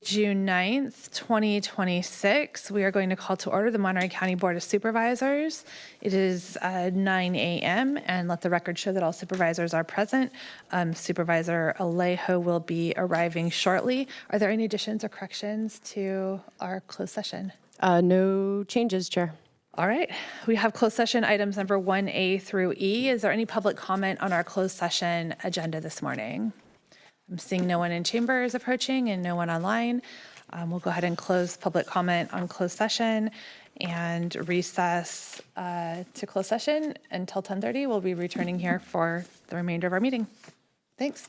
June 9th, 2026. We are going to call to order the Monterey County Board of Supervisors. It is 9 a.m. and let the record show that all supervisors are present. Supervisor Alejo will be arriving shortly. Are there any additions or corrections to our closed session? No changes, Chair. All right, we have closed session items number 1A through E. Is there any public comment on our closed session agenda this morning? I'm seeing no one in chambers approaching and no one online. We'll go ahead and close public comment on closed session and recess to closed session until 10:30. We'll be returning here for the remainder of our meeting. Thanks.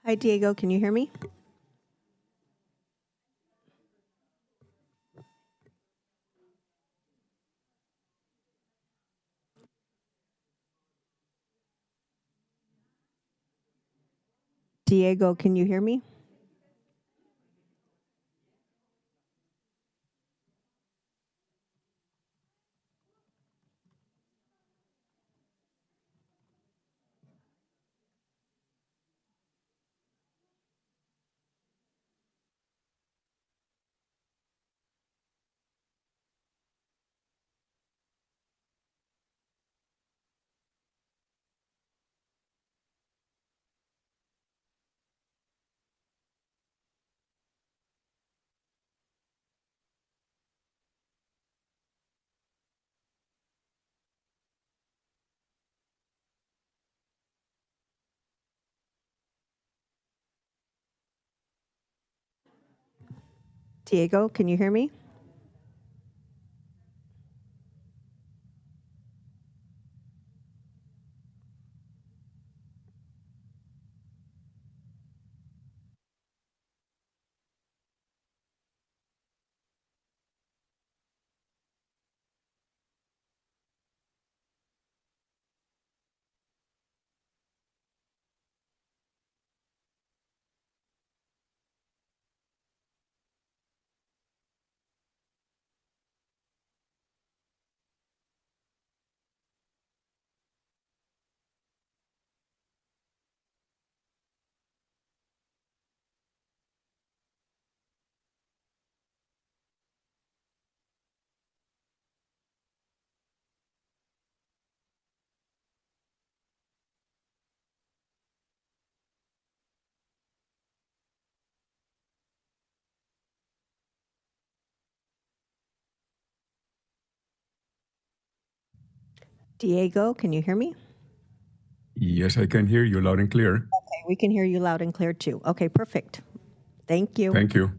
Hi, Diego. Can you hear me? Diego, can you hear me? Diego, can you hear me? Diego, can you hear me? Yes, I can hear you loud and clear. Okay, we can hear you loud and clear too. Okay, perfect. Thank you. Thank you.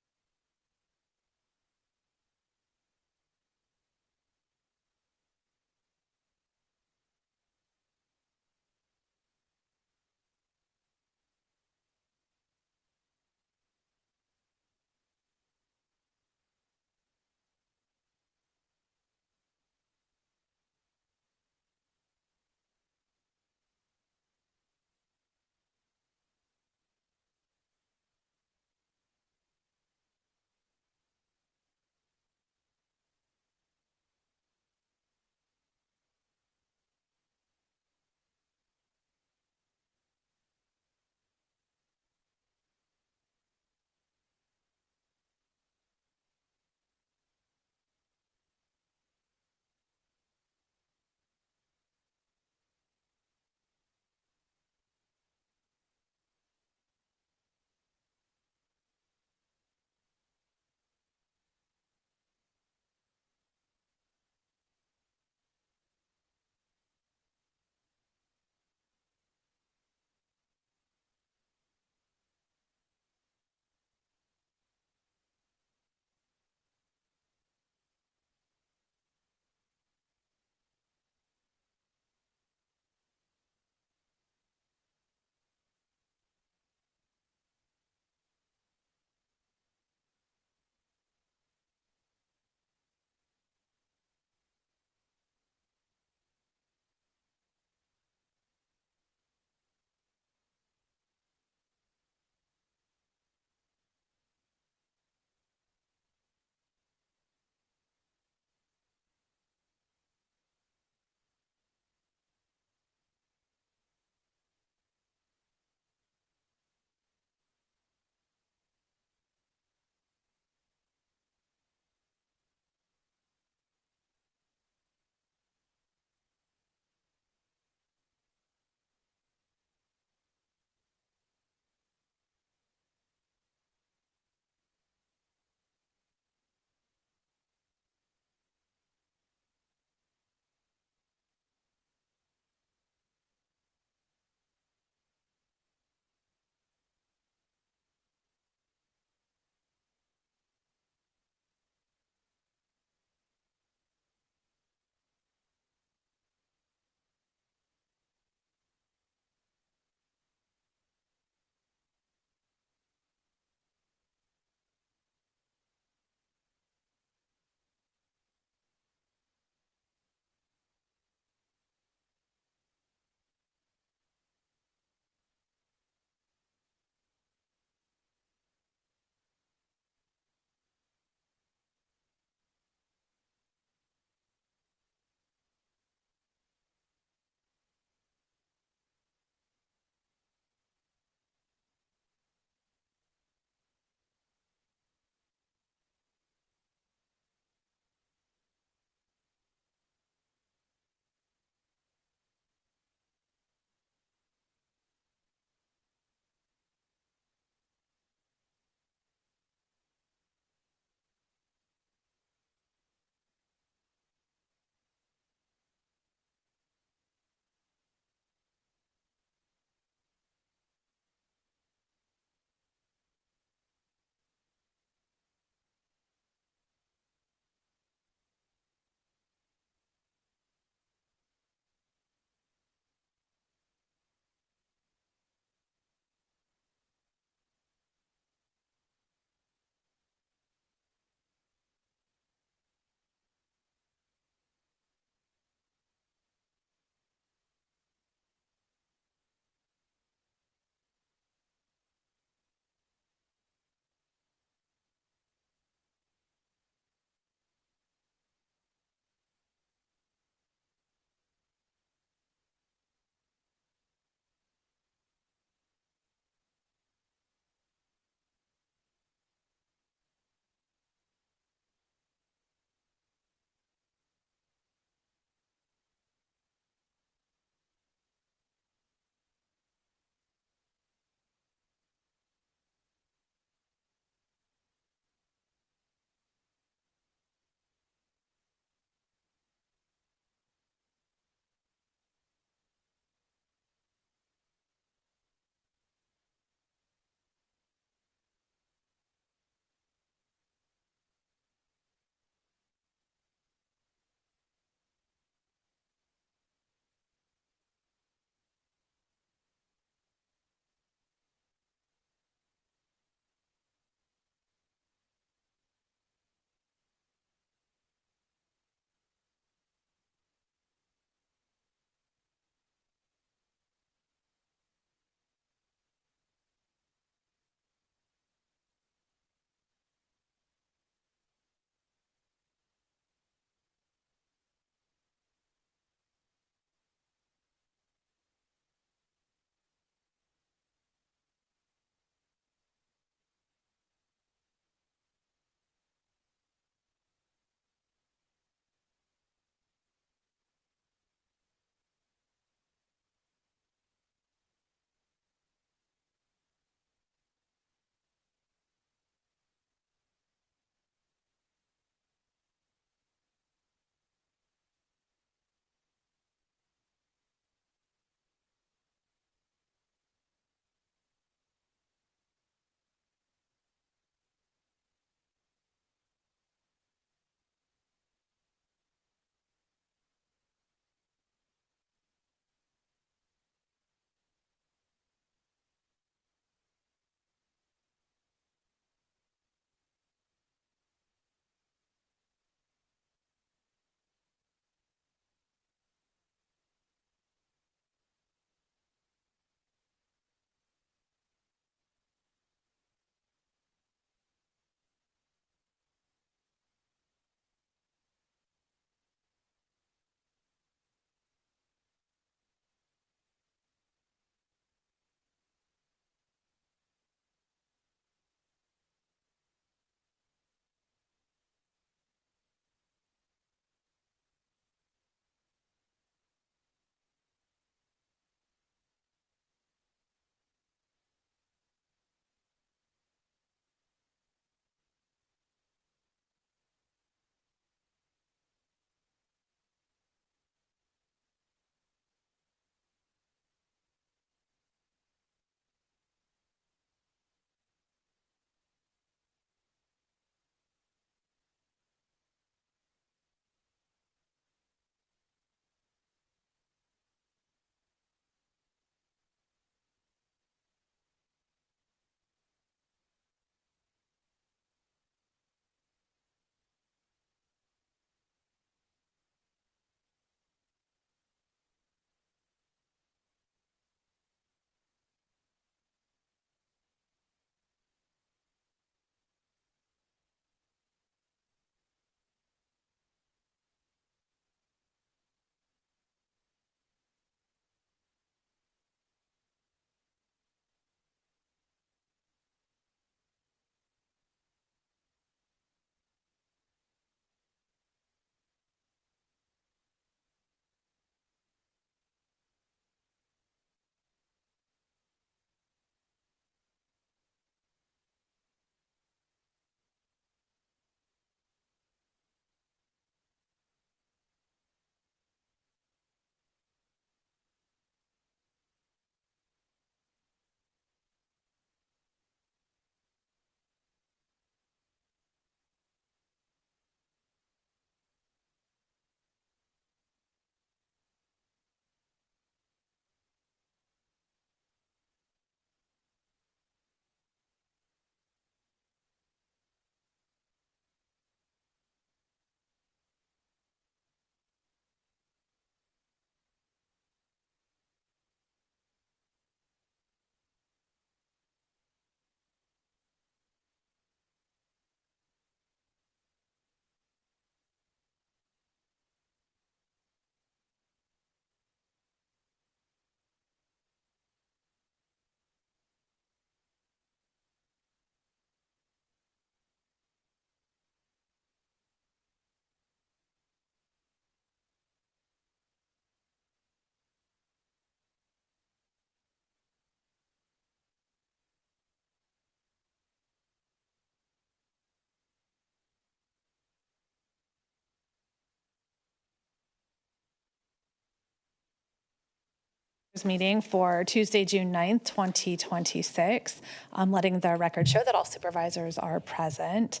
Meeting for Tuesday, June 9th, 2026. Letting the record show that all supervisors are present.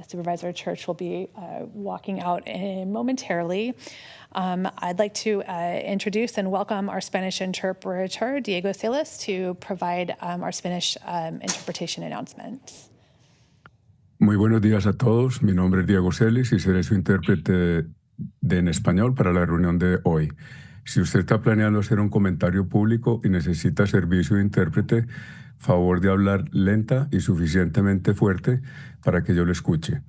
Supervisor Church will be walking out momentarily. I'd like to introduce and welcome our Spanish interpreter, Diego Salas, to provide our Spanish interpretation announcements. Muy buenos días a todos. Mi nombre es Diego Celis y seré su intérprete en español para la reunión de hoy. Si usted está planeando hacer un comentario público y necesita servicio de intérprete, favor de hablar lenta y suficientemente fuerte para que yo lo escuche.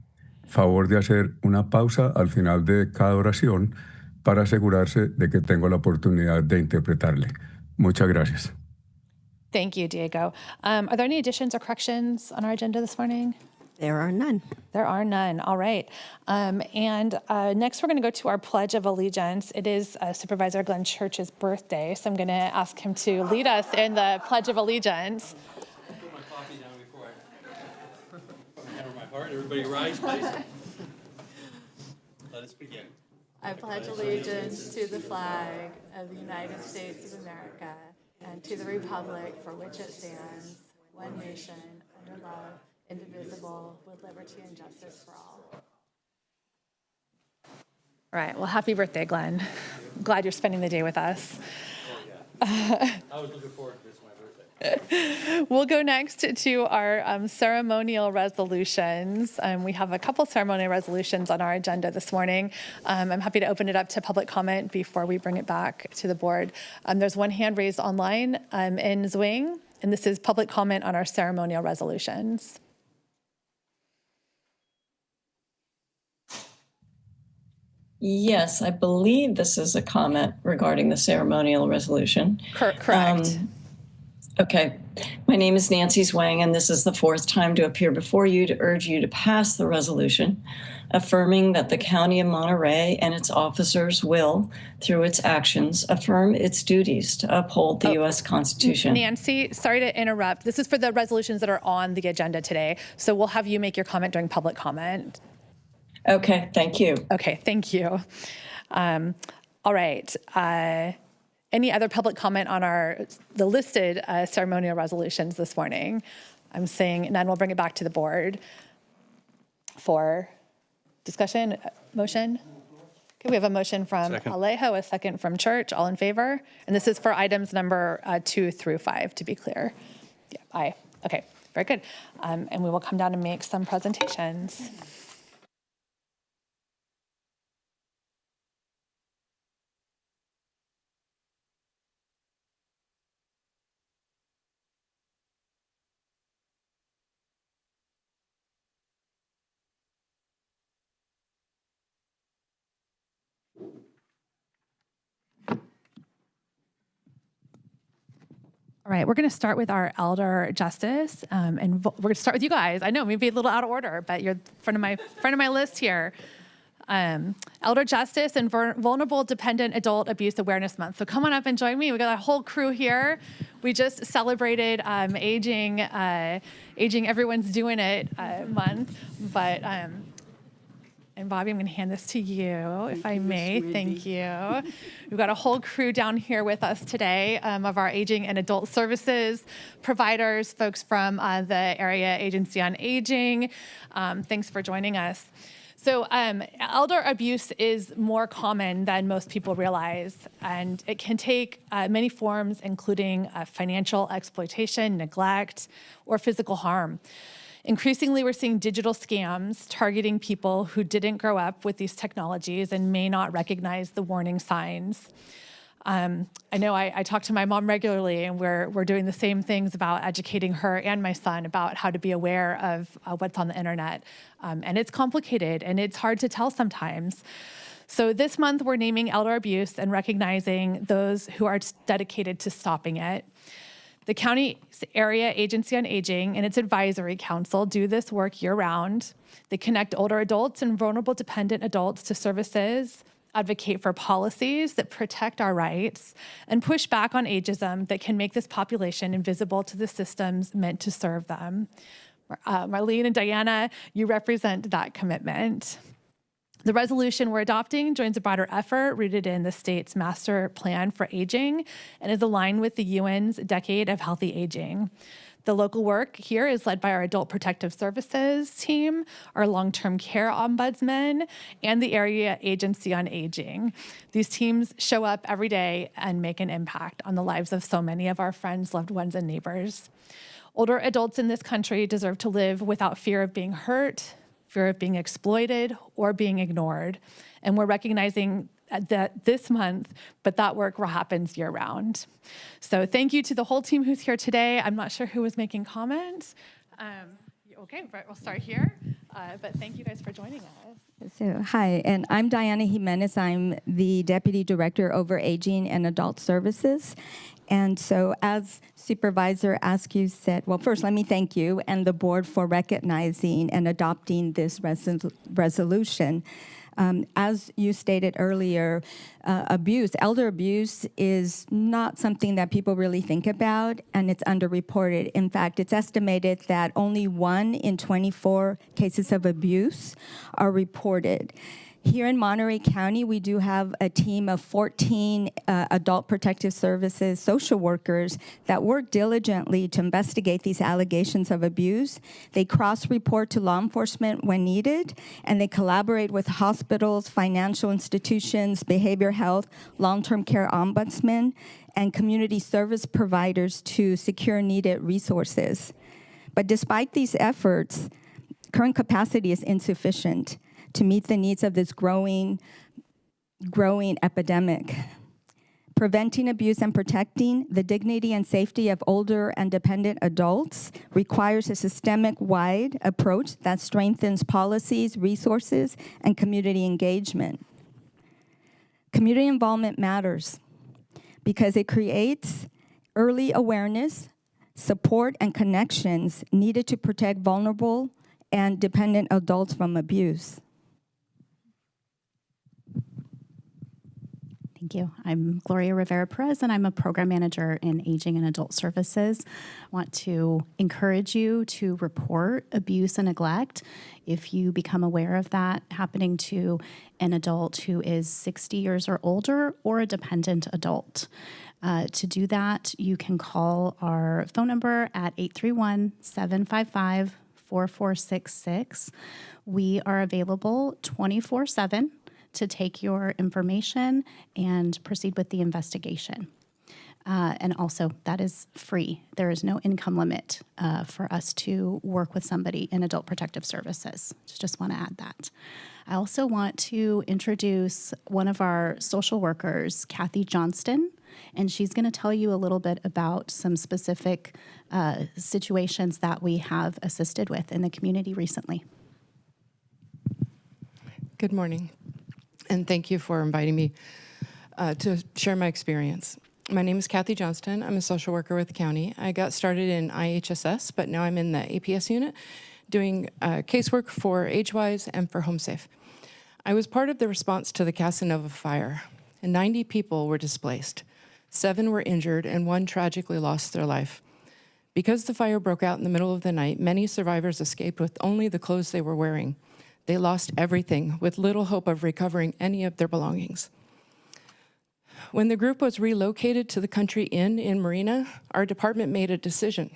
Favor de hacer una pausa al final de cada oración para asegurarse de que tengo la oportunidad de interpretarle. Muchas gracias. Thank you, Diego. Are there any additions or corrections on our agenda this morning? There are none. There are none. All right. Next, we're going to go to our Pledge of Allegiance. It is Supervisor Glenn Church's birthday, so I'm going to ask him to lead us in the Pledge of Allegiance. Put my coffee down before I hammer my heart. Everybody rise, please. Let us begin. I pledge allegiance to the flag of the United States of America and to the republic for which it stands, one nation, under God, indivisible, with liberty and justice for all. All right. Well, happy birthday, Glenn. I'm glad you're spending the day with us. I was looking forward to this, my birthday. We'll go next to our ceremonial resolutions. We have a couple ceremonial resolutions on our agenda this morning. I'm happy to open it up to public comment before we bring it back to the board. There's one hand raised online in Zwing, and this is public comment on our ceremonial resolutions. Yes, I believe this is a comment regarding the ceremonial resolution. Correct. Okay. My name is Nancy Zwang, and this is the fourth time to appear before you to urge you to pass the resolution affirming that the County of Monterey and its officers will, through its actions, affirm its duties to uphold the U.S. Constitution. Nancy, sorry to interrupt. This is for the resolutions that are on the agenda today, so we'll have you make your comment during public comment. Okay, thank you. Okay, thank you. All right. Any other public comment on the listed ceremonial resolutions this morning? I'm saying none. We'll bring it back to the board for discussion. Motion? Okay, we have a motion from Alejo, a second from Church. All in favor? And this is for items number 2 through 5, to be clear. Yeah, aye. Okay, very good. And we will come down and make some presentations. All right, we're going to start with our elder justice, and we're going to start with you guys. I know, maybe a little out of order, but you're front of my list here. Elder Justice and Vulnerable Dependent Adult Abuse Awareness Month. So come on up and join me. We got a whole crew here. We just celebrated aging everyone's doing it month, but. And Bobby, I'm going to hand this to you, if I may. Thank you. We've got a whole crew down here with us today of our aging and adult services providers, folks from the Area Agency on Aging. Thanks for joining us. So elder abuse is more common than most people realize, and it can take many forms, including financial exploitation, neglect, or physical harm. Increasingly, we're seeing digital scams targeting people who didn't grow up with these technologies and may not recognize the warning signs. I know I talk to my mom regularly, and we're doing the same things about educating her and my son about how to be aware of what's on the internet. And it's complicated, and it's hard to tell sometimes. So this month, we're naming elder abuse and recognizing those who are dedicated to stopping it. The County Area Agency on Aging and its advisory council do this work year-round. They connect older adults and vulnerable dependent adults to services, advocate for policies that protect our rights, and push back on ageism that can make this population invisible to the systems meant to serve them. Marlene and Diana, you represent that commitment. The resolution we're adopting joins a broader effort rooted in the state's master plan for aging and is aligned with the UN's Decade of Healthy Aging. The local work here is led by our Adult Protective Services team, our long-term care ombudsman, and the Area Agency on Aging. These teams show up every day and make an impact on the lives of so many of our friends, loved ones, and neighbors. Older adults in this country deserve to live without fear of being hurt, fear of being exploited, or being ignored. And we're recognizing that this month, but that work happens year round. So thank you to the whole team who's here today. I'm not sure who was making comments. Okay, right, we'll start here. But thank you guys for joining us. So, hi, and I'm Diana Jimenez. I'm the Deputy Director over Aging and Adult Services. And so as Supervisor Askew said, well, first let me thank you and the board for recognizing and adopting this resolution. As you stated earlier, elder abuse is not something that people really think about, and it's underreported. In fact, it's estimated that only 1 in 24 cases of abuse are reported. Here in Monterey County, we do have a team of 14 Adult Protective Services social workers that work diligently to investigate these allegations of abuse. They cross-report to law enforcement when needed, and they collaborate with hospitals, financial institutions, behavioral health, long-term care ombudsmen, and community service providers to secure needed resources. But despite these efforts, current capacity is insufficient to meet the needs of this growing epidemic. Preventing abuse and protecting the dignity and safety of older and dependent adults requires a systemic-wide approach that strengthens policies, resources, and community engagement. Community involvement matters because it creates early awareness, support, and connections needed to protect vulnerable and dependent adults from abuse. Thank you. I'm Gloria Rivera-Perez, and I'm a program manager in Aging and Adult Services. I want to encourage you to report abuse and neglect if you become aware of that happening to an adult who is 60 years or older or a dependent adult. To do that, you can call our phone number at 831-755-4466. We are available 24/7. to take your information and proceed with the investigation. And also, that is free. There is no income limit for us to work with somebody in Adult Protective Services. Just want to add that. I also want to introduce one of our social workers, Kathy Johnston, and she's going to tell you a little bit about some specific situations that we have assisted with in the community recently. Good morning. And thank you for inviting me to share my experience. My name is Kathy Johnston. I'm a social worker with the county. I got started in IHSS, but now I'm in the APS unit doing casework for AgeWise and for HomeSafe. I was part of the response to the Casanova fire, and 90 people were displaced. 7 were injured, and 1 tragically lost their life. Because the fire broke out in the middle of the night, many survivors escaped with only the clothes they were wearing. They lost everything with little hope of recovering any of their belongings. When the group was relocated to the Country Inn in Marina, our department made a decision.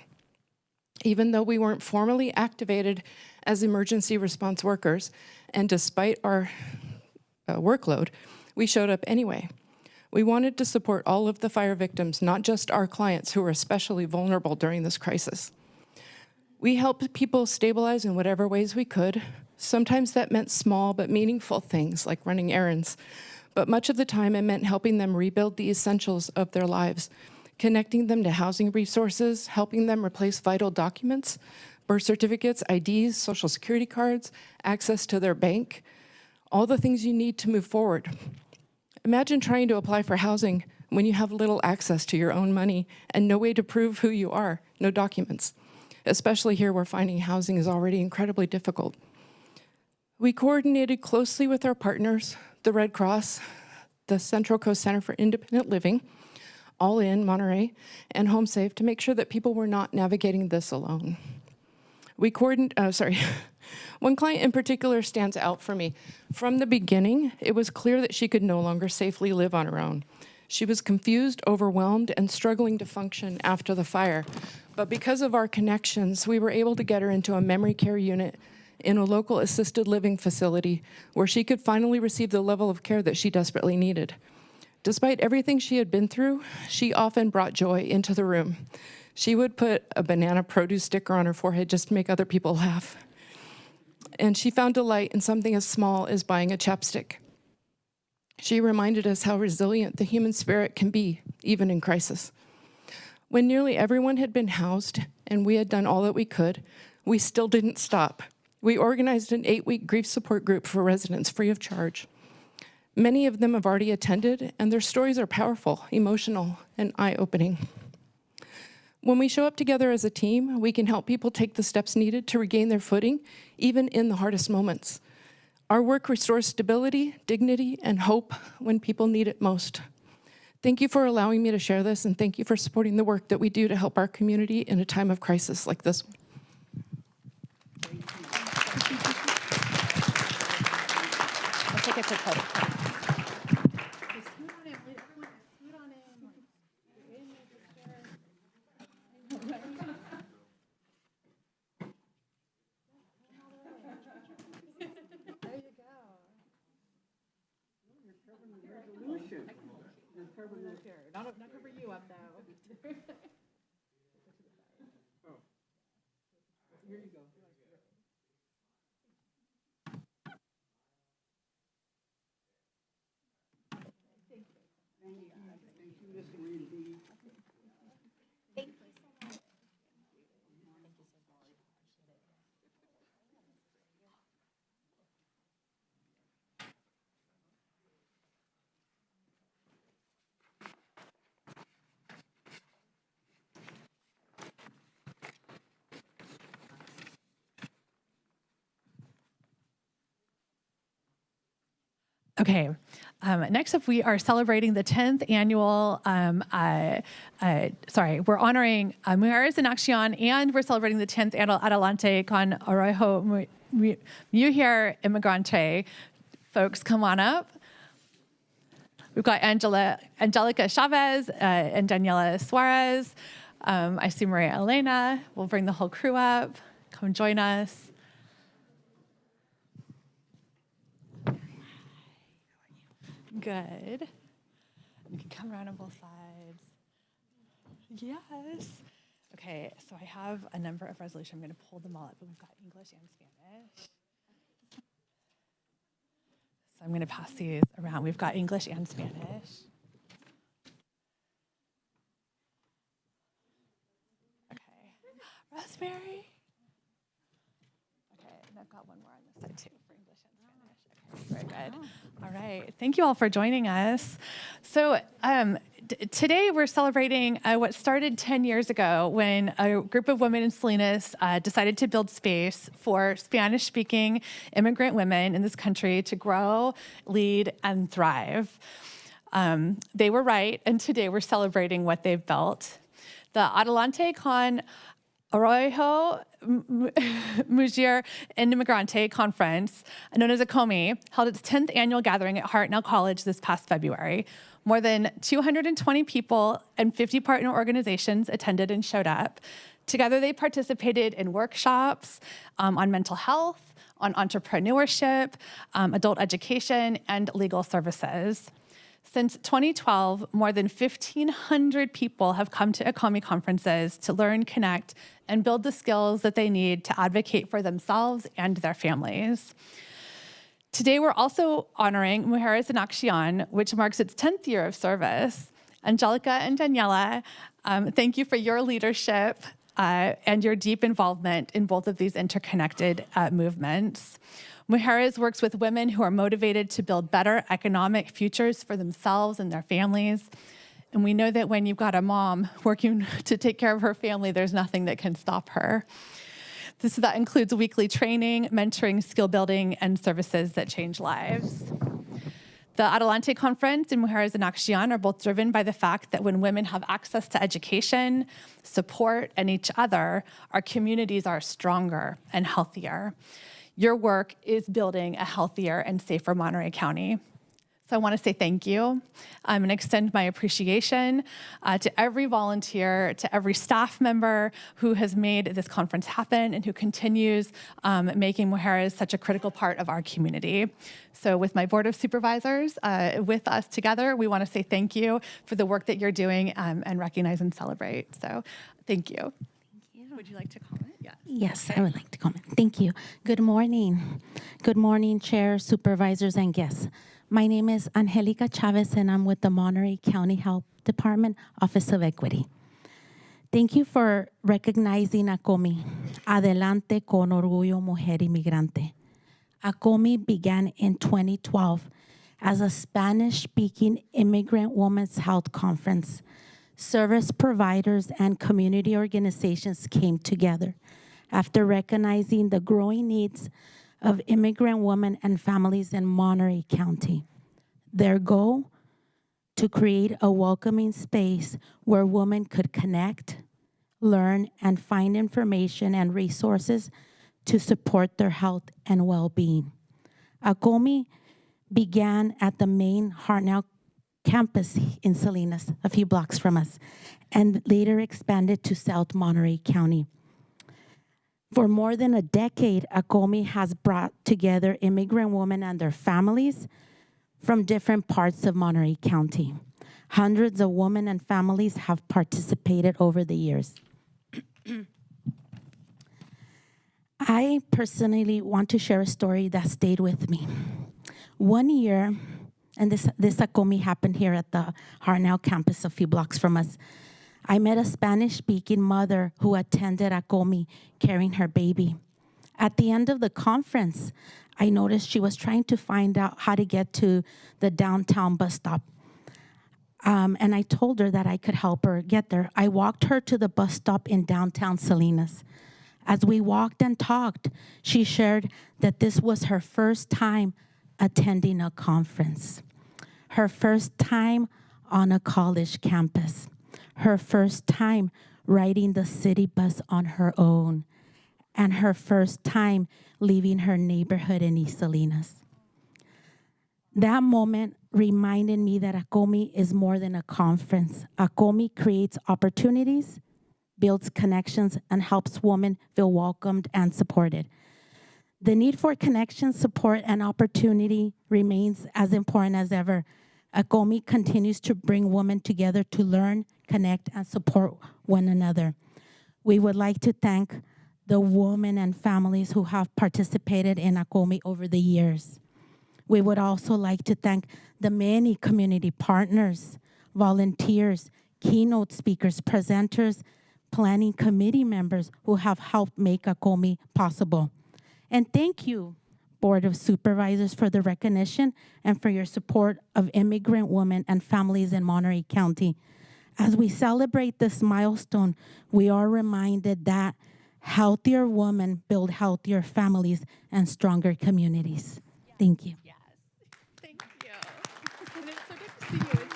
Even though we weren't formally activated as emergency response workers, and despite our workload, we showed up anyway. We wanted to support all of the fire victims, not just our clients who were especially vulnerable during this crisis. We helped people stabilize in whatever ways we could. Sometimes that meant small but meaningful things like running errands, but much of the time it meant helping them rebuild the essentials of their lives, connecting them to housing resources, helping them replace vital documents, birth certificates, IDs, social security cards, access to their bank, all the things you need to move forward. Imagine trying to apply for housing when you have little access to your own money and no way to prove who you are, no documents, especially here where finding housing is already incredibly difficult. We coordinated closely with our partners, the Red Cross, the Central Coast Center for Independent Living, All In, Monterey, and HomeSafe to make sure that people were not navigating this alone. We One client in particular stands out for me. From the beginning, it was clear that she could no longer safely live on her own. She was confused, overwhelmed, and struggling to function after the fire. But because of our connections, we were able to get her into a memory care unit in a local assisted living facility where she could finally receive the level of care that she desperately needed. Despite everything she had been through, she often brought joy into the room. She would put a banana produce sticker on her forehead just to make other people laugh. And she found delight in something as small as buying a chapstick. She reminded us how resilient the human spirit can be, even in crisis. When nearly everyone had been housed and we had done all that we could, we still didn't stop. We organized an 8-week grief support group for residents free of charge. Many of them have already attended, and their stories are powerful, emotional, and eye-opening. When we show up together as a team, we can help people take the steps needed to regain their footing, even in the hardest moments. Our work restores stability, dignity, and hope when people need it most. Thank you for allowing me to share this, and thank you for supporting the work that we do to help our community in a time of crisis like this one. I'll take a quick photo. Not cover you up, though. Here you go. Okay, next up we are celebrating the 10th annual, we're honoring Mujeres en Acción, and we're celebrating the 10th annual Adelante con Arroyo Mujer Inmigrante. Folks, come on up. We've got Angelica Chavez and Daniela Suarez. I see Maria Elena. We'll bring the whole crew up. Come join us. Good. You can come around on both sides. Yes. Okay, so I have a number of resolutions. I'm going to pull them all up, but we've got English and Spanish. So I'm going to pass these around. We've got English and Spanish. Okay. Rosemary. Okay, and I've got one more on this side too for English and Spanish. Okay, very good. All right. Thank you all for joining us. So today we're celebrating what started 10 years ago when a group of women in Salinas decided to build space for Spanish-speaking immigrant women in this country to grow, lead, and thrive. They were right, and today we're celebrating what they've built. The Adelante con Arroyo Mujer Inmigrante Conference, known as ACOMI, held its 10th annual gathering at Hartnell College this past February. More than 220 people and 50 partner organizations attended and showed up. Together, they participated in workshops on mental health, on entrepreneurship, adult education, and legal services. Since 2012, more than 1,500 people have come to ACOMI conferences to learn, connect, and build the skills that they need to advocate for themselves and their families. Today, we're also honoring Mujeres en Acción, which marks its 10th year of service. Angelica and Daniela, thank you for your leadership and your deep involvement in both of these interconnected movements. Mujeres works with women who are motivated to build better economic futures for themselves and their families. And we know that when you've got a mom working to take care of her family, there's nothing that can stop her. That includes weekly training, mentoring, skill building, and services that change lives. The Adelante Conference and Mujeres en Acción are both driven by the fact that when women have access to education, support, and each other, our communities are stronger and healthier. Your work is building a healthier and safer Monterey County. So I want to say thank you. I'm going to extend my appreciation to every volunteer, to every staff member who has made this conference happen and who continues making Mujeres such a critical part of our community. So with my Board of Supervisors, with us together, we want to say thank you for the work that you're doing and recognize and celebrate. So thank you. Would you like to comment? Yes. Yes, I would like to comment. Thank you. Good morning. Good morning, Chair, Supervisors, and guests. My name is Angelica Chavez, and I'm with the Monterey County Health Department, Office of Equity. Thank you for recognizing ACOMI. Adelante con orgullo, mujer inmigrante. ACOMI began in 2012 as a Spanish-speaking immigrant women's health conference. Service providers and community organizations came together after recognizing the growing needs of immigrant women and families in Monterey County. Their goal, to create a welcoming space where women could connect, learn, and find information and resources to support their health and well-being. ACOMI began at the main Hartnell campus in Salinas, a few blocks from us, and later expanded to South Monterey County. For more than a decade, ACOMI has brought together immigrant women and their families from different parts of Monterey County. Hundreds of women and families have participated over the years. I personally want to share a story that stayed with me. One year, and this ACOMI happened here at the Hartnell campus a few blocks from us, I met a Spanish-speaking mother who attended ACOMI carrying her baby. At the end of the conference, I noticed she was trying to find out how to get to the downtown bus stop. And I told her that I could help her get there. I walked her to the bus stop in downtown Salinas. As we walked and talked, she shared that this was her first time attending a conference, her first time on a college campus, her first time riding the city bus on her own, and her first time leaving her neighborhood in East Salinas. That moment reminded me that ACOMI is more than a conference. ACOMI creates opportunities, builds connections, and helps women feel welcomed and supported. The need for connection, support, and opportunity remains as important as ever. ACOMI continues to bring women together to learn, connect, and support one another. We would like to thank the women and families who have participated in ACOMI over the years. We would also like to thank the many community partners, volunteers, keynote speakers, presenters, planning committee members who have helped make ACOMI possible. And thank you, Board of Supervisors, for the recognition and for your support of immigrant women and families in Monterey County. As we celebrate this milestone, we are reminded that healthier women build healthier families and stronger communities. Thank you. Yes. Thank you. And it's so good to see you.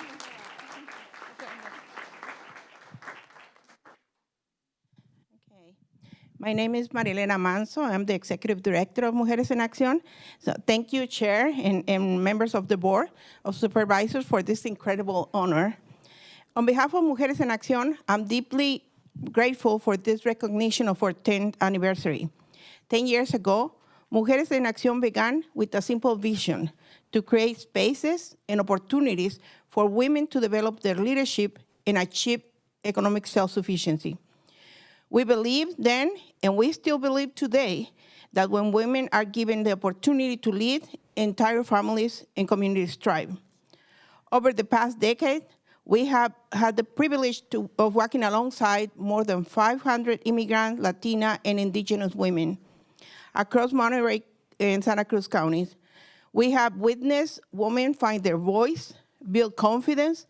Okay. My name is Marilena Manso. I'm the Executive Director of Mujeres en Acción. So thank you, Chair, and members of the Board of Supervisors for this incredible honor. On behalf of Mujeres en Acción, I'm deeply grateful for this recognition of our 10th anniversary. 10 years ago, Mujeres en Acción began with a simple vision to create spaces and opportunities for women to develop their leadership and achieve economic self-sufficiency. We believed then, and we still believe today, that when women are given the opportunity to lead, entire families and communities thrive. Over the past decade, we have had the privilege of working alongside more than 500 immigrant, Latina, and indigenous women across Monterey and Santa Cruz counties. We have witnessed women find their voice, build confidence,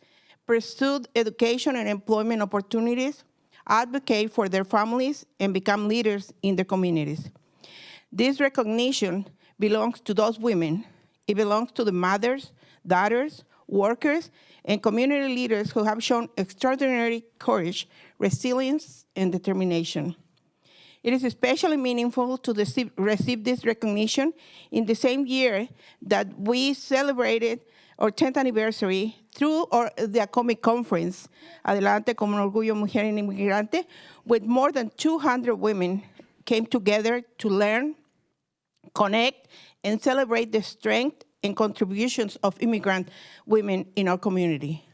pursue education and employment opportunities, advocate for their families, and become leaders in their communities. This recognition belongs to those women. It belongs to the mothers, daughters, workers, and community leaders who have shown extraordinary courage, resilience, and determination. It is especially meaningful to receive this recognition in the same year that we celebrated our 10th anniversary through the ACOMI conference, Adelante como un orgullo mujer inmigrante, with more than 200 women came together to learn, connect, and celebrate the strength and contributions of immigrant women in our community.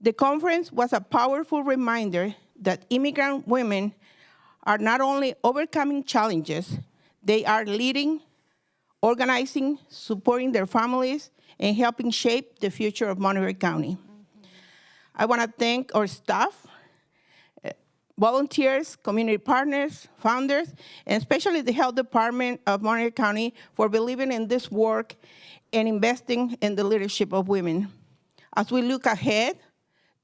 The conference was a powerful reminder that immigrant women are not only overcoming challenges, they are leading, organizing, supporting their families, and helping shape the future of Monterey County. I want to thank our staff, volunteers, community partners, founders, and especially the health department of Monterey County for believing in this work and investing in the leadership of women. As we look ahead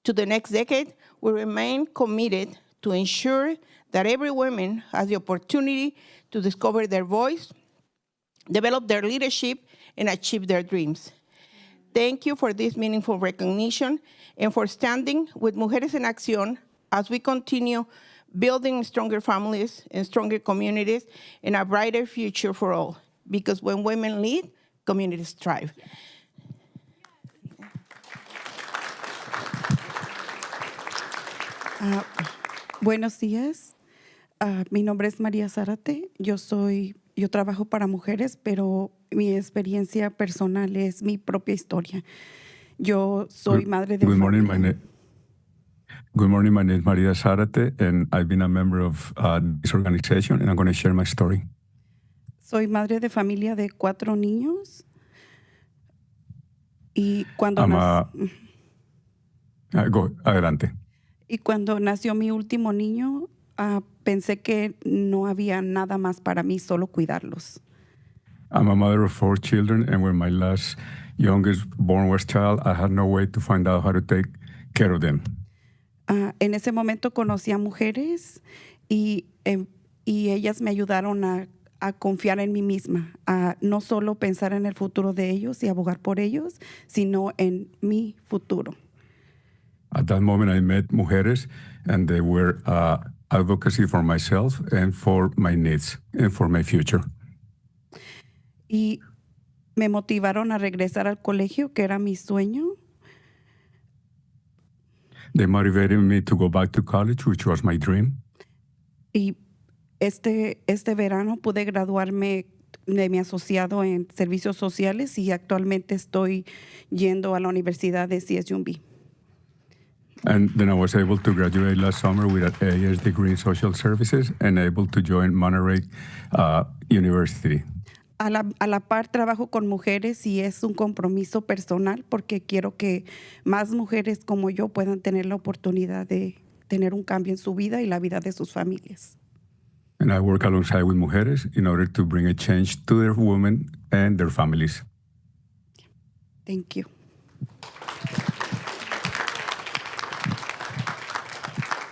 to the next decade, we remain committed to ensure that every woman has the opportunity to discover their voice, develop their leadership, and achieve their dreams. Thank you for this meaningful recognition and for standing with Mujeres en Acción as we continue building stronger families and stronger communities and a brighter future for all. Because when women lead, communities thrive. Buenos días. Mi nombre es María Zárate. Yo trabajo para mujeres, pero mi experiencia personal es mi propia historia. Yo soy madre de Good morning, familia. Good morning, my name is Maria Zárate, and I've been a member of this organization, and I'm going to share my story. Soy madre de familia de 4 niños. Y cuando, Adelante. y cuando nació mi último niño, pensé que no había nada más para mí, solo cuidarlos. I'm a mother of 4 children, and when my last youngest born was child, I had no way to find out how to take care of them. En ese momento conocí a mujeres y ellas me ayudaron a confiar en mí misma, a no solo pensar en el futuro de ellos y abogar por ellos, sino en mi futuro. At that moment, I met mujeres, and they were advocacy for myself and for my needs and for my future. Y me motivaron a regresar al colegio, que era mi sueño. They motivated me to go back to college, which was my dream. Y este verano pude graduarme de mi asociado en servicios sociales y actualmente estoy yendo a la Universidad de CSUMB. And then I was able to graduate last summer with an AS degree in social services and able to join Monterey University. A la par trabajo con mujeres y es un compromiso personal porque quiero que más mujeres como yo puedan tener la oportunidad de tener un cambio en su vida y la vida de sus familias. And I work alongside with mujeres in order to bring a change to their women and their families. Thank you.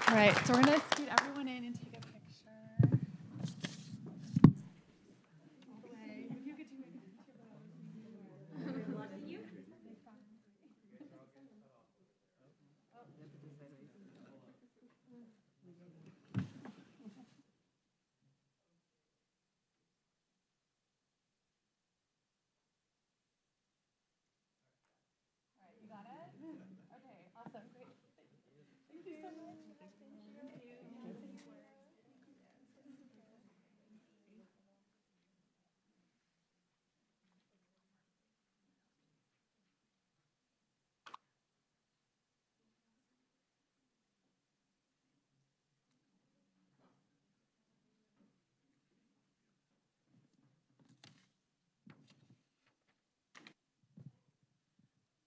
All right, so we're going to scoot everyone in and take a picture.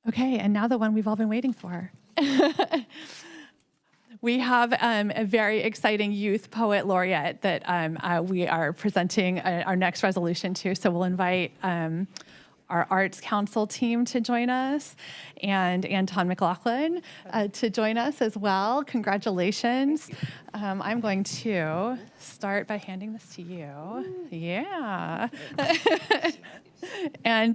Okay, and now the one we've all been waiting for. We have a very exciting youth poet laureate that we are presenting our next resolution to. So we'll invite our Arts Council team to join us and Anton McLaughlin to join us as well. Congratulations. I'm going to start by handing this to you. Yeah. And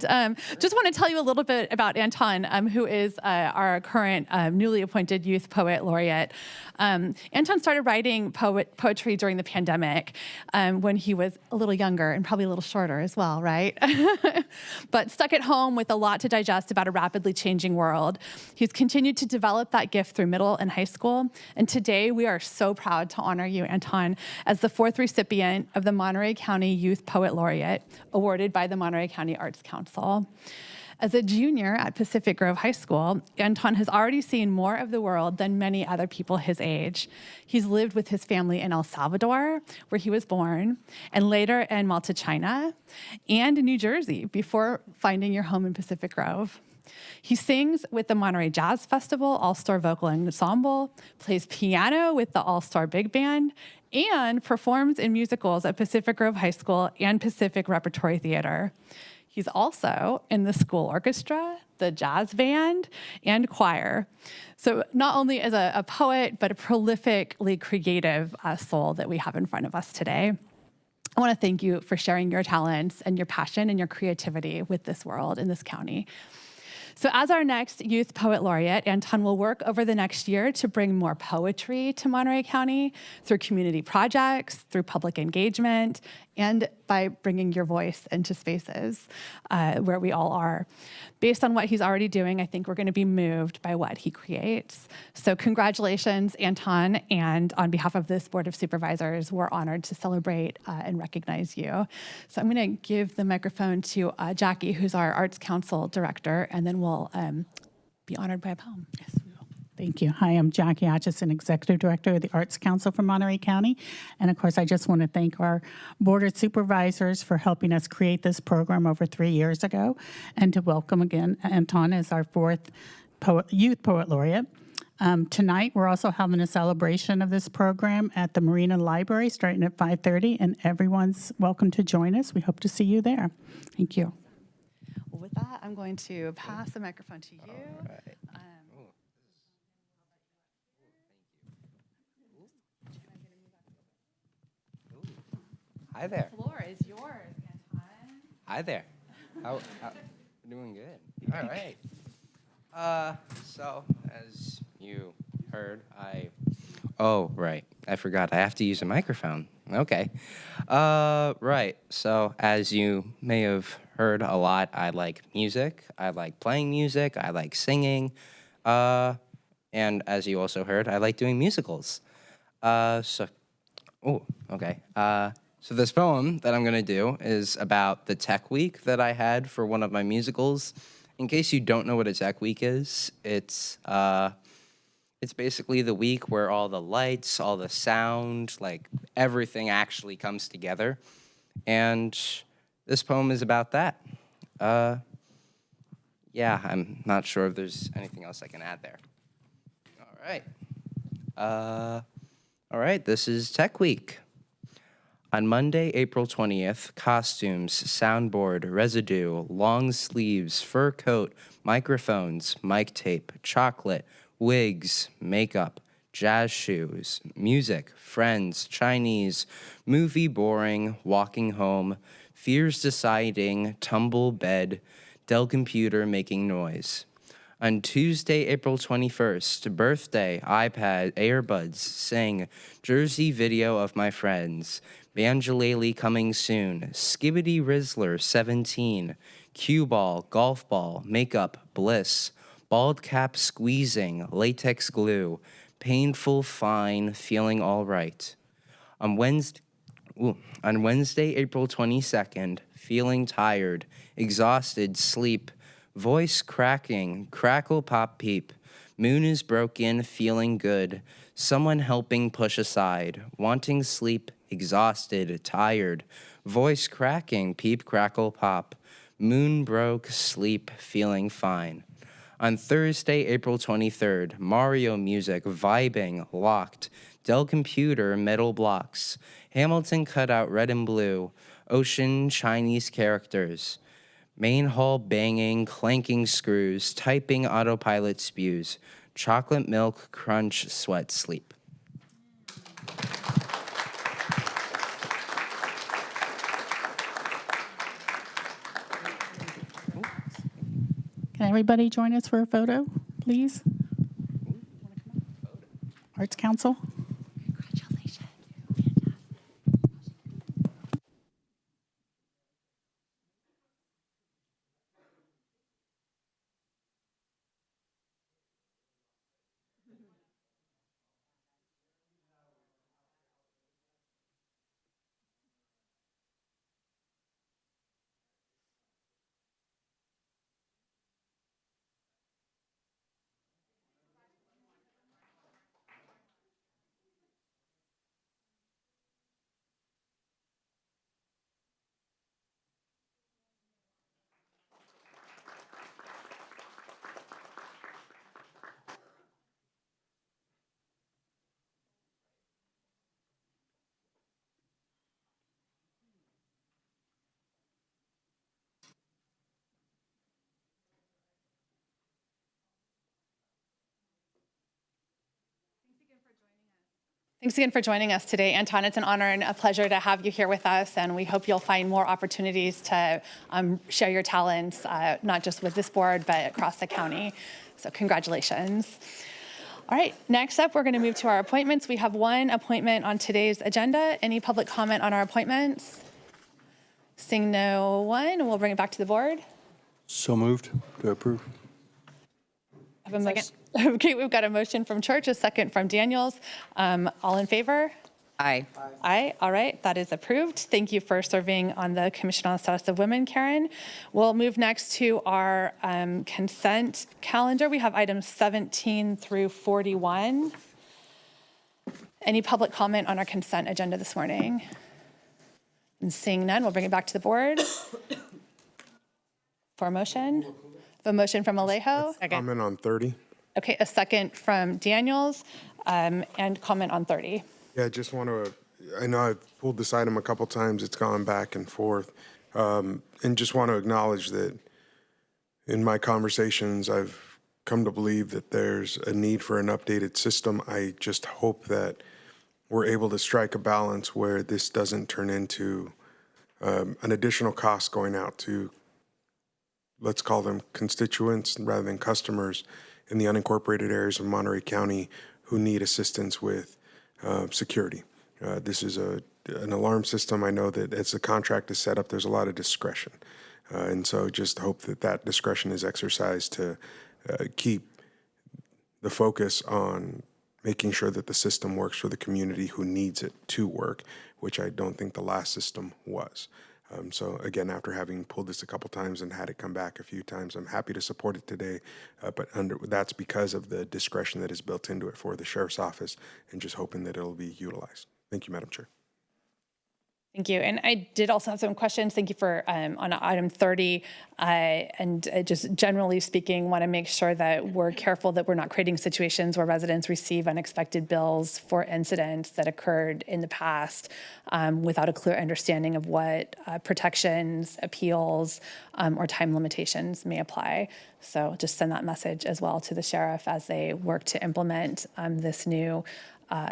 just want to tell you a little bit about Anton, who is our current newly appointed Youth Poet Laureate. Anton started writing poetry during the pandemic when he was a little younger and probably a little shorter as well, right? But stuck at home with a lot to digest about a rapidly changing world. He's continued to develop that gift through middle and high school. And today we are so proud to honor you, Anton, as the 4th recipient of the Monterey County Youth Poet Laureate, awarded by the Monterey County Arts Council. As a junior at Pacific Grove High School, Anton has already seen more of the world than many other people his age. He's lived with his family in El Salvador, where he was born, and later in Malta, China, and in New Jersey before finding your home in Pacific Grove. He sings with the Monterey Jazz Festival All-Star Vocal Ensemble, plays piano with the All-Star Big Band, and performs in musicals at Pacific Grove High School and Pacific Repertory Theater. He's also in the school orchestra, the jazz band, and choir. So not only as a poet, but a prolifically creative soul that we have in front of us today. I want to thank you for sharing your talents and your passion and your creativity with this world in this county. So as our next Youth Poet Laureate, Anton will work over the next year to bring more poetry to Monterey County through community projects, through public engagement, and by bringing your voice into spaces where we all are. Based on what he's already doing, I think we're going to be moved by what he creates. So congratulations, Anton, and on behalf of this Board of Supervisors, we're honored to celebrate and recognize you. So I'm going to give the microphone to Jackie, who's our Arts Council Director, and then we'll be honored by a poem. Yes. Thank you. Hi, I'm Jackie Atchison, Executive Director of the Arts Council for Monterey County. And of course, I just want to thank our Board of Supervisors for helping us create this program over 3 years ago, and to welcome again Anton as our 4th Youth Poet Laureate. Tonight, we're also having a celebration of this program at the Marina Library starting at 5:30, and everyone's welcome to join us. We hope to see you there. Thank you. Well, with that, I'm going to pass the microphone to you. All right. Hi there. The floor is yours, Anton. Hi there. How doing good. All right. So as you heard, oh, right. I forgot. I have to use a microphone. Okay. Right. So as you may have heard a lot, I like music. I like playing music. I like singing. And as you also heard, I like doing musicals. So this poem that I'm going to do is about the tech week that I had for one of my musicals. In case you don't know what a tech week is, it's basically the week where all the lights, all the sound, like everything actually comes together. And this poem is about that. Yeah, I'm not sure if there's anything else I can add there. All right, this is Tech Week. On Monday, April 20th, costumes, soundboard, residue, long sleeves, fur coat, microphones, mic tape, chocolate, wigs, makeup, jazz shoes, music, friends, Chinese, movie boring, walking home, fears deciding, tumble bed, Dell computer making noise. On Tuesday, April 21st, birthday, iPad, earbuds, sing, Jersey video of my friends, Banjalele coming soon, Skibbity Rizzler 17, cue ball, golf ball, makeup, bliss, bald cap squeezing, latex glue, painful, fine, feeling all right. On Wednesday, April 22nd, feeling tired, exhausted, sleep, voice cracking, crackle, pop, peep, moon is broken, feeling good, someone helping push aside, wanting sleep, exhausted, tired, voice cracking, peep, crackle, pop, moon broke, sleep, feeling fine. On Thursday, April 23rd, Mario music, vibing, locked, Dell computer, metal blocks, Hamilton cutout, red and blue, ocean, Chinese characters, main hall banging, clanking screws, typing, autopilot spews, chocolate milk, crunch, sweat, sleep. everybody join us for a photo, please? Arts Council. Thanks again for joining us today, Anton. It's an honor and a pleasure to have you here with us, and we hope you'll find more opportunities to share your talents, not just with this board, but across the county. So congratulations. All right, next up, we're going to move to our appointments. We have one appointment on today's agenda. Any public comment on our appointments? Seeing no one, we'll bring it back to the board. So moved to approve. I have a motion. Okay, we've got a motion from Church, a second from Daniels. All in favor? Aye. Aye. All right, that is approved. Thank you for serving on the Commission on the Status of Women, Karen. We'll move next to our consent calendar. We have items 17 through 41. Any public comment on our consent agenda this morning? And seeing none, we'll bring it back to the board. For a motion? A motion from Alejo. Comment on 30. Okay, a second from Daniels, and comment on 30. Yeah, I just want to, I know I've pulled this item a couple times, it's gone back and forth, and just want to acknowledge that in my conversations, I've come to believe that there's a need for an updated system. I just hope that we're able to strike a balance where this doesn't turn into an additional cost going out to, let's call them constituents rather than customers in the unincorporated areas of Monterey County who need assistance with security. This is an alarm system. I know that as the contract is set up, there's a lot of discretion. And so just hope that that discretion is exercised to keep the focus on making sure that the system works for the community who needs it to work, which I don't think the last system was. So again, after having pulled this a couple times and had it come back a few times, I'm happy to support it today, but that's because of the discretion that is built into it for the Sheriff's Office and just hoping that it'll be utilized. Thank you, Madam Chair. Thank you. And I did also have some questions. Thank you for on item 30. And just generally speaking, want to make sure that we're careful that we're not creating situations where residents receive unexpected bills for incidents that occurred in the past without a clear understanding of what protections, appeals, or time limitations may apply. So just send that message as well to the sheriff as they work to implement this new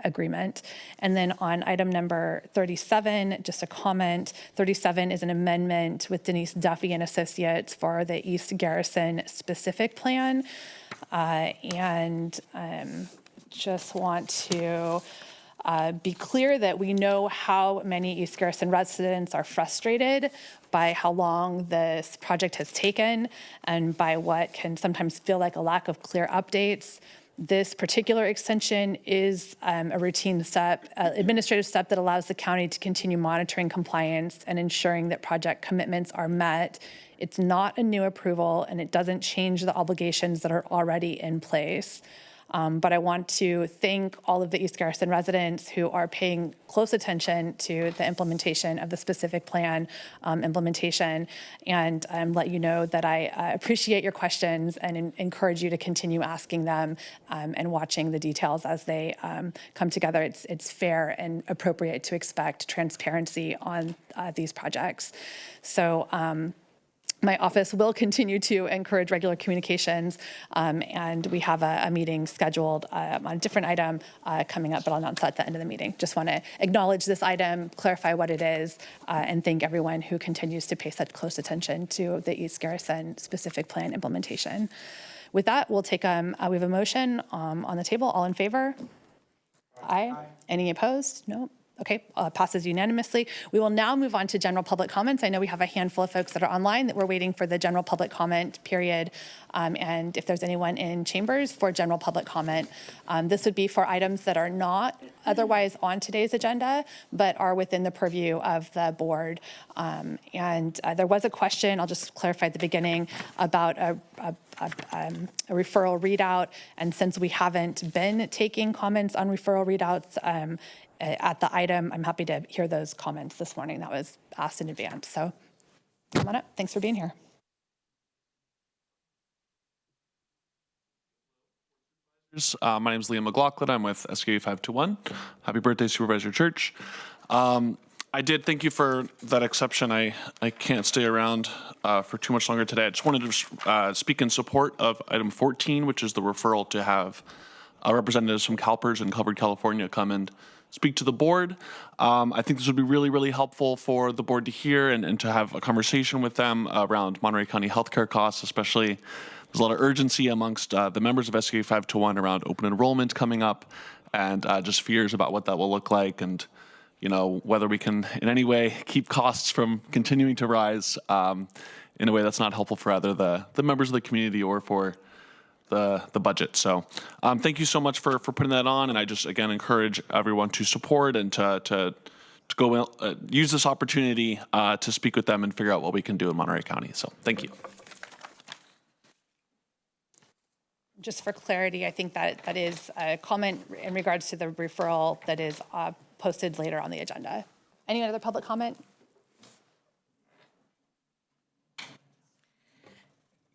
agreement. And then on item number 37, just a comment. 37 is an amendment with Denise Duffy and Associates for the East Garrison specific plan. And just want to be clear that we know how many East Garrison residents are frustrated by how long this project has taken and by what can sometimes feel like a lack of clear updates. This particular extension is a routine step, administrative step that allows the county to continue monitoring compliance and ensuring that project commitments are met. It's not a new approval and it doesn't change the obligations that are already in place. But I want to thank all of the East Garrison residents who are paying close attention to the implementation of the specific plan implementation and let you know that I appreciate your questions and encourage you to continue asking them and watching the details as they come together. It's fair and appropriate to expect transparency on these projects. So My office will continue to encourage regular communications, and we have a meeting scheduled on a different item coming up, but I'll announce that at the end of the meeting. Just want to acknowledge this item, clarify what it is, and thank everyone who continues to pay such close attention to the East Garrison specific plan implementation. With that, we'll take, we have a motion on the table. All in favor? Aye. Any opposed? No. Okay, passes unanimously. We will now move on to general public comments. I know we have a handful of folks that are online that we're waiting for the general public comment period. And if there's anyone in chambers for general public comment, this would be for items that are not otherwise on today's agenda, but are within the purview of the board. And there was a question, I'll just clarify at the beginning, about a referral readout. And since we haven't been taking comments on referral readouts, at the item, I'm happy to hear those comments this morning. That was asked in advance. So come on up. Thanks for being here. My name is Liam McLaughlin. I'm with SKA 521. Happy birthday, Supervisor Church. I did thank you for that exception. I can't stay around for too much longer today. I just wanted to speak in support of item 14, which is the referral to have representatives from CalPERS and Covered California come and speak to the board. I think this would be really, really helpful for the board to hear and to have a conversation with them around Monterey County healthcare costs, especially there's a lot of urgency amongst the members of SKA 521 around open enrollment coming up and just fears about what that will look like and, you know, whether we can in any way keep costs from continuing to rise in a way that's not helpful for either the members of the community or for the budget. So thank you so much for putting that on. And I just, again, encourage everyone to support and to go use this opportunity to speak with them and figure out what we can do in Monterey County. So thank you. Just for clarity, I think that is a comment in regards to the referral that is posted later on the agenda. Any other public comment?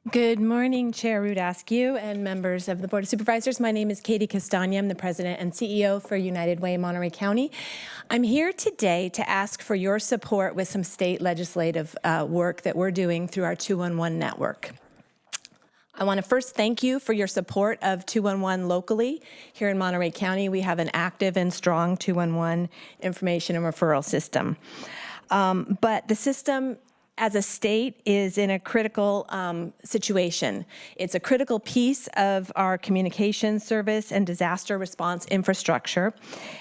Good morning, Chair Rudascu and members of the Board of Supervisors. My name is Katie Castagna. I'm the President and CEO for United Way Monterey County. I'm here today to ask for your support with some state legislative work that we're doing through our 211 network. I want to first thank you for your support of 211 locally. Here in Monterey County, we have an active and strong 211 information and referral system. But the system as a state is in a critical situation. It's a critical piece of our communication service and disaster response infrastructure,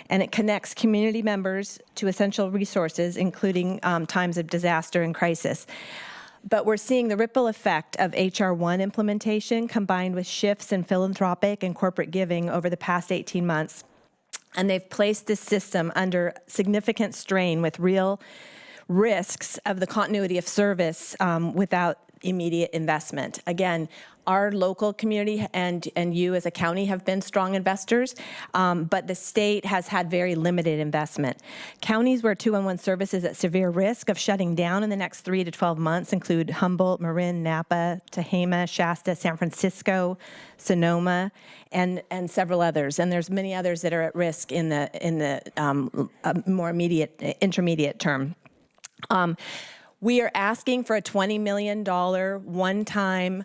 and it connects community members to essential resources, including times of disaster and crisis. But we're seeing the ripple effect of HR 1 implementation combined with shifts in philanthropic and corporate giving over the past 18 months. And they've placed this system under significant strain with real risks of the continuity of service without immediate investment. Again, our local community and you as a county have been strong investors, but the state has had very limited investment. Counties where 211 service is at severe risk of shutting down in the next 3 to 12 months include Humboldt, Marin, Napa, Tehama, Shasta, San Francisco, Sonoma, and several others. And there's many others that are at risk in the more intermediate term. We are asking for a $20 million one-time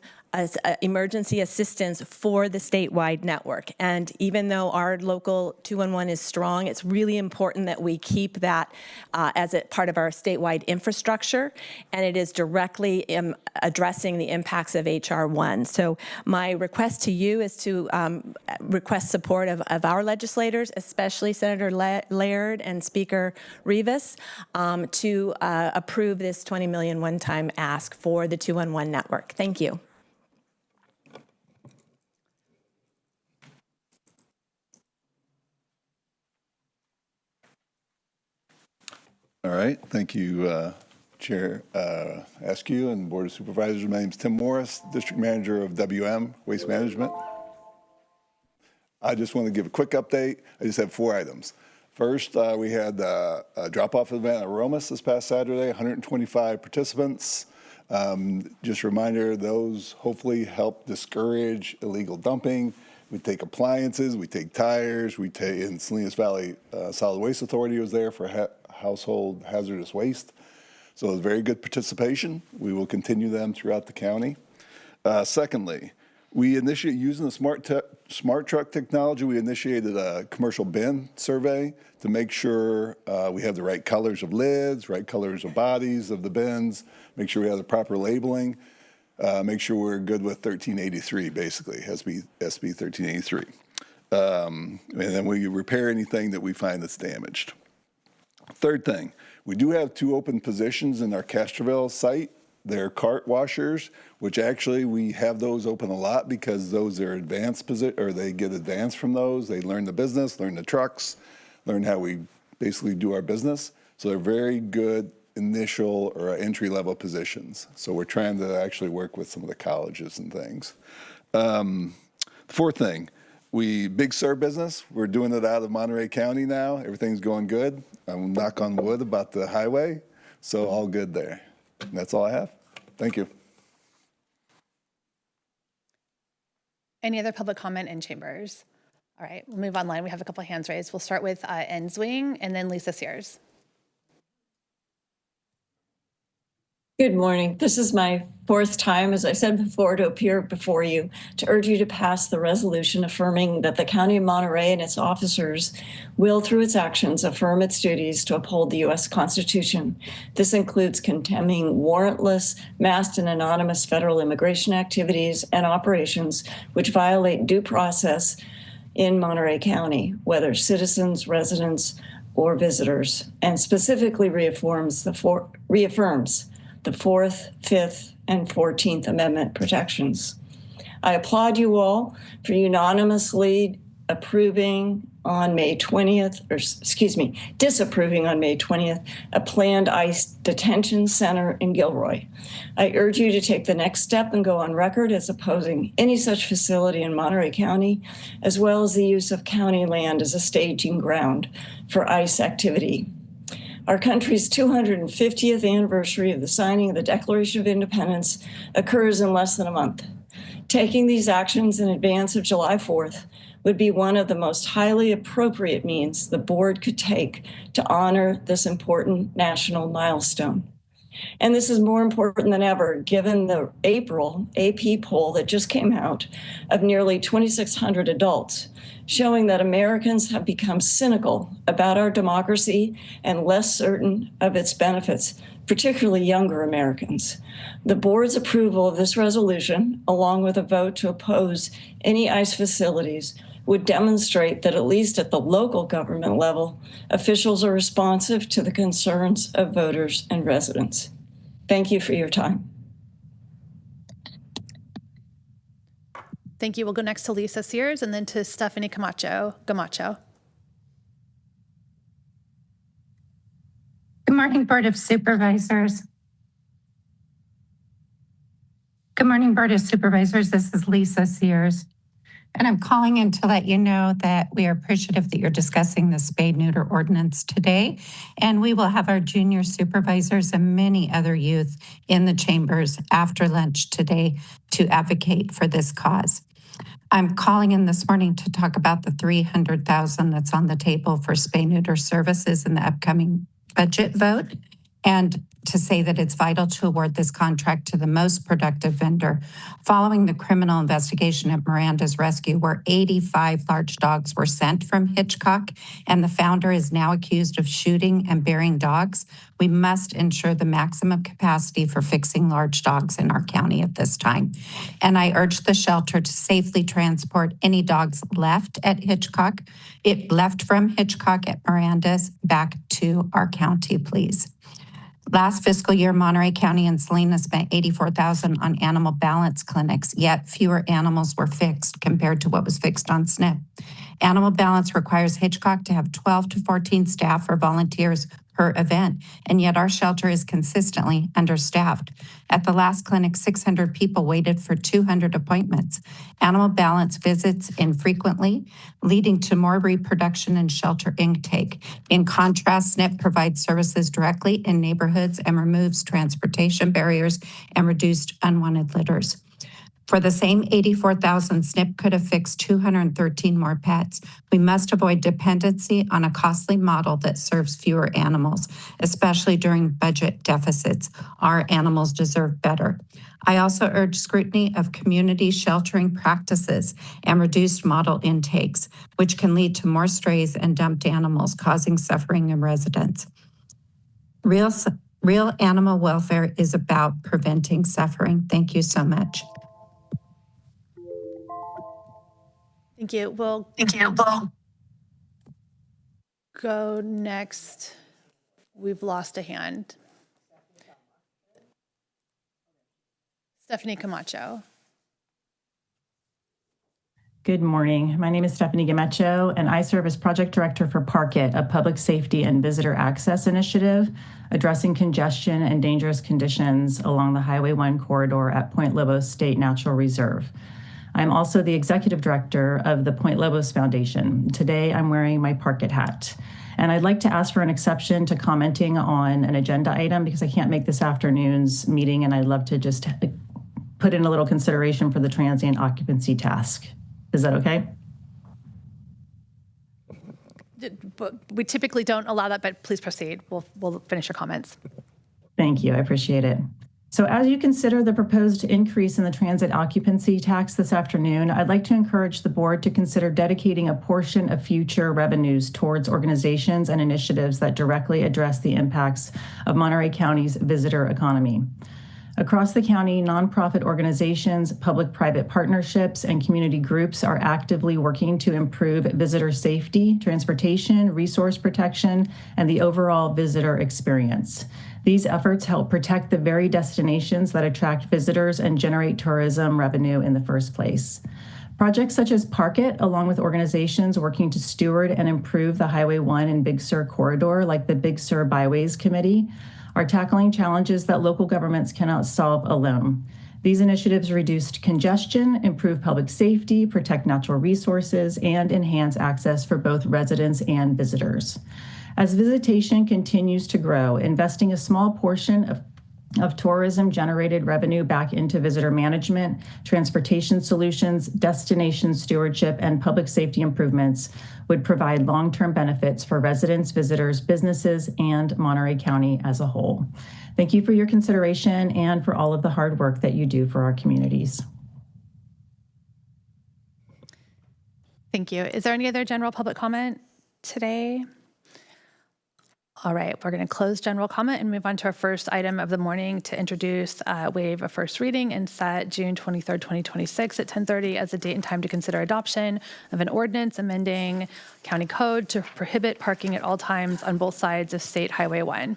emergency assistance for the statewide network. And even though our local 211 is strong, it's really important that we keep that as a part of our statewide infrastructure, and it is directly addressing the impacts of HR 1. So my request to you is to request support of our legislators, especially Senator Laird and Speaker Rivas, to approve this $20 million one-time ask for the 211 network. Thank you. All right, thank you, Chair Askew and Board of Supervisors. My name is Tim Morris, District Manager of WM Waste Management. I just want to give a quick update. I just have 4 items. First, we had a drop-off event at Aromas this past Saturday, 125 participants. Just a reminder, those hopefully help discourage illegal dumping. We take appliances, we take tires, in Salinas Valley Solid Waste Authority was there for household hazardous waste. So it was very good participation. We will continue them throughout the county. Secondly, we initiated using the smart truck technology. We initiated a commercial bin survey to make sure we have the right colors of lids, right colors of bodies of the bins, make sure we have the proper labeling, make sure we're good with 1383, basically, SB 1383. And then we repair anything that we find that's damaged. Third thing, we do have 2 open positions in our Castroville site. They're cart washers, which actually we have those open a lot because those are advanced position, or they get advanced from those. They learn the business, learn the trucks, learn how we basically do our business. So they're very good initial or entry-level positions. So we're trying to actually work with some of the colleges and things. Fourth thing, big serve business. We're doing it out of Monterey County now. Everything's going good. I'm knock on wood about the highway, so all good there. And that's all I have. Thank you. Any other public comment in chambers? All right, we'll move online. We have a couple hands raised. We'll start with Enswing and then Lisa Sears. Good morning. This is my 4th time, as I said before, to appear before you to urge you to pass the resolution affirming that the County of Monterey and its officers will, through its actions, affirm its duties to uphold the U.S. Constitution. This includes condemning warrantless, masked, and anonymous federal immigration activities and operations which violate due process in Monterey County, whether citizens, residents, or visitors, and specifically reaffirms the 4th, 5th, and 14th Amendment protections. I applaud you all for unanimously disapproving on May 20th, a planned ICE detention center in Gilroy. I urge you to take the next step and go on record as opposing any such facility in Monterey County, as well as the use of county land as a staging ground for ICE activity. Our country's 250th anniversary of the signing of the Declaration of Independence occurs in less than a month. Taking these actions in advance of July 4th would be one of the most highly appropriate means the board could take to honor this important national milestone. And this is more important than ever, given the April AP poll that just came out of nearly 2,600 adults, showing that Americans have become cynical about our democracy and less certain of its benefits, particularly younger Americans. The board's approval of this resolution, along with a vote to oppose any ICE facilities, would demonstrate that at least at the local government level, officials are responsive to the concerns of voters and residents. Thank you for your time. Thank you. We'll go next to Lisa Sears and then to Stephanie Gamacho. Good morning, Board of Supervisors. Good morning, Board of Supervisors. This is Lisa Sears. And I'm calling in to let you know that we are appreciative that you're discussing the spay-neuter ordinance today. And we will have our junior supervisors and many other youth in the chambers after lunch today to advocate for this cause. I'm calling in this morning to talk about the $300,000 that's on the table for spay-neuter services in the upcoming budget vote, and to say that it's vital to award this contract to the most productive vendor. Following the criminal investigation at Miranda's Rescue, where 85 large dogs were sent from Hitchcock, and the founder is now accused of shooting and burying dogs, we must ensure the maximum capacity for fixing large dogs in our county at this time. And I urge the shelter to safely transport any dogs left from Hitchcock at Miranda's back to our county, please. Last fiscal year, Monterey County and Salina spent $84,000 on animal balance clinics, yet fewer animals were fixed compared to what was fixed on SNP. Animal balance requires Hitchcock to have 12 to 14 staff or volunteers per event, and yet our shelter is consistently understaffed. At the last clinic, 600 people waited for 200 appointments. Animal balance visits infrequently, leading to more reproduction and shelter intake. In contrast, SNP provides services directly in neighborhoods and removes transportation barriers and reduced unwanted litters. For the same 84,000 SNP could have fixed 213 more pets. We must avoid dependency on a costly model that serves fewer animals, especially during budget deficits. Our animals deserve better. I also urge scrutiny of community sheltering practices and reduced model intakes, which can lead to more strays and dumped animals, causing suffering in residents. Real animal welfare is about preventing suffering. Thank you so much. Thank you. We'll go next. We've lost a hand. Stephanie Camacho. Good morning. My name is Stephanie Camacho, and I serve as Project Director for Park It, a public safety and visitor access initiative addressing congestion and dangerous conditions along the Highway 1 corridor at Point Lobos State Natural Reserve. I'm also the Executive Director of the Point Lobos Foundation. Today, I'm wearing my Park It hat. And I'd like to ask for an exception to commenting on an agenda item because I can't make this afternoon's meeting, and I'd love to just put in a little consideration for the transient occupancy task. Is that okay? But we typically don't allow that, but please proceed. We'll finish your comments. Thank you. I appreciate it. So as you consider the proposed increase in the transit occupancy tax this afternoon, I'd like to encourage the board to consider dedicating a portion of future revenues towards organizations and initiatives that directly address the impacts of Monterey County's visitor economy. Across the county, nonprofit organizations, public-private partnerships, and community groups are actively working to improve visitor safety, transportation, resource protection, and the overall visitor experience. These efforts help protect the very destinations that attract visitors and generate tourism revenue in the first place. Projects such as Park It, along with organizations working to steward and improve the Highway 1 and Big Sur corridor, like the Big Sur Byways Committee, are tackling challenges that local governments cannot solve alone. These initiatives reduce congestion, improve public safety, protect natural resources, and enhance access for both residents and visitors. As visitation continues to grow, investing a small portion of tourism-generated revenue back into visitor management, transportation solutions, destination stewardship, and public safety improvements would provide long-term benefits for residents, visitors, businesses, and Monterey County as a whole. Thank you for your consideration and for all of the hard work that you do for our communities. Thank you. Is there any other general public comment today? All right, we're going to close general comment and move on to our first item of the morning to introduce, waive a first reading and set June 23rd, 2026 at 10:30 as a date and time to consider adoption of an ordinance amending county code to prohibit parking at all times on both sides of State Highway 1.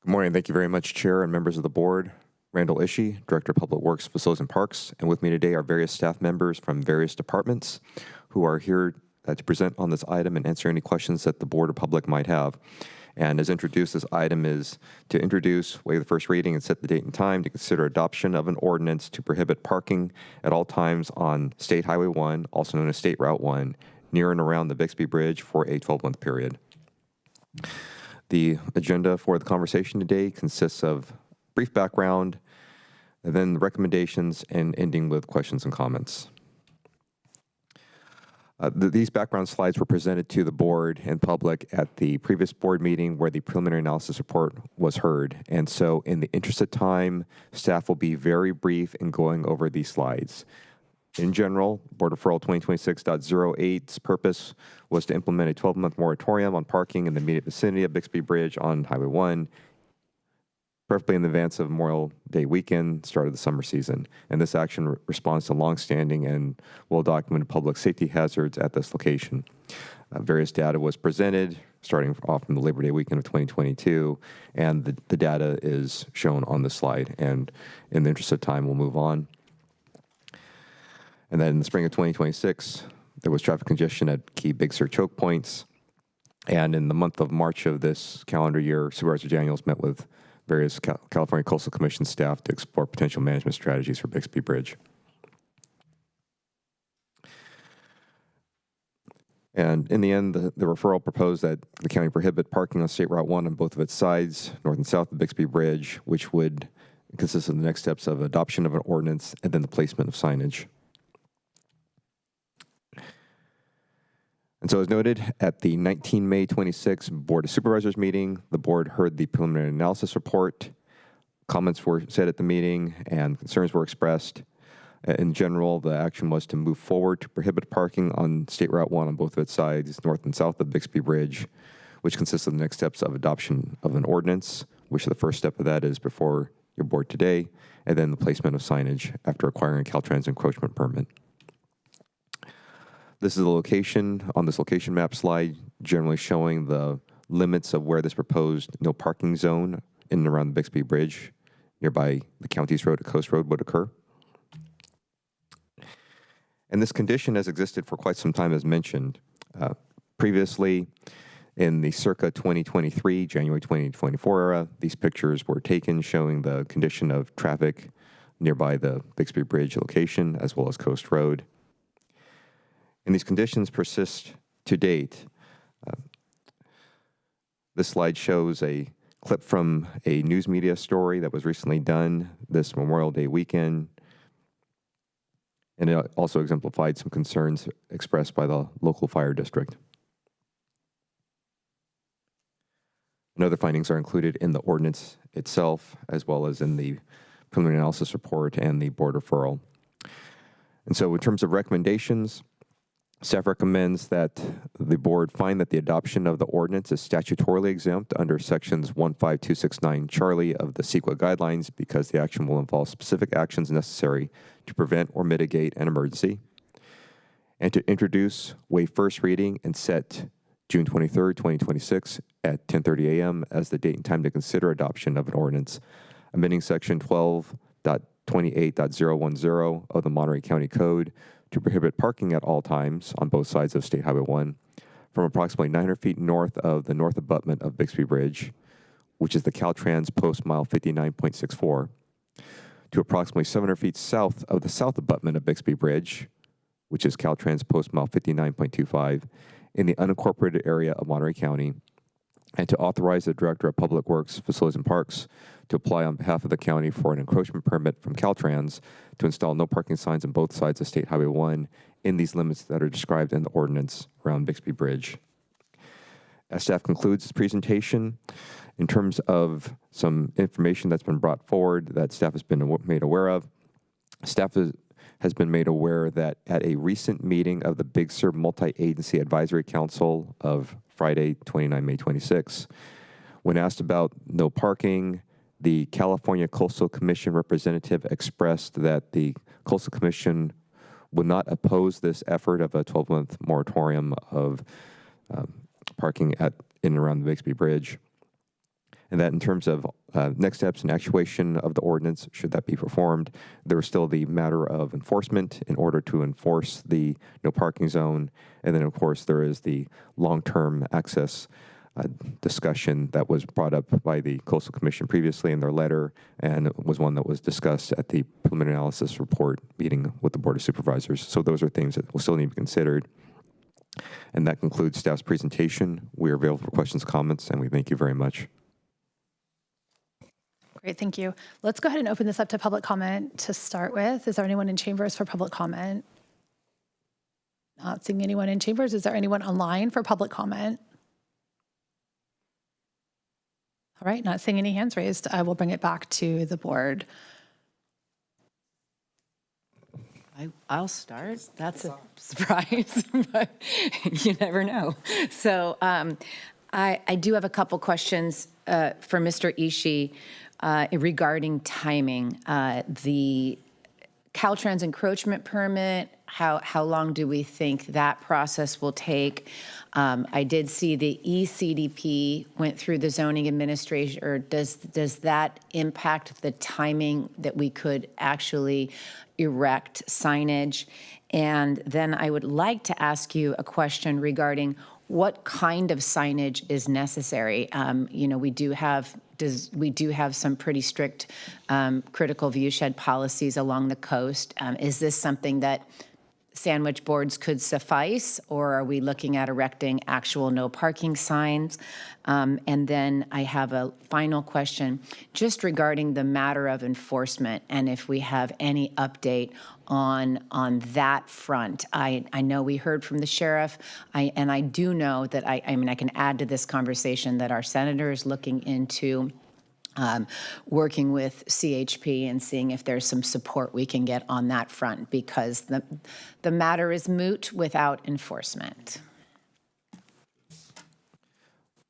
Good morning. Thank you very much, Chair and members of the board. Randall Ishii, Director of Public Works, Facilities and Parks, and with me today are various staff members from various departments who are here to present on this item and answer any questions that the board or public might have. And as introduced, this item is to introduce, waive the first reading, and set the date and time to consider adoption of an ordinance to prohibit parking at all times on State Highway 1, also known as State Route 1, near and around the Bixby Bridge for a 12-month period. The agenda for the conversation today consists of brief background, and then the recommendations, and ending with questions and comments. These background slides were presented to the board and public at the previous board meeting where the preliminary analysis report was heard. And so in the interest of time, staff will be very brief in going over these slides. In general, Board Referral 2026.08's purpose was to implement a 12-month moratorium on parking in the immediate vicinity of Bixby Bridge on Highway 1, preferably in advance of Memorial Day weekend, start of the summer season. And this action responds to longstanding and well-documented public safety hazards at this location. Various data was presented, starting off from the Labor Day weekend of 2022, and the data is shown on the slide. And in the interest of time, we'll move on. And then in the spring of 2026, there was traffic congestion at key Big Sur choke points. And in the month of March of this calendar year, Supervisor Daniels met with various California Coastal Commission staff to explore potential management strategies for Bixby Bridge. And in the end, the referral proposed that the county prohibit parking on State Route 1 on both of its sides, north and south of Bixby Bridge, which would consist of the next steps of adoption of an ordinance and then the placement of signage. And so as noted at the 19 May 26 Board of Supervisors meeting, the board heard the preliminary analysis report. Comments were said at the meeting and concerns were expressed. In general, the action was to move forward to prohibit parking on State Route 1 on both of its sides, north and south of Bixby Bridge, which consists of the next steps of adoption of an ordinance, which the first step of that is before your board today, and then the placement of signage after acquiring a Caltrans encroachment permit. This is the location on this location map slide, generally showing the limits of where this proposed no parking zone in and around the Bixby Bridge, nearby the county's road to Coast Road, would occur. And this condition has existed for quite some time, as mentioned. Previously, in the circa 2023, January 2024 era, these pictures were taken showing the condition of traffic nearby the Bixby Bridge location, as well as Coast Road. And these conditions persist to date. This slide shows a clip from a news media story that was recently done this Memorial Day weekend. And it also exemplified some concerns expressed by the local fire district. And other findings are included in the ordinance itself, as well as in the preliminary analysis report and the board referral. And so in terms of recommendations, staff recommends that the board find that the adoption of the ordinance is statutorily exempt under sections 15269 Charlie of the CEQA guidelines because the action will involve specific actions necessary to prevent or mitigate an emergency, and to introduce, waive first reading, and set June 23rd, 2026 at 10:30 a.m. as the date and time to consider adoption of an ordinance, amending section 12.28.010 of the Monterey County Code to prohibit parking at all times on both sides of State Highway 1 from approximately 900 feet north of the north abutment of Bixby Bridge, which is the Caltrans Post Mile 59.64, to approximately 700 feet south of the south abutment of Bixby Bridge, which is Caltrans Post Mile 59.25, in the unincorporated area of Monterey County, and to authorize the Director of Public Works, Facilities, and Parks to apply on behalf of the county for an encroachment permit from Caltrans to install no parking signs on both sides of State Highway 1 in these limits that are described in the ordinance around Bixby Bridge. As staff concludes this presentation, in terms of some information that's been brought forward that staff has been made aware of, staff has been made aware that at a recent meeting of the Big Sur Multi-Agency Advisory Council of Friday, 29 May 26, when asked about no parking, the California Coastal Commission representative expressed that the Coastal Commission would not oppose this effort of a 12-month moratorium of parking in and around the Bixby Bridge, and that in terms of next steps and actuation of the ordinance, should that be performed, there is still the matter of enforcement in order to enforce the no parking zone. And then, of course, there is the long-term access discussion that was brought up by the Coastal Commission previously in their letter, and was one that was discussed at the preliminary analysis report meeting with the Board of Supervisors. So those are things that will still need to be considered. And that concludes staff's presentation. We are available for questions, comments, and we thank you very much. Great, thank you. Let's go ahead and open this up to public comment to start with. Is there anyone in chambers for public comment? Not seeing anyone in chambers. Is there anyone online for public comment? All right, not seeing any hands raised. I will bring it back to the board. I'll start. That's a surprise, but you never know. So I do have a couple questions for Mr. Ishii regarding timing. The Caltrans encroachment permit, how long do we think that process will take? I did see the ECDP went through the zoning administration, or does that impact the timing that we could actually erect signage? And then I would like to ask you a question regarding what kind of signage is necessary? We do have some pretty strict critical viewshed policies along the coast. Is this something that sandwich boards could suffice, or are we looking at erecting actual no parking signs? And then I have a final question just regarding the matter of enforcement, and if we have any update on that front. I know we heard from the sheriff, and I do know that I can add to this conversation that our senator is looking into working with CHP and seeing if there's some support we can get on that front, because the matter is moot without enforcement.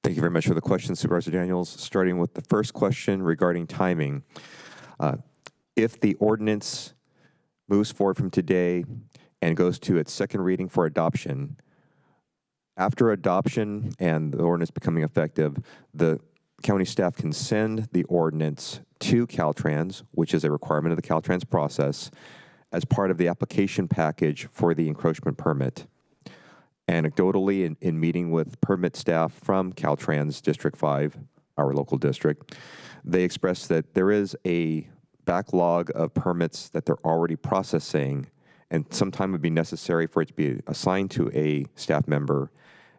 Thank you very much for the question, Supervisor Daniels. Starting with the first question regarding timing. If the ordinance moves forward from today and goes to its second reading for adoption, after adoption and the ordinance becoming effective, the county staff can send the ordinance to Caltrans, which is a requirement of the Caltrans process, as part of the application package for the encroachment permit. Anecdotally, in meeting with permit staff from Caltrans District 5, our local district, they expressed that there is a backlog of permits that they're already processing, and some time would be necessary for it to be assigned to a staff member.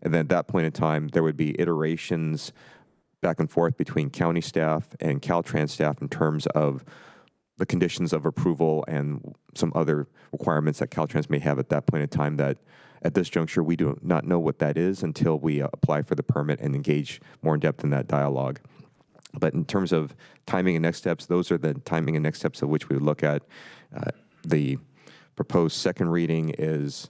And then at that point in time, there would be iterations back and forth between county staff and Caltrans staff in terms of the conditions of approval and some other requirements that Caltrans may have at that point in time that at this juncture, we do not know what that is until we apply for the permit and engage more in depth in that dialogue. But in terms of timing and next steps, those are the timing and next steps of which we would look at. The proposed second reading is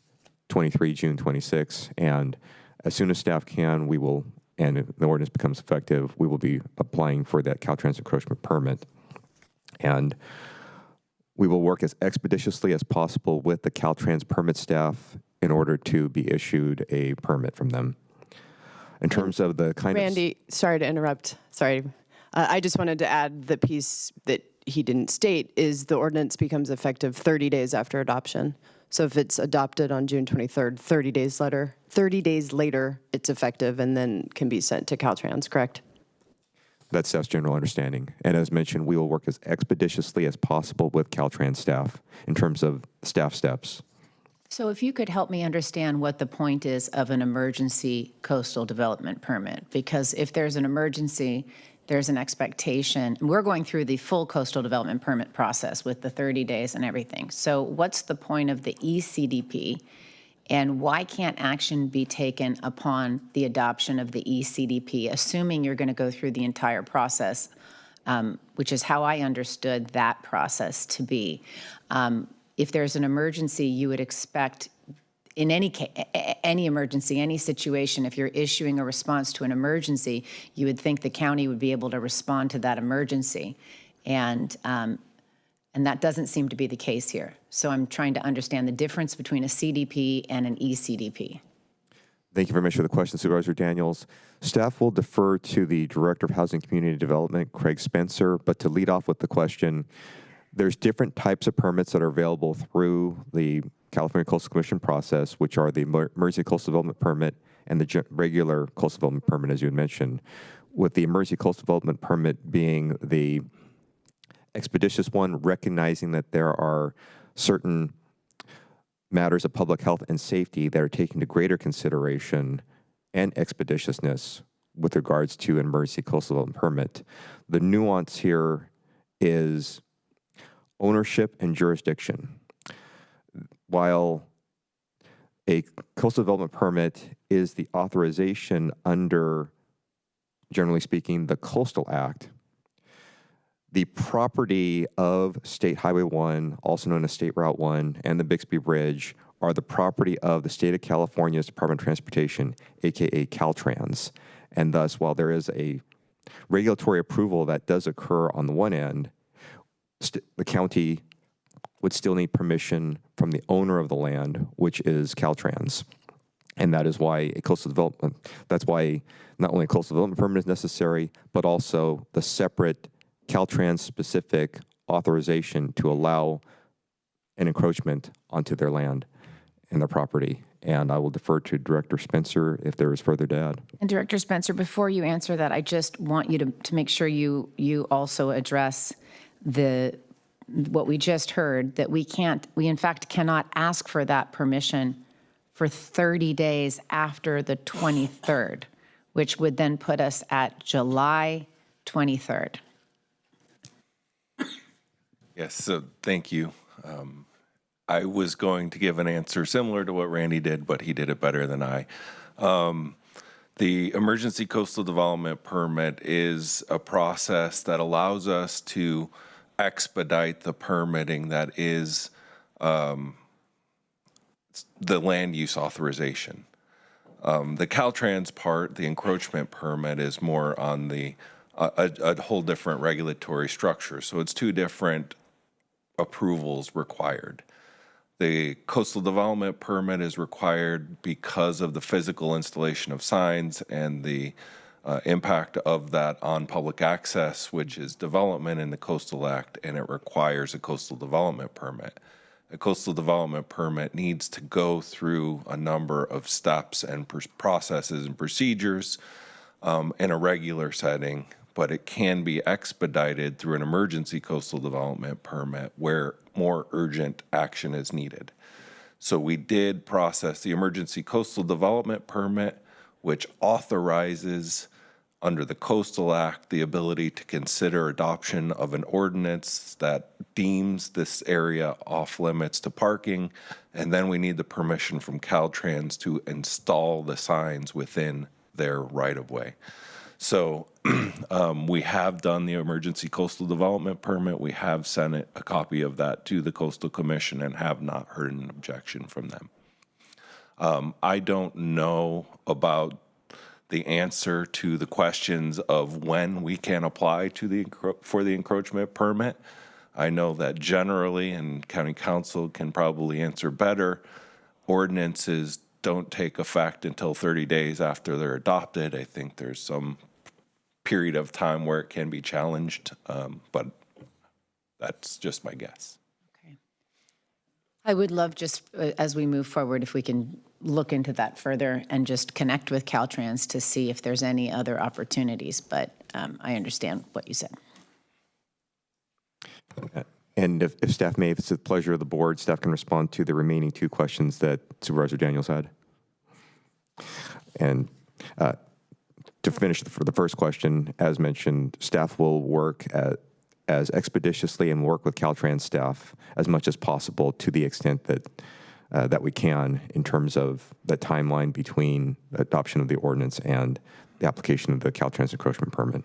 June 26, and as soon as staff can, we will, and if the ordinance becomes effective, we will be applying for that Caltrans encroachment permit. And we will work as expeditiously as possible with the Caltrans permit staff in order to be issued a permit from them. In terms of the kind Randy, sorry to interrupt. Sorry. I just wanted to add the piece that he didn't state is the ordinance becomes effective 30 days after adoption. So if it's adopted on June 23rd, 30 days later, it's effective and then can be sent to Caltrans, correct? That's staff's general understanding. And as mentioned, we will work as expeditiously as possible with Caltrans staff in terms of staff steps. So if you could help me understand what the point is of an emergency coastal development permit, because if there's an emergency, there's an expectation. We're going through the full coastal development permit process with the 30 days and everything. So what's the point of the ECDP, and why can't action be taken upon the adoption of the ECDP, assuming you're going to go through the entire process, which is how I understood that process to be. If there's an emergency, you would expect in any case, any emergency, any situation, if you're issuing a response to an emergency, you would think the county would be able to respond to that emergency. And that doesn't seem to be the case here. So I'm trying to understand the difference between a CDP and an ECDP. Thank you very much for the question, Supervisor Daniels. Staff will defer to the Director of Housing and Community Development, Craig Spencer, but to lead off with the question, there's different types of permits that are available through the California Coastal Commission process, which are the Emergency Coastal Development Permit and the regular Coastal Development Permit, as you had mentioned. With the Emergency Coastal Development Permit being the expeditious one, recognizing that there are certain matters of public health and safety that are taken to greater consideration and expeditiousness with regards to an Emergency Coastal Development Permit. The nuance here is ownership and jurisdiction. While a coastal development permit is the authorization under, generally speaking, the Coastal Act, the property of State Highway 1, also known as State Route 1, and the Bixby Bridge are the property of the State of California's Department of Transportation, aka Caltrans. And thus, while there is a regulatory approval that does occur on the one end, the county would still need permission from the owner of the land, which is Caltrans. And that is why a coastal development, that's why not only a coastal development permit is necessary, but also the separate Caltrans specific authorization to allow an encroachment onto their land. and the property. And I will defer to Director Spencer if there is further to add. And Director Spencer, before you answer that, I just want you to make sure you also address what we just heard, that we in fact cannot ask for that permission for 30 days after the 23rd, which would then put us at July 23rd. Yes, so thank you. I was going to give an answer similar to what Randy did, but he did it better than I. The emergency coastal development permit is a process that allows us to expedite the permitting that is the land use authorization. The Caltrans part, the encroachment permit, is more on a whole different regulatory structure. So it's two different approvals required. The coastal development permit is required because of the physical installation of signs and the impact of that on public access, which is development in the Coastal Act, and it requires a coastal development permit. A coastal development permit needs to go through a number of steps and processes and procedures in a regular setting, but it can be expedited through an emergency coastal development permit where more urgent action is needed. So we did process the emergency coastal development permit, which authorizes under the Coastal Act the ability to consider adoption of an ordinance that deems this area off limits to parking, and then we need the permission from Caltrans to install the signs within their right-of-way. So we have done the emergency coastal development permit. We have sent a copy of that to the Coastal Commission and have not heard an objection from them. I don't know about the answer to the questions of when we can apply to for the encroachment permit. I know that generally, and County Council can probably answer better, ordinances don't take effect until 30 days after they're adopted. I think there's some period of time where it can be challenged, but that's just my guess. I would love just as we move forward, if we can look into that further and just connect with Caltrans to see if there's any other opportunities, but I understand what you said. And if staff may, if it's the pleasure of the board, staff can respond to the remaining two questions that Supervisor Daniels had. And to finish for the first question, as mentioned, staff will work as expeditiously and work with Caltrans staff as much as possible to the extent that we can in terms of the timeline between the adoption of the ordinance and the application of the Caltrans encroachment permit.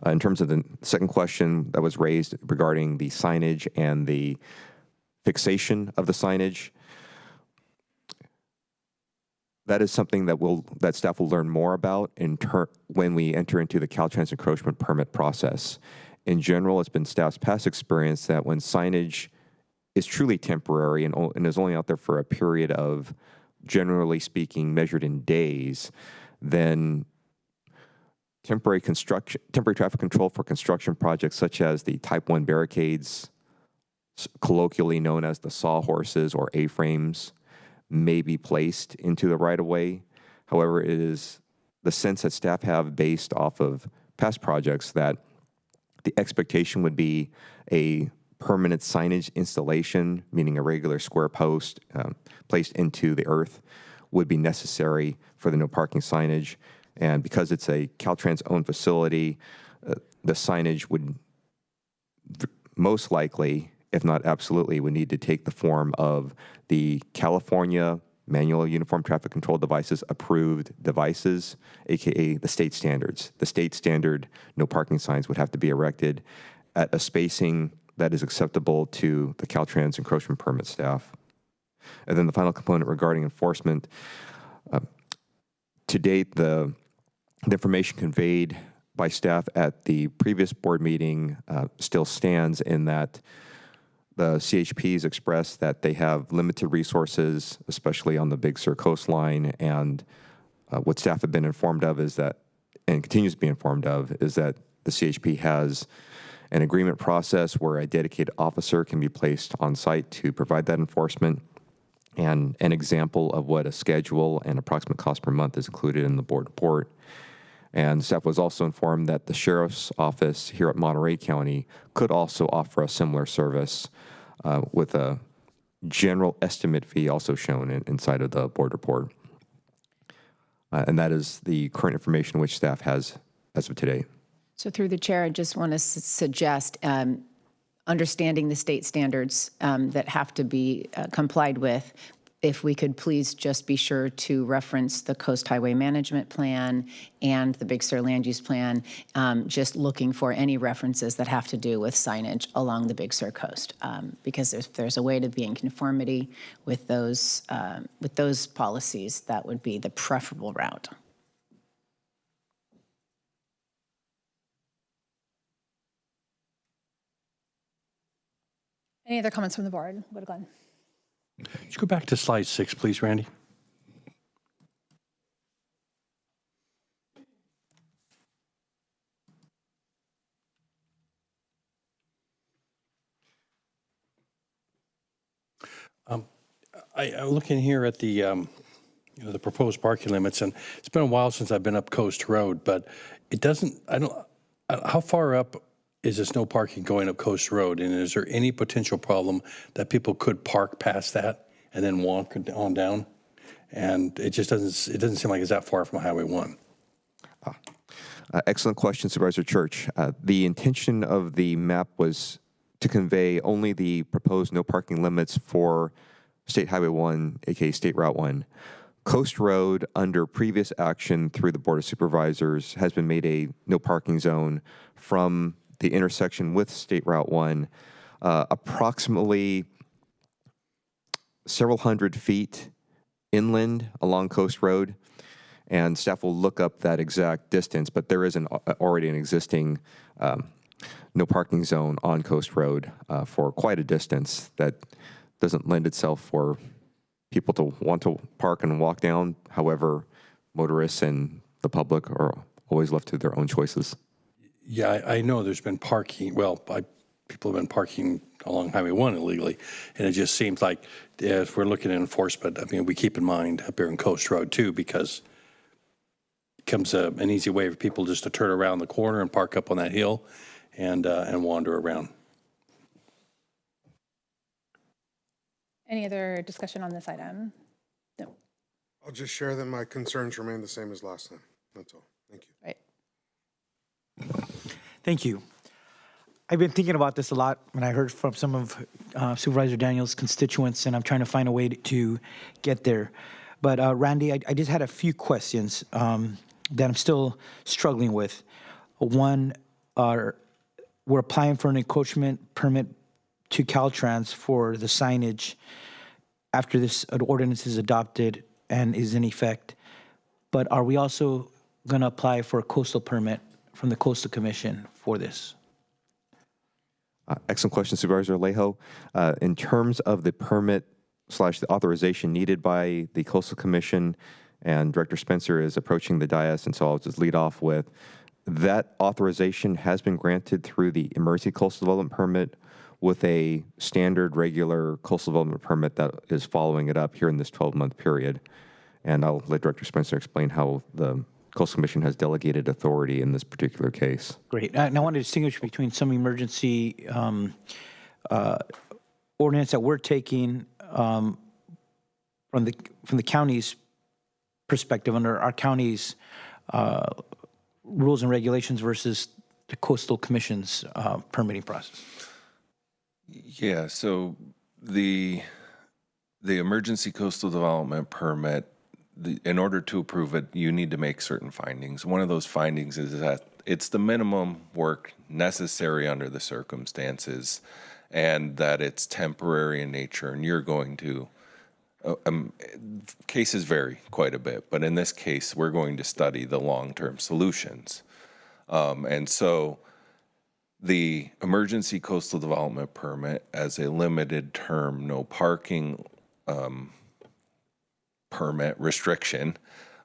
In terms of the second question that was raised regarding the signage and the fixation of the signage, that is something that staff will learn more about when we enter into the Caltrans encroachment permit process. In general, it's been staff's past experience that when signage is truly temporary and is only out there for a period of, generally speaking, measured in days, then temporary traffic control for construction projects such as the Type 1 barricades, colloquially known as the sawhorses or A-frames, may be placed into the right-of-way. However, it is the sense that staff have based off of past projects that the expectation would be a permanent signage installation, meaning a regular square post placed into the earth, would be necessary for the no parking signage. And because it's a Caltrans-owned facility, the signage would most likely, if not absolutely, would need to take the form of the California Manual Uniform Traffic Control Devices approved devices, aka the state standards. The state standard no parking signs would have to be erected at a spacing that is acceptable to the Caltrans encroachment permit staff. And then the final component regarding enforcement. To date, the information conveyed by staff at the previous board meeting still stands in that the CHPs expressed that they have limited resources, especially on the Big Sur coastline, and what staff have been informed of is that, and continues to be informed of, is that the CHP has an agreement process where a dedicated officer can be placed on site to provide that enforcement. And an example of what a schedule and approximate cost per month is included in the board report. And staff was also informed that the sheriff's office here at Monterey County could also offer a similar service with a general estimate fee also shown inside of the board report. And that is the current information which staff has as of today. So through the chair, I just want to suggest understanding the state standards that have to be complied with. If we could please just be sure to reference the Coast Highway Management Plan and the Big Sur Land Use Plan, just looking for any references that have to do with signage along the Big Sur coast, because if there's a way to be in conformity with those policies, that would be the preferable route. Any other comments from the board? Would Glenn? Just go back to slide 6, please, Randy. I'm looking here at the the proposed parking limits, and it's been a while since I've been up Coast Road, but it doesn't. How far up is this no parking going up Coast Road, and is there any potential problem that people could park past that and then walk on down? And it just doesn't seem like it's that far from Highway 1. Excellent question, Supervisor Church. The intention of the map was to convey only the proposed no parking limits for State Highway 1, aka State Route 1. Coast Road, under previous action through the Board of Supervisors, has been made a no parking zone from the intersection with State Route 1, approximately several hundred feet inland along Coast Road, and staff will look up that exact distance, but there is already an existing no parking zone on Coast Road for quite a distance that doesn't lend itself for people to want to park and walk down. However, motorists and the public are always left to their own choices. Yeah, I know there's been parking. Well, people have been parking along Highway 1 illegally, and it just seems like if we're looking at enforcement, I mean, we keep in mind up here in Coast Road too, because it becomes an easy way for people just to turn around the corner and park up on that hill and wander around. Any other discussion on this item? No. I'll just share that my concerns remain the same as last time. That's all. Thank you. Right. Thank you. I've been thinking about this a lot when I heard from some of Supervisor Daniel's constituents, and I'm trying to find a way to get there. But Randy, I just had a few questions that I'm still struggling with. One, we're applying for an encroachment permit to Caltrans for the signage after this ordinance is adopted and is in effect. But are we also going to apply for a coastal permit from the Coastal Commission for this? Excellent question, Supervisor Alejo. In terms of the permit / the authorization needed by the Coastal Commission, and Director Spencer is approaching the dais, and so I'll just lead off with that authorization has been granted through the emergency coastal development permit with a standard regular coastal development permit that is following it up here in this 12-month period. And I'll let Director Spencer explain how the Coastal Commission has delegated authority in this particular case. Great. And I want to distinguish between some emergency ordinance that we're taking from the county's perspective under our county's rules and regulations versus the Coastal Commission's permitting process. Yeah, so the emergency coastal development permit, in order to approve it, you need to make certain findings. One of those findings is that it's the minimum work necessary under the circumstances, and that it's temporary in nature, and you're going to, cases vary quite a bit, but in this case, we're going to study the long-term solutions. And so the emergency coastal development permit as a limited term, no parking permit restriction,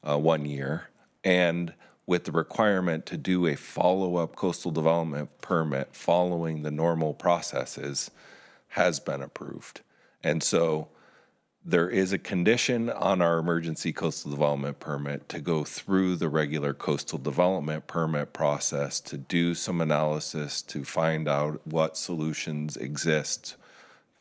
1 year, and with the requirement to do a follow-up coastal development permit following the normal processes has been approved. And so There is a condition on our emergency coastal development permit to go through the regular coastal development permit process to do some analysis to find out what solutions exist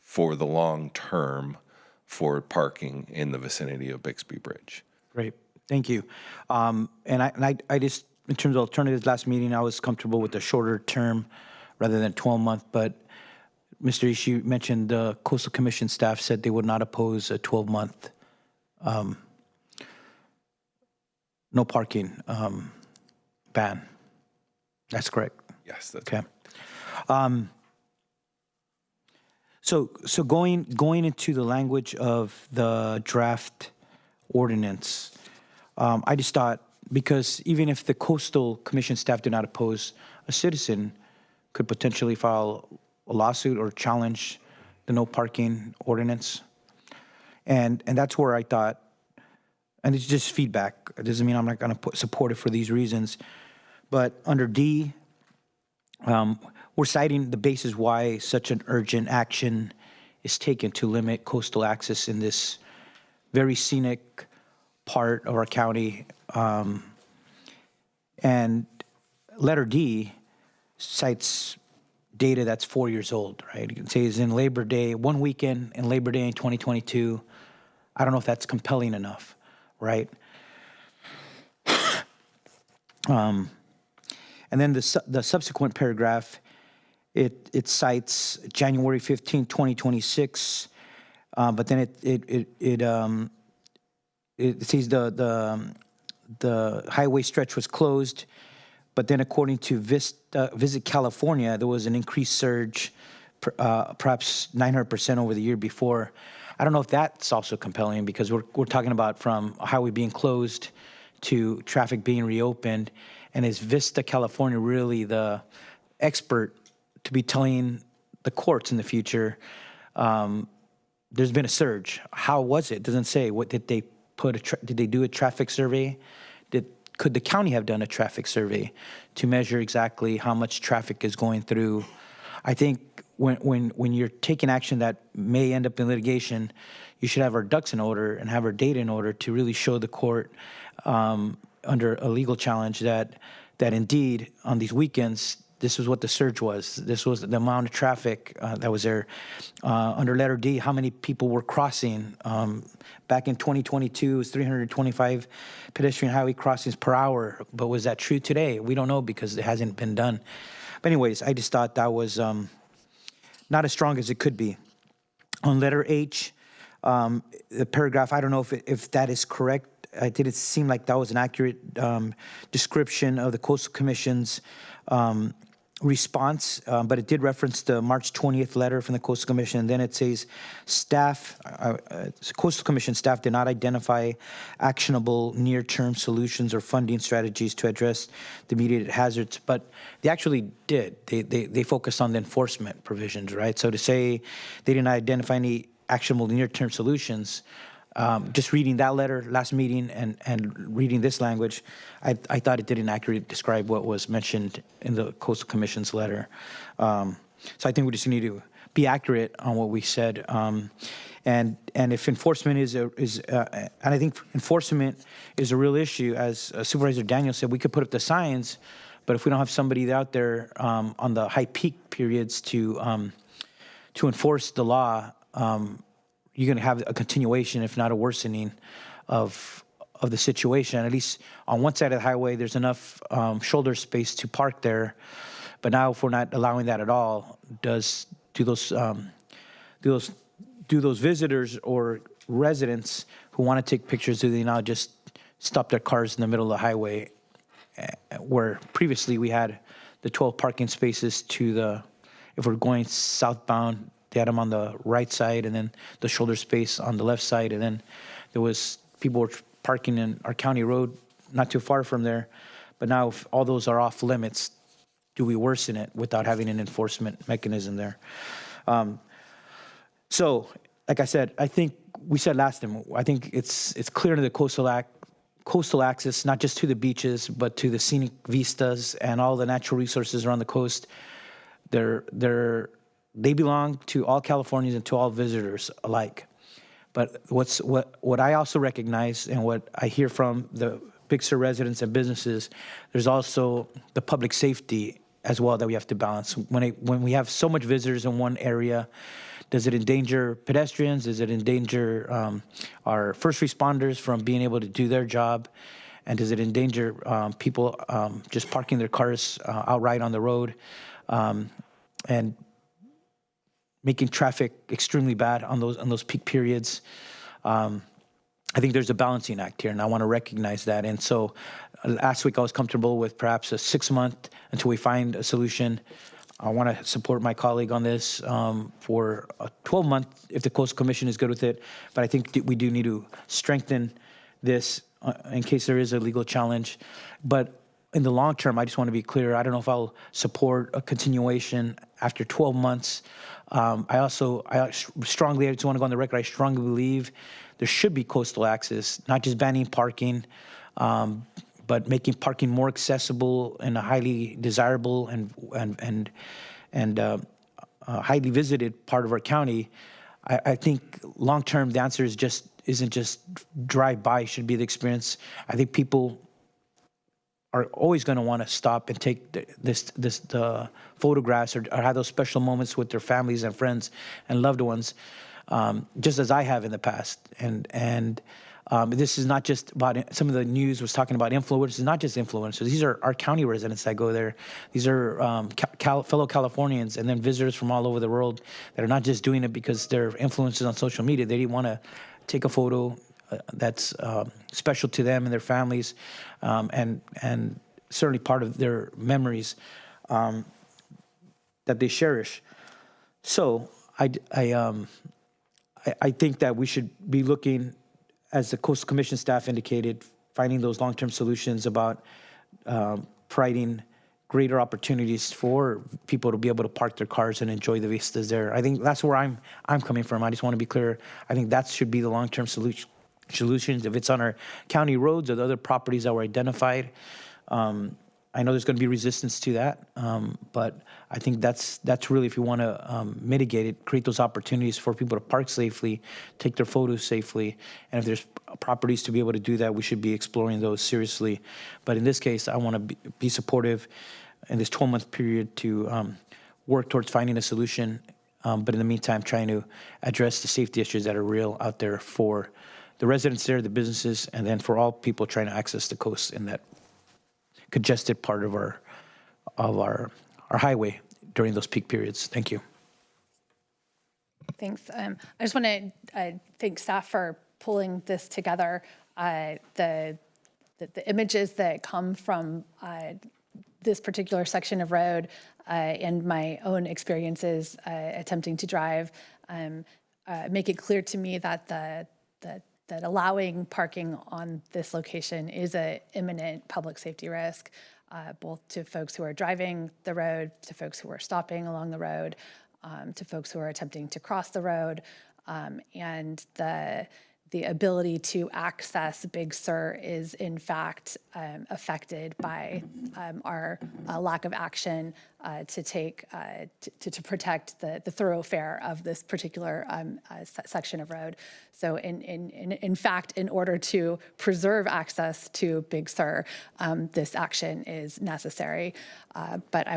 for the long term for parking in the vicinity of Bixby Bridge. Great, thank you. And I just, in terms of alternatives, last meeting, I was comfortable with the shorter term rather than 12-month, but Mr. Ishii mentioned the Coastal Commission staff said they would not oppose a 12-month no parking ban. That's correct. Yes, that's okay. So going into the language of the draft ordinance, I just thought, because even if the Coastal Commission staff did not oppose, a citizen could potentially file a lawsuit or challenge the no parking ordinance. And that's where I thought, and it's just feedback. It doesn't mean I'm not going to support it for these reasons. But under D, we're citing the basis why such an urgent action is taken to limit coastal access in this very scenic part of our county. And letter D cites data that's 4 years old, right? You can say it's in Labor Day, one weekend in Labor Day in 2022. I don't know if that's compelling enough, right? And then the subsequent paragraph, it cites January 15, 2026, but then it says the highway stretch was closed. But then according to Visit California, there was an increased surge, perhaps 900% over the year before. I don't know if that's also compelling, because we're talking about from a highway being closed to traffic being reopened. And is Vista California really the expert to be telling the courts in the future, there's been a surge? How was it? It doesn't say. What did they did they do a traffic survey? Could the county have done a traffic survey to measure exactly how much traffic is going through? I think when you're taking action that may end up in litigation, you should have our ducks in order and have our data in order to really show the court under a legal challenge that indeed on these weekends, this was what the surge was. This was the amount of traffic that was there. Under letter D, how many people were crossing? Back in 2022, it was 325 pedestrian highway crossings per hour. But was that true today? We don't know, because it hasn't been done. But anyways, I just thought that was not as strong as it could be. On letter H, the paragraph, I don't know if that is correct. It didn't seem like that was an accurate description of the Coastal Commission's response, but it did reference the March 20th letter from the Coastal Commission. And then it says Coastal Commission staff did not identify actionable near-term solutions or funding strategies to address the immediate hazards, but they actually did. They focused on the enforcement provisions, right? So to say they did not identify any actionable near-term solutions, just reading that letter last meeting and reading this language, I thought it didn't accurately describe what was mentioned in the Coastal Commission's letter. So I think we just need to be accurate on what we said. And if enforcement and I think enforcement is a real issue, as Supervisor Daniel said, we could put up the signs, but if we don't have somebody out there on the high peak periods to enforce the law, you're going to have a continuation, if not a worsening, of the situation. At least on one side of the highway, there's enough shoulder space to park there. But now, if we're not allowing that at all, do those visitors or residents who want to take pictures, do they now just stop their cars in the middle of the highway, where previously we had the 12 parking spaces if we're going southbound, they had them on the right side, and then the shoulder space on the left side, and then there was people were parking in our county road not too far from there. But now, if all those are off limits, do we worsen it without having an enforcement mechanism there? So, like I said, I think we said last time, I think it's clear to the coastal access, not just to the beaches, but to the scenic vistas and all the natural resources around the coast. They belong to all Californians and to all visitors alike. But what I also recognize and what I hear from the Big Sur residents and businesses, there's also the public safety as well that we have to balance. When we have so much visitors in one area, does it endanger pedestrians? Does it endanger our first responders from being able to do their job? And does it endanger people just parking their cars outright on the road and making traffic extremely bad on those peak periods? I think there's a balancing act here, and I want to recognize that. And so last week I was comfortable with perhaps a 6-month until we find a solution. I want to support my colleague on this for a 12-month if the Coastal Commission is good with it. But I think we do need to strengthen this in case there is a legal challenge. But in the long term, I just want to be clear. I don't know if I'll support a continuation after 12 months. I strongly, I just want to go on the record, I strongly believe there should be coastal access, not just banning parking, but making parking more accessible in a highly desirable and highly visited part of our county. I think long term, the answer isn't just drive by should be the experience. I think people are always going to want to stop and take the photographs or have those special moments with their families and friends and loved ones, just as I have in the past. And this is not just about, some of the news was talking about influencers. It's not just influencers. These are our county residents that go there. These are fellow Californians and then visitors from all over the world that are not just doing it because they're influencers on social media. They want to take a photo that's special to them and their families, and certainly part of their memories that they cherish. So I think that we should be looking, as the Coastal Commission staff indicated, finding those long-term solutions about providing greater opportunities for people to be able to park their cars and enjoy the vistas there. I think that's where I'm coming from. I just want to be clear. I think that should be the long-term solutions. If it's on our county roads or the other properties that were identified, I know there's going to be resistance to that, but I think that's really, if you want to mitigate it, create those opportunities for people to park safely, take their photos safely, and if there's properties to be able to do that, we should be exploring those seriously. But in this case, I want to be supportive in this 12-month period to work towards finding a solution, but in the meantime, trying to address the safety issues that are real out there for the residents there, the businesses, and then for all people trying to access the coast in that congested part of our highway during those peak periods. Thank you. Thanks. I just want to thank staff for pulling this together. The images that come from this particular section of road and my own experiences attempting to drive make it clear to me that that allowing parking on this location is an imminent public safety risk, both to folks who are driving the road, to folks who are stopping along the road, to folks who are attempting to cross the road, and the ability to access Big Sur is in fact affected by our lack of action to protect the thoroughfare of this particular section of road. So in fact, in order to preserve access to Big Sur, this action is necessary. But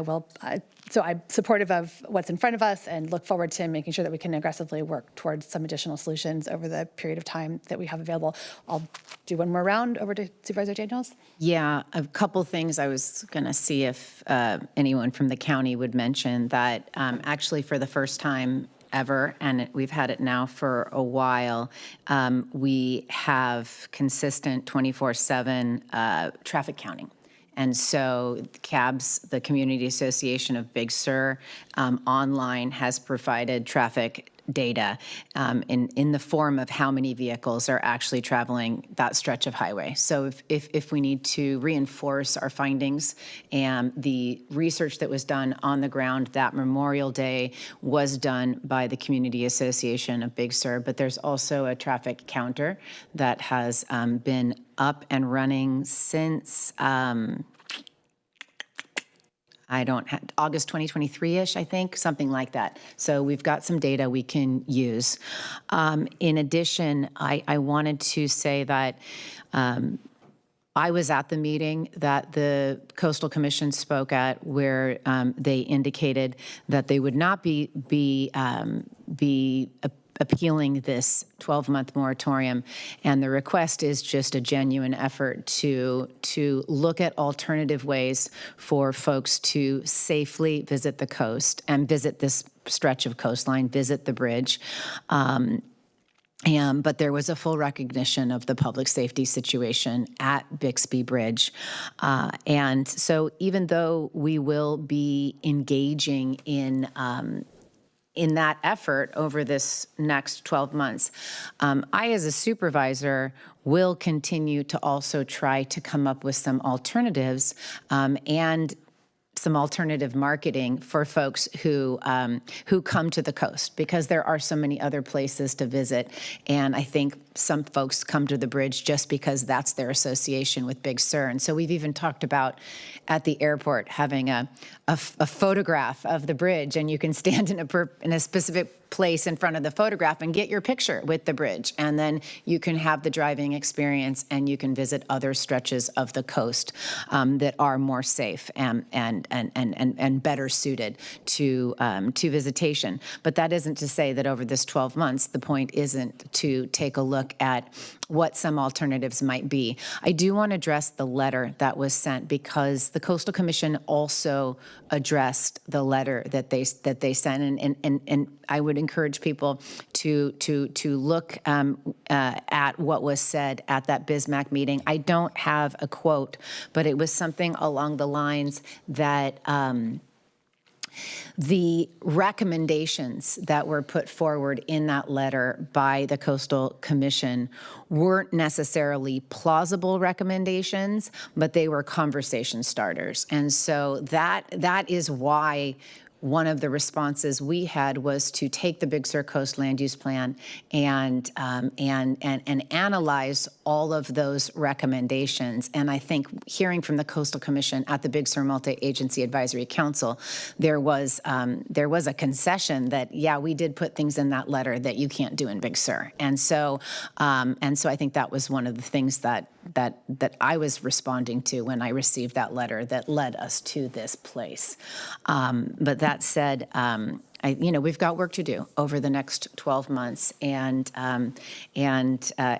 so I'm supportive of what's in front of us and look forward to making sure that we can aggressively work towards some additional solutions over the period of time that we have available. I'll do one more round over to Supervisor Daniels. Yeah, a couple things. I was going to see if anyone from the county would mention that actually for the first time ever, and we've had it now for a while, we have consistent 24/7 traffic counting. And so CABS, the Community Association of Big Sur, online has provided traffic data in the form of how many vehicles are actually traveling that stretch of highway. So if we need to reinforce our findings, and the research that was done on the ground that Memorial Day was done by the Community Association of Big Sur, but there's also a traffic counter that has been up and running since August 2023-ish, I think, something like that. So we've got some data we can use. In addition, I wanted to say that I was at the meeting that the Coastal Commission spoke at, where they indicated that they would not be appealing this 12-month moratorium, and the request is just a genuine effort to look at alternative ways for folks to safely visit the coast and visit this stretch of coastline, visit the bridge. But there was a full recognition of the public safety situation at Bixby Bridge. And so even though we will be engaging in that effort over this next 12 months, I, as a supervisor, will continue to also try to come up with some alternatives and some alternative marketing for folks who come to the coast, because there are so many other places to visit. And I think some folks come to the bridge just because that's their association with Big Sur. And so we've even talked about at the airport having a photograph of the bridge, and you can stand in a specific place in front of the photograph and get your picture with the bridge. And then you can have the driving experience, and you can visit other stretches of the coast that are more safe and better suited to visitation. But that isn't to say that over this 12 months, the point isn't to take a look at what some alternatives might be. I do want to address the letter that was sent, because the Coastal Commission also addressed the letter that they sent, and I would encourage people to look at what was said at that Bismack meeting. I don't have a quote, but it was something along the lines that the recommendations that were put forward in that letter by the Coastal Commission weren't necessarily plausible recommendations, but they were conversation starters. And so that is why one of the responses we had was to take the Big Sur Coast Land Use Plan and analyze all of those recommendations. And I think hearing from the Coastal Commission at the Big Sur Multi-Agency Advisory Council, there was a concession that, yeah, we did put things in that letter that you can't do in Big Sur. And so I think that was one of the things that I was responding to when I received that letter that led us to this place. But that said, we've got work to do over the next 12 months, and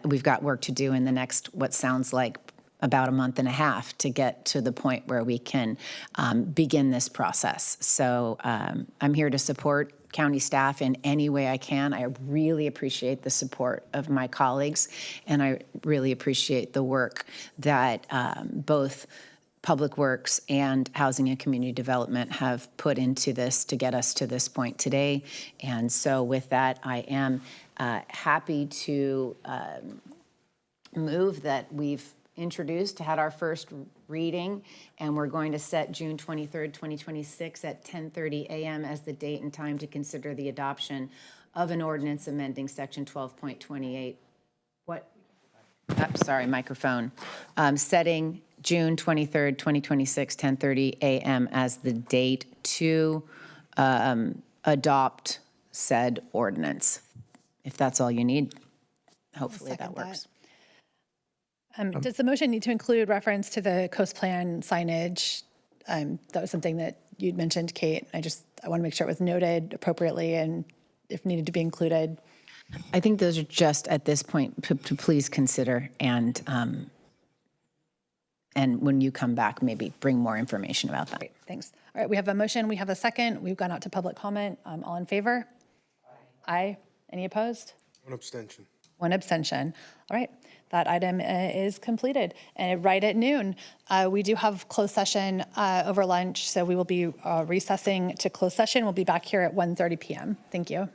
we've got work to do in the next, what sounds like about a month and a half, to get to the point where we can begin this process. So I'm here to support county staff in any way I can. I really appreciate the support of my colleagues, and I really appreciate the work that both Public Works and Housing and Community Development have put into this to get us to this point today. And so with that, I am happy to move that we've had our first reading, and we're going to set June 23rd, 2026 at 10:30 a.m. as the date and time to consider the adoption of an ordinance amending section 12.28. Microphone. Setting June 23rd, 2026, 10:30 a.m. as the date to adopt said ordinance. If that's all you need, hopefully that works. Does the motion need to include reference to the coast plan signage? That was something that you'd mentioned, Kate. I want to make sure it was noted appropriately and if needed to be included. I think those are just at this point to please consider, and when you come back, maybe bring more information about that. Great, thanks. All right, we have a motion, we have a second. We've gone out to public comment. All in favor? Aye. Any opposed? One abstention. One abstention. All right, that item is completed. And right at noon, we do have closed session over lunch, so we will be recessing to closed session. We'll be back here at 1:30 p.m. Thank you.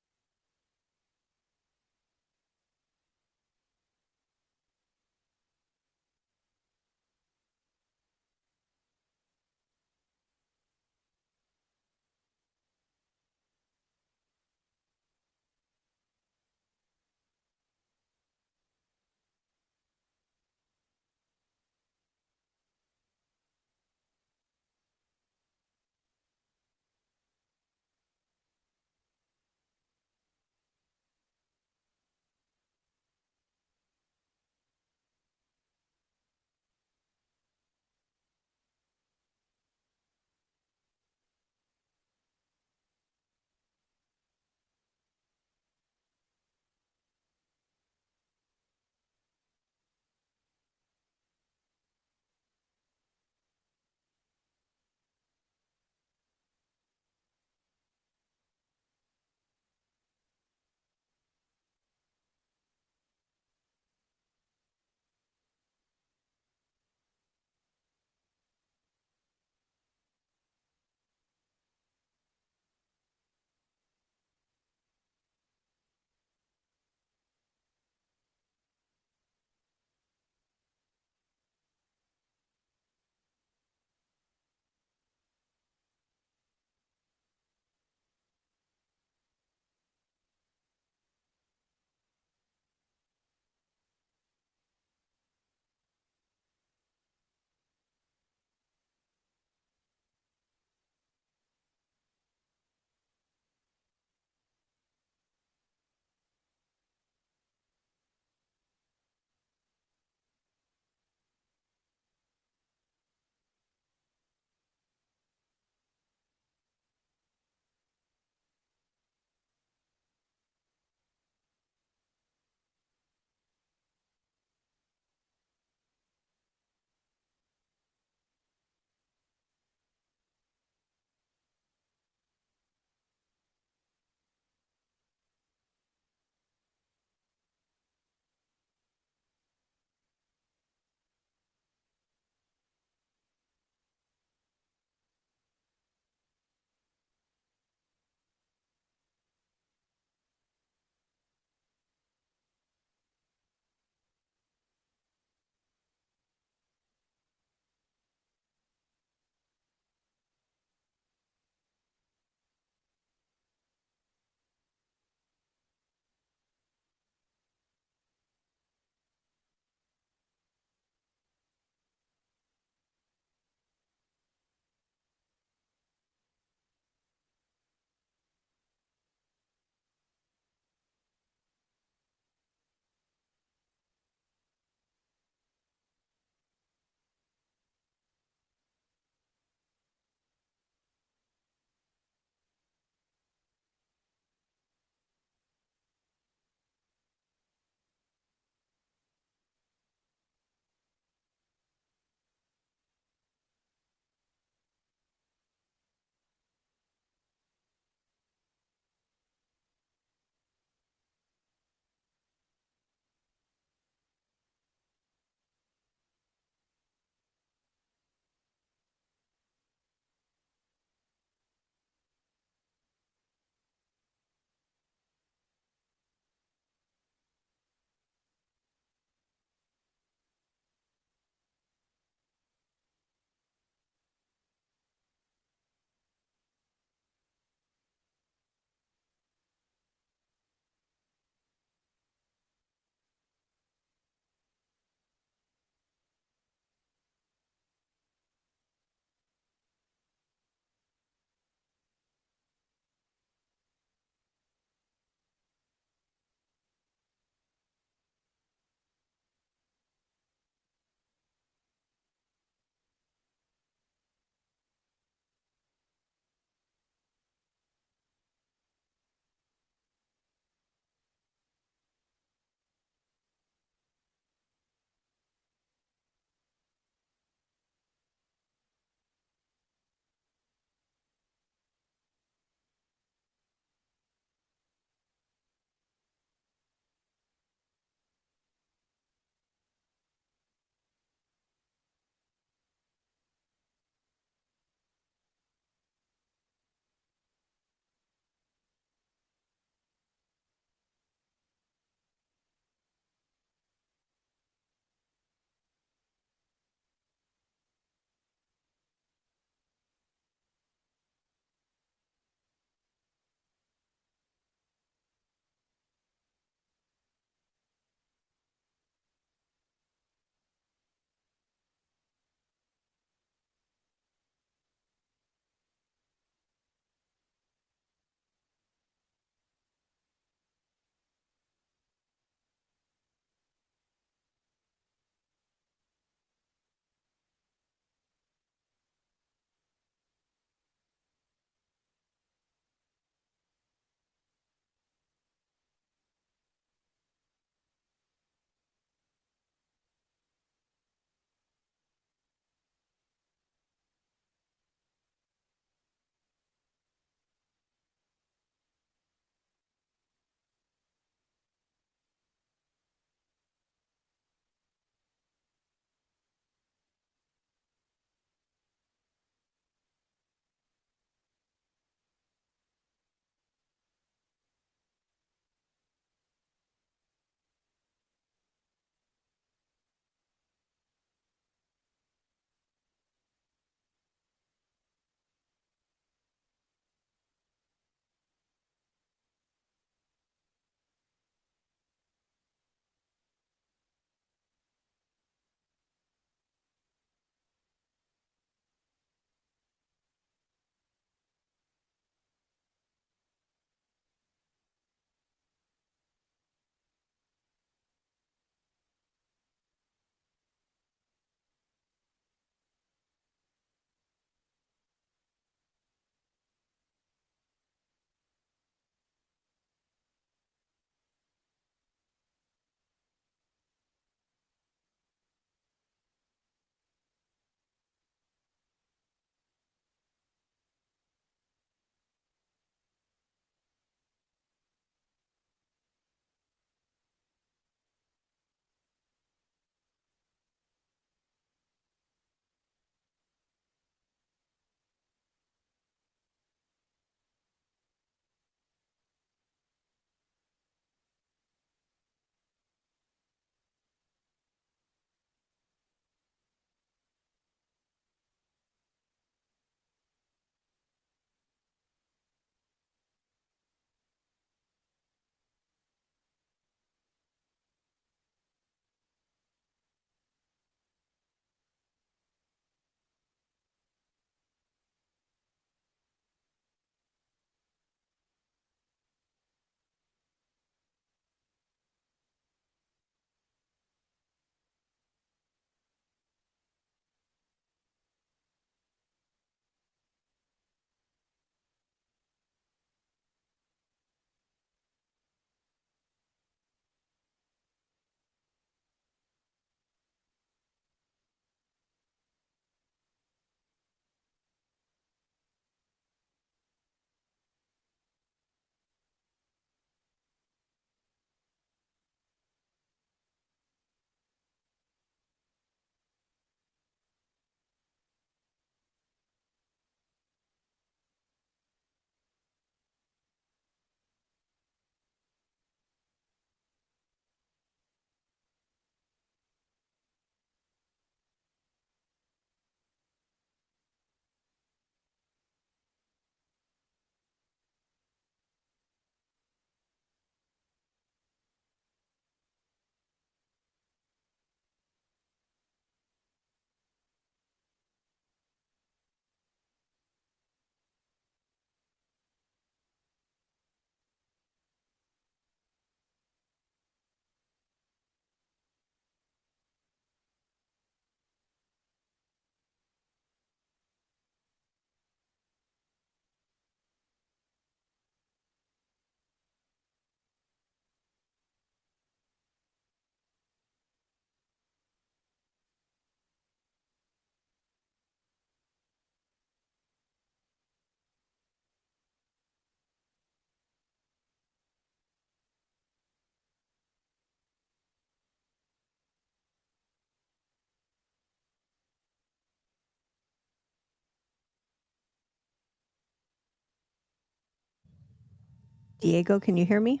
Diego, can you hear me?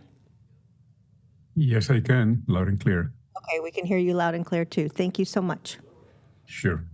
Yes, I can, loud and clear. Okay, we can hear you loud and clear too. Thank you so much. Sure.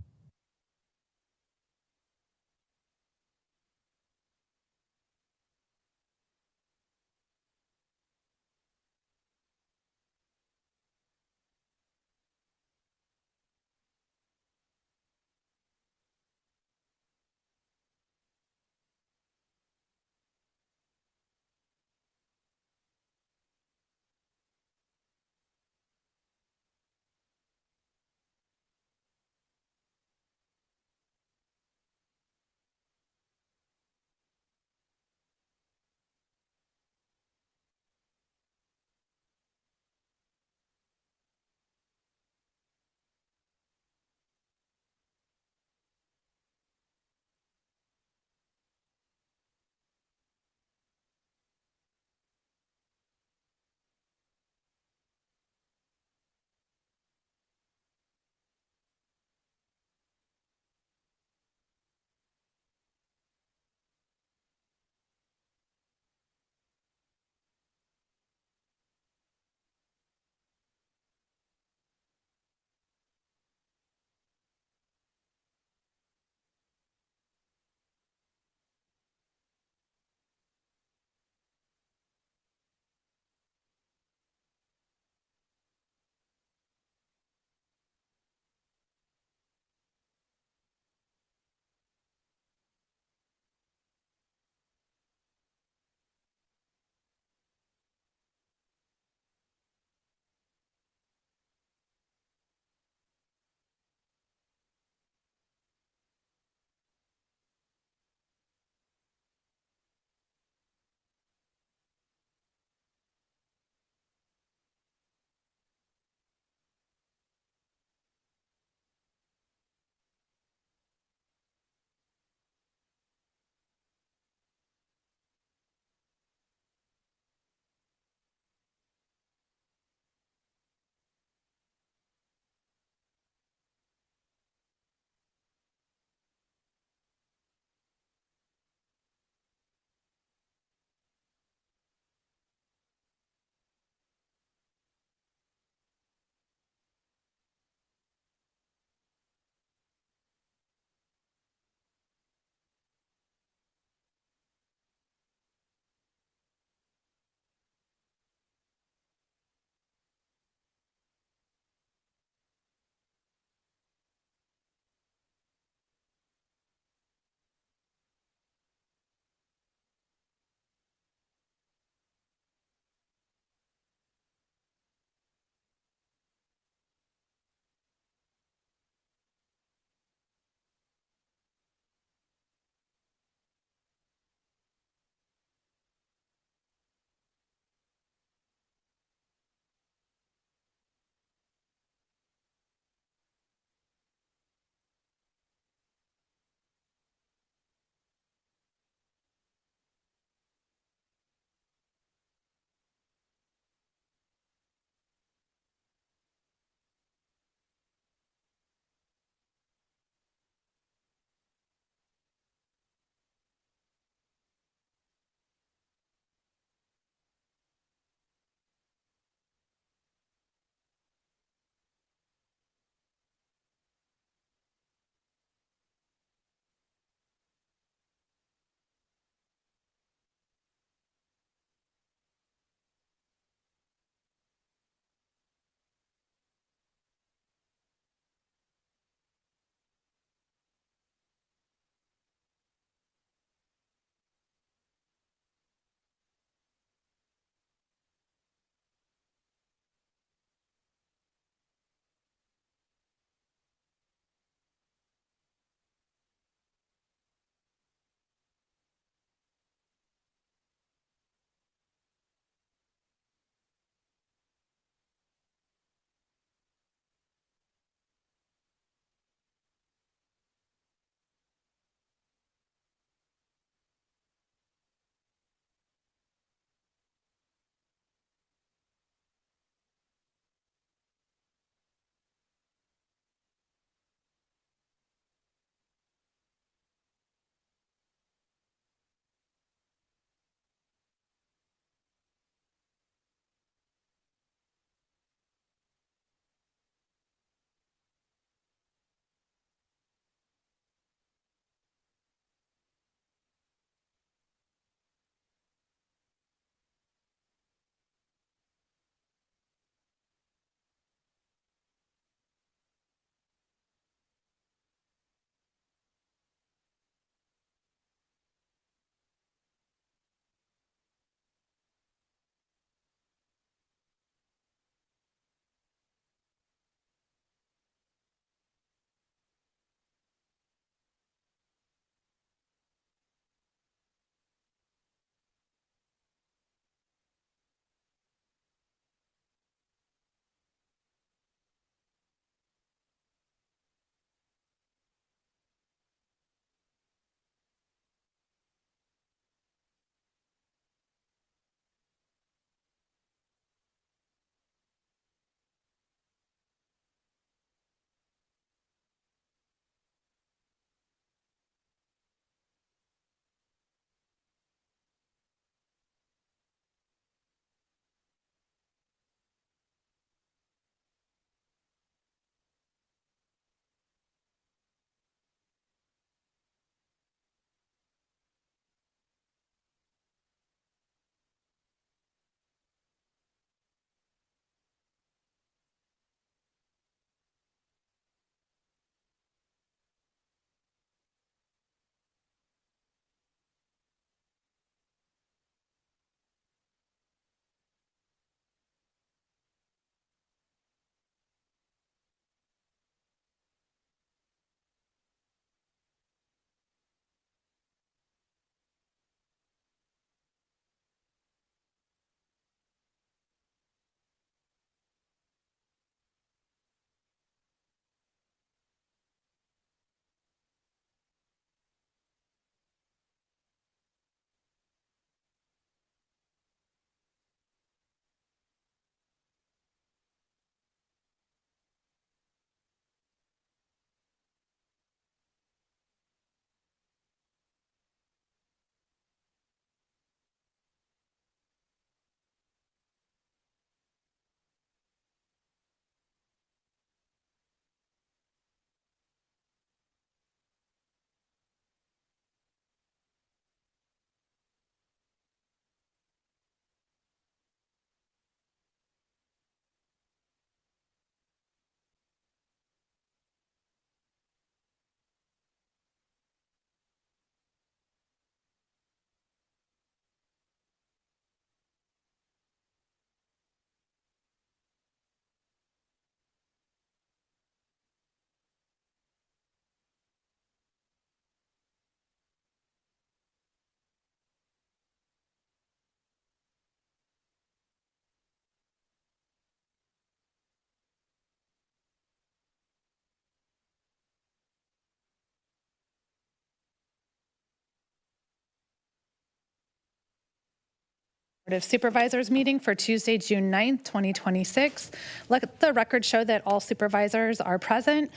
Board of Supervisors meeting for Tuesday, June 9th, 2026. Let the record show that all supervisors are present.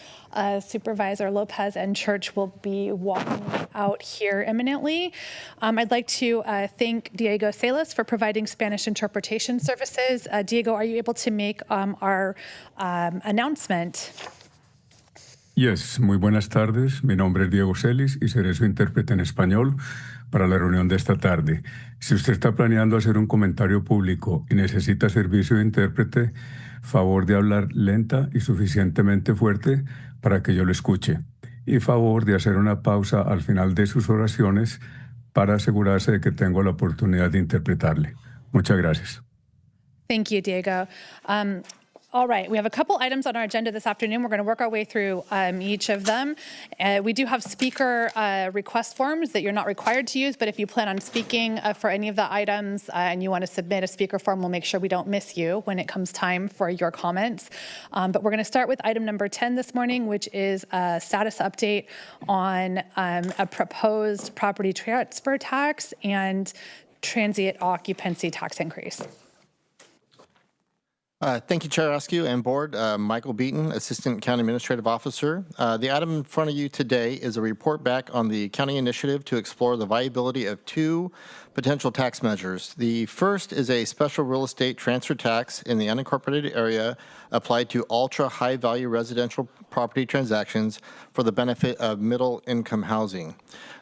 Supervisor Lopez and Church will be walking out here imminently. I'd like to thank Diego Salas for providing Spanish interpretation services. Diego, are you able to make our announcement? Yes, muy buenas tardes. Mi nombre es Diego Celis y seré su intérprete en español para la reunión de esta tarde. Si usted está planeando hacer un comentario público y necesita servicio de intérprete, favor de hablar lenta y suficientemente fuerte para que yo lo escuche. Y favor de hacer una pausa al final de sus oraciones para asegurarse de que tengo la oportunidad de interpretarle. Muchas gracias. Thank you, Diego. All right, we have a couple items on our agenda this afternoon. We're going to work our way through each of them. We do have speaker request forms that you're not required to use, but if you plan on speaking for any of the items and you want to submit a speaker form, we'll make sure we don't miss you when it comes time for your comments. But we're going to start with item number 10 this morning, which is a status update on a proposed property transfer tax and transient occupancy tax increase. Thank you, Chair Askew and Board. Michael Beaton, Assistant County Administrative Officer. The item in front of you today is a report back on the county initiative to explore the viability of two potential tax measures. The first is a special real estate transfer tax in the unincorporated area applied to ultra high value residential property transactions for the benefit of middle income housing.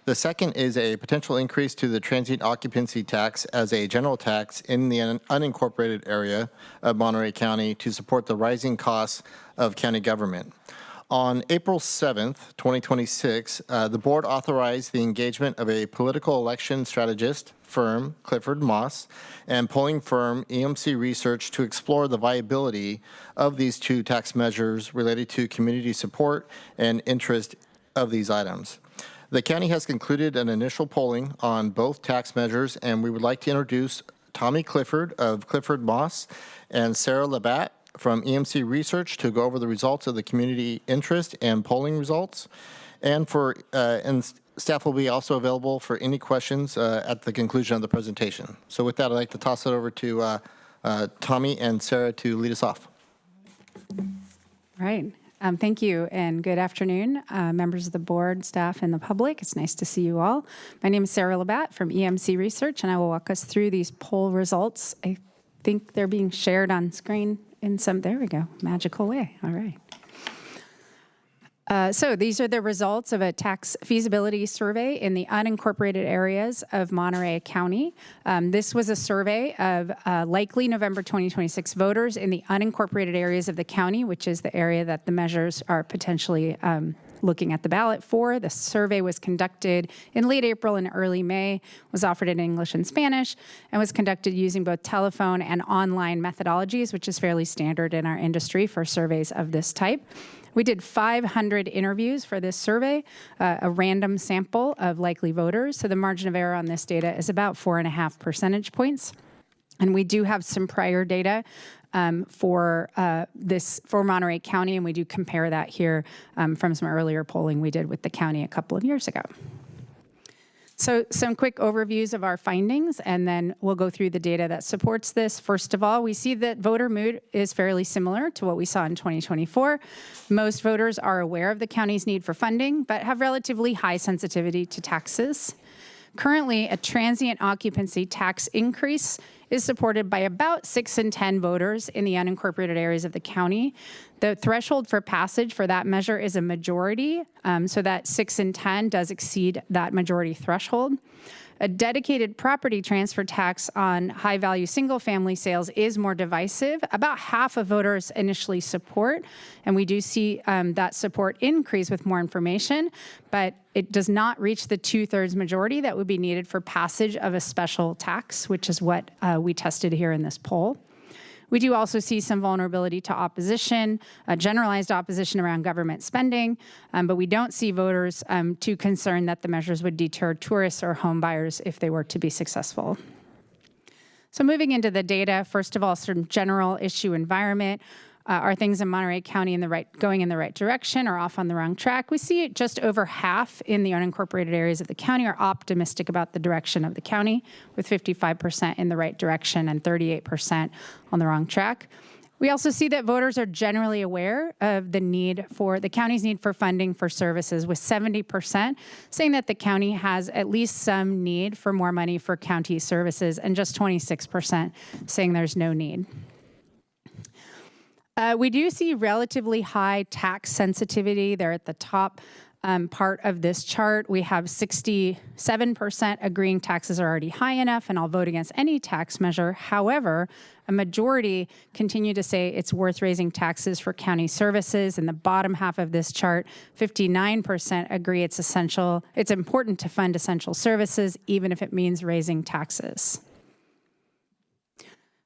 The second is a potential increase to the transient occupancy tax as a general tax in the unincorporated area of Monterey County to support the rising costs of county government. On April 7th, 2026, the board authorized the engagement of a political election strategist firm, Clifford Moss, and polling firm EMC Research to explore the viability of these two tax measures related to community support and interest of these items. The county has concluded an initial polling on both tax measures, and we would like to introduce Tommy Clifford of Clifford Moss and Sarah Labatt from EMC Research to go over the results of the community interest and polling results. And staff will be also available for any questions at the conclusion of the presentation. So with that, I'd like to toss it over to Tommy and Sarah to lead us off. All right. Thank you and good afternoon, members of the board, staff, and the public. It's nice to see you all. My name is Sarah Labatt from EMC Research, and I will walk us through these poll results. I think they're being shared on screen in some, there we go, magical way. All right. So these are the results of a tax feasibility survey in the unincorporated areas of Monterey County. This was a survey of likely November 2026 voters in the unincorporated areas of the county, which is the area that the measures are potentially looking at the ballot for. The survey was conducted in late April and early May, was offered in English and Spanish, and was conducted using both telephone and online methodologies, which is fairly standard in our industry for surveys of this type. We did 500 interviews for this survey, a random sample of likely voters. So the margin of error on this data is about 4.5 percentage points. And we do have some prior data for Monterey County, and we do compare that here from some earlier polling we did with the county a couple of years ago. So some quick overviews of our findings, and then we'll go through the data that supports this. First of all, we see that voter mood is fairly similar to what we saw in 2024. Most voters are aware of the county's need for funding, but have relatively high sensitivity to taxes. Currently, a transient occupancy tax increase is supported by about 6 in 10 voters in the unincorporated areas of the county. The threshold for passage for that measure is a majority, so that 6 in 10 does exceed that majority threshold. A dedicated property transfer tax on high-value single-family sales is more divisive. About half of voters initially support, and we do see that support increase with more information, but it does not reach the 2/3 majority that would be needed for passage of a special tax, which is what we tested here in this poll. We do also see some vulnerability to opposition, generalized opposition around government spending, but we don't see voters too concerned that the measures would deter tourists or home buyers if they were to be successful. So moving into the data, first of all, some general issue environment. Are things in Monterey County going in the right direction or off on the wrong track? We see just over half in the unincorporated areas of the county are optimistic about the direction of the county, with 55% in the right direction and 38% on the wrong track. We also see that voters are generally aware of the county's need for funding for services, with 70% saying that the county has at least some need for more money for county services, and just 26% saying there's no need. We do see relatively high tax sensitivity there at the top part of this chart. We have 67% agreeing taxes are already high enough and I'll vote against any tax measure. However, a majority continue to say it's worth raising taxes for county services. In the bottom half of this chart, 59% agree it's important to fund essential services, even if it means raising taxes.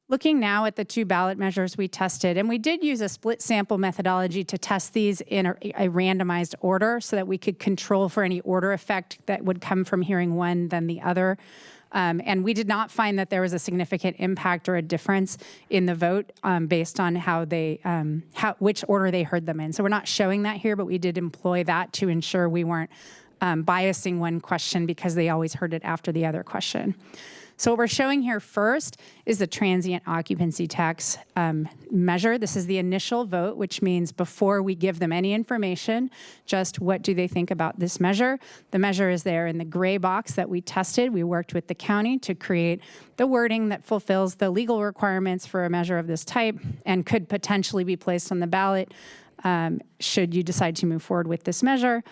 Looking now at the 2 ballot measures we tested, and we did use a split sample methodology to test these in a randomized order so that we could control for any order effect that would come from hearing one then the other. And we did not find that there was a significant impact or a difference in the vote based on which order they heard them in. So we're not showing that here, but we did employ that to ensure we weren't biasing one question because they always heard it after the other question. So what we're showing here first is the transient occupancy tax measure. This is the initial vote, which means before we give them any information, just what do they think about this measure. The measure is there in the gray box that we tested. We worked with the county to create the wording that fulfills the legal requirements for a measure of this type and could potentially be placed on the ballot should you decide to move forward with this measure.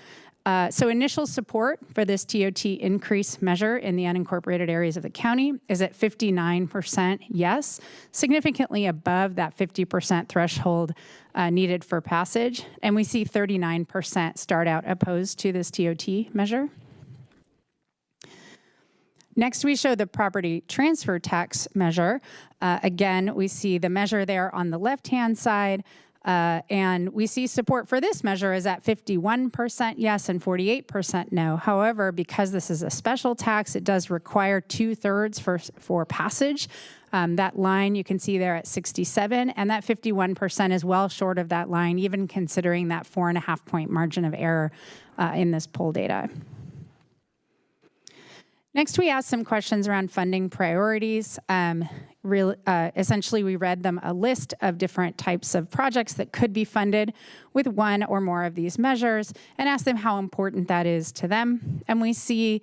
So initial support for this TOT increase measure in the unincorporated areas of the county is at 59% yes, significantly above that 50% threshold needed for passage. And we see 39% start out opposed to this TOT measure. Next, we show the property transfer tax measure. Again, we see the measure there on the left-hand side. And we see support for this measure is at 51% yes and 48% no. However, because this is a special tax, it does require 2/3 for passage. That line you can see there at 67, and that 51% is well short of that line, even considering that 4.5-point margin of error in this poll data. Next, we asked some questions around funding priorities. Essentially, we read them a list of different types of projects that could be funded with one or more of these measures and asked them how important that is to them. And we see,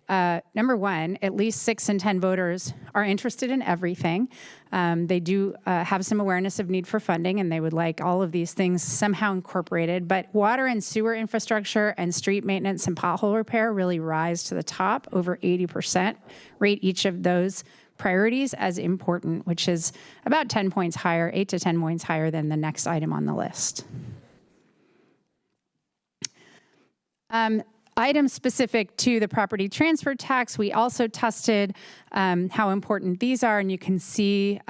number one, at least 6 in 10 voters are interested in everything. They do have some awareness of need for funding, and they would like all of these things somehow incorporated. But water and sewer infrastructure and street maintenance and pothole repair really rise to the top. Over 80% rate each of those priorities as important, which is about 10 points higher, 8 to 10 points higher than the next item on the list. Items specific to the property transfer tax, we also tested how important these are, and you can see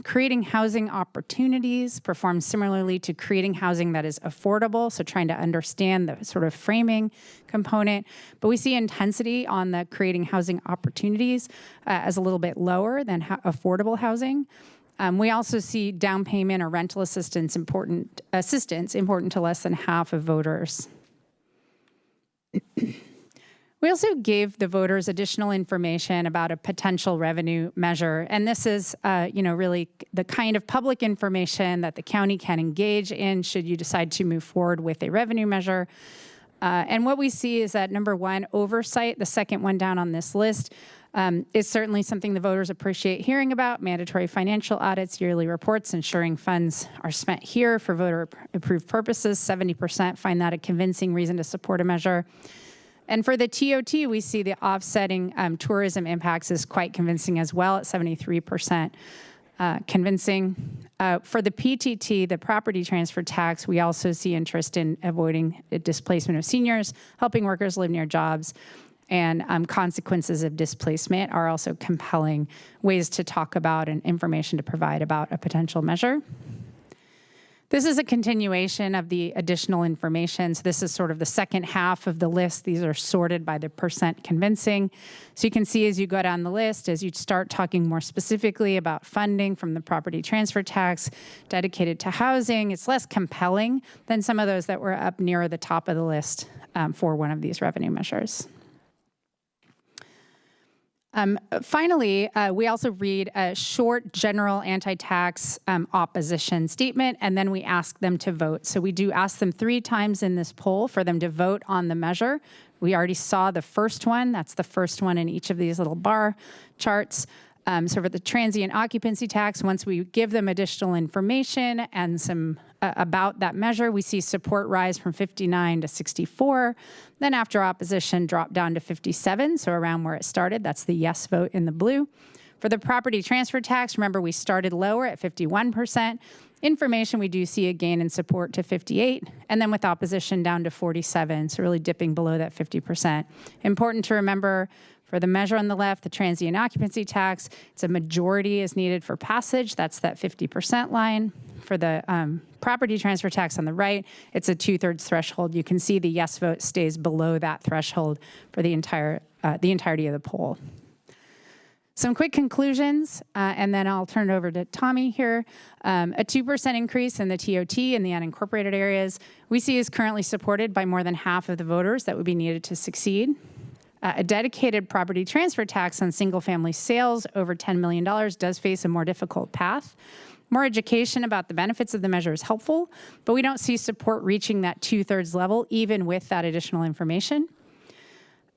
creating housing opportunities performs similarly to creating housing that is affordable, so trying to understand the sort of framing component. But we see intensity on the creating housing opportunities as a little bit lower than affordable housing. We also see down payment or rental assistance important to less than half of voters. We also gave the voters additional information about a potential revenue measure, and this is, really the kind of public information that the county can engage in should you decide to move forward with a revenue measure. And what we see is that, number one, oversight, the second one down on this list, is certainly something the voters appreciate hearing about. Mandatory financial audits, yearly reports, ensuring funds are spent here for voter-approved purposes. 70% find that a convincing reason to support a measure. And for the TOT, we see the offsetting tourism impacts is quite convincing as well at 73% convincing. For the PTT, the property transfer tax, we also see interest in avoiding displacement of seniors, helping workers live near jobs, and consequences of displacement are also compelling ways to talk about and information to provide about a potential measure. This is a continuation of the additional information. So this is sort of the second half of the list. These are sorted by the percent convincing. So you can see as you go down the list, as you start talking more specifically about funding from the property transfer tax dedicated to housing, it's less compelling than some of those that were up nearer the top of the list for one of these revenue measures. Finally, we also read a short general anti-tax opposition statement, and then we ask them to vote. So we do ask them 3 times in this poll for them to vote on the measure. We already saw the first one. That's the first one in each of these little bar charts. So for the transient occupancy tax, once we give them additional information and some about that measure, we see support rise from 59 to 64. Then after opposition, drop down to 57, so around where it started. That's the yes vote in the blue. For the property transfer tax, remember we started lower at 51%. Information, we do see a gain in support to 58, and then with opposition down to 47, so really dipping below that 50%. Important to remember, for the measure on the left, the transient occupancy tax, it's a majority is needed for passage. That's that 50% line. For the property transfer tax on the right, it's a 2/3 threshold. You can see the yes vote stays below that threshold for the entirety of the poll. Some quick conclusions, and then I'll turn it over to Tommy here. A 2% increase in the TOT in the unincorporated areas we see is currently supported by more than half of the voters that would be needed to succeed. A dedicated property transfer tax on single-family sales over $10 million does face a more difficult path. More education about the benefits of the measure is helpful, but we don't see support reaching that 2/3 level, even with that additional information.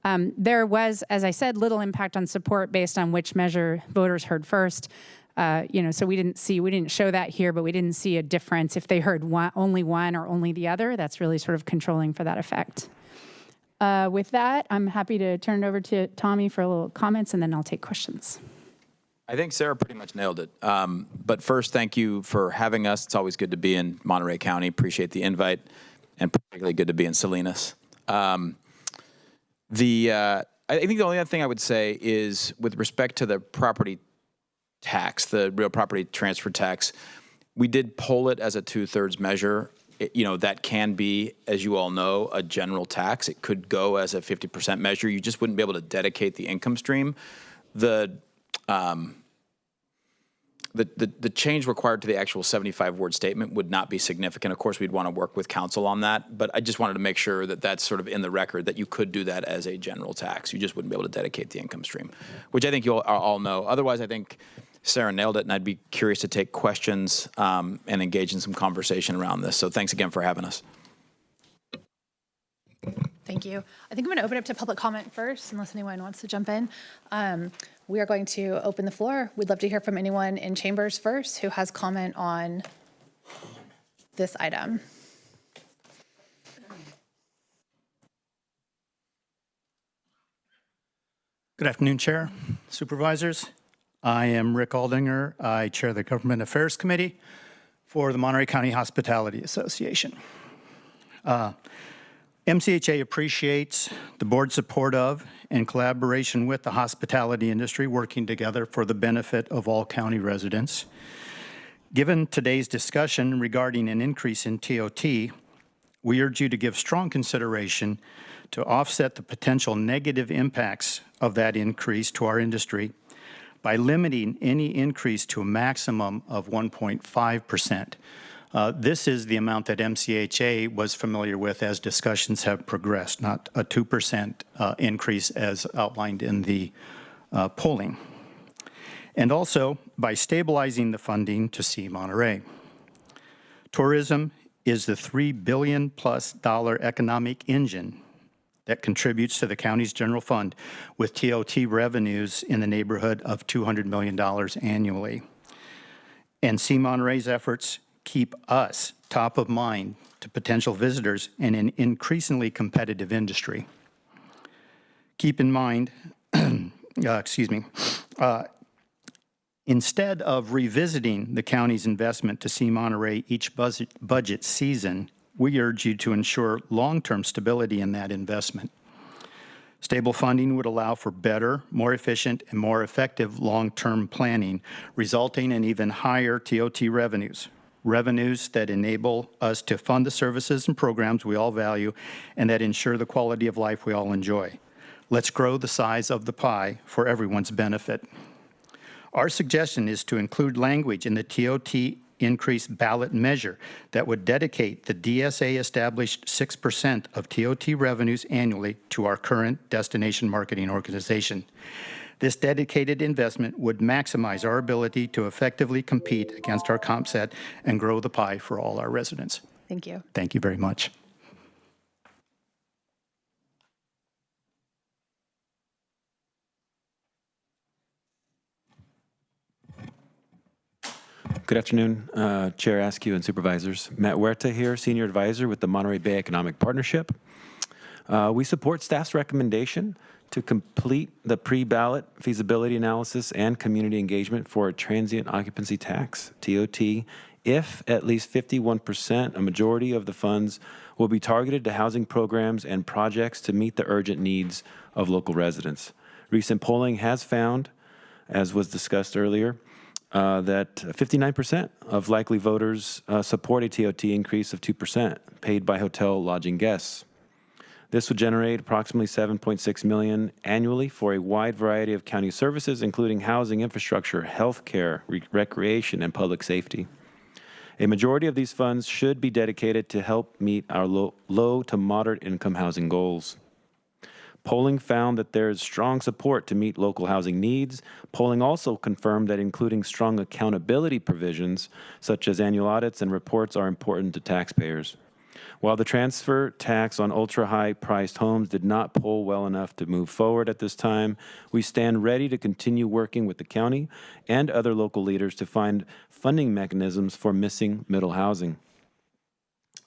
There was, as I said, little impact on support based on which measure voters heard first. So we didn't show that here, but we didn't see a difference if they heard only one or only the other. That's really sort of controlling for that effect. With that, I'm happy to turn it over to Tommy for a little comments, and then I'll take questions. I think Sarah pretty much nailed it. But first, thank you for having us. It's always good to be in Monterey County. Appreciate the invite, and particularly good to be in Salinas. I think the only other thing I would say is with respect to the property tax, the real property transfer tax, we did poll it as a 2/3 measure. That can be, as you all know, a general tax. It could go as a 50% measure. You just wouldn't be able to dedicate the income stream. The change required to the actual 75-word statement would not be significant. Of course, we'd want to work with counsel on that, but I just wanted to make sure that that's sort of in the record, that you could do that as a general tax. You just wouldn't be able to dedicate the income stream, which I think you all know. Otherwise, I think Sarah nailed it, and I'd be curious to take questions and engage in some conversation around this. So thanks again for having us. Thank you. I think I'm going to open up to public comment first, unless anyone wants to jump in. We are going to open the floor. We'd love to hear from anyone in chambers first who has comment on this item. Good afternoon, Chair, Supervisors. I am Rick Aldinger. I chair the Government Affairs Committee for the Monterey County Hospitality Association. MCHA appreciates the board's support of and collaboration with the hospitality industry working together for the benefit of all county residents. Given today's discussion regarding an increase in TOT, we urge you to give strong consideration to offset the potential negative impacts of that increase to our industry by limiting any increase to a maximum of 1.5%. This is the amount that MCHA was familiar with as discussions have progressed, not a 2% increase as outlined in the polling. And also by stabilizing the funding to See Monterey. Tourism is the $3 billion+ economic engine that contributes to the county's general fund with TOT revenues in the neighborhood of $200 million annually. And See Monterey's efforts keep us top of mind to potential visitors in an increasingly competitive industry. Keep in mind, instead of revisiting the county's investment to See Monterey each budget season, we urge you to ensure long-term stability in that investment. Stable funding would allow for better, more efficient, and more effective long-term planning, resulting in even higher TOT revenues. revenues that enable us to fund the services and programs we all value and that ensure the quality of life we all enjoy. Let's grow the size of the pie for everyone's benefit. Our suggestion is to include language in the TOT increase ballot measure that would dedicate the DSA established 6% of TOT revenues annually to our current destination marketing organization. This dedicated investment would maximize our ability to effectively compete against our comp set and grow the pie for all our residents. Thank you. Thank you very much. Good afternoon, Chair Askew and Supervisors. Matt Huerta here, Senior Advisor with the Monterey Bay Economic Partnership. We support staff's recommendation to complete the pre-ballot feasibility analysis and community engagement for a transient occupancy tax, TOT, if at least 51%, a majority of the funds, will be targeted to housing programs and projects to meet the urgent needs of local residents. Recent polling has found, as was discussed earlier, that 59% of likely voters support a TOT increase of 2% paid by hotel lodging guests. This would generate approximately $7.6 million annually for a wide variety of county services, including housing, infrastructure, healthcare, recreation, and public safety. A majority of these funds should be dedicated to help meet our low to moderate income housing goals. Polling found that there is strong support to meet local housing needs. Polling also confirmed that including strong accountability provisions, such as annual audits and reports, are important to taxpayers. While the transfer tax on ultra-high priced homes did not poll well enough to move forward at this time, we stand ready to continue working with the county and other local leaders to find funding mechanisms for missing middle housing.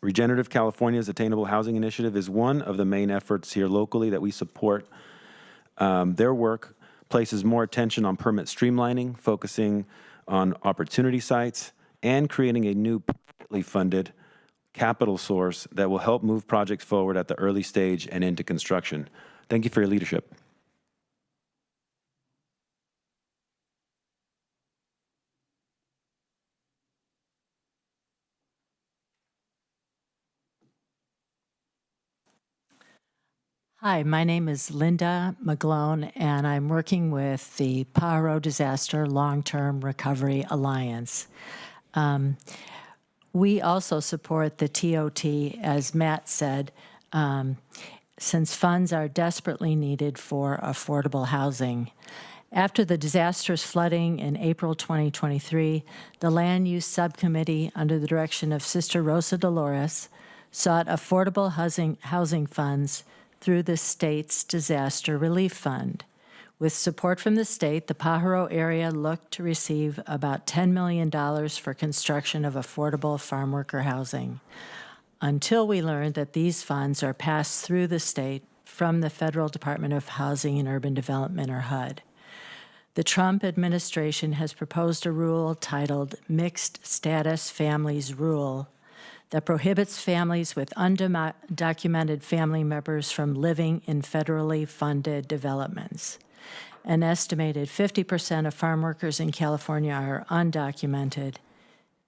Regenerative California's Attainable Housing Initiative is one of the main efforts here locally that we support. Their work places more attention on permit streamlining, focusing on opportunity sites, and creating a new privately funded capital source that will help move projects forward at the early stage and into construction. Thank you for your leadership. Hi, my name is Linda McGlone, and I'm working with the Pajaro Disaster Long-Term Recovery Alliance. We also support the TOT, as Matt said, since funds are desperately needed for affordable housing. After the disastrous flooding in April 2023, the Land Use Subcommittee, under the direction of Sister Rosa Dolores, sought affordable housing funds through the state's Disaster Relief Fund. With support from the state, the Pajaro area looked to receive about $10 million for construction of affordable farm worker housing, until we learned that these funds are passed through the state from the Federal Department of Housing and Urban Development, or HUD. The Trump administration has proposed a rule titled Mixed Status Families Rule that prohibits families with undocumented family members from living in federally funded developments. An estimated 50% of farm workers in California are undocumented,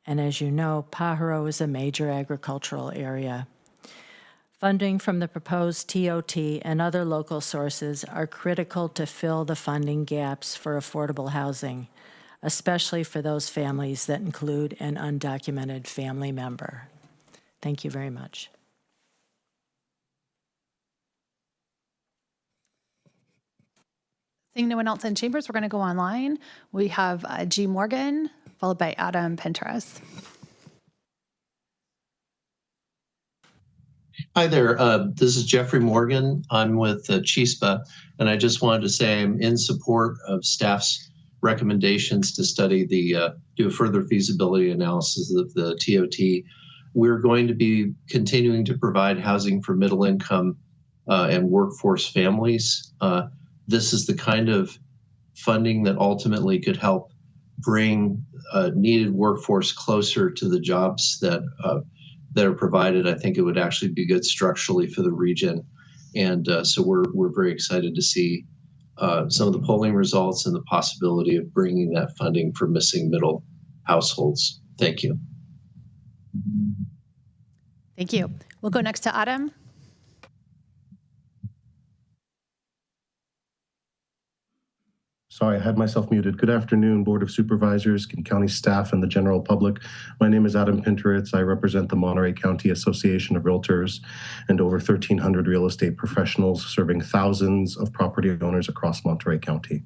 and as you know, Pajaro is a major agricultural area. Funding from the proposed TOT and other local sources are critical to fill the funding gaps for affordable housing, especially for those families that include an undocumented family member. Thank you very much. Seeing no one else in chambers, we're going to go online. We have G. Morgan, followed by Adam Penteres. Hi there. This is Jeffrey Morgan. I'm with CHISPA, and I just wanted to say I'm in support of staff's recommendations to study do a further feasibility analysis of the TOT. We're going to be continuing to provide housing for middle income and workforce families. This is the kind of funding that ultimately could help bring needed workforce closer to the jobs that are provided. I think it would actually be good structurally for the region. And so we're very excited to see some of the polling results and the possibility of bringing that funding for missing middle households. Thank you. Thank you. We'll go next to Adam. Sorry, I had myself muted. Good afternoon, Board of Supervisors, county staff, and the general public. My name is Adam Pinteritz. I represent the Monterey County Association of Realtors and over 1,300 real estate professionals serving thousands of property owners across Monterey County.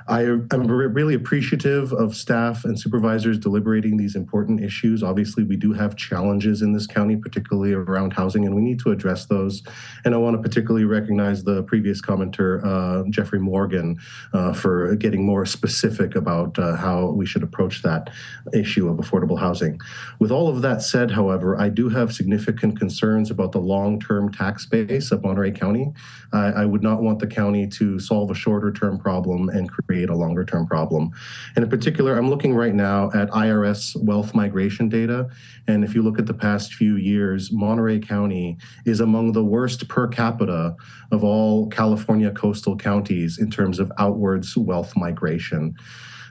I am really appreciative of staff and supervisors deliberating these important issues. Obviously, we do have challenges in this county, particularly around housing, and we need to address those. And I want to particularly recognize the previous commenter, Jeffrey Morgan, for getting more specific about how we should approach that issue of affordable housing. With all of that said, however, I do have significant concerns about the long-term tax base of Monterey County. I would not want the county to solve a shorter-term problem and create a longer-term problem. And in particular, I'm looking right now at IRS wealth migration data. And if you look at the past few years, Monterey County is among the worst per capita of all California coastal counties in terms of outwards wealth migration.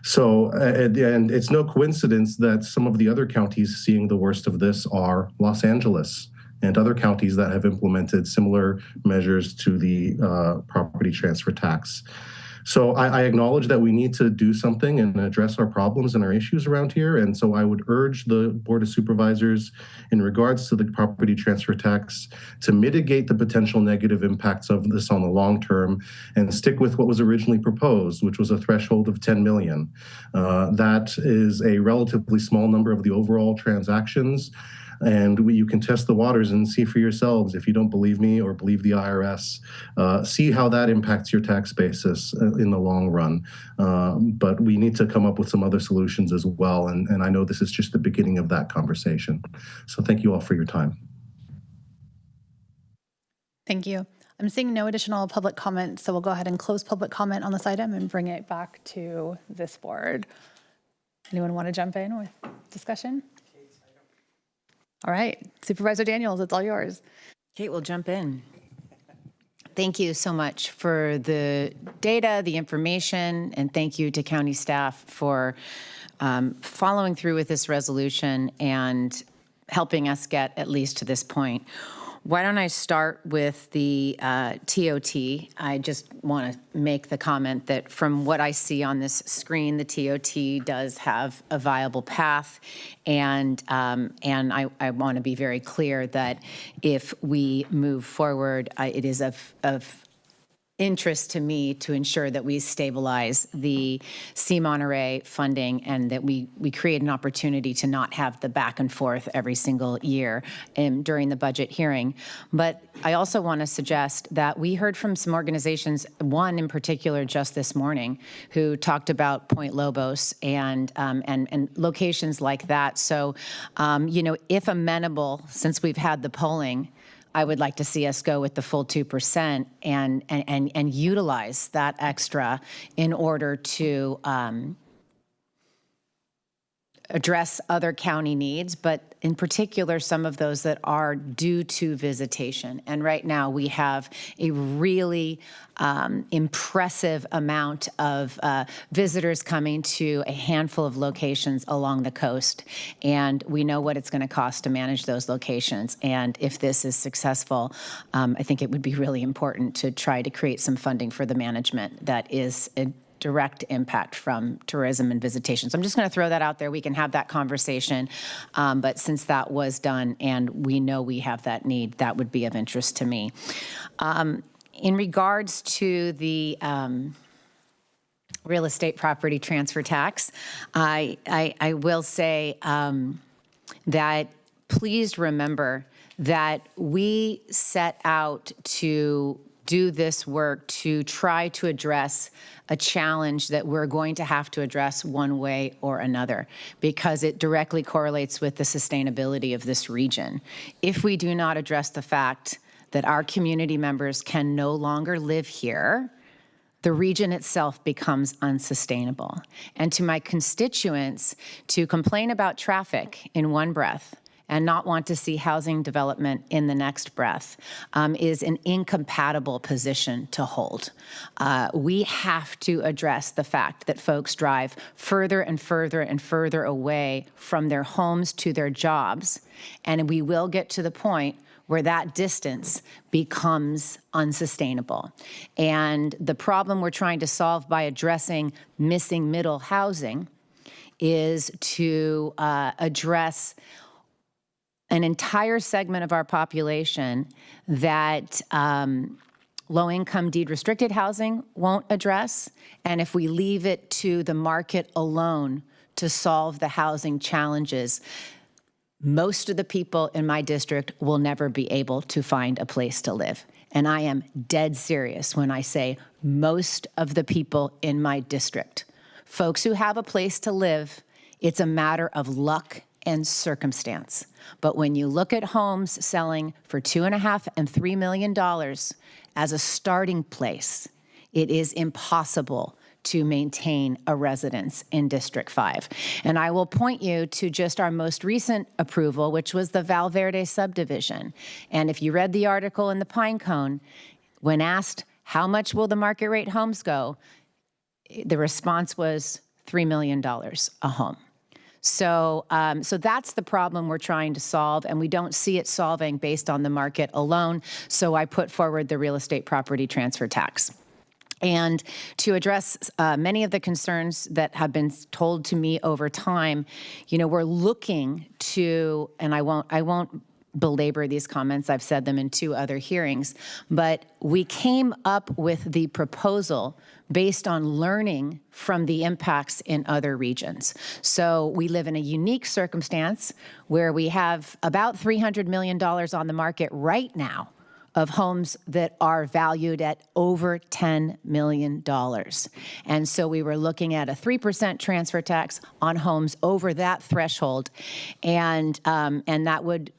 So, and it's no coincidence that some of the other counties seeing the worst of this are Los Angeles and other counties that have implemented similar measures to the property transfer tax. So I acknowledge that we need to do something and address our problems and our issues around here. And so I would urge the Board of Supervisors in regards to the property transfer tax to mitigate the potential negative impacts of this on the long term and stick with what was originally proposed, which was a threshold of 10 million. That is a relatively small number of the overall transactions. And you can test the waters and see for yourselves. If you don't believe me or believe the IRS, see how that impacts your tax basis in the long run. But we need to come up with some other solutions as well. And I know this is just the beginning of that conversation. So thank you all for your time. Thank you. I'm seeing no additional public comments, so we'll go ahead and close public comment on this item and bring it back to this board. Anyone want to jump in with discussion? All right, Supervisor Daniels, it's all yours. Kate will jump in. Thank you so much for the data, the information, and thank you to county staff for following through with this resolution and helping us get at least to this point. Why don't I start with the TOT? I just want to make the comment that from what I see on this screen, the TOT does have a viable path, and I want to be very clear that if we move forward, it is of interest to me to ensure that we stabilize the C Monterey funding and that we create an opportunity to not have the back and forth every single year during the budget hearing. But I also want to suggest that we heard from some organizations, one in particular just this morning, who talked about Point Lobos and locations like that. So, you know, if amenable, since we've had the polling, I would like to see us go with the full 2% and utilize that extra in order to address other county needs, but in particular, some of those that are due to visitation. And right now we have a really impressive amount of visitors coming to a handful of locations along the coast. And we know what it's going to cost to manage those locations. And if this is successful, I think it would be really important to try to create some funding for the management that is a direct impact from tourism and visitation. So I'm just going to throw that out there. We can have that conversation. But since that was done and we know we have that need, that would be of interest to me. In regards to the real estate property transfer tax, I will say that please remember that we set out to do this work to try to address a challenge that we're going to have to address one way or another because it directly correlates with the sustainability of this region. If we do not address the fact that our community members can no longer live here, the region itself becomes unsustainable. And to my constituents, to complain about traffic in one breath and not want to see housing development in the next breath is an incompatible position to hold. We have to address the fact that folks drive further and further and further away from their homes to their jobs, and we will get to the point where that distance becomes unsustainable. And the problem we're trying to solve by addressing missing middle housing is to address an entire segment of our population that low-income deed-restricted housing won't address, and if we leave it to the market alone to solve the housing challenges, most of the people in my district will never be able to find a place to live. And I am dead serious when I say most of the people in my district. Folks who have a place to live, it's a matter of luck and circumstance. But when you look at homes selling for $2.5 and $3 million as a starting place, it is impossible to maintain a residence in District 5. And I will point you to just our most recent approval, which was the Valverde subdivision. And if you read the article in the Pine Cone, when asked how much will the market rate homes go, the response was $3 million a home. So that's the problem we're trying to solve, and we don't see it solving based on the market alone. So I put forward the real estate property transfer tax. And to address many of the concerns that have been told to me over time, we're looking to, and I won't belabor these comments, I've said them in 2 other hearings, but we came up with the proposal based on learning from the impacts in other regions. So we live in a unique circumstance where we have about $300 million on the market right now of homes that are valued at over $10 million. And so we were looking at a 3% transfer tax on homes over that threshold, and that would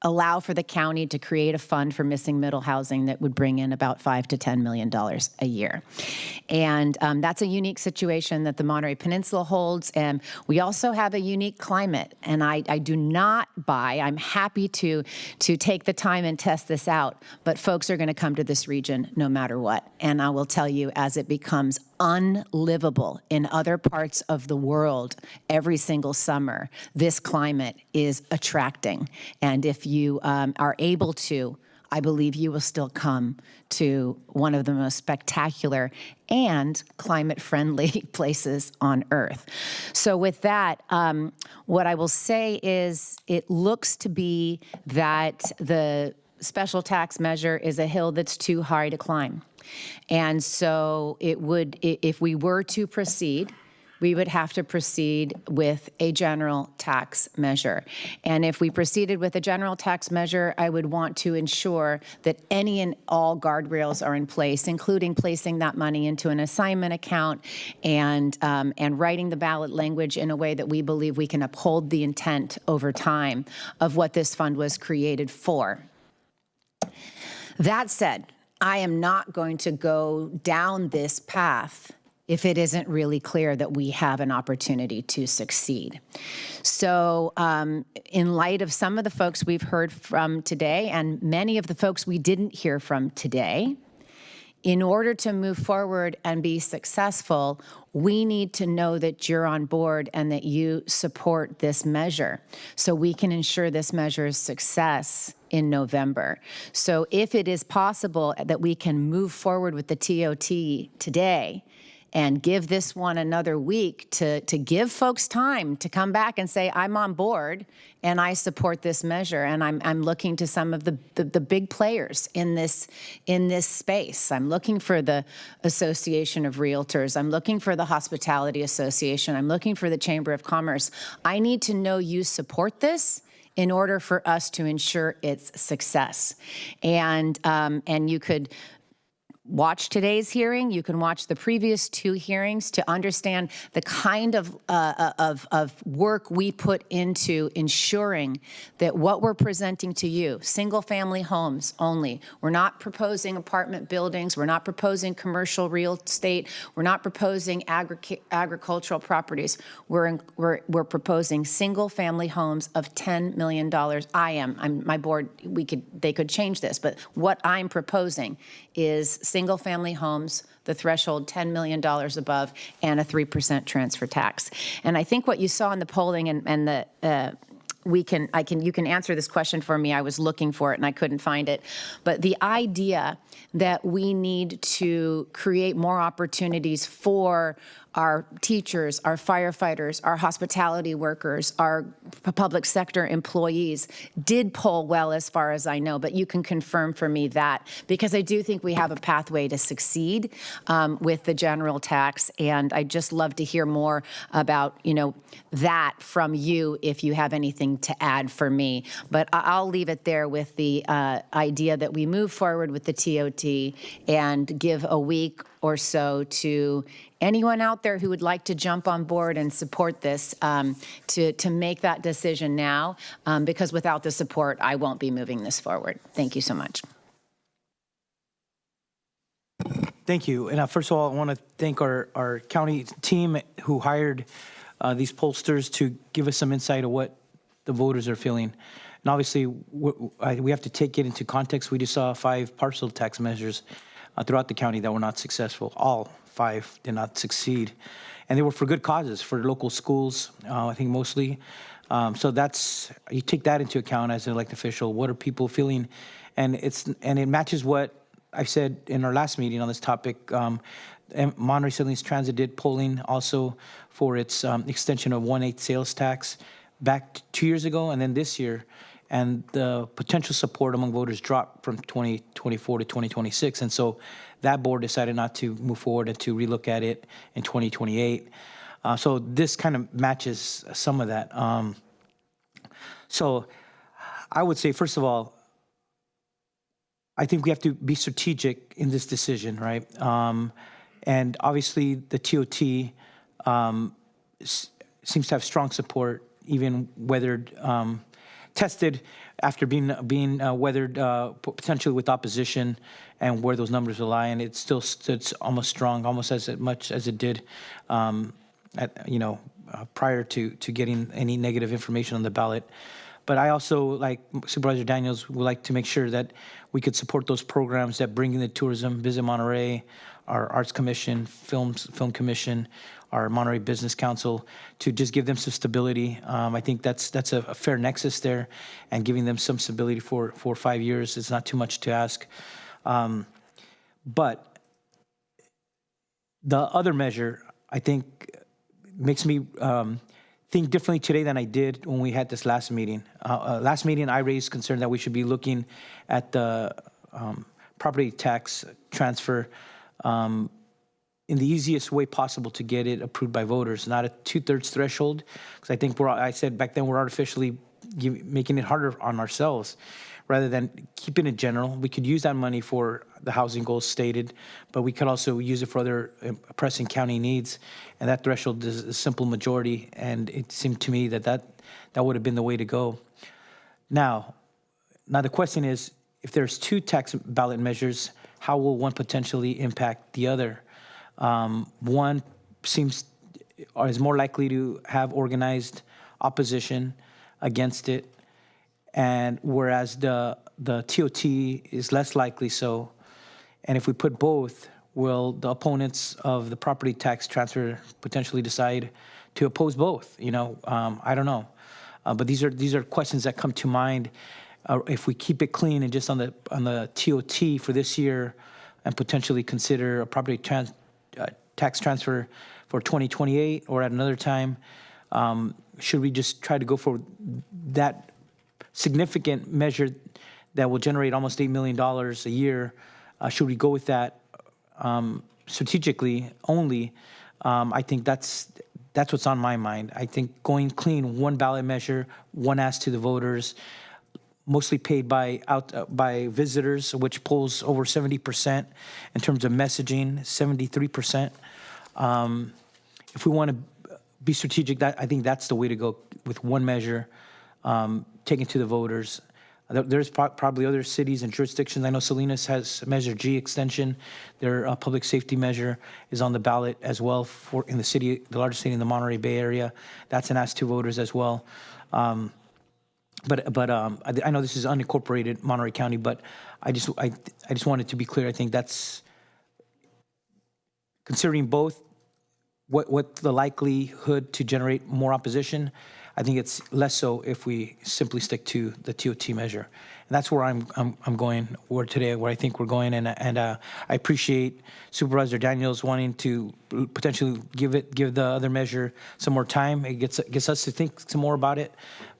allow for the county to create a fund for missing middle housing that would bring in about $5 to $10 million a year. And that's a unique situation that the Monterey Peninsula holds. And we also have a unique climate. And I do not buy, I'm happy to take the time and test this out, but folks are going to come to this region no matter what. And I will tell you, as it becomes unlivable in other parts of the world every single summer, this climate is attracting. And if you are able to, I believe you will still come to one of the most spectacular and climate-friendly places on Earth. So with that, what I will say is it looks to be that the special tax measure is a hill that's too high to climb. And so it would, if we were to proceed, we would have to proceed with a general tax measure. And if we proceeded with a general tax measure, I would want to ensure that any and all guardrails are in place, including placing that money into an assignment account and writing the ballot language in a way that we believe we can uphold the intent over time of what this fund was created for. That said, I am not going to go down this path if it isn't really clear that we have an opportunity to succeed. So in light of some of the folks we've heard from today and many of the folks we didn't hear from today, in order to move forward and be successful, we need to know that you're on board and that you support this measure so we can ensure this measure's success in November. So if it is possible that we can move forward with the TOT today and give this one another week to give folks time to come back and say, I'm on board and I support this measure. And I'm looking to some of the big players in this space. I'm looking for the Association of Realtors. I'm looking for the Hospitality Association. I'm looking for the Chamber of Commerce. I need to know you support this in order for us to ensure its success. And you could watch today's hearing. You can watch the previous 2 hearings to understand the kind of work we put into ensuring that what we're presenting to you, single-family homes only. We're not proposing apartment buildings. We're not proposing commercial real estate. We're not proposing agricultural properties. We're proposing single-family homes of $10 million. My board. They could change this, but what I'm proposing is single-family homes, the threshold $10 million above, and a 3% transfer tax. And I think what you saw in the polling, and the you can answer this question for me. I was looking for it and I couldn't find it. But the idea that we need to create more opportunities for our teachers, our firefighters, our hospitality workers, our public sector employees did poll well as far as I know, but you can confirm for me that, because I do think we have a pathway to succeed with the general tax, and I'd just love to hear more about, that from you if you have anything to add for me. But I'll leave it there with the idea that we move forward with the TOT and give a week or so to anyone out there who would like to jump on board and support this to make that decision now, because without the support, I won't be moving this forward. Thank you so much. Thank you. And first of all, I want to thank our county team who hired these pollsters to give us some insight of what the voters are feeling. And obviously, we have to take it into context. We just saw 5 parcel tax measures throughout the county that were not successful. All 5 did not succeed. And they were for good causes, for local schools, I think mostly. So you take that into account as an elected official. What are people feeling? And it matches what I said in our last meeting on this topic. Monterey St. Louis Transit did polling also for its extension of 1/8 sales tax back 2 years ago and then this year. And the potential support among voters dropped from 2024 to 2026. And so that board decided not to move forward and to relook at it in 2028. So this kind of matches some of that. So I would say, first of all, I think we have to be strategic in this decision, right? And obviously the TOT seems to have strong support, even weathered, tested after being weathered potentially with opposition and where those numbers lie, and it still stood almost strong, almost as much as it did prior to getting any negative information on the ballot. But I also, like Supervisor Daniels, would like to make sure that we could support those programs that bring in the tourism, Visit Monterey, our Arts Commission, Film Commission, our Monterey Business Council, to just give them some stability. I think that's a fair nexus there, and giving them some stability for 5 years is not too much to ask. But the other measure, I think, makes me think differently today than I did when we had this last meeting. Last meeting, I raised concern that we should be looking at the property tax transfer in the easiest way possible to get it approved by voters, not a 2/3 threshold, because I think I said back then we're artificially making it harder on ourselves. Rather than keeping it general, we could use that money for the housing goals stated, but we could also use it for other pressing county needs. And that threshold is a simple majority, and it seemed to me that would have been the way to go. Now the question is, if there's 2 tax ballot measures, how will one potentially impact the other? One is more likely to have organized opposition against it, and whereas the TOT is less likely so. And if we put both, will the opponents of the property tax transfer potentially decide to oppose both? I don't know. But these are questions that come to mind. If we keep it clean and just on the TOT for this year, and potentially consider a property tax transfer for 2028 or at another time, should we just try to go for that significant measure that will generate almost $8 million a year? Should we go with that strategically only? I think that's what's on my mind. I think going clean, one ballot measure, one ask to the voters, mostly paid by visitors, which pulls over 70%. In terms of messaging, 73%. If we want to be strategic, I think that's the way to go with one measure, taken to the voters. There's probably other cities and jurisdictions. I know Salinas has Measure G extension. Their public safety measure is on the ballot as well in the city, the largest city in the Monterey Bay Area. That's an ask to voters as well. But I know this is unincorporated Monterey County, but I just wanted to be clear. I think that's considering both what the likelihood to generate more opposition. I think it's less so if we simply stick to the TOT measure. And that's where I'm going where I think we're going. And I appreciate Supervisor Daniels wanting to potentially give the other measure some more time. It gets us to think some more about it.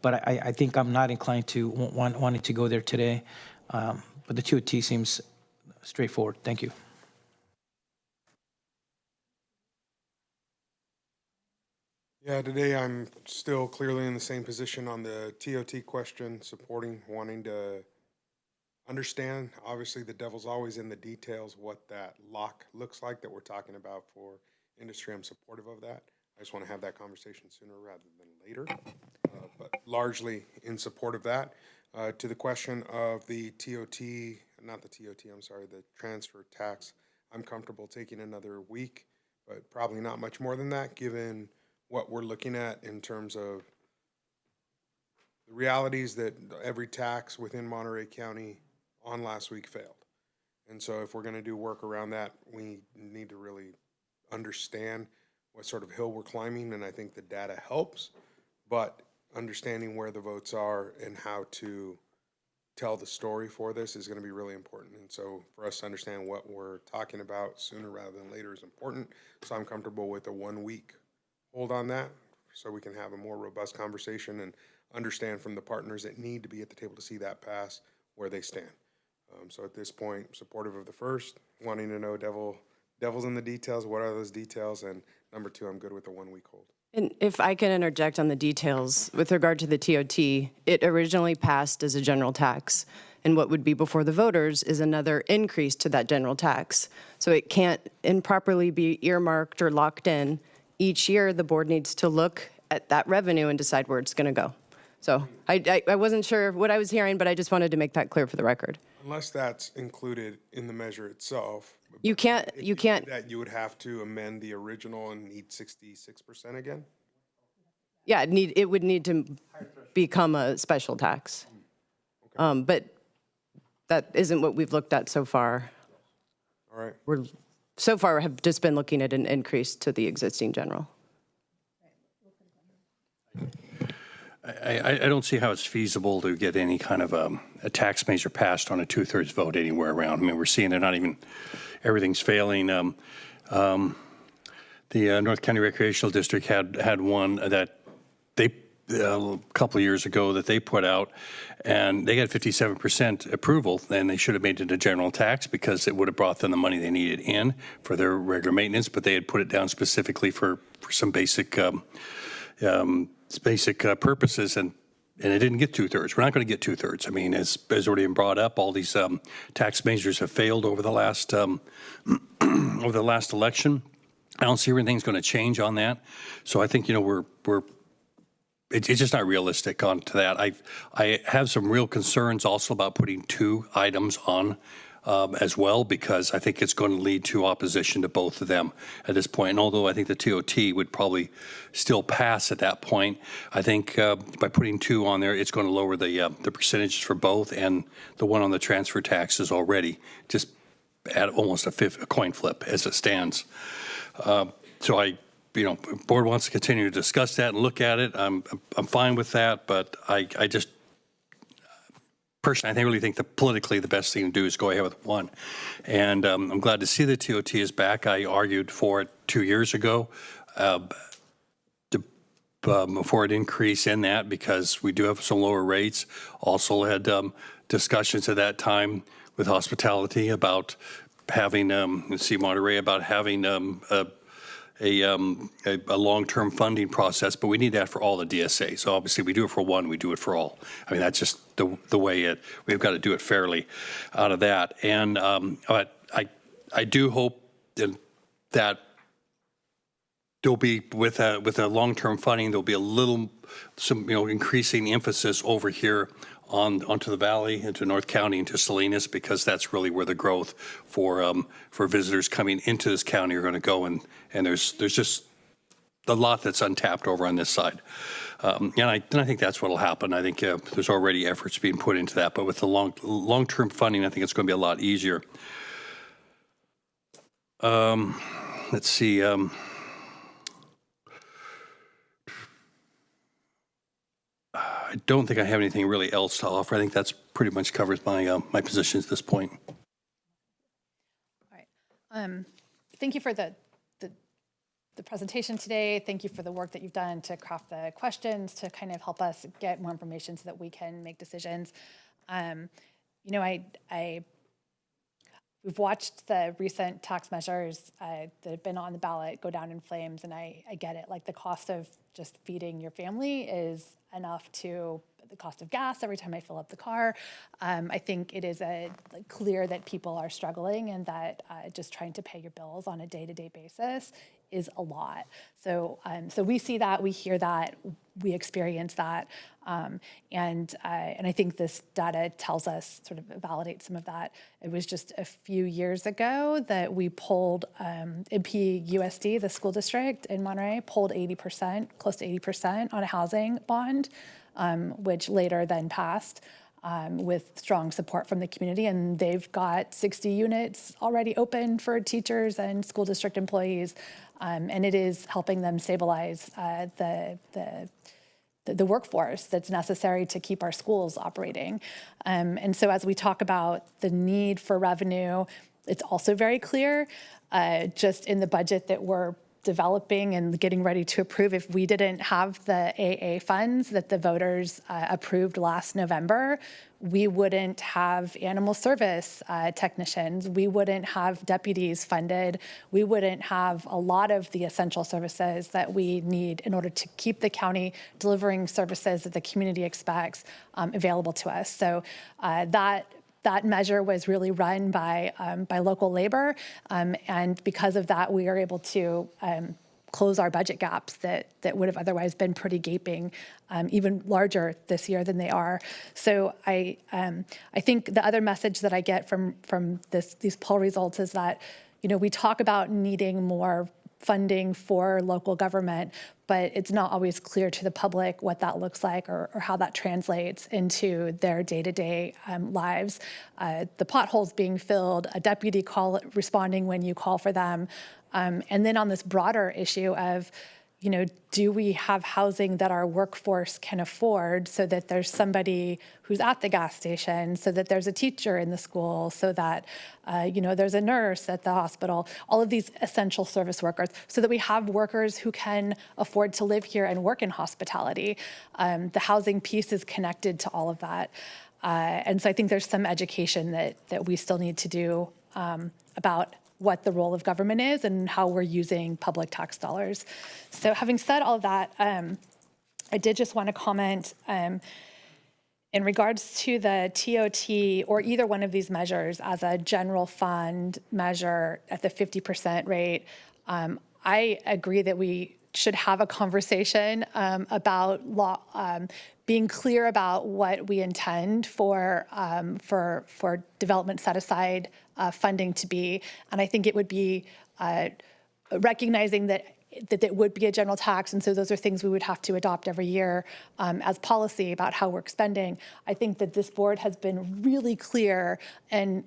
But I think I'm not inclined to wanting to go there today. But the TOT seems straightforward. Thank you. Yeah, today I'm still clearly in the same position on the TOT question, supporting, wanting to understand. Obviously, the devil's always in the details, what that lock looks like that we're talking about for industry. I'm supportive of that. I just want to have that conversation sooner rather than later, but largely in support of that. To the question of the TOT, not the TOT, I'm sorry, the transfer tax, I'm comfortable taking another week, but probably not much more than that, given what we're looking at in terms of the realities that every tax within Monterey County on last week failed. And so if we're going to do work around that, we need to really understand what sort of hill we're climbing, and I think the data helps, but understanding where the votes are and how to tell the story for this is going to be really important. And so for us to understand what we're talking about sooner rather than later is important. So I'm comfortable with a 1 week hold on that so we can have a more robust conversation and understand from the partners that need to be at the table to see that pass where they stand. So at this point, supportive of the first, wanting to know devil's in the details, what are those details, and number two, I'm good with the 1 week hold. And if I can interject on the details, with regard to the TOT, it originally passed as a general tax. And what would be before the voters is another increase to that general tax. So it can't improperly be earmarked or locked in. Each year, the board needs to look at that revenue and decide where it's going to go. So I wasn't sure what I was hearing, but I just wanted to make that clear for the record. Unless that's included in the measure itself. You can't. That you would have to amend the original and need 66% again? Yeah, it would need to become a special tax. Okay. But that isn't what we've looked at so far. All right. So far have just been looking at an increase to the existing general. I don't see how it's feasible to get any kind of a tax measure passed on a 2/3 vote anywhere around. I mean, we're seeing they're not even, everything's failing. The North County Recreational District had one that they, a couple of years ago that they put out, and they got 57% approval, and they should have made it a general tax because it would have brought them the money they needed in for their regular maintenance, but they had put it down specifically for some basic purposes, and it didn't get 2/3. We're not going to get 2/3. I mean, as already been brought up, all these tax measures have failed over the last election. I don't see everything's going to change on that. So I think, it's just not realistic onto that. I have some real concerns also about putting two items on as well, because I think it's going to lead to opposition to both of them at this point. And although I think the TOT would probably still pass at that point, I think by putting two on there, it's going to lower the percentages for both, and the one on the transfer tax is already just at almost a coin flip as it stands. So board wants to continue to discuss that and look at it. I'm fine with that, but I just personally, I really think that politically the best thing to do is go ahead with one. And I'm glad to see the TOT is back. I argued for it 2 years ago for an increase in that because we do have some lower rates. Also had discussions at that time with hospitality about having, Monterey, about having a long-term funding process, but we need that for all the DSA. So obviously we do it for one, we do it for all. I mean, that's just the way we've got to do it fairly out of that. And but I do hope that there'll be with a long-term funding, there'll be some increasing emphasis over here onto the valley, into North County, into Salinas, because that's really where the growth for visitors coming into this county are going to go, and there's just a lot that's untapped over on this side, and I think that's what will happen. I think there's already efforts being put into that, but with the long-term funding, I think it's going to be a lot easier. Let's see. I don't think I have anything really else to offer. I think that's pretty much covers my positions at this point. All right. Thank you for the presentation today. Thank you for the work that you've done to craft the questions to kind of help us get more information so that we can make decisions. We've watched the recent tax measures that have been on the ballot go down in flames, and I get it. Like, the cost of just feeding your family is enough to the cost of gas every time I fill up the car. I think it is clear that people are struggling, and that just trying to pay your bills on a day-to-day basis is a lot. So we see that, we hear that, we experience that, and I think this data tells us, sort of validates some of that. It was just a few years ago that we pulled MPUSD, the school district in Monterey, pulled 80%, close to 80% on a housing bond, which later then passed with strong support from the community, and they've got 60 units already open for teachers and school district employees, and it is helping them stabilize the workforce that's necessary to keep our schools operating. And so as we talk about the need for revenue, it's also very clear just in the budget that we're developing and getting ready to approve. If we didn't have the AA funds that the voters approved last November, we wouldn't have animal service technicians. We wouldn't have deputies funded. We wouldn't have a lot of the essential services that we need in order to keep the county delivering services that the community expects available to us. So that measure was really run by local labor, and because of that, we are able to close our budget gaps that would have otherwise been pretty gaping, even larger this year than they are. So I think the other message that I get from these poll results is that, we talk about needing more funding for local government, but it's not always clear to the public what that looks like or how that translates into their day-to-day lives. The potholes being filled, a deputy responding when you call for them, and then on this broader issue of, do we have housing that our workforce can afford, so that there's somebody who's at the gas station, so that there's a teacher in the school, so that there's a nurse at the hospital, all of these essential service workers, so that we have workers who can afford to live here and work in hospitality. The housing piece is connected to all of that. And so I think there's some education that we still need to do about what the role of government is and how we're using public tax dollars. So having said all of that, I did just want to comment in regards to the TOT or either one of these measures as a general fund measure at the 50% rate. I agree that we should have a conversation about being clear about what we intend for development set aside funding to be, and I think it would be recognizing that it would be a general tax, and so those are things we would have to adopt every year as policy about how we're spending. I think that this board has been really clear in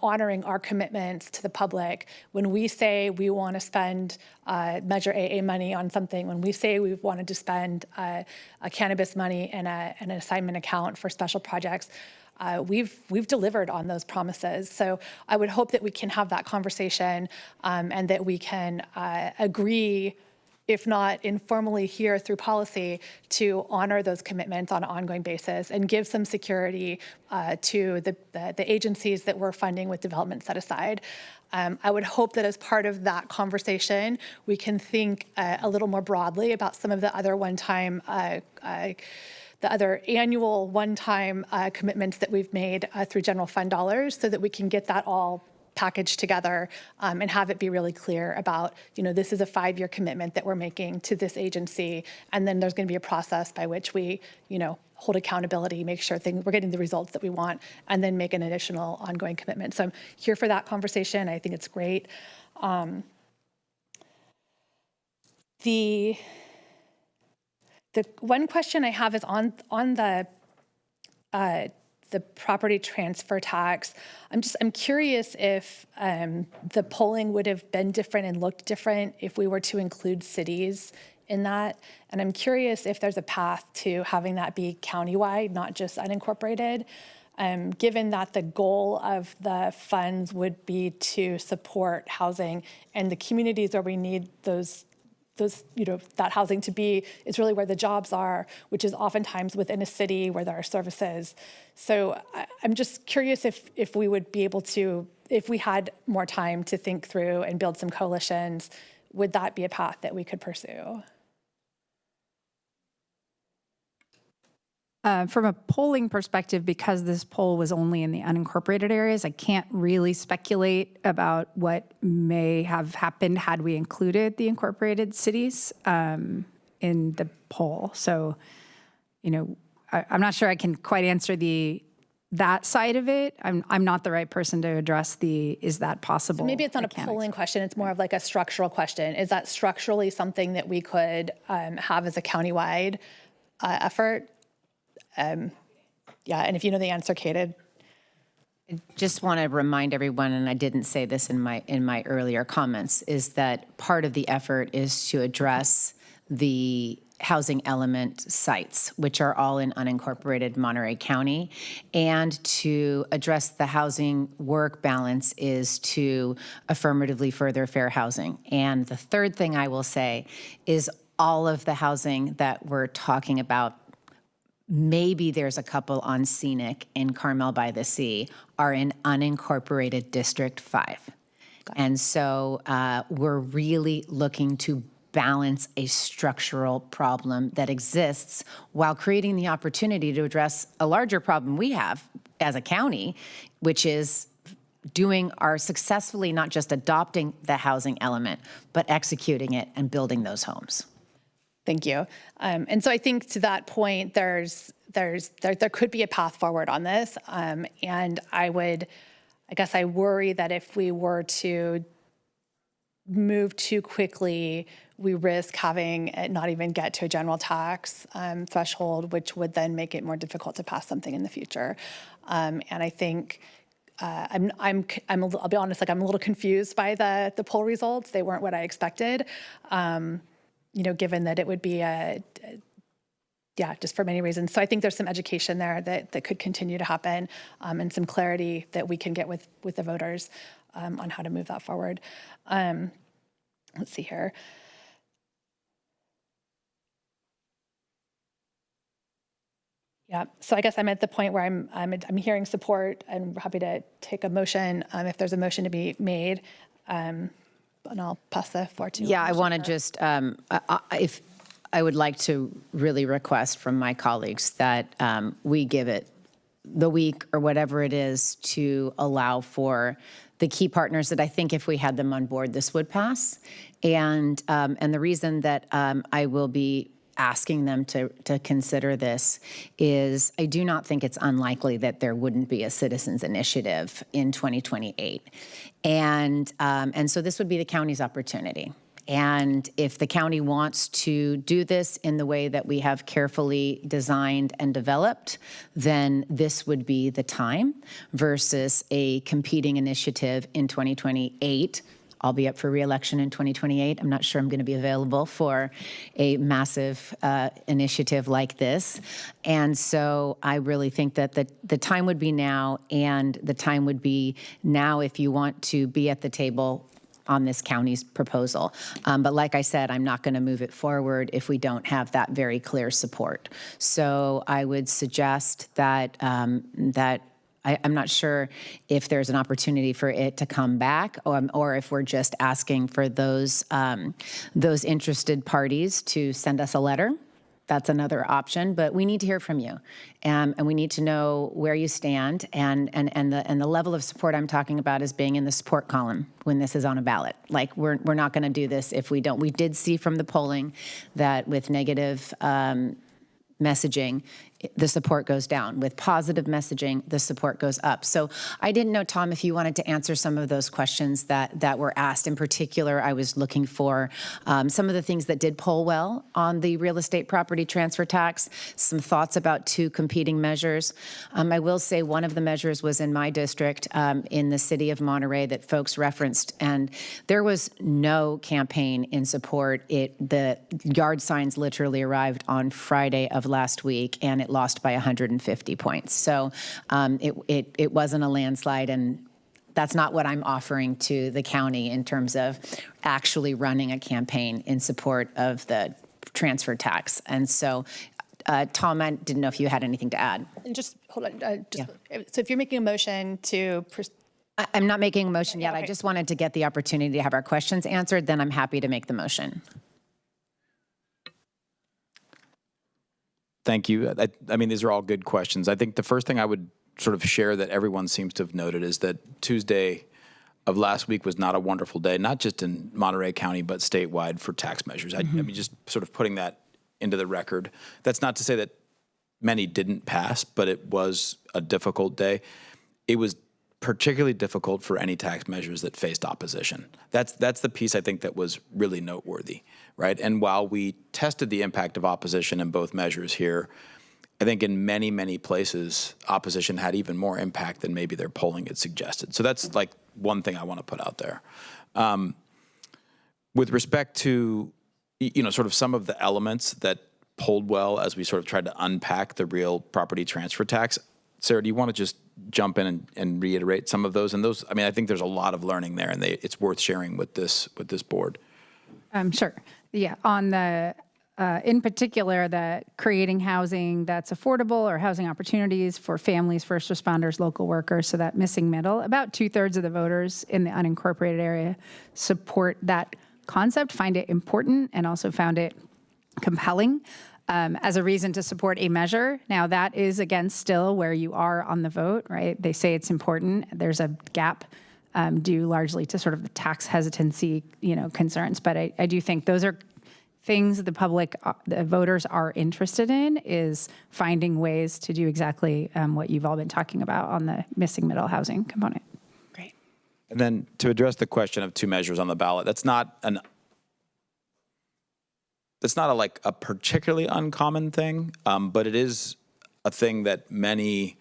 honoring our commitments to the public. When we say we want to spend Measure AA money on something, when we say we've wanted to spend a cannabis money in an assignment account for special projects, we've delivered on those promises. So I would hope that we can have that conversation and that we can agree if not informally here through policy, to honor those commitments on an ongoing basis and give some security to the agencies that we're funding with development set aside. I would hope that as part of that conversation, we can think a little more broadly about some of the other one-time the other annual one-time commitments that we've made through general fund dollars, so that we can get that all packaged together and have it be really clear about, this is a 5-year commitment that we're making to this agency, and then there's going to be a process by which we, hold accountability, make sure we're getting the results that we want, and then make an additional ongoing commitment. So I'm here for that conversation. I think it's great. The one question I have is on the property transfer tax. I'm curious if the polling would have been different and looked different if we were to include cities in that. And I'm curious if there's a path to having that be countywide, not just unincorporated, given that the goal of the funds would be to support housing, and the communities where we need that housing to be is really where the jobs are, which is oftentimes within a city where there are services. So I'm just curious if we would be able to, if we had more time to think through and build some coalitions, would that be a path that we could pursue? From a polling perspective, because this poll was only in the unincorporated areas, I can't really speculate about what may have happened had we included the incorporated cities in the poll. So, I'm not sure I can quite answer that side of it. I'm not the right person to address is that possible? So maybe it's not a polling question, it's more of like a structural question. Is that structurally something that we could have as a countywide effort? And if you know the answer, Kate. I just want to remind everyone, and I didn't say this in my earlier comments, is that part of the effort is to address the housing element sites, which are all in unincorporated Monterey County, and to address the housing work balance is to affirmatively further fair housing. And the third thing I will say is all of the housing that we're talking about, maybe there's a couple on Scenic in Carmel by the Sea, are in unincorporated District 5. And so we're really looking to balance a structural problem that exists while creating the opportunity to address a larger problem we have as a county, which is successfully not just adopting the housing element, but executing it and building those homes. Thank you. And so I think to that point, there could be a path forward on this. And I worry that if we were to move too quickly, we risk having it not even get to a general tax threshold, which would then make it more difficult to pass something in the future. And I think I'll be honest, I'm a little confused by the poll results. They weren't what I expected. Given that it would be just for many reasons. So I think there's some education there that could continue to happen, and some clarity that we can get with the voters on how to move that forward. Let's see here. Yeah, so I guess I'm at the point where I'm hearing support, and we're happy to take a motion if there's a motion to be made. And I'll pass the floor to you. Yeah, I want to just, if I would like to really request from my colleagues that we give it the week or whatever it is to allow for the key partners that I think if we had them on board, this would pass. And the reason that I will be asking them to consider this is I do not think it's unlikely that there wouldn't be a citizens initiative in 2028. And so this would be the county's opportunity. And if the county wants to do this in the way that we have carefully designed and developed, then this would be the time versus a competing initiative in 2028. I'll be up for re-election in 2028. I'm not sure I'm going to be available for a massive initiative like this. And so I really think that the time would be now, and the time would be now if you want to be at the table on this county's proposal. But like I said, I'm not going to move it forward if we don't have that very clear support. So I would suggest that I'm not sure if there's an opportunity for it to come back, or if we're just asking for those interested parties to send us a letter. That's another option, but we need to hear from you, and we need to know where you stand, and the level of support I'm talking about is being in the support column when this is on a ballot. Like we're not going to do this if we don't. We did see from the polling that with negative messaging, the support goes down. With positive messaging, the support goes up. So I didn't know, Tom, if you wanted to answer some of those questions that were asked. In particular, I was looking for some of the things that did poll well on the real estate property transfer tax, some thoughts about two competing measures. I will say one of the measures was in my district in the city of Monterey that folks referenced, and there was no campaign in support. The yard signs literally arrived on Friday of last week, and it lost by 150 points. So it wasn't a landslide, and that's not what I'm offering to the county in terms of actually running a campaign in support of the transfer tax. And so, Tom, I didn't know if you had anything to add. And just hold on. So if you're making a motion to... I'm not making a motion yet. Okay. I just wanted to get the opportunity to have our questions answered. Then I'm happy to make the motion. Thank you. I mean, these are all good questions. I think the first thing I would sort of share that everyone seems to have noted is that Tuesday of last week was not a wonderful day, not just in Monterey County, but statewide for tax measures. I mean, just sort of putting that into the record. That's not to say that many didn't pass, but it was a difficult day. It was particularly difficult for any tax measures that faced opposition. That's the piece I think that was really noteworthy, right? And while we tested the impact of opposition in both measures here, I think in many, many places, opposition had even more impact than maybe their polling had suggested. So that's like one thing I want to put out there. With respect to, sort of some of the elements that polled well as we sort of tried to unpack the real property transfer tax, Sarah, do you want to just jump in and reiterate some of those? And those, I mean, I think there's a lot of learning there, and it's worth sharing with this board. Sure. Yeah. On the, in particular, the creating housing that's affordable or housing opportunities for families, first responders, local workers, so that missing middle, about 2/3 of the voters in the unincorporated area support that concept, find it important, and also found it compelling as a reason to support a measure. Now, that is, again, still where you are on the vote, right? They say it's important. There's a gap due largely to sort of the tax hesitancy, concerns. But I do think those are things the public, the voters are interested in, is finding ways to do exactly what you've all been talking about on the missing middle housing component. Great. And then to address the question of two measures on the ballot, that's not a particularly uncommon thing, but it is a thing that many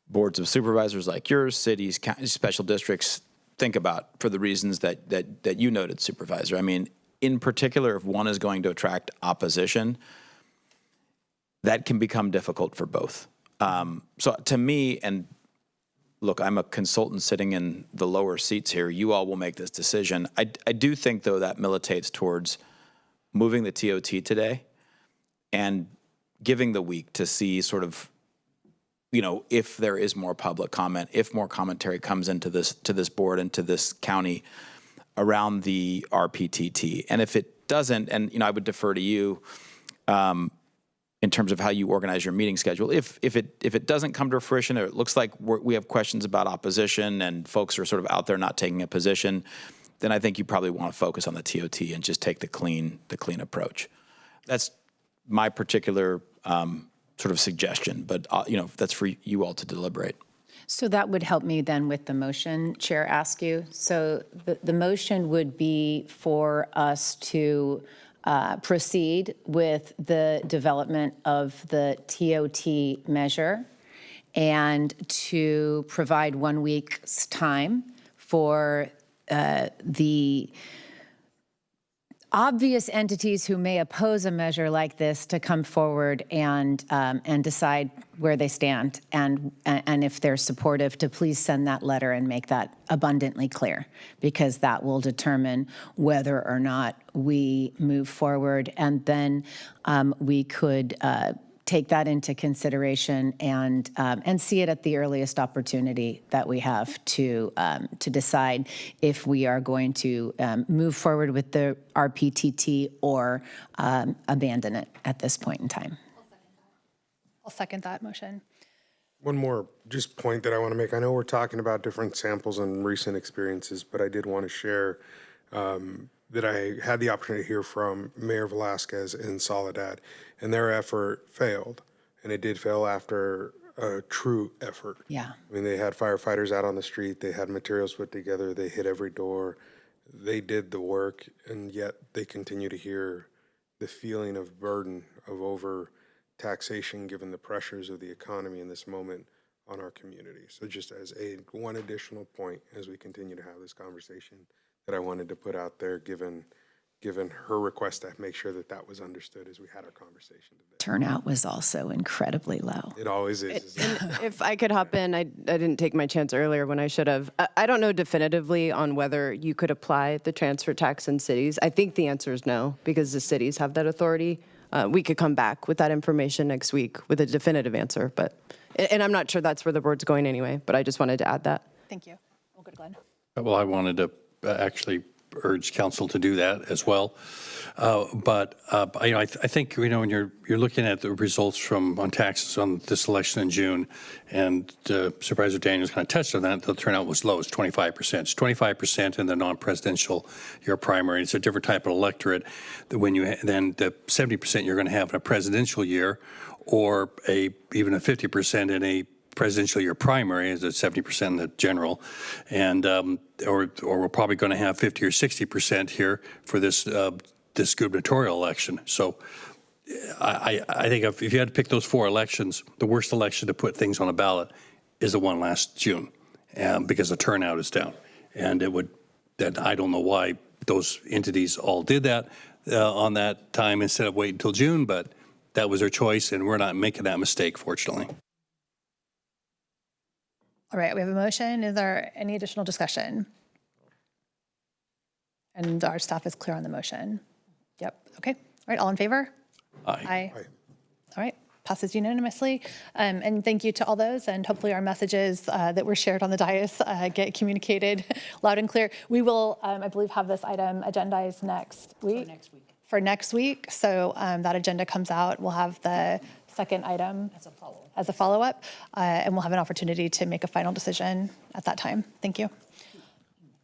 boards of supervisors like yours, cities, counties, special districts think about for the reasons that you noted, Supervisor. I mean, in particular, if one is going to attract opposition, that can become difficult for both. So to me, and look, I'm a consultant sitting in the lower seats here. You all will make this decision. I do think, though, that militates towards moving the TOT today and giving the week to see sort of, if there is more public comment, if more commentary comes into this board and to this county around the RPTT. And if it doesn't, and I would defer to you in terms of how you organize your meeting schedule. If it doesn't come to fruition, or it looks like we have questions about opposition and folks are sort of out there not taking a position, then I think you probably want to focus on the TOT and just take the clean approach. That's my particular sort of suggestion, but that's for you all to deliberate. So that would help me then with the motion, Chair Askew. So the motion would be for us to proceed with the development of the TOT measure and to provide 1 week's time for the obvious entities who may oppose a measure like this to come forward and decide where they stand, and if they're supportive, to please send that letter and make that abundantly clear, because that will determine whether or not we move forward, and then we could take that into consideration and see it at the earliest opportunity that we have to decide if we are going to move forward with the RPTT or abandon it at this point in time. I'll second that motion. One more just point that I want to make. I know we're talking about different samples and recent experiences, but I did want to share that I had the opportunity to hear from Mayor Velasquez in Soledad, and their effort failed. And it did fail after a true effort. Yeah. I mean, they had firefighters out on the street, they had materials put together, they hit every door, they did the work, and yet they continue to hear the feeling of burden of over taxation given the pressures of the economy in this moment on our community. So just as one additional point as we continue to have this conversation that I wanted to put out there, given her request to make sure that that was understood as we had our conversation today. Turnout was also incredibly low. It always is. If I could hop in, I didn't take my chance earlier when I should have. I don't know definitively on whether you could apply the transfer tax in cities. I think the answer is no, because the cities have that authority. We could come back with that information next week with a definitive answer, and I'm not sure that's where the board's going anyway, but I just wanted to add that. Thank you. We'll go to Glenn. Well, I wanted to actually urge council to do that as well. But I think, when you're looking at the results on taxes on this election in June, and Supervisor Daniels kind of touched on that, the turnout was low. It's 25%. It's 25% in the non-presidential year primary. It's a different type of electorate than then the 70% you're going to have in a presidential year, or even a 50% in a presidential year primary, is at 70% in the general, and or we're probably going to have 50 or 60% here for this gubernatorial election. So I think if you had to pick those four elections, the worst election to put things on a ballot is the one last June, because the turnout is down, and I don't know why those entities all did that on that time instead of waiting until June, but that was their choice, and we're not making that mistake, fortunately. All right, we have a motion. Is there any additional discussion? And our staff is clear on the motion. Yep, okay. All right, all in favor? Aye. All right, passes unanimously. And thank you to all those, and hopefully our messages that were shared on the dais get communicated loud and clear. We will, I believe, have this item agendized next week. For next week. So that agenda comes out. We'll have the second item as a follow-up, and we'll have an opportunity to make a final decision at that time. Thank you.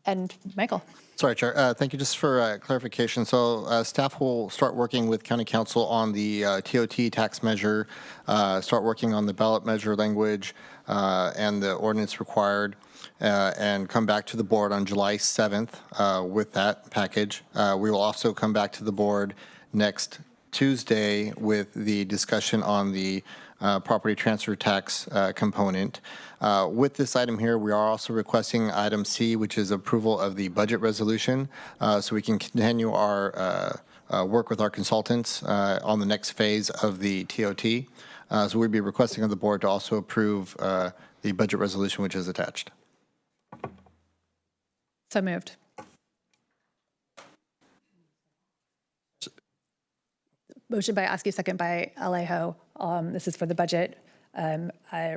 And Michael. Sorry, Chair. Thank you. Just for clarification, so staff will start working with County Council on the TOT tax measure, start working on the ballot measure language and the ordinance required, and come back to the board on July 7th with that package. We will also come back to the board next Tuesday with the discussion on the property transfer tax component. With this item here, we are also requesting item C, which is approval of the budget resolution, so we can continue our work with our consultants on the next phase of the TOT. So we'd be requesting of the board to also approve the budget resolution, which is attached. So moved. Motion by Askew, second by Alejo. This is for the budget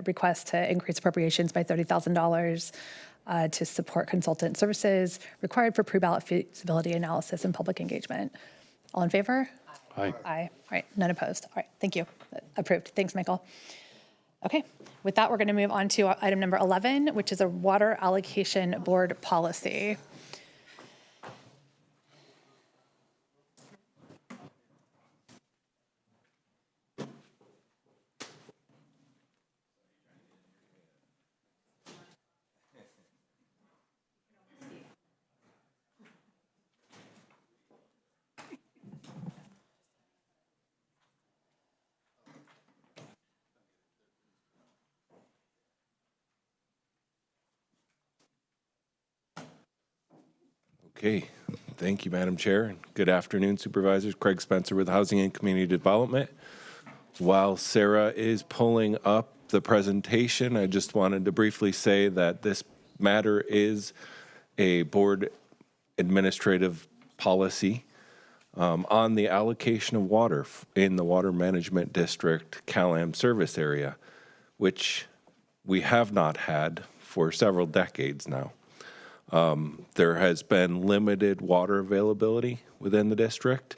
request to increase appropriations by $30,000 to support consultant services required for pre-ballot feasibility analysis and public engagement. All in favor? Aye. Aye. All right, none opposed. All right, thank you. Approved. Thanks, Michael. Okay, with that, we're going to move on to item number 11, which is a water allocation board policy. Okay, Thank you, Madam Chair, and good afternoon, Supervisors. Craig Spencer with Housing and Community Development. While Sarah is pulling up the presentation, I just wanted to briefly say that this matter is a board administrative policy on the allocation of water in the Water Management District CalAm service area, which we have not had for several decades now. There has been limited water availability within the district,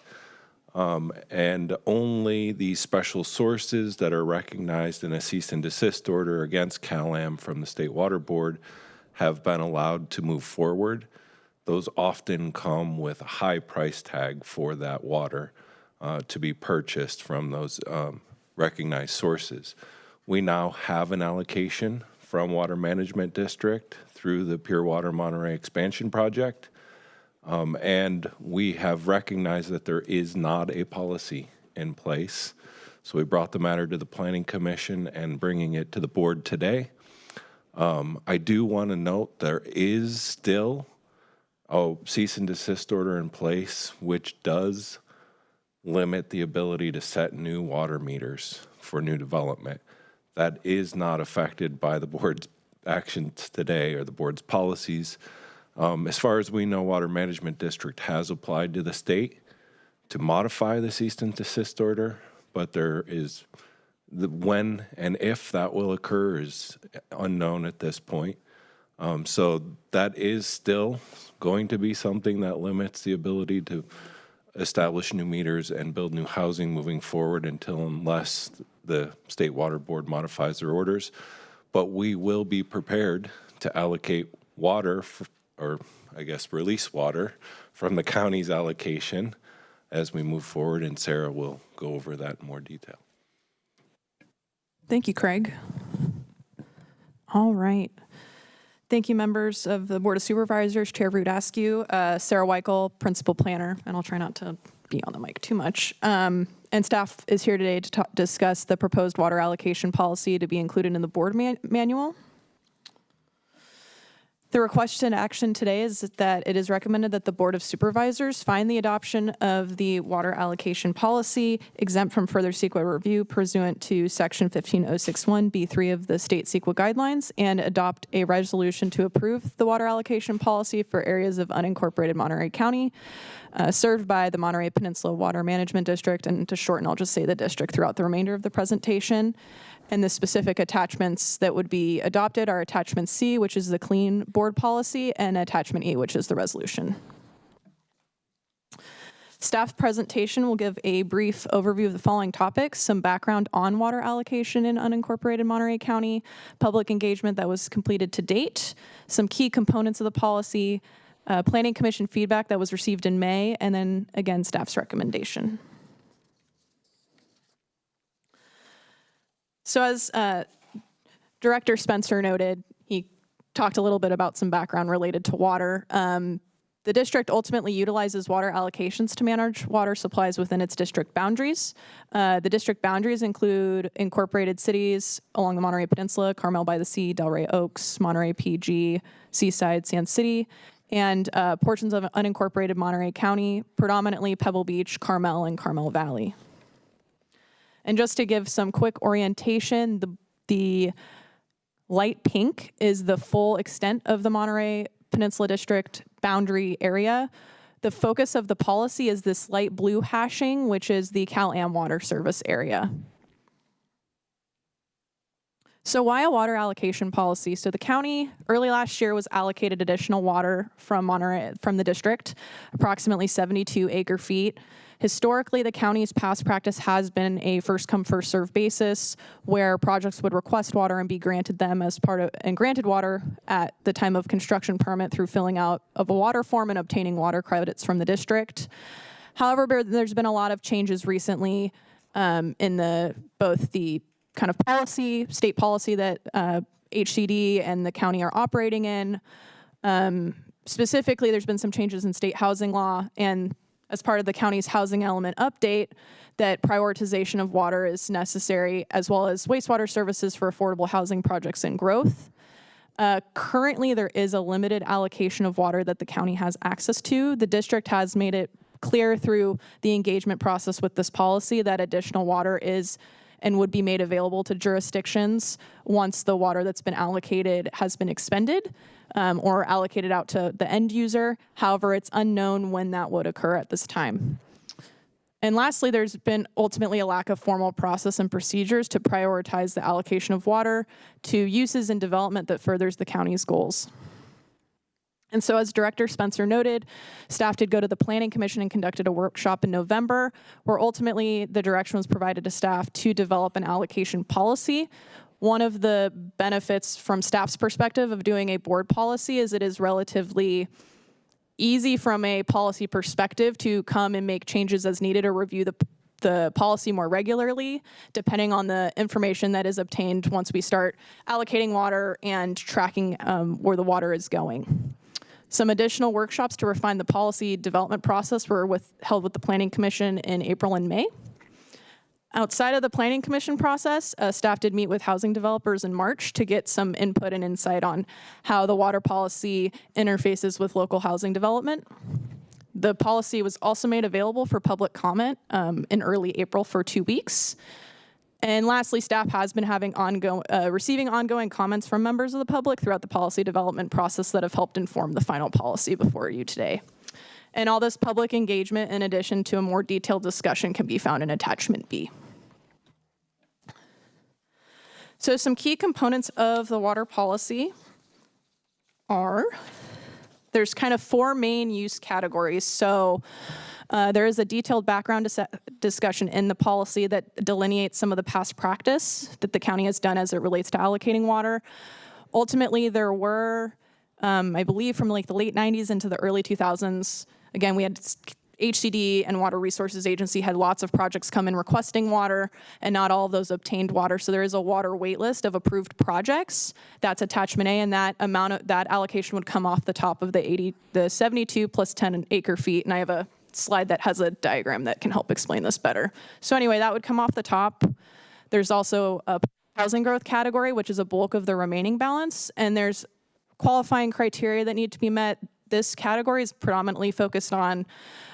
and only the special sources that are recognized in a cease and desist order against CalAm from the State Water Board have been allowed to move forward. Those often come with a high price tag for that water to be purchased from those recognized sources. We now have an allocation from Water Management District through the Pure Water Monterey expansion project. And we have recognized that there is not a policy in place. So we brought the matter to the Planning Commission and bringing it to the board today. I do want to note there is still a cease and desist order in place, which does limit the ability to set new water meters for new development. That is not affected by the board's actions today or the board's policies. As far as we know, Water Management District has applied to the state to modify the cease and desist order, but there is when and if that will occur is unknown at this point. So that is still going to be something that limits the ability to establish new meters and build new housing moving forward unless the State Water Board modifies their orders. But we will be prepared to allocate water, or I guess release water, from the county's allocation as we move forward, and Sarah will go over that in more detail. Thank you, Craig. All right. Thank you, members of the Board of Supervisors, Chair Rudascu, Sarah Weichel, Principal Planner, and I'll try not to be on the mic too much. And staff is here today to discuss the proposed water allocation policy to be included in the board manual. The request in action today is that it is recommended that the Board of Supervisors find the adoption of the water allocation policy exempt from further CEQA review pursuant to Section 15061B3 of the state CEQA guidelines and adopt a resolution to approve the water allocation policy for areas of unincorporated Monterey County served by the Monterey Peninsula Water Management District, and to shorten, I'll just say the district throughout the remainder of the presentation. And the specific attachments that would be adopted are Attachment C, which is the clean board policy, and Attachment E, which is the resolution. Staff presentation will give a brief overview of the following topics: some background on water allocation in unincorporated Monterey County, public engagement that was completed to date, some key components of the policy, Planning Commission feedback that was received in May, and then again, staff's recommendation. So as Director Spencer noted, he talked a little bit about some background related to water. The district ultimately utilizes water allocations to manage water supplies within its district boundaries. The district boundaries include incorporated cities along the Monterey Peninsula, Carmel by the Sea, Delray Oaks, Monterey PG, Seaside, Sand City, and portions of unincorporated Monterey County, predominantly Pebble Beach, Carmel, and Carmel Valley. And just to give some quick orientation, the light pink is the full extent of the Monterey Peninsula District boundary area. The focus of the policy is this light blue hashing, which is the CalAm water service area. So why a water allocation policy? So the county early last year was allocated additional water from the district, approximately 72 acre feet. Historically, the county's past practice has been a first come, first served basis where projects would request water and be granted them as part of, and granted water at the time of construction permit through filling out of a water form and obtaining water credits from the district. However, there's been a lot of changes recently in both the kind of policy, state policy that HCD and the county are operating in. Specifically, there's been some changes in state housing law, and as part of the county's housing element update, that prioritization of water is necessary, as well as wastewater services for affordable housing projects and growth. Currently, there is a limited allocation of water that the county has access to. The district has made it clear through the engagement process with this policy that additional water is and would be made available to jurisdictions once the water that's been allocated has been expended or allocated out to the end user. However, it's unknown when that would occur at this time. And lastly, there's been ultimately a lack of formal process and procedures to prioritize the allocation of water to uses and development that furthers the county's goals. And so as Director Spencer noted, staff did go to the Planning Commission and conducted a workshop in November, where ultimately the direction was provided to staff to develop an allocation policy. One of the benefits from staff's perspective of doing a board policy is it is relatively easy from a policy perspective to come and make changes as needed or review the policy more regularly, depending on the information that is obtained once we start allocating water and tracking where the water is going. Some additional workshops to refine the policy development process were held with the Planning Commission in April and May. Outside of the Planning Commission process, staff did meet with housing developers in March to get some input and insight on how the water policy interfaces with local housing development. The policy was also made available for public comment in early April for 2 weeks. And lastly, staff has been having receiving ongoing comments from members of the public throughout the policy development process that have helped inform the final policy before you today. And all this public engagement, in addition to a more detailed discussion, can be found in Attachment B. So some key components of the water policy are, there's kind of 4 main use categories. So there is a detailed background discussion in the policy that delineates some of the past practice that the county has done as it relates to allocating water. Ultimately, there were, I believe from like the late 90s into the early 2000s, again, we had HCD and Water Resources Agency had lots of projects come in requesting water, and not all of those obtained water. So there is a water wait list of approved projects. That's Attachment A, and that allocation would come off the top of the 72 plus 10 acre feet. And I have a slide that has a diagram that can help explain this better. So anyway, that would come off the top. There's also a housing growth category, which is a bulk of the remaining balance, and there's qualifying criteria that need to be met. This category is predominantly focused on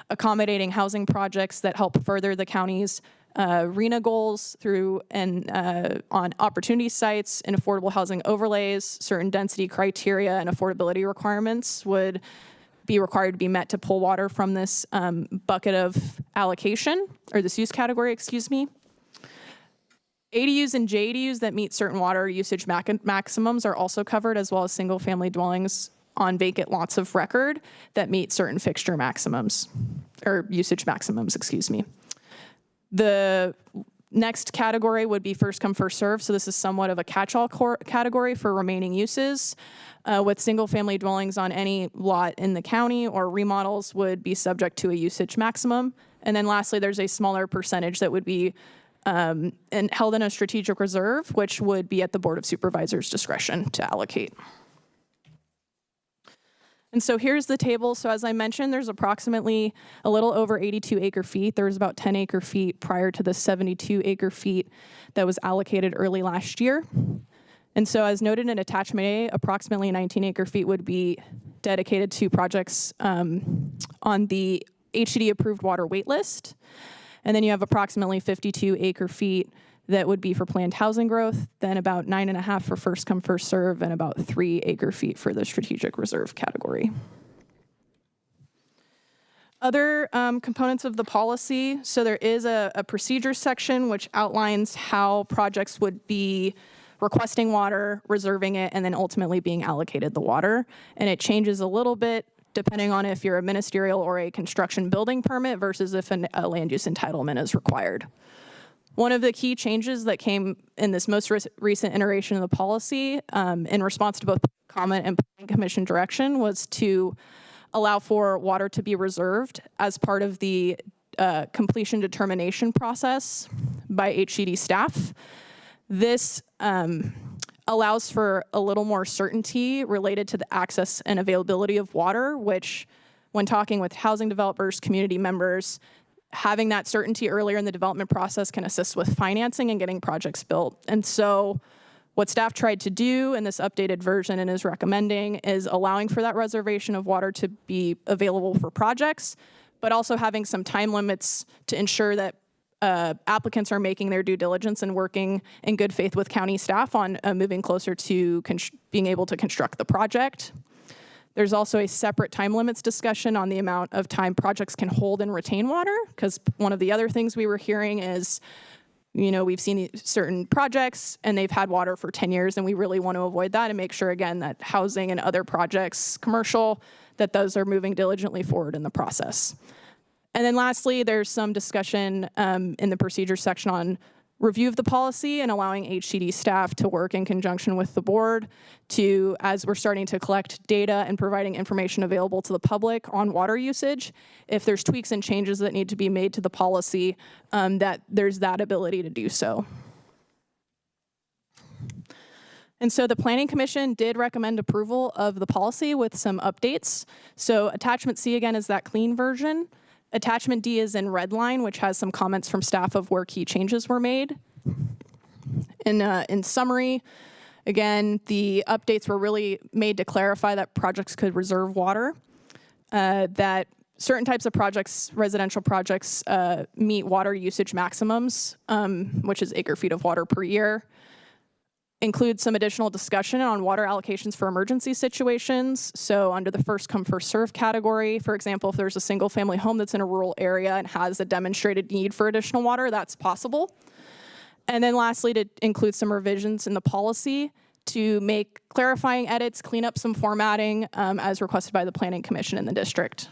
accommodating housing projects that help further the county's RENA goals through and on opportunity sites and affordable housing overlays. Certain density criteria and affordability requirements would be required to be met to pull water from this bucket of allocation, or this use category, excuse me. ADUs and JDUs that meet certain water usage maximums are also covered, as well as single-family dwellings on vacant lots of record that meet certain fixture maximums, or usage maximums, excuse me. The next category would be first come, first serve. So this is somewhat of a catch-all category for remaining uses. With single-family dwellings on any lot in the county or remodels would be subject to a usage maximum. And then lastly, there's a smaller percentage that would be held in a strategic reserve, which would be at the Board of Supervisors' discretion to allocate. And so here's the table. So as I mentioned, there's approximately a little over 82 acre feet. There was about 10 acre feet prior to the 72 acre feet that was allocated early last year. And so as noted in Attachment A, approximately 19 acre feet would be dedicated to projects on the HCD approved water wait list. And then you have approximately 52 acre feet that would be for planned housing growth, then about 9.5 for first come, first serve, and about 3 acre feet for the strategic reserve category. Other components of the policy, so there is a procedure section which outlines how projects would be requesting water, reserving it, and then ultimately being allocated the water. And it changes a little bit depending on if you're a ministerial or a construction building permit versus if a land use entitlement is required. One of the key changes that came in this most recent iteration of the policy in response to both comment and Planning Commission direction was to allow for water to be reserved as part of the completion determination process by HCD staff. This allows for a little more certainty related to the access and availability of water, which when talking with housing developers, community members, having that certainty earlier in the development process can assist with financing and getting projects built. And so What staff tried to do in this updated version and is recommending is allowing for that reservation of water to be available for projects, but also having some time limits to ensure that applicants are making their due diligence and working in good faith with county staff on moving closer to being able to construct the project. There's also a separate time limits discussion on the amount of time projects can hold and retain water, because one of the other things we were hearing is, you know, we've seen certain projects and they've had water for 10 years, and we really want to avoid that and make sure, again, that housing and other projects, commercial, that those are moving diligently forward in the process. And then lastly, there's some discussion in the procedures section on review of the policy and allowing HCD staff to work in conjunction with the board to, as we're starting to collect data and providing information available to the public on water usage, if there's tweaks and changes that need to be made to the policy, that there's that ability to do so. And so the Planning Commission did recommend approval of the policy with some updates. So Attachment C, again, is that clean version. Attachment D is in red line, which has some comments from staff of where key changes were made. In summary, again, the updates were really made to clarify that projects could reserve water, that certain types of projects, residential projects, meet water usage maximums, which is acre feet of water per year. Include some additional discussion on water allocations for emergency situations. So under the first come, first serve category, for example, if there's a single family home that's in a rural area and has a demonstrated need for additional water, that's possible. And then lastly, to include some revisions in the policy to make clarifying edits, clean up some formatting as requested by the Planning Commission in the district.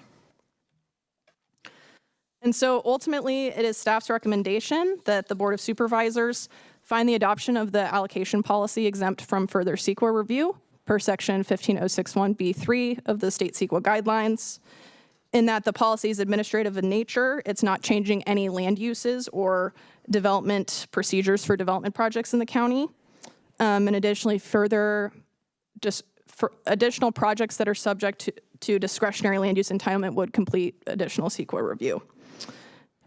And so ultimately, it is staff's recommendation that the Board of Supervisors find the adoption of the allocation policy exempt from further CEQA review per section 15061B3 of the state CEQA guidelines, in that the policy is administrative in nature. It's not changing any land uses or development procedures for development projects in the county. And additionally, further, just for additional projects that are subject to discretionary land use entitlement would complete additional CEQA review.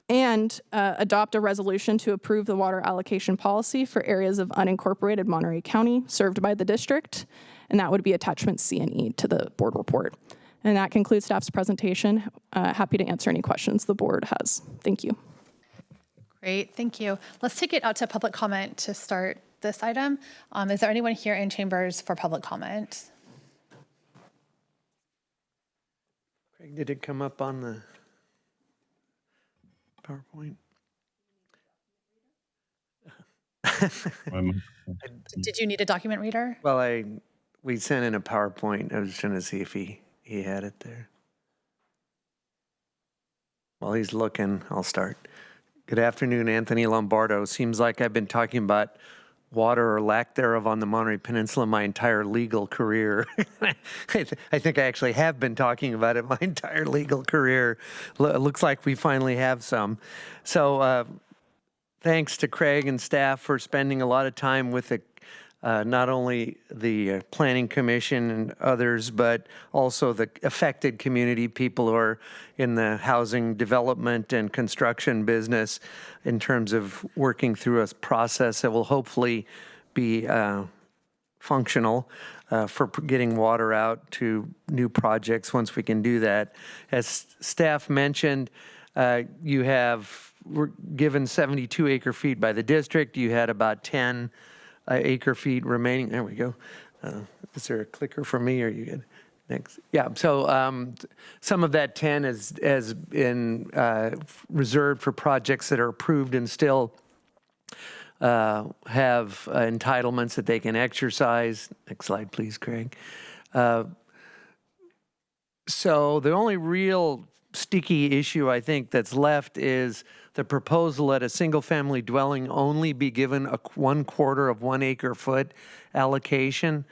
And adopt a resolution to approve the water allocation policy for areas of unincorporated Monterey County served by the district. And that would be attachments C and E to the board report. And that concludes staff's presentation. Happy to answer any questions the board has. Thank you. Great, thank you. Let's take it out to public comment to start this item. Is there anyone here in chambers for public comment? Craig, did it come up on the PowerPoint? Did you need a document reader? Well, we sent in a PowerPoint. I was trying to see if he had it there. While he's looking, I'll start. Good afternoon, Anthony Lombardo. Seems like I've been talking about water or lack thereof on the Monterey Peninsula my entire legal career. I think I actually have been talking about it my entire legal career. Looks like we finally have some. So thanks to Craig and staff for spending a lot of time with not only the Planning Commission and others, but also the affected community, people who are in the housing development and construction business, in terms of working through a process that will hopefully be functional for getting water out to new projects once we can do that. As staff mentioned, we're given 72 acre feet by the district. You had about 10 acre feet remaining. There we go. Is there a clicker for me, or are you good? Next. Yeah, so some of that 10 has been reserved for projects that are approved and still have entitlements that they can exercise. Next slide, please, Craig. So the only real sticky issue I think that's left is the proposal that a single-family dwelling only be given a 1/4 of 1 acre foot allocation.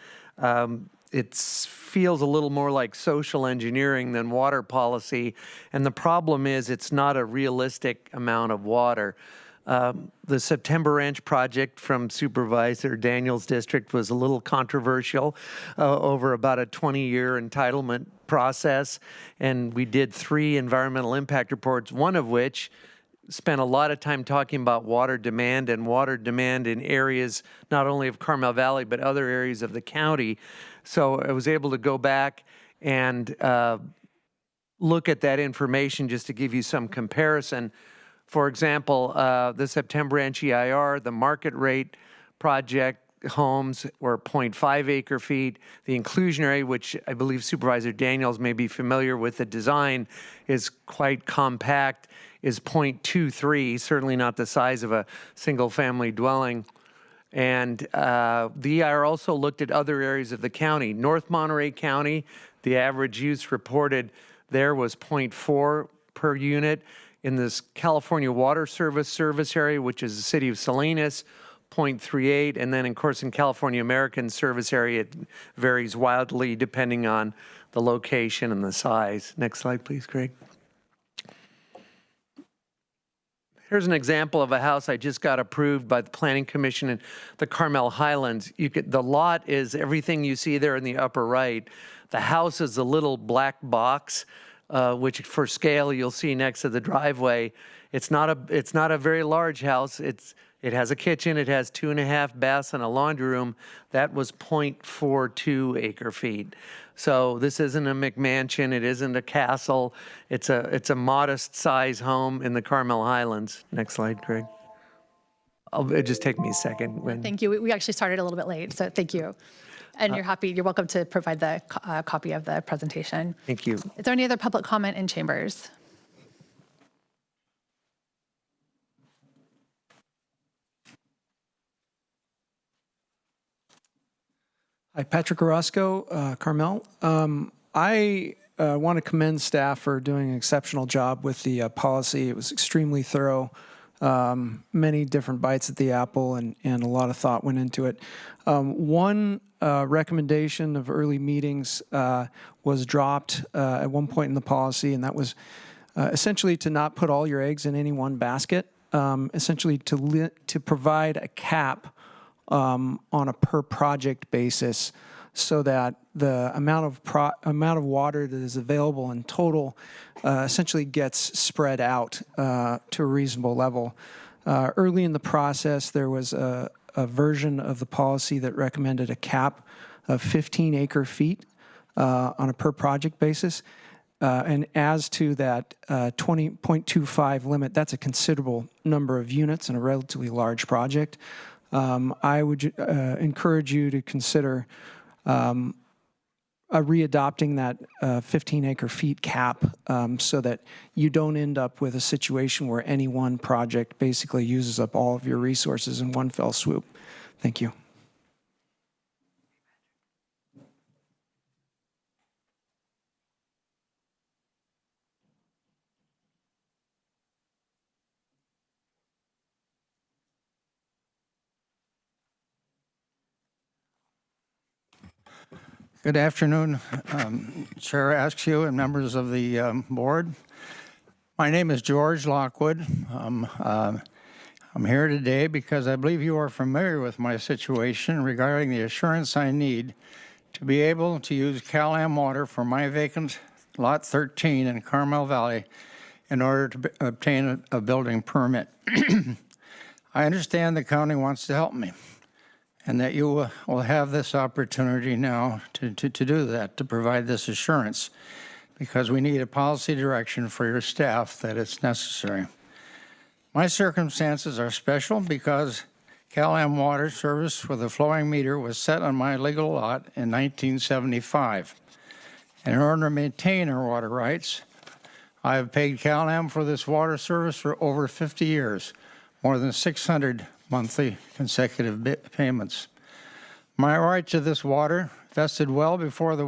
It feels a little more like social engineering than water policy, and the problem is it's not a realistic amount of water. The September Ranch project from Supervisor Daniels' district was a little controversial over about a 20-year entitlement process, and we did 3 environmental impact reports, one of which spent a lot of time talking about water demand in areas not only of Carmel Valley, but other areas of the county. So I was able to go back and look at that information just to give you some comparison. For example, the September NGIR, the market rate project homes were 0.5 acre feet. The inclusionary, which I believe Supervisor Daniels may be familiar with the design, is quite compact, is 0.23, certainly not the size of a single family dwelling. And the EIR also looked at other areas of the county. North Monterey County, the average use reported there was 0.4 per unit. In this California Water Service area, which is the city of Salinas, 0.38, and then, of course, in California American service area, it varies wildly depending on the location and the size. Next slide, please, Craig. Here's an example of a house I just got approved by the Planning Commission in the Carmel Highlands. The lot is everything you see there in the upper right. The house is a little black box, which for scale you'll see next to the driveway. It's not a very large house. It has a kitchen, it has 2.5 baths and a laundry room. That was 0.42 acre feet. So this isn't a McMansion, it isn't a castle. It's a modest size home in the Carmel Highlands. Next slide, Craig. It'll just take me a second. Thank you. We actually started a little bit late, so thank you. And you're welcome to provide the copy of the presentation. Thank you. Is there any other public comment in chambers? Hi, Patrick Orozco, Carmel. I want to commend staff for doing an exceptional job with the policy. It was extremely thorough, many different bites at the apple, and a lot of thought went into it. One recommendation of early meetings was dropped at one point in the policy, and that was essentially to not put all your eggs in any one basket, essentially to provide a cap on a per project basis, so that the amount of water that is available in total essentially gets spread out to a reasonable level. Early in the process, there was a version of the policy that recommended a cap of 15 acre feet on a per project basis. And as to that 20.25 limit, that's a considerable number of units in a relatively large project. I would encourage you to consider readopting that 15 acre feet cap so that you don't end up with a situation where any one project basically uses up all of your resources in one fell swoop. Thank you. Good afternoon, Chair Askew and members of the board. My name is George Lockwood. I'm here today because I believe you are familiar with my situation regarding the assurance I need to be able to use Cal-Am water for my vacant Lot 13 in Carmel Valley in order to obtain a building permit. I understand the county wants to help me, and that you will have this opportunity now to do that, to provide this assurance, because we need a policy direction for your staff that it's necessary. My circumstances are special because Cal-Am water service with a flowing meter was set on my legal lot in 1975. And in order to maintain our water rights, I have paid Cal-Am for this water service for over 50 years, more than 600 monthly consecutive payments. My right to this water vested well before the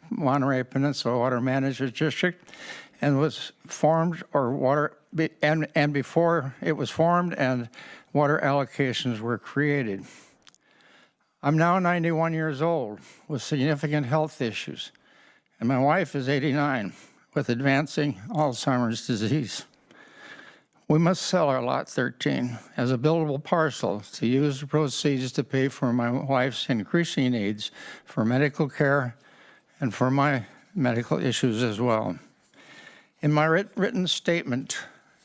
Monterey Peninsula Water Management District and was formed, and before it was formed and water allocations were created. I'm now 91 years old with significant health issues, and my wife is 89 with advancing Alzheimer's disease. We must sell our Lot 13 as a buildable parcel to use the proceeds to pay for my wife's increasing needs for medical care and for my medical issues as well. In my written statement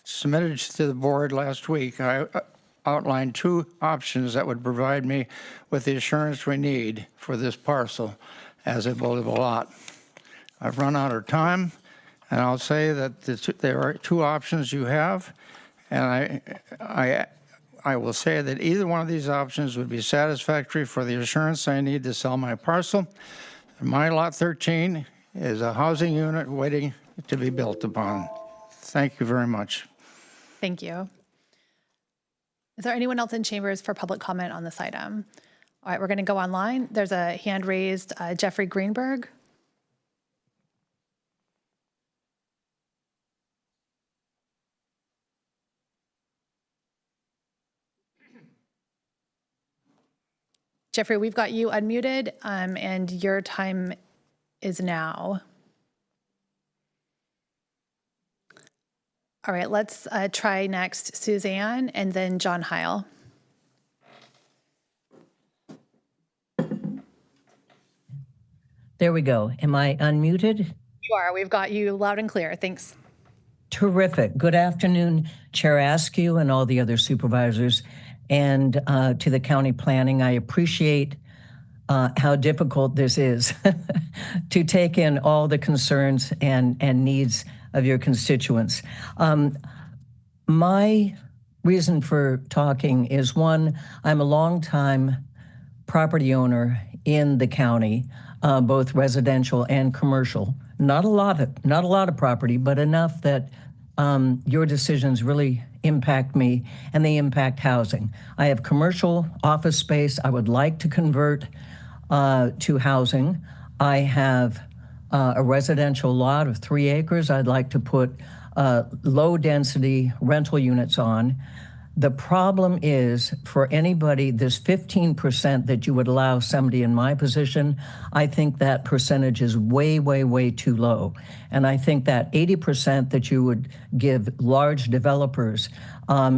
submitted to the board last week, I outlined 2 options that would provide me with the assurance we need for this parcel as a buildable lot. I've run out of time, and I'll say that there are 2 options you have, and I will say that either one of these options would be satisfactory for the assurance I need to sell my parcel. My lot 13 is a housing unit waiting to be built upon. Thank you very much. Thank you. Is there anyone else in chambers for public comment on this item? All right, we're going to go online. There's a hand raised, Jeffrey Greenberg. Jeffrey, we've got you unmuted, and your time is now. All right, let's try next Suzanne and then John Heil. There we go. Am I unmuted? You are. We've got you loud and clear. Thanks. Terrific. Good afternoon, Chair Askew and all the other supervisors, and to the county planning. I appreciate how difficult this is to take in all the concerns and needs of your constituents. My reason for talking is, one, I'm a longtime property owner in the county, both residential and commercial. Not a lot of property, but enough that your decisions really impact me, and they impact housing. I have commercial office space I would like to convert to housing. I have a residential lot of 3 acres I'd like to put low-density rental units on. The problem is, for anybody, this 15% that you would allow somebody in my position, I think that percentage is way, way, way too low. And I think that 80% that you would give large developers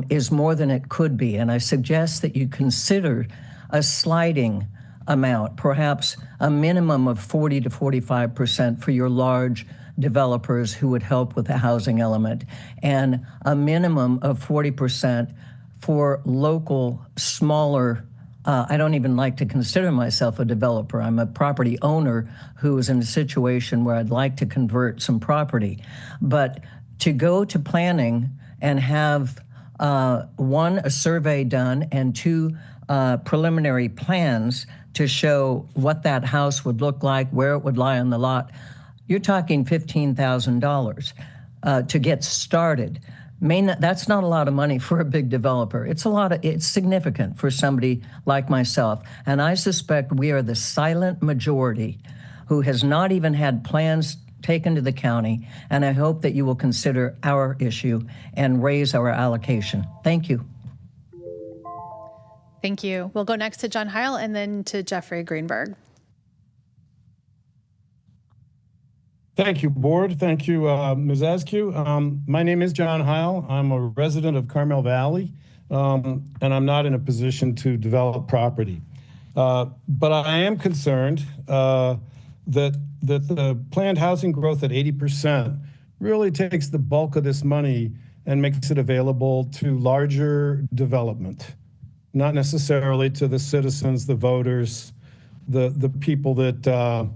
is more than it could be. And I suggest that you consider a sliding amount, perhaps a minimum of 40 to 45% for your large developers who would help with the housing element, and a minimum of 40% for local, smaller, I don't even like to consider myself a developer. I'm a property owner who is in a situation where I'd like to convert some property. But to go to planning and have, 1, a survey done, and 2, preliminary plans to show what that house would look like, where it would lie on the lot, you're talking $15,000 to get started. That's not a lot of money for a big developer. It's significant for somebody like myself. And I suspect we are the silent majority who has not even had plans taken to the county. And I hope that you will consider our issue and raise our allocation. Thank you. Thank you. We'll go next to John Heil and then to Jeffrey Greenberg. Thank you, Board. Thank you, Ms. Askew. My name is John Heil. I'm a resident of Carmel Valley, and I'm not in a position to develop property. But I am concerned that the planned housing growth at 80% really takes the bulk of this money and makes it available to larger development, not necessarily to the citizens, the voters, the people that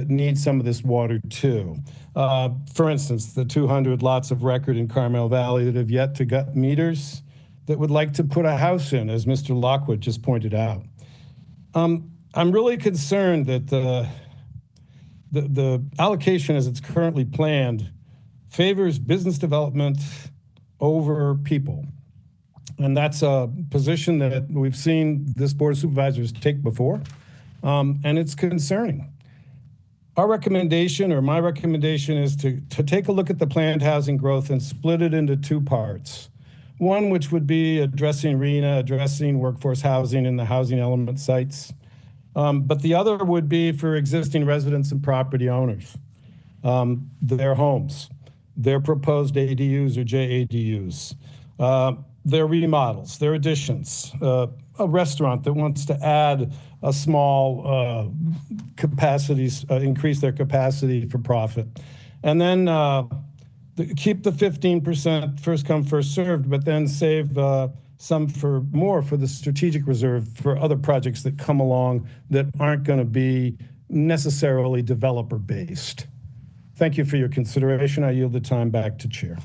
need some of this water too. For instance, the 200 lots of record in Carmel Valley that have yet to get meters that would like to put a house in, as Mr. Lockwood just pointed out. I'm really concerned that the allocation as it's currently planned favors business development over people. And that's a position that we've seen this Board of Supervisors take before, and it's concerning. Our recommendation, or my recommendation, is to take a look at the planned housing growth and split it into 2 parts. One, which would be addressing RHNA, addressing workforce housing in the housing element sites. But the other would be for existing residents and property owners, their homes, their proposed ADUs or JADUs, their remodels, their additions, a restaurant that wants to add a small capacities, increase their capacity for profit. And then keep the 15% first come, first served, but then save some for the strategic reserve for other projects that come along that aren't going to be necessarily developer based. Thank you for your consideration. I yield the time back to Chair.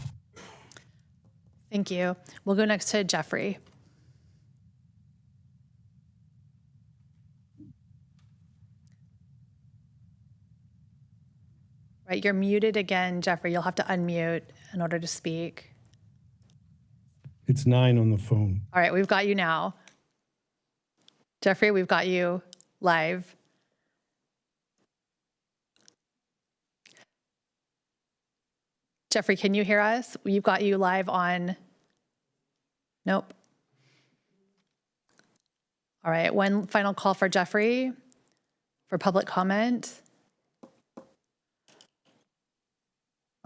Thank you. We'll go next to Jeffrey. Right, you're muted again, Jeffrey. You'll have to unmute in order to speak. It's 9 on the phone. All right, we've got you now. Jeffrey, we've got you live. Jeffrey, can you hear us? We've got you live on. Nope. All right, one final call for Jeffrey for public comment.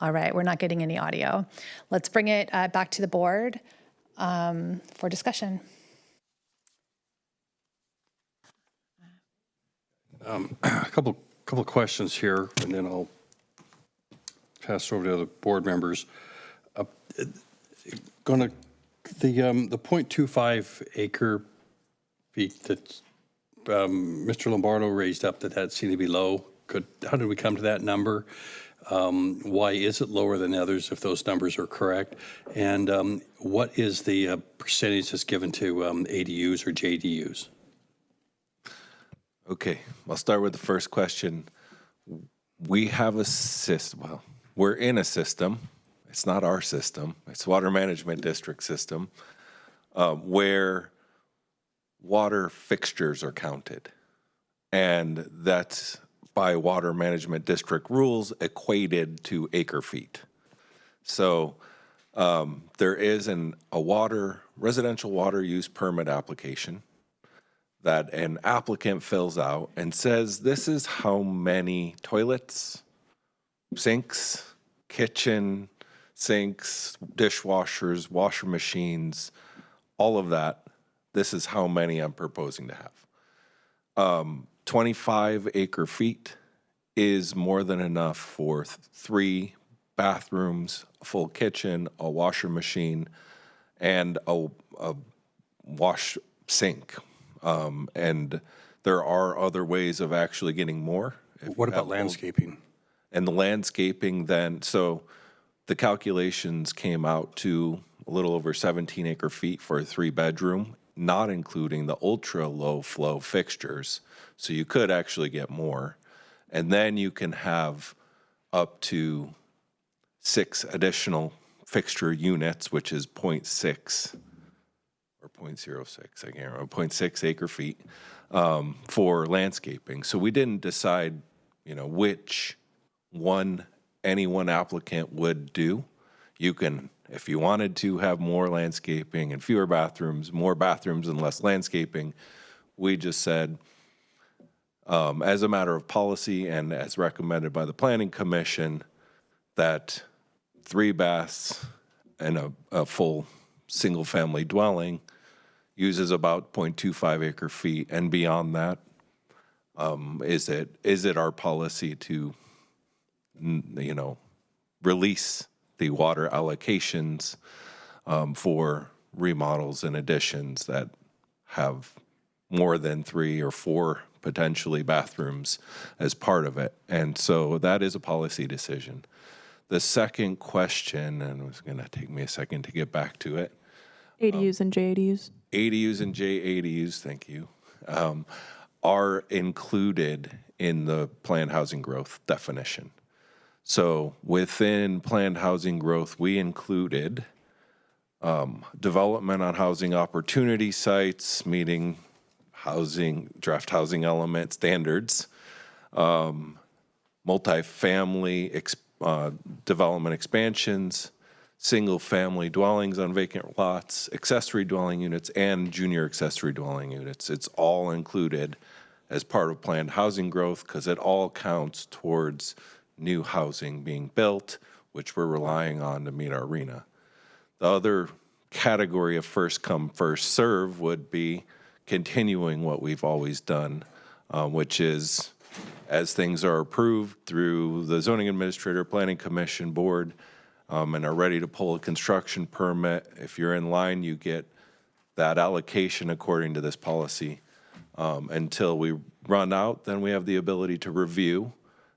All right, we're not getting any audio. Let's bring it back to the board for discussion. A couple of questions here, and then I'll pass over to other board members. The 0.25 acre feet that Mr. Lombardo raised up, that seemed to be low. How did we come to that number? Why is it lower than others if those numbers are correct? And what is the percentage that's given to ADUs or JDUs? Okay, I'll start with the first question. We have a system, well, we're in a system. It's not our system. It's Water Management District system where water fixtures are counted. And that's by Water Management District rules equated to acre feet. So there is a residential water use permit application that an applicant fills out and says, this is how many toilets, sinks, kitchen sinks, dishwashers, washer machines, all of that. This is how many I'm proposing to have. 25 acre feet is more than enough for 3 bathrooms, a full kitchen, a washer machine, and a wash sink. And there are other ways of actually getting more. What about landscaping? And the landscaping then, so the calculations came out to a little over 17 acre feet for a 3-bedroom, not including the ultra low flow fixtures. So you could actually get more. And then you can have up to 6 additional fixture units, which is 0.6 or 0.06, I can't remember, 0.6 acre feet for landscaping. So we didn't decide, which one any one applicant would do. You can, if you wanted to have more landscaping and fewer bathrooms, more bathrooms and less landscaping, we just said, as a matter of policy and as recommended by the Planning Commission, that 3 baths and a full single-family dwelling uses about 0.25 acre feet, and beyond that, is it our policy to, release the water allocations for remodels and additions that have more than 3 or 4 potentially bathrooms as part of it. And so that is a policy decision. The second question, and it's going to take me a second to get back to it. ADUs and JADUs. ADUs and JADUs, thank you, are included in the planned housing growth definition. So within planned housing growth, we included development on housing opportunity sites, meeting draft housing element standards, multifamily development expansions, single-family dwellings on vacant lots, accessory dwelling units, and junior accessory dwelling units. It's all included as part of planned housing growth because it all counts towards new housing being built, which we're relying on to meet our RHNA. The other category of first come, first serve would be continuing what we've always done, which is as things are approved through the Zoning Administrator, Planning Commission, Board, and are ready to pull a construction permit. If you're in line, you get that allocation according to this policy. Until we run out, then we have the ability to review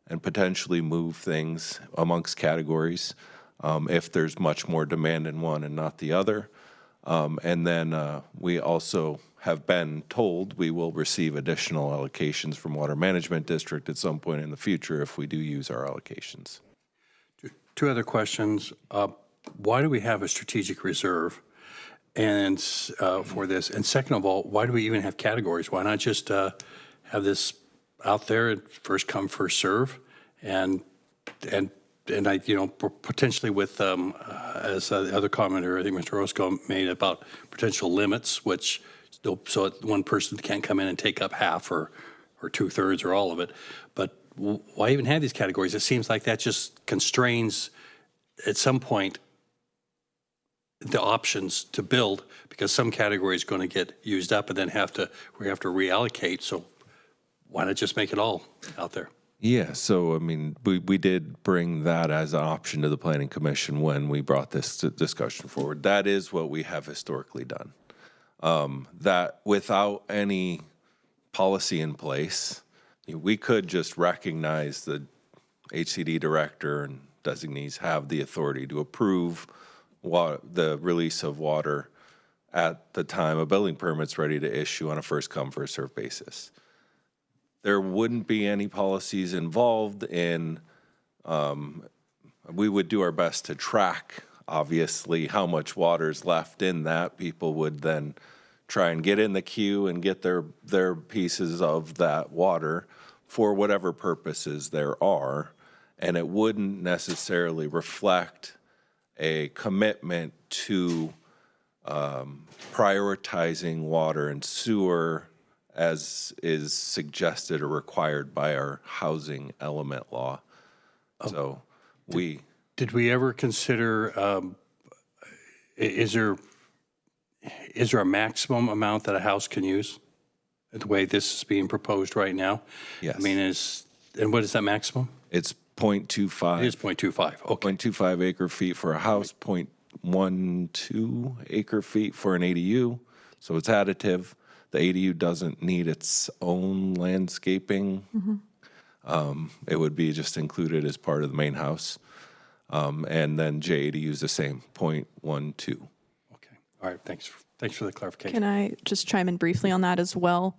and potentially move things amongst categories if there's much more demand in one and not the other. And then we also have been told we will receive additional allocations from Water Management District at some point in the future if we do use our allocations. Two other questions. Why do we have a strategic reserve and for this? And second of all, why do we even have categories? Why not just have this out there, first come, first serve, and I, potentially with, as the other commenter, I think Mr. Orozco made about potential limits, which still, so one person can't come in and take up half or 2/3 or all of it. But why even have these categories? It seems like that just constrains at some point the options to build, because some category is going to get used up and then we have to reallocate. So why not just make it all out there? Yeah, so I mean, we did bring that as an option to the Planning Commission when we brought this discussion forward. That is what we have historically done. That without any policy in place, we could just recognize the HCD director and designees have the authority to approve the release of water at the time a building permit's ready to issue on a first come, first served basis. There wouldn't be any policies involved in, we would do our best to track, obviously, how much water's left in that. People would then try and get in the queue and get their pieces of that water for whatever purposes there are. And it wouldn't necessarily reflect a commitment to prioritizing water and sewer as is suggested or required by our housing element law. So Did we ever consider, is there a maximum amount that a house can use? The way this is being proposed right now? Yes. I mean, and what is that maximum? It's 0.25. It is 0.25, okay. 0.25 acre feet for a house, 0.12 acre feet for an ADU. So it's additive. The ADU doesn't need its own landscaping. It would be just included as part of the main house. And then JADU is the same, 0.12. Okay, all right, thanks for the clarification. Can I just chime in briefly on that as well,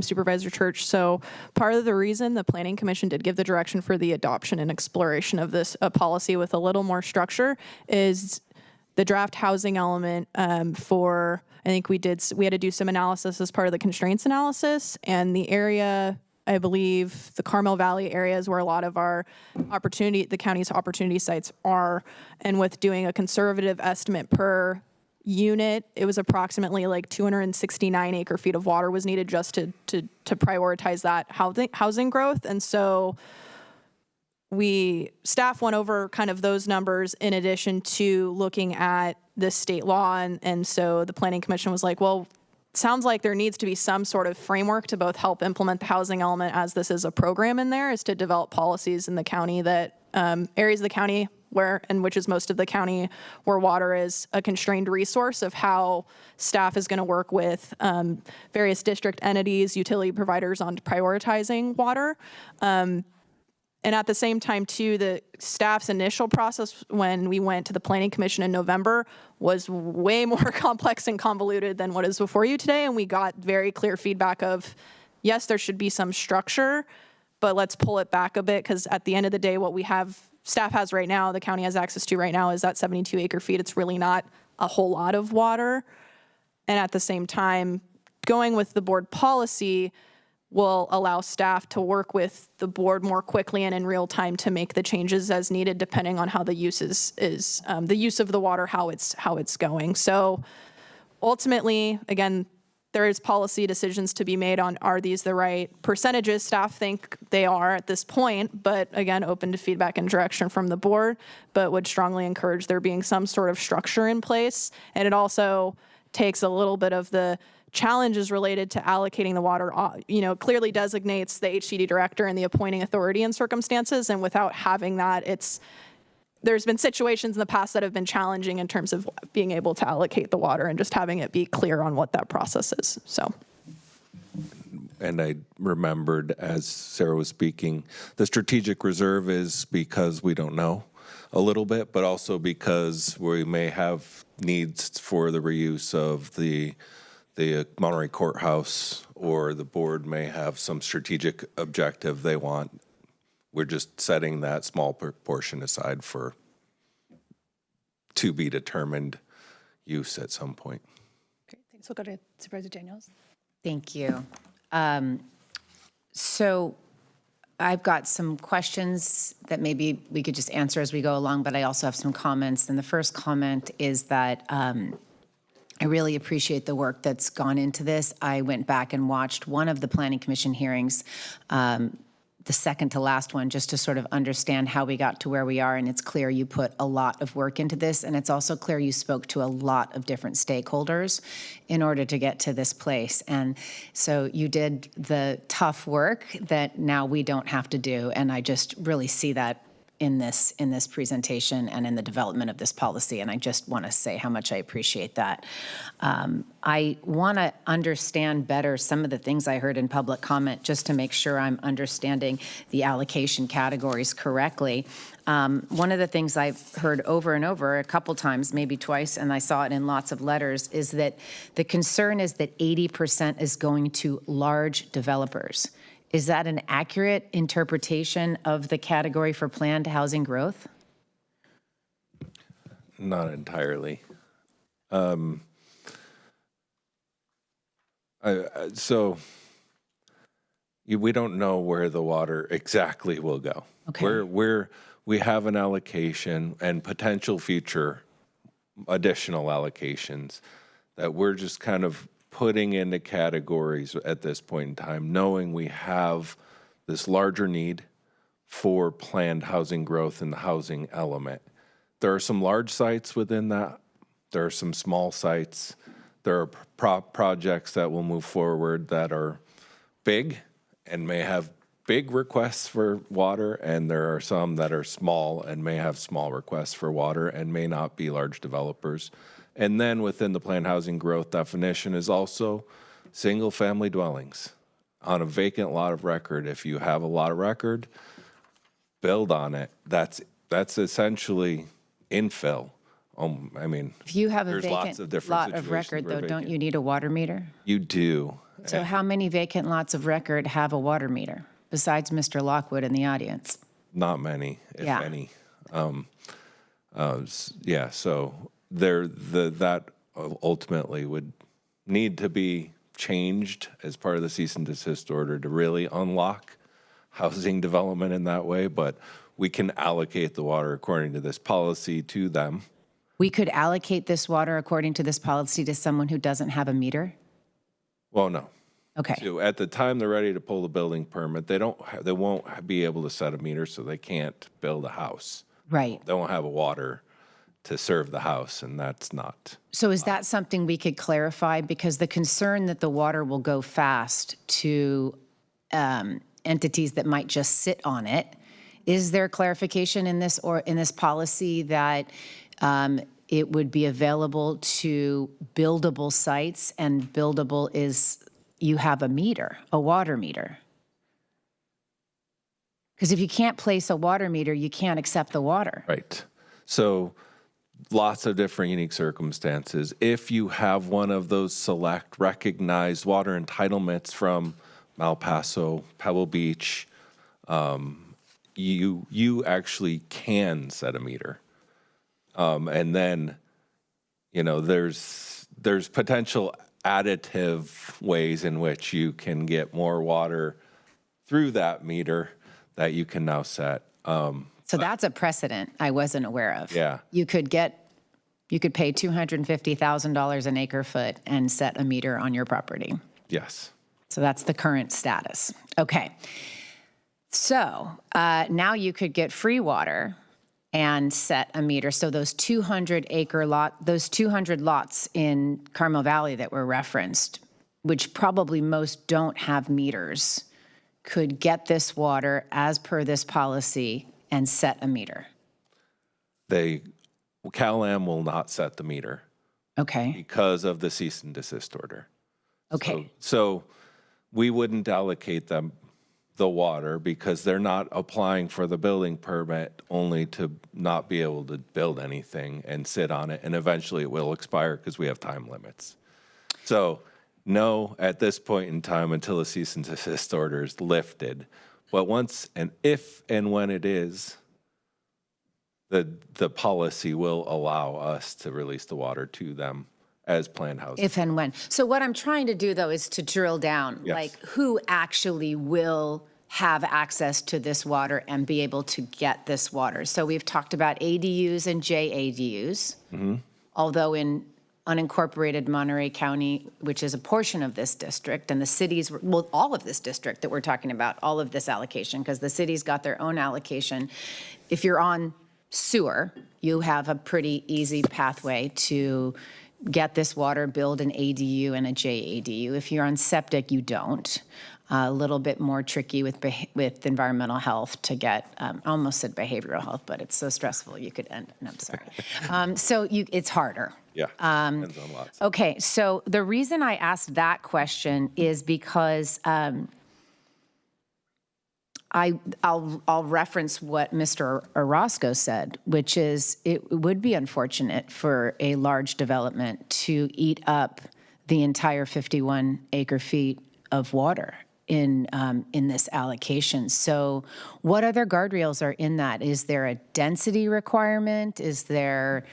Supervisor Church? So part of the reason the Planning Commission did give the direction for the adoption and exploration of this policy with a little more structure is the draft housing element for, I think we had to do some analysis as part of the constraints analysis, and the area, I believe the Carmel Valley area is where a lot of our the county's opportunity sites are. And with doing a conservative estimate per unit, it was approximately like 269 acre feet of water was needed just to prioritize that housing growth. And so staff went over kind of those numbers in addition to looking at the state law. And so the Planning Commission was like, well, sounds like there needs to be some sort of framework to both help implement the housing element as this is a program in there, is to develop policies in the county that areas of the county which is most of the county, where water is a constrained resource, of how staff is going to work with various district entities, utility providers on prioritizing water. And at the same time, too, the staff's initial process when we went to the Planning Commission in November was way more complex and convoluted than what is before you today. And we got very clear feedback of, yes, there should be some structure, but let's pull it back a bit, because at the end of the day, what staff has right now, the county has access to right now, is that 72 acre feet. It's really not a whole lot of water. And at the same time, going with the board policy will allow staff to work with the board more quickly and in real time to make the changes as needed, depending on how the use is the use of the water, how it's going. So ultimately, again, there is policy decisions to be made on, are these the right percentages? Staff think they are at this point, but again, open to feedback and direction from the board, but would strongly encourage there being some sort of structure in place. And it also takes a little bit of the challenges related to allocating the water, clearly designates the HCD director and the appointing authority in circumstances. And without having that, there's been situations in the past that have been challenging in terms of being able to allocate the water and just having it be clear on what that process is. So. And I remembered as Sarah was speaking, the strategic reserve is because we don't know a little bit, but also because we may have needs for the reuse of the Monterey courthouse, or the board may have some strategic objective they want. We're just setting that small portion aside for to be determined use at some point. Great, thanks. We'll go to Supervisor Daniels. Thank you. So I've got some questions that maybe we could just answer as we go along, but I also have some comments. And the first comment is that I really appreciate the work that's gone into this. I went back and watched one of the Planning Commission hearings, the second to last one, just to sort of understand how we got to where we are. And it's clear you put a lot of work into this. And it's also clear you spoke to a lot of different stakeholders in order to get to this place. And so you did the tough work that now we don't have to do. And I just really see that in this presentation and in the development of this policy. And I just want to say how much I appreciate that. I want to understand better some of the things I heard in public comment, just to make sure I'm understanding the allocation categories correctly. One of the things I've heard over and over a couple times, maybe twice, and I saw it in lots of letters, is that the concern is that 80% is going to large developers. Is that an accurate interpretation of the category for planned housing growth? Not entirely. We don't know where the water exactly will go. Okay. We have an allocation and potential future additional allocations that we're just kind of putting into categories at this point in time, knowing we have this larger need for planned housing growth in the housing element. There are some large sites within that. There are some small sites. There are projects that will move forward that are big and may have big requests for water, and there are some that are small and may have small requests for water and may not be large developers. And then within the planned housing growth definition is also single-family dwellings on a vacant lot of record. If you have a lot of record, build on it. That's essentially infill. I mean, If you have a there's lots of vacant different lot of situations record, where though, don't vacant- you need a water meter? You do. So how many vacant lots of record have a water meter, besides Mr. Lockwood in the audience? Not many, if Yeah. any. Yeah, so that ultimately would need to be changed as part of the cease and desist order to really unlock housing development in that way, but we can allocate the water according to this policy to them. We could allocate this water according to this policy to someone who doesn't have a meter? Well, no. Okay. So at the time they're ready to pull the building permit, they won't be able to set a meter, so they can't build a house. Right. They won't have a water to serve the house, and that's not. So is that something we could clarify? Because the concern that the water will go fast to entities that might just sit on it, is there clarification in this policy that it would be available to buildable sites, and buildable is you have a meter, a water meter? Because if you can't place a water meter, you can't accept the water. Right. So lots of different unique circumstances. If you have one of those select recognized water entitlements from Malpaso, Pebble Beach, you actually can set a meter. And then, there's potential additive ways in which you can get more water through that meter that you can now set. So that's a precedent I wasn't aware of. Yeah. You could pay $250,000 an acre foot and set a meter on your property. Yes. So that's the current status. Okay. So now you could get free water and set a meter. So those 200 lots in Carmel Valley that were referenced, which probably most don't have meters, could get this water as per this policy and set a meter. CalAm will not set the meter. Okay. Because of the cease and desist order. Okay. So we wouldn't allocate them the water because they're not applying for the building permit only to not be able to build anything and sit on it. And eventually it will expire because we have time limits. So no, at this point in time, until the cease and desist order is lifted. But once and if and when it is, the policy will allow us to release the water to them as planned housing. If and when. So what I'm trying to do, though, is to drill down, Yes. like who actually will have access to this water and be able to get this water. So we've talked about ADUs and JADUs, although in unincorporated Monterey County, which is a portion of this district, and the cities, well, all of this district that we're talking about, all of this allocation, because the cities got their own allocation. If you're on sewer, you have a pretty easy pathway to get this water, build an ADU and a JADU. If you're on septic, you don't. A little bit more tricky with environmental health to get, I almost said behavioral health, but it's so stressful you could end, no, I'm sorry. So it's harder. Yeah, depends on lots. Okay, so the reason I asked that question is because I'll reference what Mr. Orozco said, which is it would be unfortunate for a large development to eat up the entire 51 acre feet of water in this allocation. So what other guardrails are in that? Is there a density requirement? Is there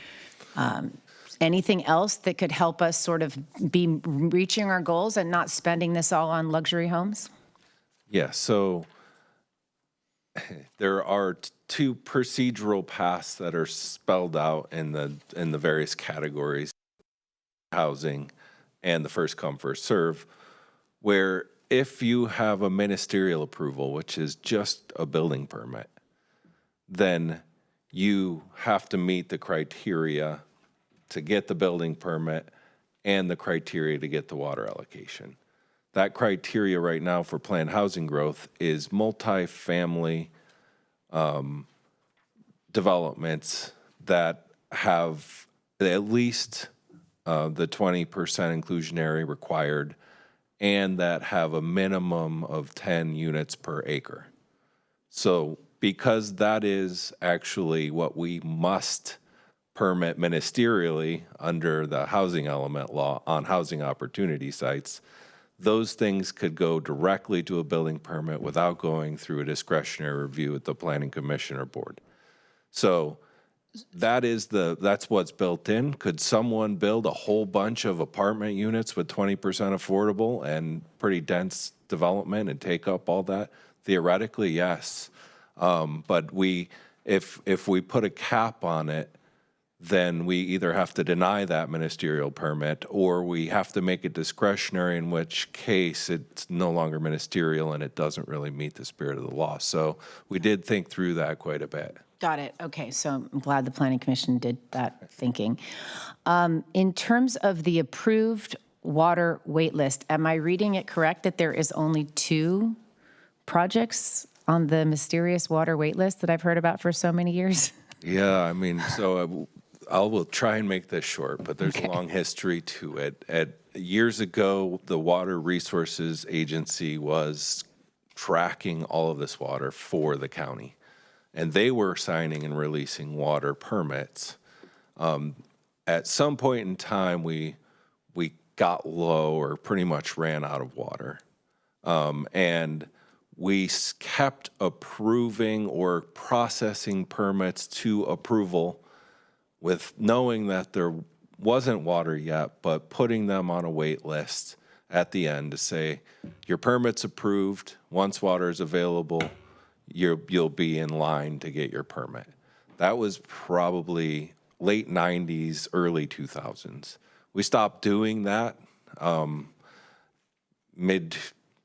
anything else that could help us sort of be reaching our goals and not spending this all on luxury homes? Yeah, so there are two procedural paths that are spelled out in the various categories, housing and the first come, first serve, where if you have a ministerial approval, which is just a building permit, then you have to meet the criteria to get the building permit and the criteria to get the water allocation. That criteria right now for planned housing growth is multifamily developments that have at least the 20% inclusionary required and that have a minimum of 10 units per acre. So because that is actually what we must permit ministerially under the housing element law on housing opportunity sites, those things could go directly to a building permit without going through a discretionary review at the planning commission or board. So that's what's built in. Could someone build a whole bunch of apartment units with 20% affordable and pretty dense development and take up all that? Theoretically, yes. But if we put a cap on it, then we either have to deny that ministerial permit or we have to make it discretionary, in which case it's no longer ministerial and it doesn't really meet the spirit of the law. So we did think through that quite a bit. Got it. Okay, so I'm glad the Planning Commission did that thinking. In terms of the approved water wait list, am I reading it correct that there is only 2 projects on the mysterious water wait list that I've heard about for so many years? Yeah, I mean, so I will try and make this short, but there's a long history to it. Years ago, the Water Resources Agency was tracking all of this water for the county, and they were signing and releasing water permits. At some point in time, we got low or pretty much ran out of water, and we kept approving or processing permits to approval with knowing that there wasn't water yet, but putting them on a wait list at the end to say, your permit's approved, once water is available, you'll be in line to get your permit. That was probably late 90s, early 2000s. We stopped doing that mid,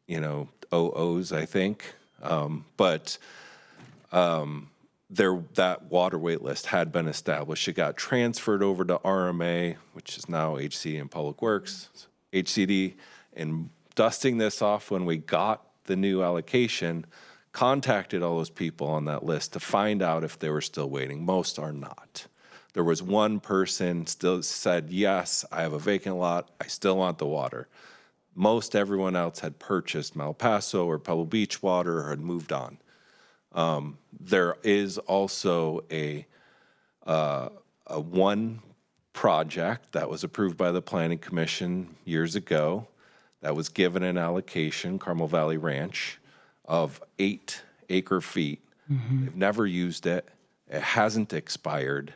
00s, I think. That water wait list had been established. It got transferred over to RMA, which is now HCD and Public Works, HCD, and dusting this off when we got the new allocation, contacted all those people on that list to find out if they were still waiting. Most are not. There was one person still said, yes, I have a vacant lot. I still want the water. Most everyone else had purchased Malpaso or Pebble Beach water or had moved on. There is also a one project that was approved by the Planning Commission years ago that was given an allocation, Carmel Valley Ranch, of 8 acre feet. They've never used it. It hasn't expired.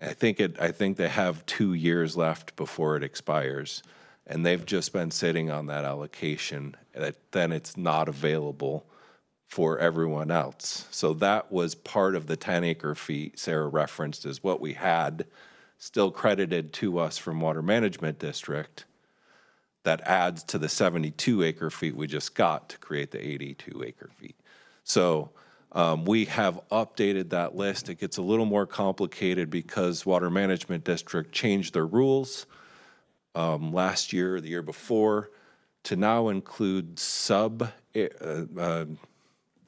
I think they have 2 years left before it expires, and they've just been sitting on that allocation. Then it's not available for everyone else. So that was part of the 10 acre feet Sarah referenced as what we had still credited to us from Water Management District that adds to the 72 acre feet we just got to create the 82 acre feet. So we have updated that list. It gets a little more complicated because Water Management District changed their rules last year or the year before to now include sub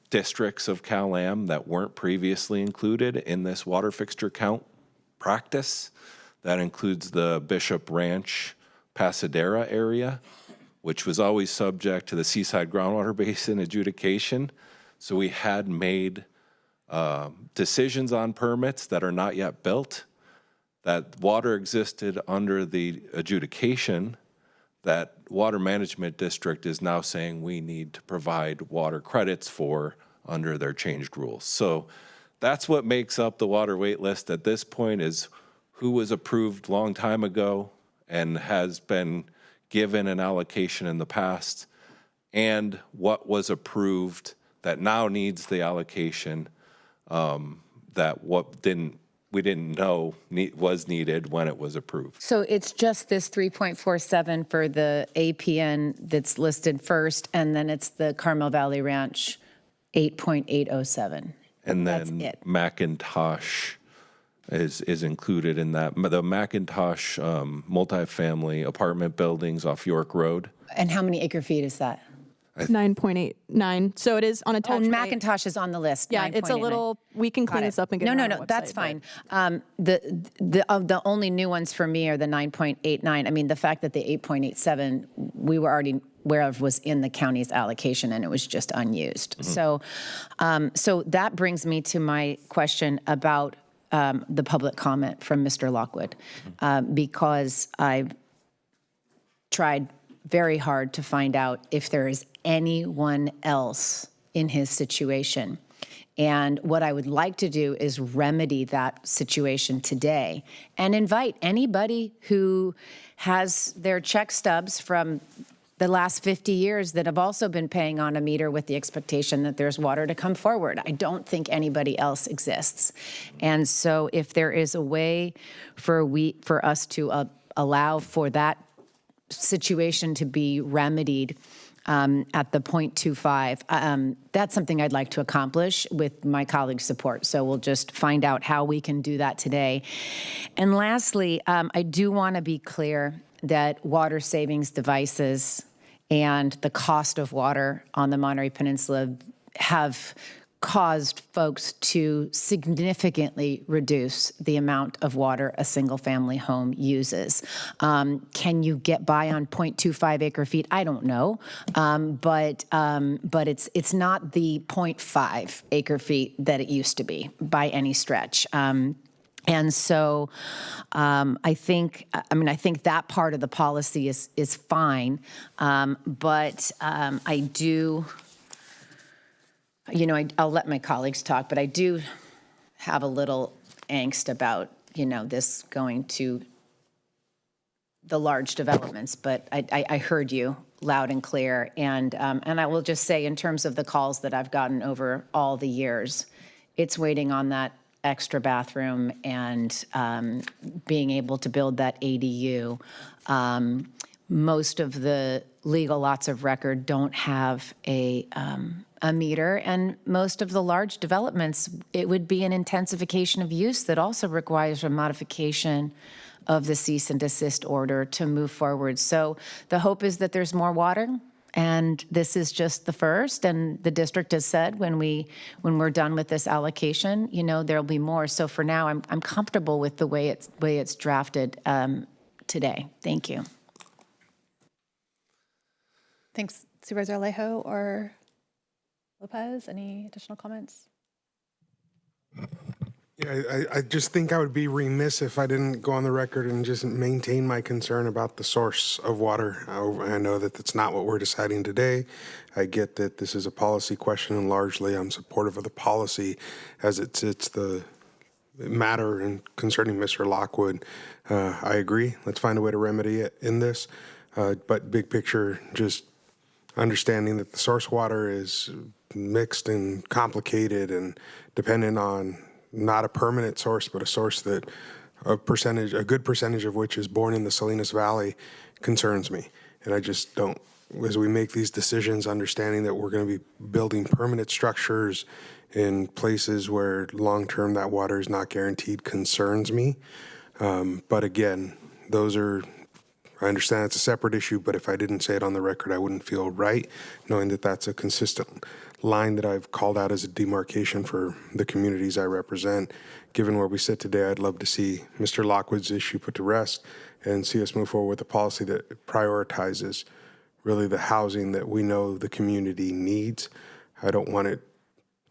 districts of CalAm that weren't previously included in this water fixture count practice. That includes the Bishop Ranch, Pasadena area, which was always subject to the Seaside Groundwater Basin adjudication. So we had made decisions on permits that are not yet built, that water existed under the adjudication, that Water Management District is now saying we need to provide water credits for under their changed rules. So that's what makes up the water wait list at this point, is who was approved a long time ago and has been given an allocation in the past, and what was approved that now needs the allocation that we didn't know was needed when it was approved. So it's just this 3.47 for the APN that's listed first, and then it's the Carmel Valley Ranch 8.807. And That's then it. McIntosh is included in that. The McIntosh multifamily apartment buildings off York Road. And how many acre feet is that? 9.89. So it is on Oh, attachment. McIntosh is on the list. Yeah, it's a 9.89. little, we can clean Got this it. up and get No, it no, on no, our that's website, fine. The only new ones for me are the 9.89. I mean, the fact that the 8.87 we were already aware of was in the county's allocation and it was just unused. So that brings me to my question about the public comment from Mr. Lockwood, because I've tried very hard to find out if there is anyone else in his situation. And what I would like to do is remedy that situation today and invite anybody who has their check stubs from the last 50 years that have also been paying on a meter with the expectation that there's water to come forward. I don't think anybody else exists. And so if there is a way for us to allow for that situation to be remedied at the 0.25, that's something I'd like to accomplish with my colleagues' support. So we'll just find out how we can do that today. And lastly, I do want to be clear that water savings devices and the cost of water on the Monterey Peninsula have caused folks to significantly reduce the amount of water a single-family home uses. Can you get by on 0.25 acre feet? I don't know, but it's not the 0.5 acre feet that it used to be by any stretch. And so I think that part of the policy is fine, but I do, I'll let my colleagues talk, but I do have a little angst about, this going to the large developments, but I heard you loud and clear. And I will just say, in terms of the calls that I've gotten over all the years, it's waiting on that extra bathroom and being able to build that ADU. Most of the legal lots of record don't have a meter, and most of the large developments, it would be an intensification of use that also requires a modification of the cease and desist order to move forward. So the hope is that there's more water And this is just the first, and the district has said when we're done with this allocation, there'll be more. So for now, I'm comfortable with the way it's drafted today. Thank you. Thanks, Supervisor Alejo or Lopez. Any additional comments? Yeah, I just think I would be remiss if I didn't go on the record and just maintain my concern about the source of water. I know that that's not what we're deciding today. I get that this is a policy question, and largely I'm supportive of the policy as it's the matter and concerning Mr. Lockwood. I agree. Let's find a way to remedy it in this. But big picture, just understanding that the source water is mixed and complicated and dependent on not a permanent source, but a source that a good percentage of which is born in the Salinas Valley concerns me. And I just don't, as we make these decisions, understanding that we're going to be building permanent structures in places where long-term that water is not guaranteed concerns me. But again, I understand it's a separate issue, but if I didn't say it on the record, I wouldn't feel right, knowing that that's a consistent line that I've called out as a demarcation for the communities I represent. Given where we sit today, I'd love to see Mr. Lockwood's issue put to rest and see us move forward with a policy that prioritizes really the housing that we know the community needs. I don't want it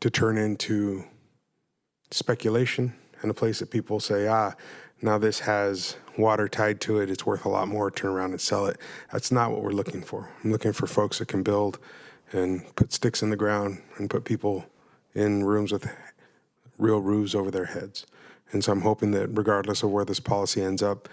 to turn into speculation and a place that people say, now this has water tied to it, it's worth a lot more, turn around and sell it. That's not what we're looking for. I'm looking for folks that can build and put sticks in the ground and put people in rooms with real roofs over their heads. And so I'm hoping that regardless of where this policy ends up,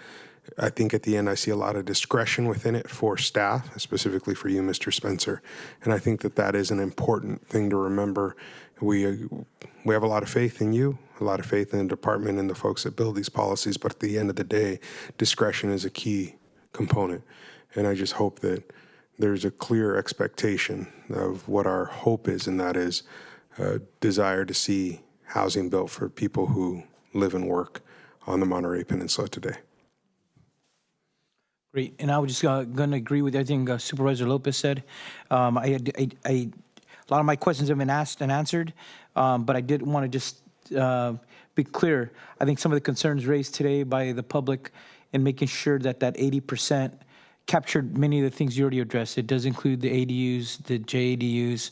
I think at the end I see a lot of discretion within it for staff, specifically for you, Mr. Spencer. And I think that is an important thing to remember. We have a lot of faith in you, a lot of faith in the department and the folks that build these policies, but at the end of the day, discretion is a key component. And I just hope that there's a clear expectation of what our hope is, and that is a desire to see housing built for people who live and work on the Monterey Peninsula today. Great, and I was just going to agree with everything Supervisor Lopez said. A lot of my questions have been asked and answered, but I did want to just be clear. I think some of the concerns raised today by the public in making sure that 80% captured many of the things you already addressed. It does include the ADUs, the JADUs,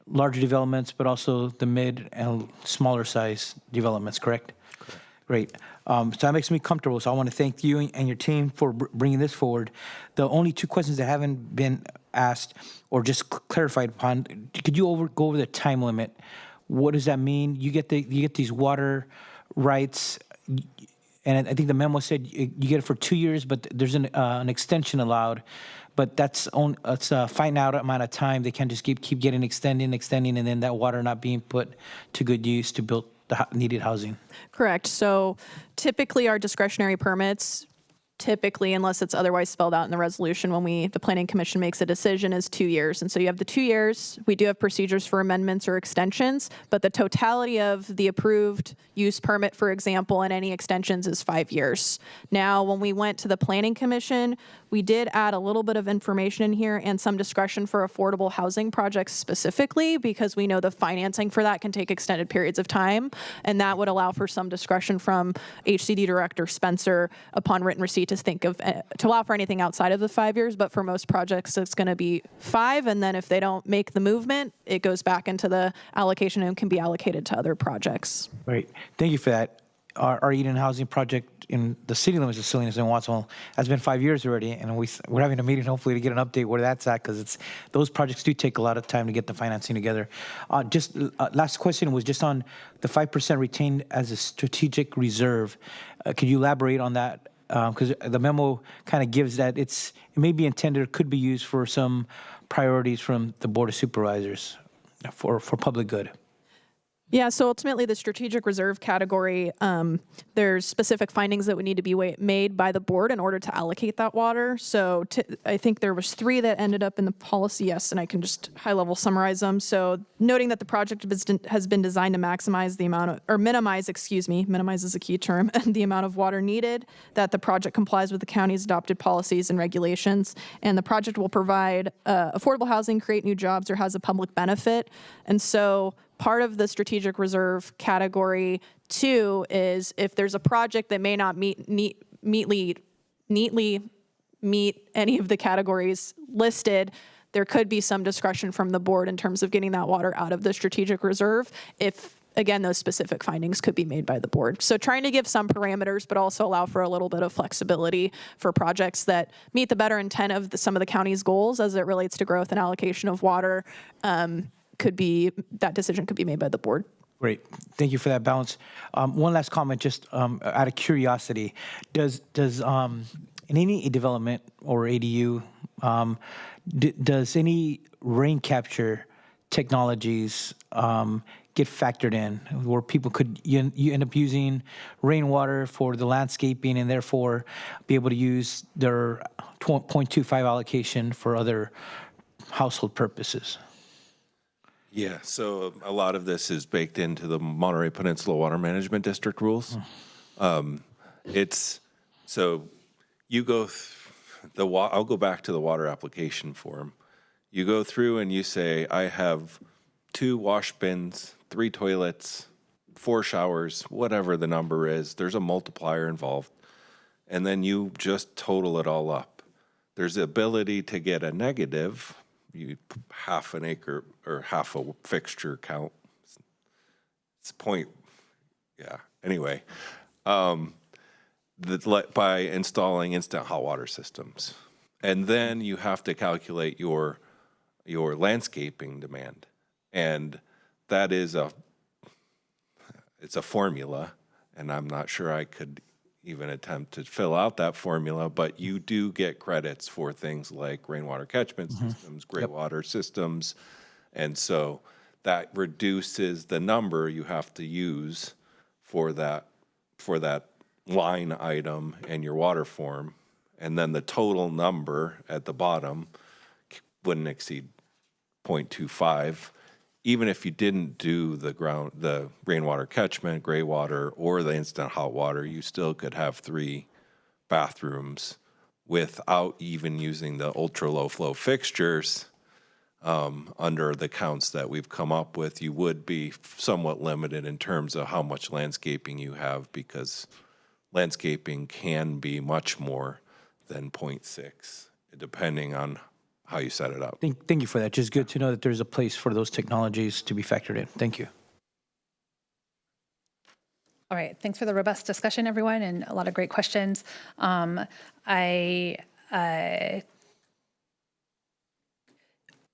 larger developments, but also the mid and smaller size developments, correct? Correct. Great. So that makes me comfortable. So I want to thank you and your team for bringing this forward. The only two questions that haven't been asked or just clarified upon, could you go over the time limit? What does that mean? You get these water rights, and I think the memo said you get it for 2 years, but there's an extension allowed. But it's a finite amount of time. They can't just keep getting extending, and then that water not being put to good use to build the needed housing. Correct. So typically our discretionary permits, unless it's otherwise spelled out in the resolution when the Planning Commission makes a decision, is 2 years. And so you have the 2 years. We do have procedures for amendments or extensions, but the totality of the approved use permit, for example, and any extensions is 5 years. Now, when we went to the Planning Commission, we did add a little bit of information in here and some discretion for affordable housing projects specifically, because we know the financing for that can take extended periods of time, and that would allow for some discretion from HCD Director Spencer upon written receipt to allow for anything outside of the 5 years. But for most projects, it's going to be 5, and then if they don't make the movement, it goes back into the allocation and can be allocated to other projects. Right. Thank you for that. Our Eden Housing project in the city limits of Salinas and Watsonville has been 5 years already, and we're having a meeting hopefully to get an update where that's at, because those projects do take a lot of time to get the financing together. Last question was just on the 5% retained as a strategic reserve. Could you elaborate on that? Because the memo kind of gives that it may be intended or could be used for some priorities from the Board of Supervisors for public good. Yeah, so ultimately the strategic reserve category, there's specific findings that would need to be made by the board in order to allocate that water. So I think there was 3 that ended up in the policy, yes, and I can just high level summarize them. So noting that the project has been designed to maximize the amount of, or minimize is a key term, the amount of water needed, that the project complies with the county's adopted policies and regulations, and the project will provide affordable housing, create new jobs, or has a public benefit. And so part of the strategic reserve category 2 is if there's a project that may not neatly meet any of the categories listed, there could be some discretion from the board in terms of getting that water out of the strategic reserve if, again, those specific findings could be made by the board. So trying to give some parameters, but also allow for a little bit of flexibility for projects that meet the better intent of some of the county's goals as it relates to growth and allocation of water. That decision could be made by the board. Great. Thank you for that balance. One last comment, just out of curiosity. Does in any development or ADU, does any rain capture technologies get factored in where people you end up using rainwater for the landscaping and therefore be able to use their 0.25 allocation for other household purposes? Yeah, so a lot of this is baked into the Monterey Peninsula Water Management District rules. I'll go back to the water application form. You go through and you say, I have 2 wash bins, 3 toilets, 4 showers, whatever the number is. There's a multiplier involved. And then you just total it all up. There's the ability to get a negative, half an acre or half a fixture count. It's point, yeah. Anyway, by installing instant hot water systems, and then you have to calculate your landscaping demand, and that is it's a formula, and I'm not sure I could even attempt to fill out that formula, but you do get credits for things like rainwater catchment systems, gray water systems, and so that reduces the number you have to use for that line item in your water form, and then the total number at the bottom wouldn't exceed 0.25. Even if you didn't do the rainwater catchment, gray water, or the instant hot water, you still could have 3 bathrooms without even using the ultra low flow fixtures. Under the counts that we've come up with, you would be somewhat limited in terms of how much landscaping you have, because landscaping can be much more than 0.6, depending on how you set it up. Thank you for that. Just good to know that there's a place for those technologies to be factored in. Thank you. All right, thanks for the robust discussion, everyone, and a lot of great questions.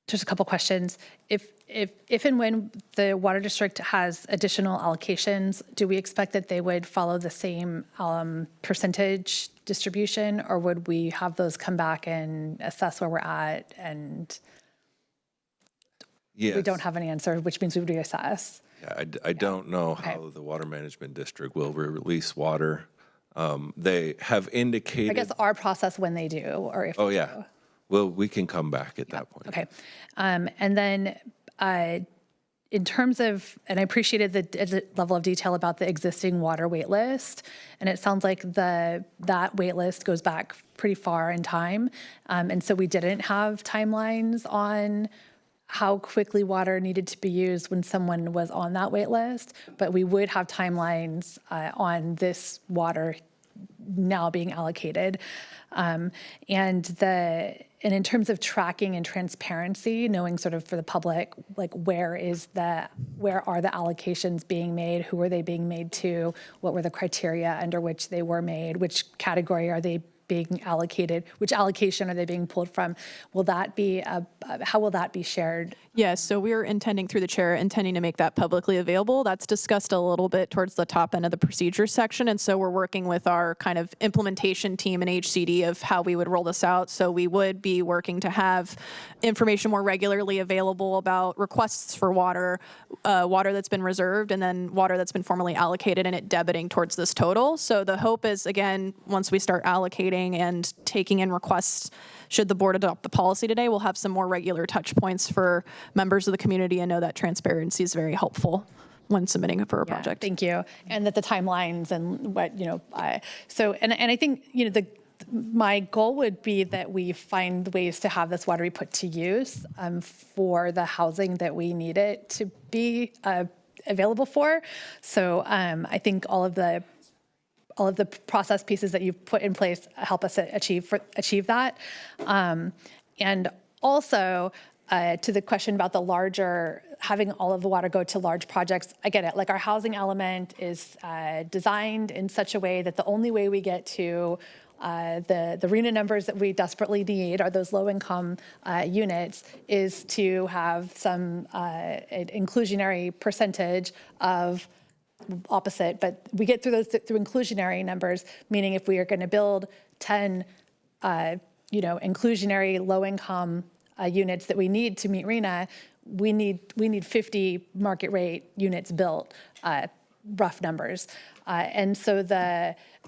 Just a couple questions. If and when the water district has additional allocations, do we expect that they would follow the same percentage distribution, or would we have those come back and assess where we're at? And we don't have an answer, which means we would reassess. Yeah, I don't know how the Water Management District will release water. They have indicated. I guess our process when they do, or if they do. Well, we can come back at that point. Okay. And then in terms of, and I appreciated the level of detail about the existing water wait list, and it sounds like that wait list goes back pretty far in time. And so we didn't have timelines on how quickly water needed to be used when someone was on that wait list, but we would have timelines on this water now being allocated. And in terms of tracking and transparency, knowing sort of for the public, like where are the allocations being made? Who are they being made to? What were the criteria under which they were made? Which category are they being allocated? Which allocation are they being pulled from? Will that be how will that be shared? Yes, so we're intending, through the chair, intending to make that publicly available. That's discussed a little bit towards the top end of the procedures section. And so we're working with our kind of implementation team and HCD of how we would roll this out. So we would be working to have information more regularly available about requests for water, water that's been reserved, and then water that's been formally allocated, and it debiting towards this total. So the hope is, again, once we start allocating and taking in requests, should the board adopt the policy today, we'll have some more regular touch points for members of the community and know that transparency is very helpful when submitting for a project. Thank you. And that the timelines and what, and I think, my goal would be that we find ways to have this water be put to use for the housing that we need it to be available for. So I think all of the process pieces that you've put in place help us achieve that. And also, to the question about the larger, having all of the water go to large projects, I get it. Like our housing element is designed in such a way that the only way we get to the RENA numbers that we desperately need are those low-income units, is to have some inclusionary percentage of opposite, but we get through those through inclusionary numbers, meaning if we are going to build 10, inclusionary low-income units that we need to meet RENA, we need 50 market rate units built, rough numbers. And so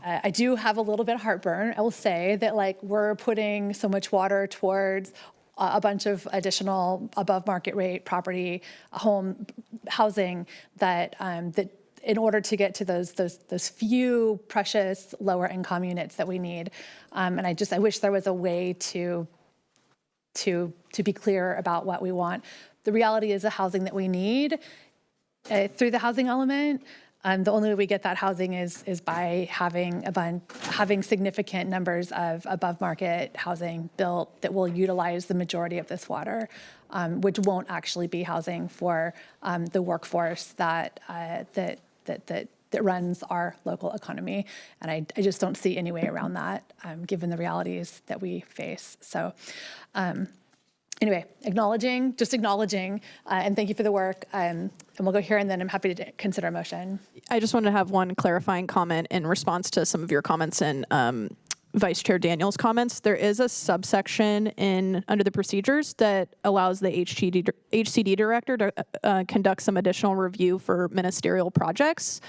I do have a little bit of heartburn. I will say that we're putting so much water towards a bunch of additional above market rate property, home housing that in order to get to those few precious lower income units that we need. And I wish there was a way to be clear about what we want. The reality is the housing that we need through the housing element. The only way we get that housing is by having significant numbers of above market housing built that will utilize the majority of this water, which won't actually be housing for the workforce that runs our local economy. And I just don't see any way around that, given the realities that we face. So anyway, acknowledging, and thank you for the work. And we'll go here, and then I'm happy to consider a motion. I just wanted to have one clarifying comment in response to some of your comments and Vice Chair Daniels' comments. There is a subsection under the procedures that allows the HCD director to conduct some additional review for ministerial projects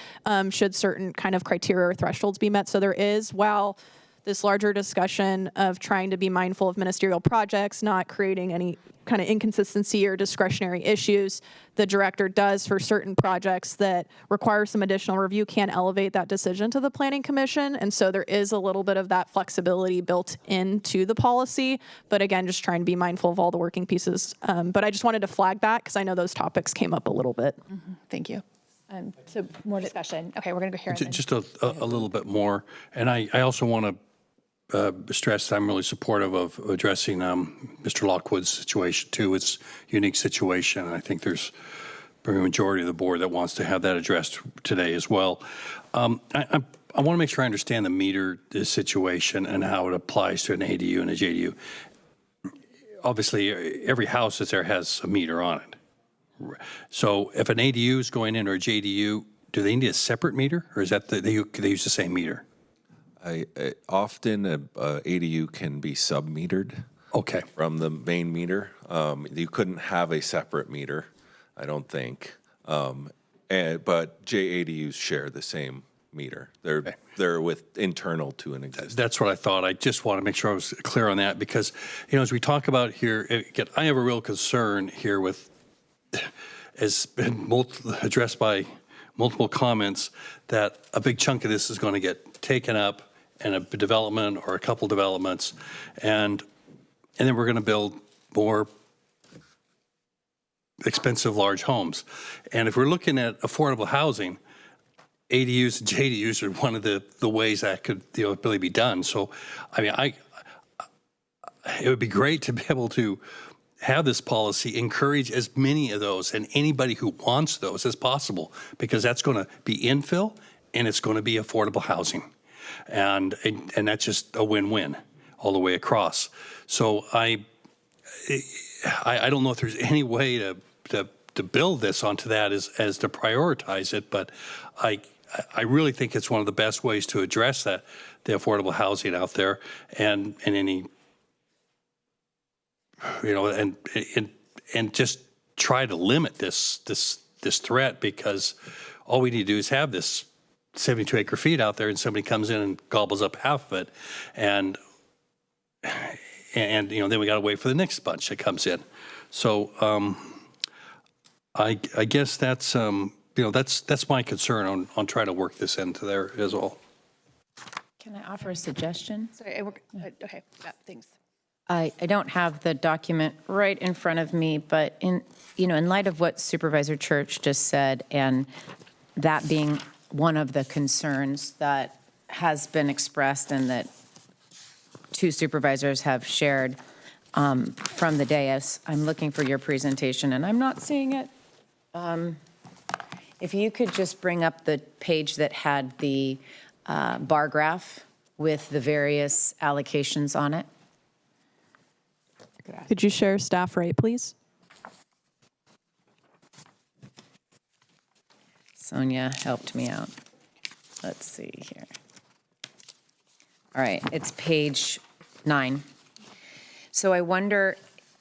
should certain kind of criteria or thresholds be met. So there is, while this larger discussion of trying to be mindful of ministerial projects, not creating any kind of inconsistency or discretionary issues, the director does, for certain projects that require some additional review, can elevate that decision to the Planning Commission. And so there is a little bit of that flexibility built into the policy. But again, just trying to be mindful of all the working pieces. But I just wanted to flag that because I know those topics came up a little bit. Mm-hmm. Thank you. So more discussion. Okay, we're going to go here. Just a little bit more. And I also want to stress that I'm really supportive of addressing Mr. Lockwood's situation too. It's a unique situation, and I think there's a majority of the board that wants to have that addressed today as well. I want to make sure I understand the meter situation and how it applies to an ADU and a JDU. Obviously, every house that's there has a meter on it. So if an ADU is going in or a JDU, do they need a separate meter, or is that they use the same meter? Often a ADU can be sub-metered. Okay. From the main meter. You couldn't have a separate meter, I don't think. But JADUs share the same meter. They're internal to an existing. That's what I thought. I just want to make sure I was clear on that because, as we talk about here, again, I have a real concern here with, as been addressed by multiple comments, that a big chunk of this is going to get taken up in a development or a couple developments, and then we're going to build more expensive large homes. And if we're looking at affordable housing, ADUs and JDUs are one of the ways that could really be done. So, I mean, it would be great to be able to have this policy encourage as many of those and anybody who wants those as possible, because that's going to be infill and it's going to be affordable housing. And that's just a win-win all the way across. So I don't know if there's any way to build this onto that as to prioritize it, but I really think it's one of the best ways to address that, the affordable housing out there, and any, you know, and just try to limit this threat, because all we need to do is have this 72 acre feet out there and somebody comes in and gobbles up half of it, and you know, then we got to wait for the next bunch that comes in. So I guess that's you know, that's my concern on trying to work this into there as well. Can I offer a suggestion? Sorry, okay, yeah, thanks. I don't have the document right in front of me, but in light of what Supervisor Church just said, and that being one of the concerns that has been expressed and that two supervisors have shared from the dais, I'm looking for your presentation and I'm not seeing it. If you could just bring up the page that had the bar graph with the various allocations on it. Could you share staff rate, please? Sonia helped me out. Let's see here. All right, it's page 9. So I wonder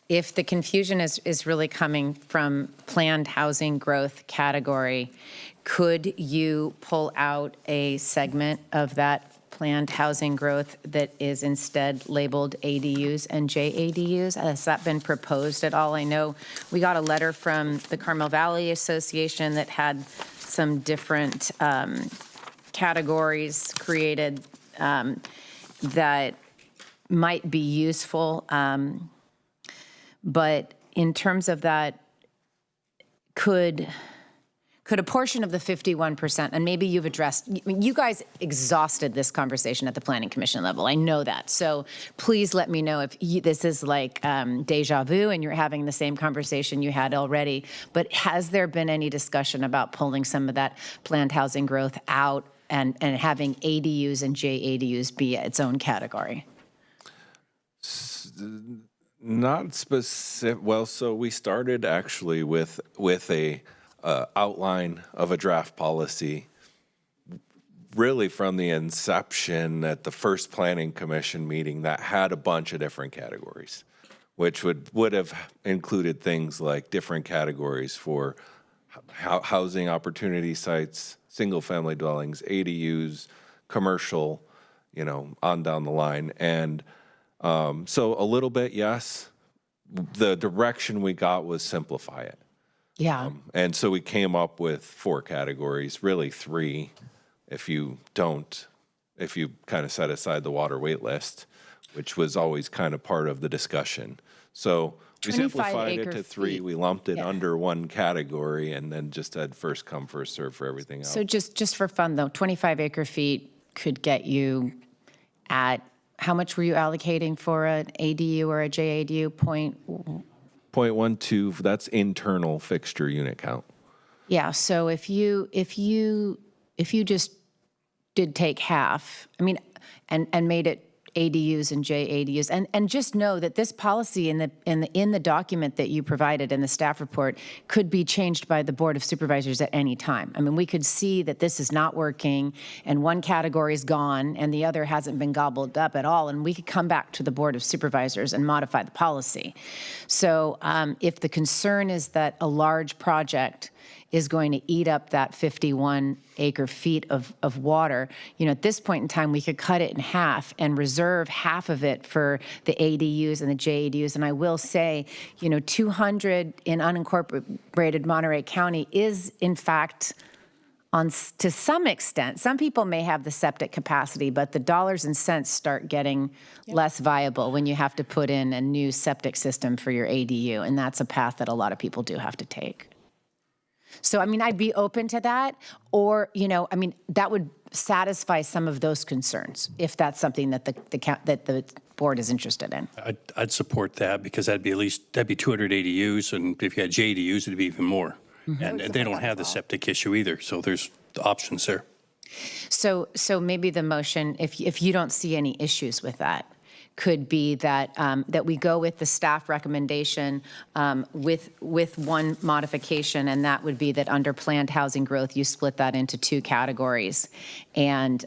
if the confusion is really coming from planned housing growth category. Could you pull out a segment of that planned housing growth that is instead labeled ADUs and JADUs? Has that been proposed at all? I know we got a letter from the Carmel Valley Association that had some different categories created that might be useful. But in terms of that, could a portion of the 51%, and maybe you've addressed, you guys exhausted this conversation at the Planning Commission level. I know that. So please let me know if this is like deja vu and you're having the same conversation you had already. But has there been any discussion about pulling some of that planned housing growth out and having ADUs and JADUs be its own category? Not specific. Well, so we started actually with a outline of a draft policy really from the inception at the first Planning Commission meeting that had a bunch of different categories, which would have included things like different categories for housing opportunity sites, single family dwellings, ADUs, commercial, you know, on down the line. And so a little bit, yes. The direction we got was simplify it. Yeah. And so we came up with 4 categories, really 3, if you kind of set aside the water wait list, which was always kind of part of the discussion. So we simplified it to 3. Feet. We lumped it under one category and then just had first come, first serve for everything else. So just for fun though, 25 acre feet could get you at, how much were you allocating for an ADU or a JADU? 0.12, that's internal fixture unit count. Yeah, so if you just did take half, I mean, and made it ADUs and JADUs, and just know that this policy in the document that you provided in the staff report could be changed by the Board of Supervisors at any time. I mean, we could see that this is not working and one category is gone and the other hasn't been gobbled up at all, and we could come back to the Board of Supervisors and modify the policy. So if the concern is that a large project is going to eat up that 51 acre feet of water, you know, at this point in time, we could cut it in half and reserve half of it for the ADUs and the JADUs. And I will say, you know, 200 in unincorporated Monterey County is, in fact, to some extent, some people may have the septic capacity, but the dollars and cents start getting less viable when you have to put in a new septic system for your ADU. And that's a path that a lot of people do have to take. So, I mean, I'd be open to that, or, you know, I mean, that would satisfy some of those concerns if that's something that the board is interested in. I'd support that, because that'd be 200 ADUs, and if you had JDUs, it'd be even more. Mm-hmm. And they don't have the septic issue either, so there's the options there. So maybe the motion, if you don't see any issues with that, could be that, that we go with the staff recommendation with one modification, and that would be that under planned housing growth, you split that into two categories, and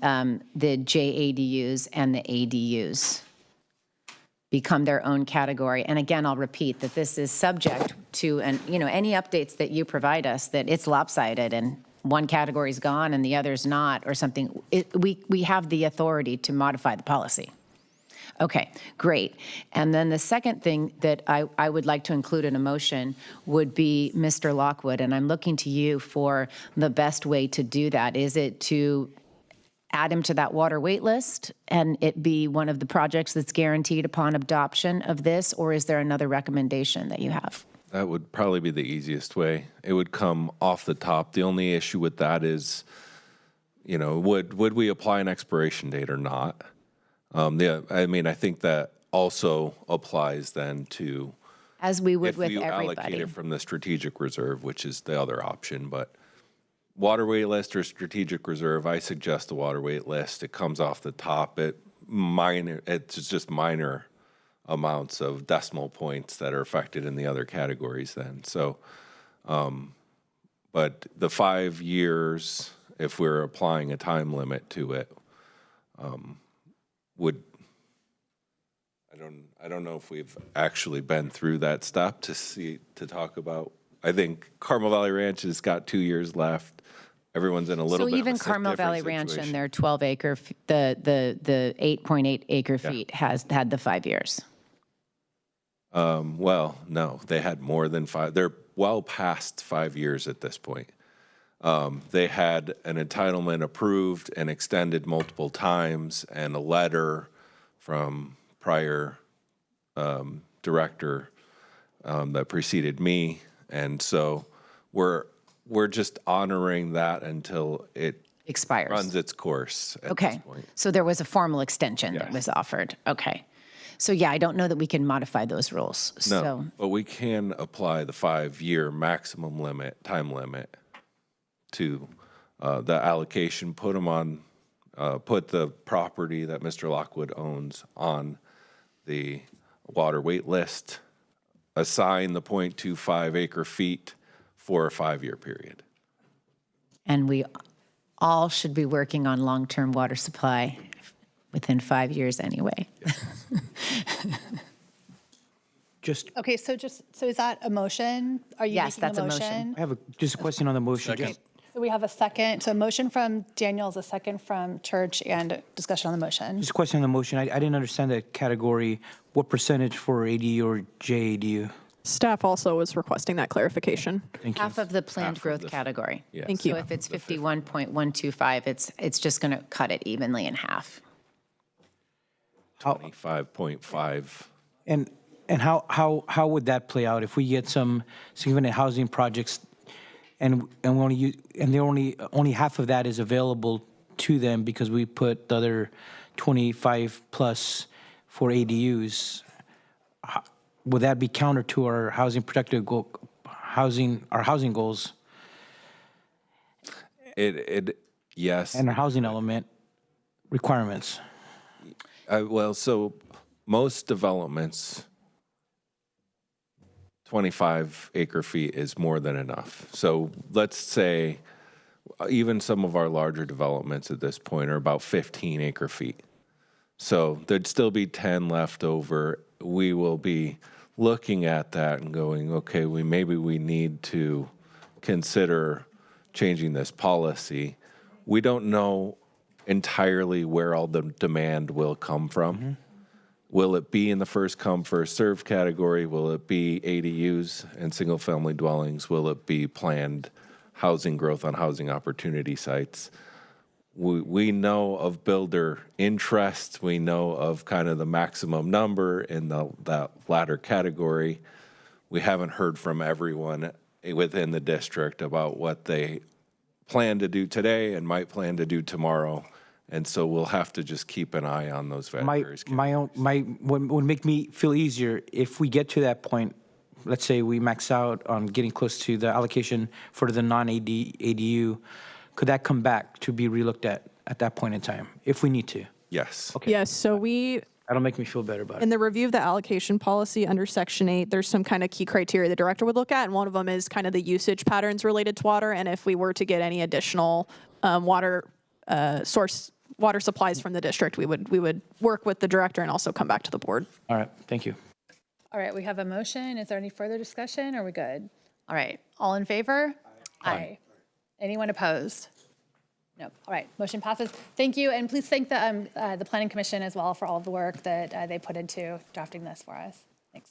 the JADUs and the ADUs become their own category. And again, I'll repeat that this is subject to, and any updates that you provide us that it's lopsided and one category is gone and the other's not, or something. We have the authority to modify the policy. Okay, great. And then the second thing that I would like to include in a motion would be Mr. Lockwood, and I'm looking to you for the best way to do that. Is it to add him to that water wait list and it be one of the projects that's guaranteed upon adoption of this, or is there another recommendation that you have? That would probably be the easiest way. It would come off the top. The only issue with that is, would we apply an expiration date or not? I think that also applies then to, as we would with if you everybody. allocate it from the strategic reserve, which is the other option, but water wait list or strategic reserve, I suggest the water wait list. It comes off the top. It's just minor amounts of decimal points that are affected in the other categories then. So, but the 5 years, if we're applying a time limit to it, I don't know if we've actually been through that step to talk about. I think Carmel Valley Ranch has got 2 years left. Everyone's in a little bit So even of a Carmel Valley different Ranch and situation. their 12 acre, the 8.8 acre feet has had the 5 years. Well, no, they had more than 5. They're well past 5 years at this point. They had an entitlement approved and extended multiple times, and a letter from prior director that preceded me, and so we're just honoring that until it expires, runs its course. At Okay, this point. so there was a formal extension that was offered. Okay, so yeah, I don't know that we can modify those rules. No, So but we can apply the 5-year maximum time limit to the allocation. Put them on, put the property that Mr. Lockwood owns on the water wait list. Assign the 0.25 acre feet for a 5-year period. and we all should be working on long-term water supply within 5 years anyway. Okay, so is that a motion? Are you Yes, making that's a motion. I have just a question on the motion. Second. So we have a second, so a motion from Daniels, a second from Church, and discussion on the motion. Just a question on the motion. I didn't understand that category. What percentage for ADU or JADU? Staff also was requesting that clarification. Thank you. Half of the planned growth category. Yes. Thank you. So if it's 51.125, it's just going to cut it evenly in half. 25.5. And how would that play out if we get some significant housing projects and we only use, and they're only half of that is available to them because we put the other 25 plus for ADUs? Would that be counter to our housing protected our housing goals Yes. and our housing element requirements? Well, so most developments, 25 acre feet is more than enough. So let's say even some of our larger developments at this point are about 15 acre feet. So there'd still be 10 left over. We will be looking at that and going, okay, maybe we need to consider changing this policy. We don't know entirely where all the demand will come from. Mm-hmm. Will it be in the first come, first served category? Will it be ADUs and single family dwellings? Will it be planned housing growth on housing opportunity sites? We know of builder interest. We know of kind of the maximum number in that latter category. We haven't heard from everyone within the district about what they plan to do today and might plan to do tomorrow. And so we'll have to just keep an eye on those various What would make me feel easier if we get to that point, let's say we max out on getting close to the allocation for the non-ADU, could that come back to be relooked at that point in time, if we need to? Yes. Okay. Yes, so we That'll make me feel better about it. In the review of the allocation policy under Section 8, there's some kind of key criteria the director would look at, and one of them is kind of the usage patterns related to water, and if we were to get any additional water supplies from the district, we would work with the director and also come back to the board. All right, thank you. All right, we have a motion. Is there any further discussion? Are we good? All right, all in favor? Aye. Anyone opposed? No. All right, motion passes. Thank you, and please thank the Planning Commission as well for all of the work that they put into drafting this for us. Thanks.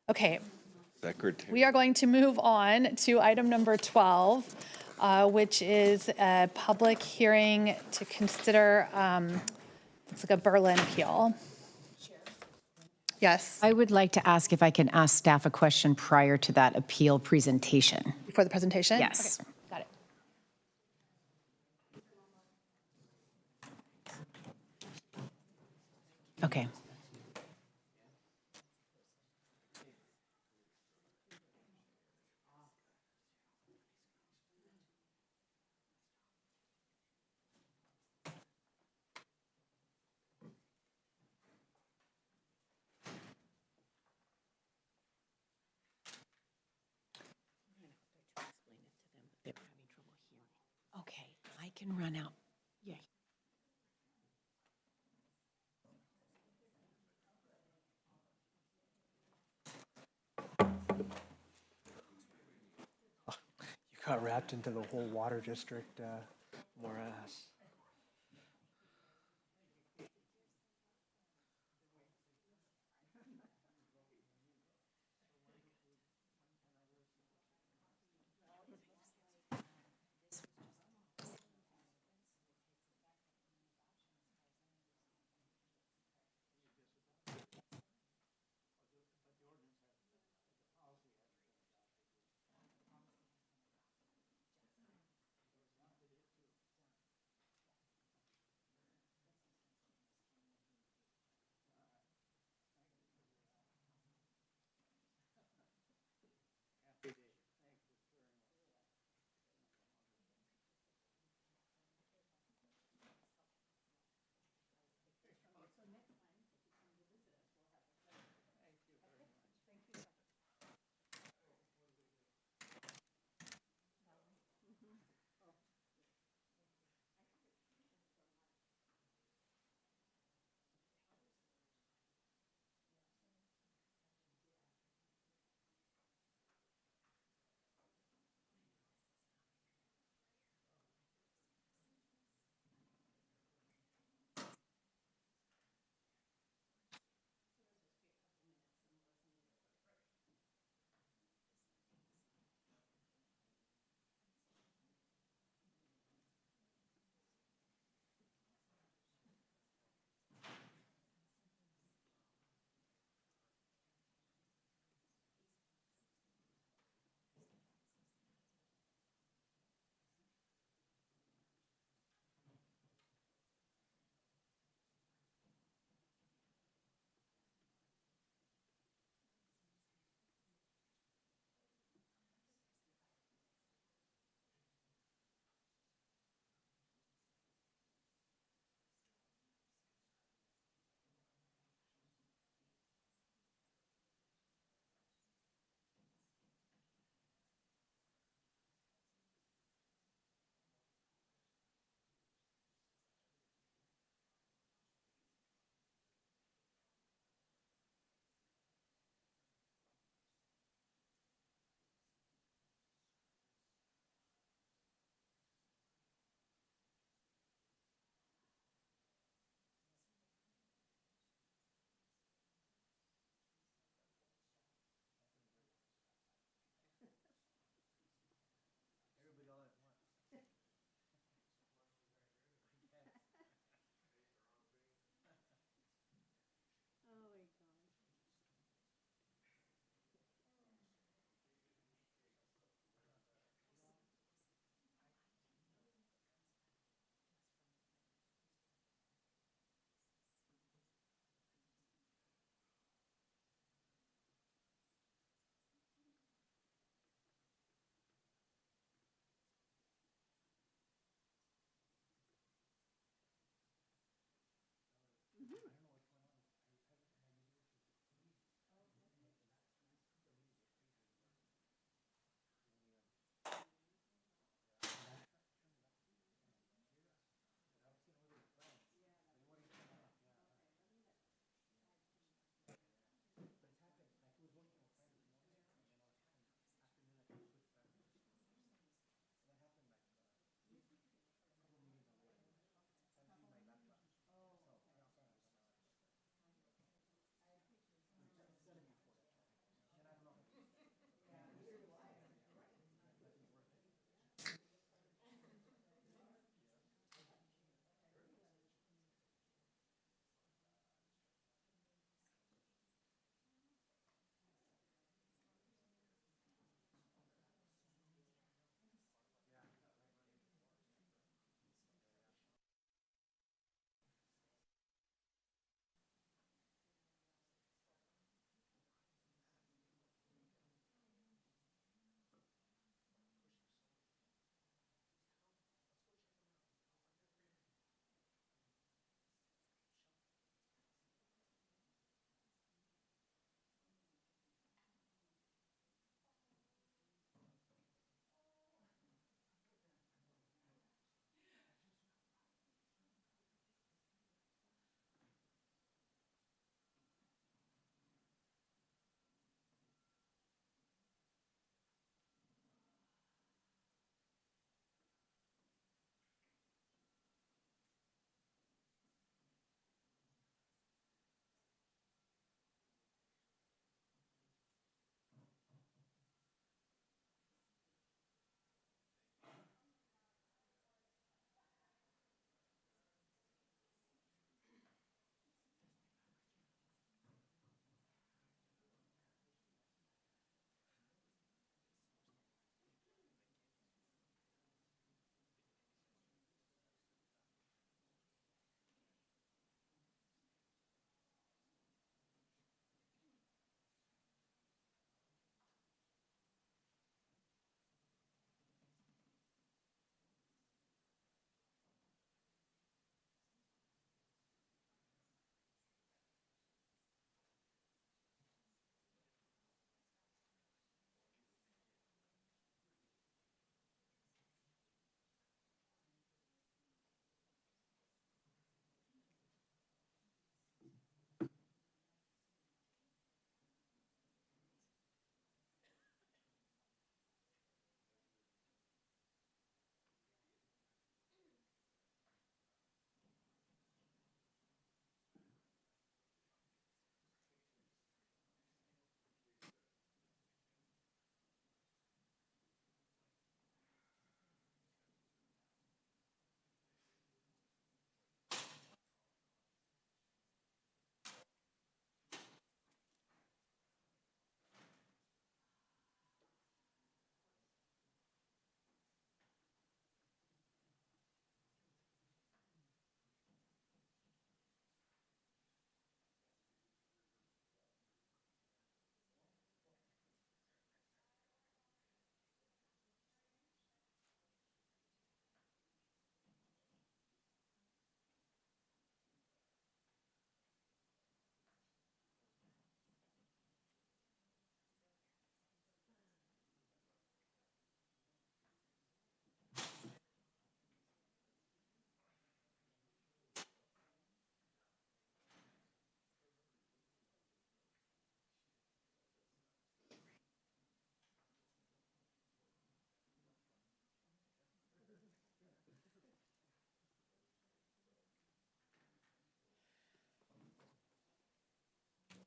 Okay. Secretary. We are going to move on to item number 12, which is a public hearing to consider, it's like a Berlin appeal. Yes, I would like to ask if I can ask staff a question prior to that appeal presentation. before the presentation? Yes. Okay, got it. Okay. Okay, I can run out. Yeah. You got wrapped into the whole water district morass.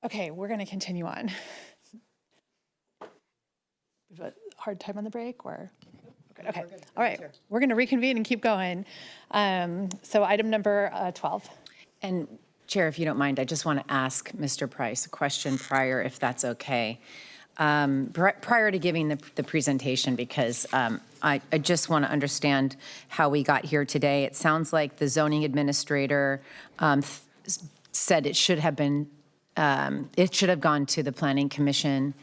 Okay, we're going to continue on. Hard time on the break or? Okay, all right. We're going to reconvene and keep going. So item number 12. And Chair, if you don't mind, I just want to ask Mr. Price a question prior, if that's okay. Prior to giving the presentation, because I just want to understand how we got here today. It sounds like the zoning administrator said it should have been, it should have gone to the Planning Commission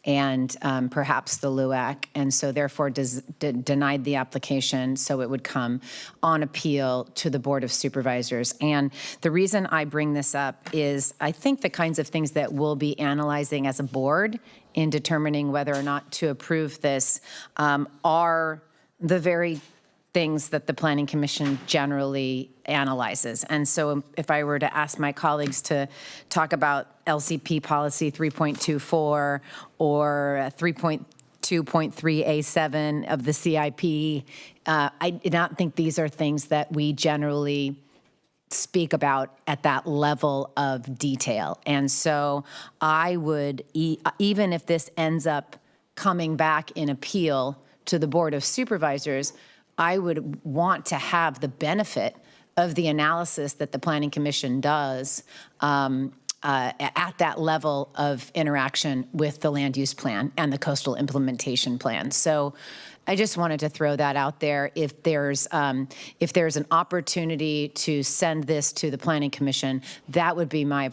and perhaps the LUAC, and so therefore denied the application, so it would come on appeal to the Board of Supervisors. And the reason I bring this up is I think the kinds of things that we'll be analyzing as a board in determining whether or not to approve this are the very things that the Planning Commission generally analyzes. And so if I were to ask my colleagues to talk about LCP policy 3.24 or 3.2.3A7 of the CIP, I do not think these are things that we generally speak about at that level of detail. And so I would, even if this ends up coming back in appeal to the Board of Supervisors, I would want to have the benefit of the analysis that the Planning Commission does at that level of interaction with the land use plan and the coastal implementation plan. So I just wanted to throw that out there. If there's an opportunity to send this to the Planning Commission, that would be my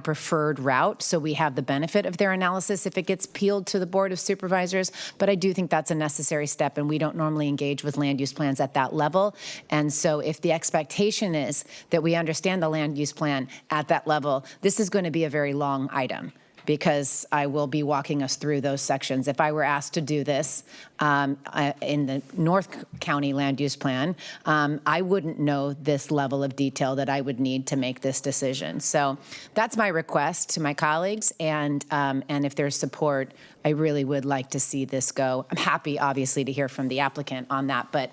preferred route. So we have the benefit of their analysis if it gets peeled to the Board of Supervisors. But I do think that's a necessary step, and we don't normally engage with land use plans at that level. And so if the expectation is that we understand the land use plan at that level, this is going to be a very long item, because I will be walking us through those sections. If I were asked to do this in the North County Land Use Plan, I wouldn't know this level of detail that I would need to make this decision. So that's my request to my colleagues, and if there's support, I really would like to see this go. I'm happy, obviously, to hear from the applicant on that, but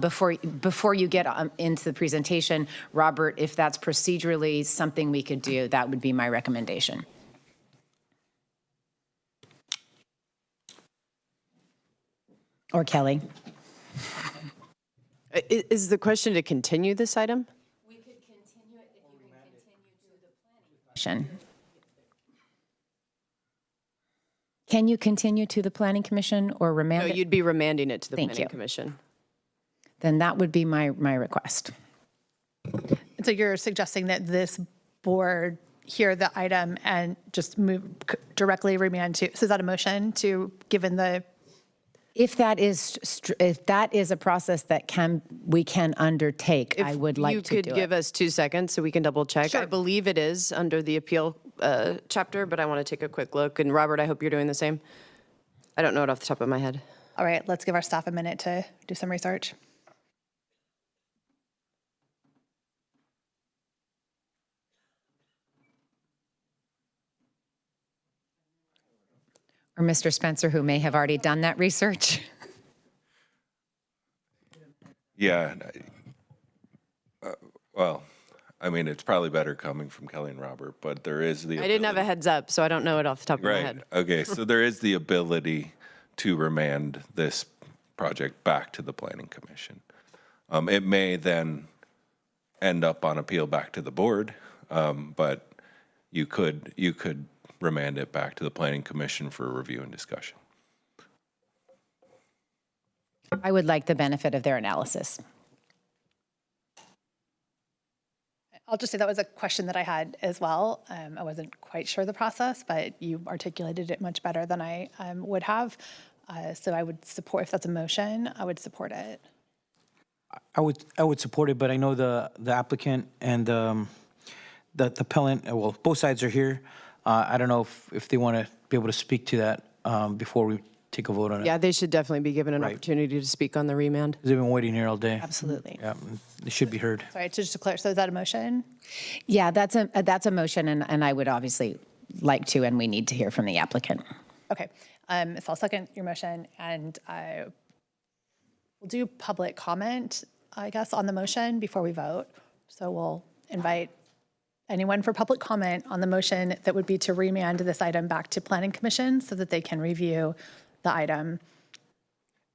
before you get into the presentation, Robert, if that's procedurally something we could do, that would be my recommendation. Or Kelly. Is the question to continue this item? We could continue it if you can continue to the Planning Commission. Can you continue to the Planning Commission or remand it? No, you'd be remanding it to the Thank Planning you. Commission. Then that would be my request. So you're suggesting that this board hear the item and just move directly remand to, so is that a motion to, given the? If that is a process that we can undertake, I would like to do it. You could give us 2 seconds so we can double check. Sure. I believe it is under the appeal chapter, but I want to take a quick look. And Robert, I hope you're doing the same. I don't know it off the top of my head. All right, let's give our staff a minute to do some research. Or Mr. Spencer, who may have already done that research. Yeah. Well, I mean, it's probably better coming from Kelly and Robert, but there is the I didn't have a heads up, so I don't know it off the top of my Right. head. Okay. So there is the ability to remand this project back to the Planning Commission. It may then end up on appeal back to the board, but you could remand it back to the Planning Commission for review and discussion. I would like the benefit of their analysis. I'll just say that was a question that I had as well. I wasn't quite sure the process, but you articulated it much better than I would have. So I would support, if that's a motion, I would support it. I would support it, but I know the applicant and the appellant, well, both sides are here. I don't know if they want to be able to speak to that before we take a vote on it. Yeah, they should definitely be given an Right. opportunity to speak on the remand. They've been waiting here all day. Absolutely. Yeah, they should be heard. Sorry, just to clarify, so is that a motion? Yeah, that's a motion, and I would obviously like to, and we need to hear from the applicant. Okay, so I'll second your motion, and we'll do public comment, I guess, on the motion before we vote. So we'll invite Anyone for public comment on the motion that would be to remand this item back to Planning Commission so that they can review the item?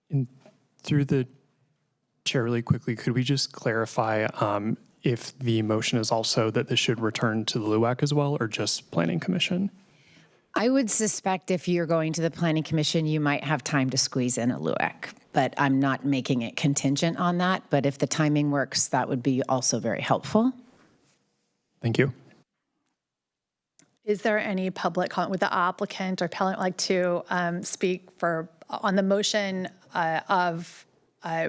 And through the chair, really quickly, could we just clarify if the motion is also that this should return to the LUAC as well, or just Planning Commission? I would suspect if you're going to the Planning Commission, you might have time to squeeze in a LUAC, but I'm not making it contingent on that. But if the timing works, that would be also very helpful. Thank you. Is there any public comment? Would the applicant or appellant like to speak on the motion of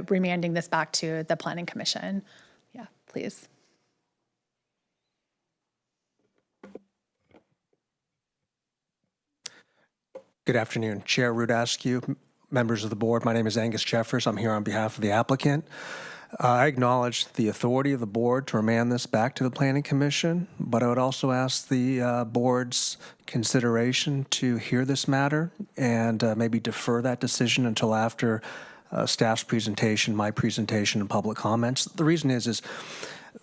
remanding this back to the Planning Commission? Yeah, please. Good afternoon, Chair Rudascu, members of the board. My name is Angus Jeffers. I'm here on behalf of the applicant. I acknowledge the authority of the board to remand this back to the Planning Commission, but I would also ask the board's consideration to hear this matter and maybe defer that decision until after staff's presentation, my presentation, and public comments. The reason is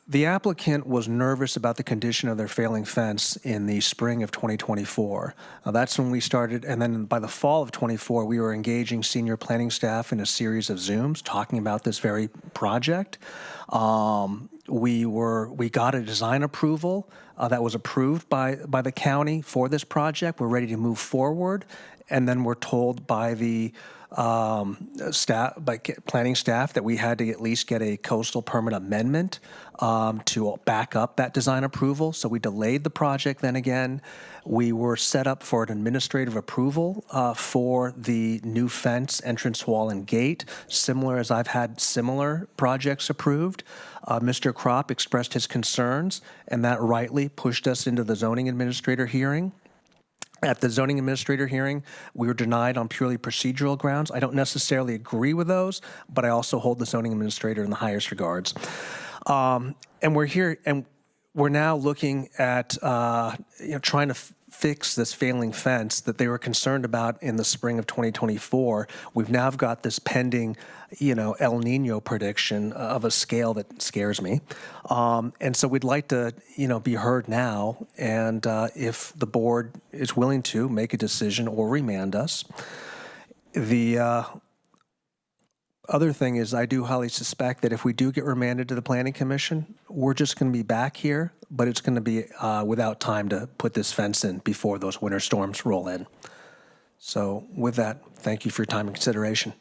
the applicant was nervous about the condition of their failing fence in the spring of 2024. That's when we started, and then by the fall of 24, we were engaging senior planning staff in a series of Zooms talking about this very project. We got a design approval that was approved by the county for this project. We're ready to move forward, and then we're told by the planning staff that we had to at least get a coastal permit amendment to back up that design approval. So we delayed the project then again. We were set up for an administrative approval for the new fence, entrance wall, and gate, similar as I've had similar projects approved. Mr. Kropp expressed his concerns, and that rightly pushed us into the zoning administrator hearing. At the zoning administrator hearing, we were denied on purely procedural grounds. I don't necessarily agree with those, but I also hold the zoning administrator in the highest regards. And we're here, and we're now looking at trying to fix this failing fence that they were concerned about in the spring of 2024. We've now got this pending, El Nino prediction of a scale that scares me. And so we'd like to, be heard now. And if the board is willing to make a decision or remand us. The other thing is I do highly suspect that if we do get remanded to the Planning Commission, we're just going to be back here, but it's going to be without time to put this fence in before those winter storms roll in. So with that, thank you for your time and consideration.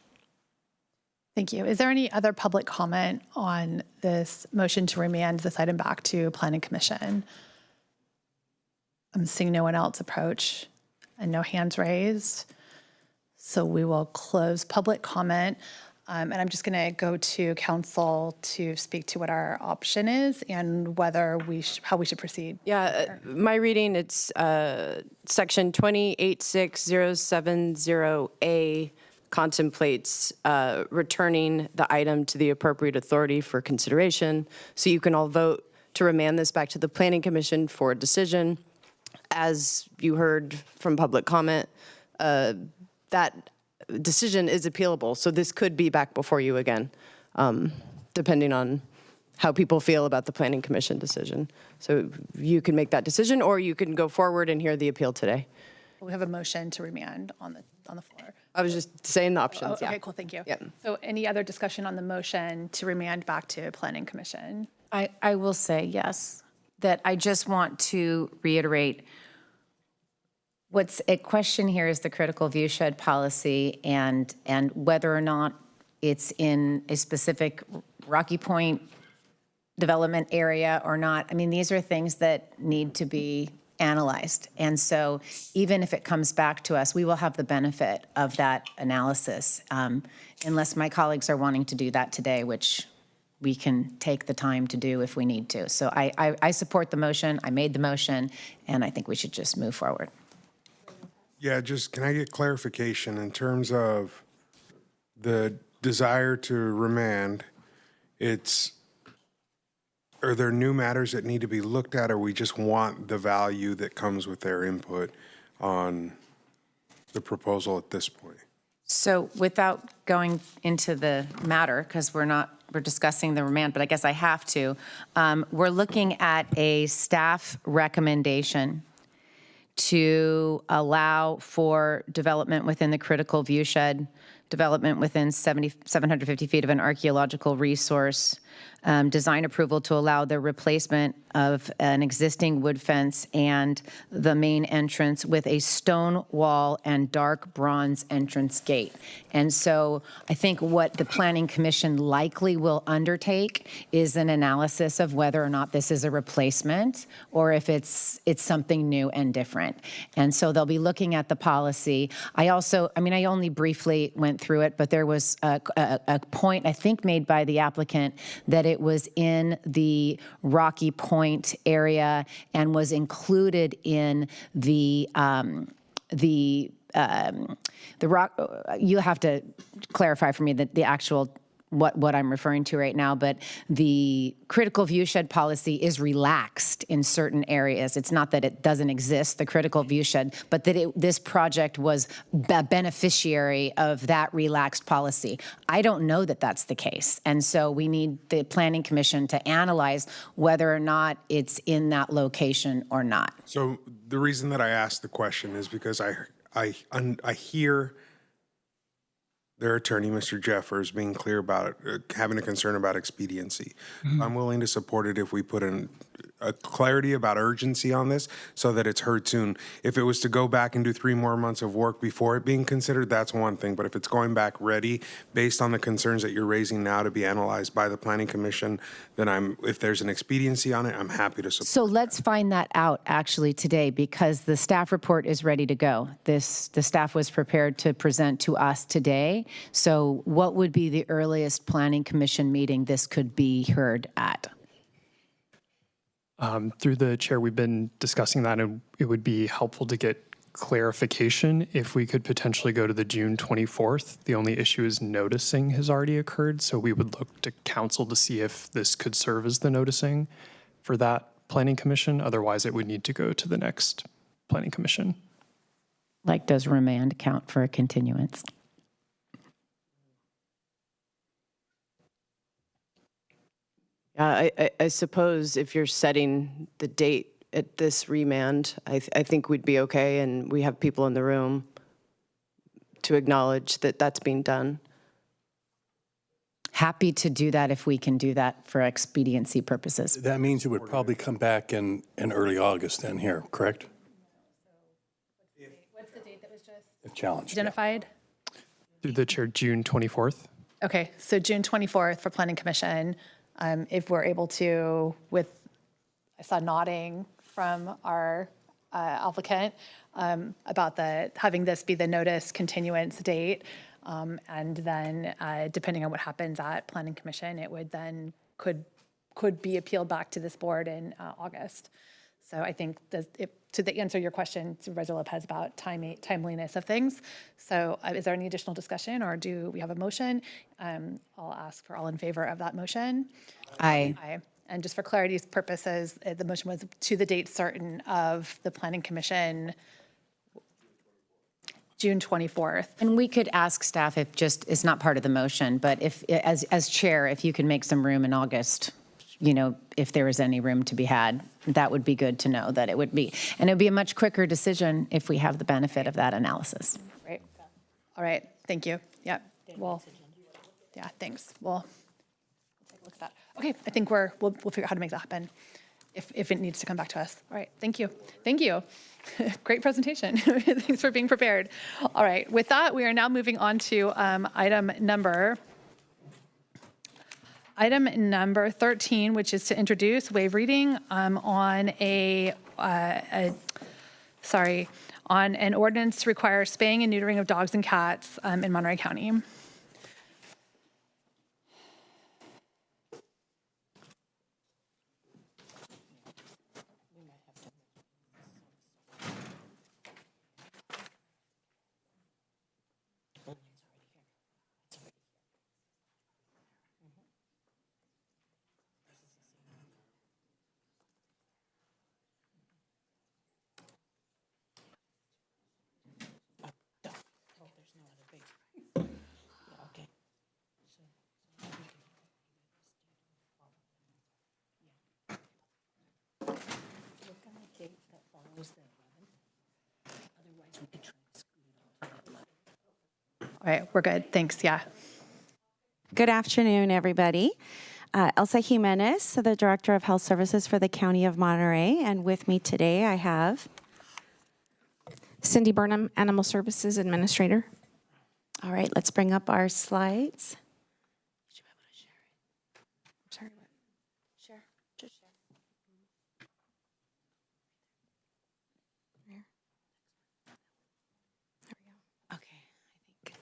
Thank you. Is there any other public comment on this motion to remand this item back to Planning Commission? I'm seeing no one else approach and no hands raised. So we will close public comment. And I'm just going to go to council to speak to what our option is and whether how we should proceed. Yeah, my reading, it's section 2866070A contemplates returning the item to the appropriate authority for consideration. So you can all vote to remand this back to the Planning Commission for a decision. As you heard from public comment, that decision is appealable. So this could be back before you again, depending on how people feel about the Planning Commission decision. So you can make that decision, or you can go forward and hear the appeal today. We have a motion to remand on the floor. I was just saying the options. Okay, cool, thank you. Yep. So any other discussion on the motion to remand back to Planning Commission? I will say yes, that I just want to reiterate what's at question here is the critical viewshed policy and whether or not it's in a specific Rocky Point development area or not. I mean, these are things that need to be analyzed. And so even if it comes back to us, we will have the benefit of that analysis, unless my colleagues are wanting to do that today, which we can take the time to do if we need to. So I support the motion. I made the motion, and I think we should just move forward. Yeah, just can I get clarification in terms of the desire to remand? Are there new matters that need to be looked at, or we just want the value that comes with their input on the proposal at this point? So without going into the matter, because we're not we're discussing the remand, but I guess I have to. We're looking at a staff recommendation to allow for development within the critical viewshed, development within 750 feet of an archaeological resource, design approval to allow the replacement of an existing wood fence and the main entrance with a stone wall and dark bronze entrance gate. And so I think what the Planning Commission likely will undertake is an analysis of whether or not this is a replacement or if it's something new and different. And so they'll be looking at the policy. I only briefly went through it, but there was a point, I think, made by the applicant that it was in the Rocky Point area and was included in the rock. You'll have to clarify for me the actual what I'm referring to right now, but the critical viewshed policy is relaxed in certain areas. It's not that it doesn't exist, the critical viewshed, but that this project was a beneficiary of that relaxed policy. I don't know that that's the case. And so we need the Planning Commission to analyze whether or not it's in that location or not. So the reason that I asked the question is because I hear their attorney, Mr. Jeffers, being clear about having a concern about expediency. I'm willing to support it if we put in a clarity about urgency on this so that it's heard soon. If it was to go back and do 3 more months of work before it being considered, that's one thing. But if it's going back ready based on the concerns that you're raising now to be analyzed by the Planning Commission, then if there's an expediency on it, I'm happy to support. So let's find that out actually today, because the staff report is ready to go. The staff was prepared to present to us today. So what would be the earliest Planning Commission meeting this could be heard at? Through the chair, we've been discussing that, and it would be helpful to get clarification if we could potentially go to the June 24th. The only issue is noticing has already occurred, so we would look to council to see if this could serve as the noticing for that Planning Commission. Otherwise, it would need to go to the next Planning Commission. Like, does remand count for a continuance? I suppose if you're setting the date at this remand, I think we'd be okay, and we have people in the room to acknowledge that that's being done. Happy to do that if we can do that for expediency purposes. That means it would probably come back in early August then here, correct? What's the date that was just A challenge. identified? Through the chair, June 24th. Okay, so June 24th for Planning Commission. If we're able to, I saw nodding from our applicant about having this be the notice continuance date. And then depending on what happens at Planning Commission, it would then could be appealed back to this board in August. So I think to answer your question, Supervisor Lopez, about timeliness of things. So is there any additional discussion, or do we have a motion? I'll ask for all in favor of that motion. Aye. Aye. And just for clarity's purposes, the motion was to the date certain of the Planning Commission, June 24th. And we could ask staff if it's not part of the motion, but if, as chair, if you could make some room in August, if there is any room to be had, that would be good to know that it would be. And it would be a much quicker decision if we have the benefit of that analysis. Right. All right. Thank you. Yep. Well, yeah, thanks. We'll take a look at that. Okay. I think we'll figure out how to make that happen if it needs to come back to us. All right. Thank you. Thank you. Great presentation. Thanks for being prepared. All right. With that, we are now moving on to item number 13, which is to introduce waive reading on an ordinance to require spaying and neutering of dogs and cats in Monterey County. All right, we're good. Thanks. Yeah. Good afternoon, everybody. Elsa Jimenez, the Director of Health Services for the County of Monterey, and with me today I have Cindy Burnham, Animal Services Administrator. All right, let's bring up our slides. Sorry, what? Share. Just share.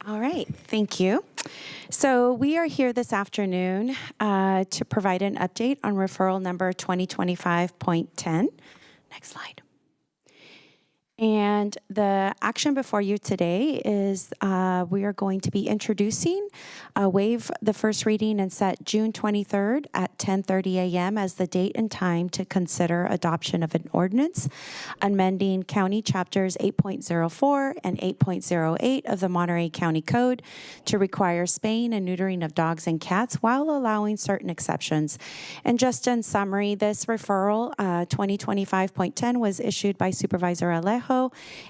All right, thank you. So we are here this afternoon to provide an update on referral number 2025.10. Next slide. And the action before you today is we are going to be introducing, waive the first reading and set June 23rd at 10:30 a.m. as the date and time to consider adoption of an ordinance, amending County Chapters 8.04 and 8.08 of the Monterey County Code to require spaying and neutering of dogs and cats while allowing certain exceptions. And just in summary, this referral, 2025.10, was issued by Supervisor Alejo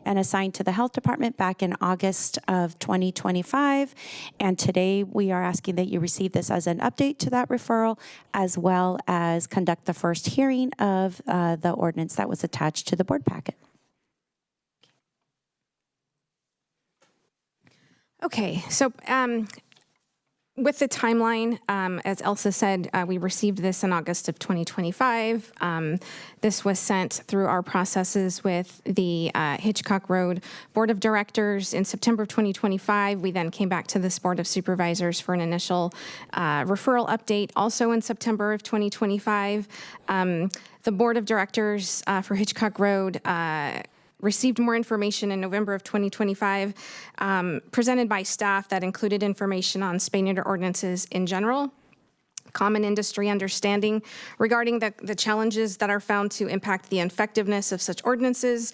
and assigned to the Health Department back in August of 2025. And today we are asking that you receive this as an update to that referral, as well as conduct the first hearing of the ordinance that was attached to the board packet. Okay, so with the timeline, as Elsa said, we received this in August of 2025. This was sent through our processes with the Hitchcock Road Board of Directors in September of 2025. We then came back to this Board of Supervisors for an initial referral update, also in September of 2025. The Board of Directors for Hitchcock Road received more information in November of 2025, presented by staff that included information on spay-neuter ordinances in general, common industry understanding regarding the challenges that are found to impact the effectiveness of such ordinances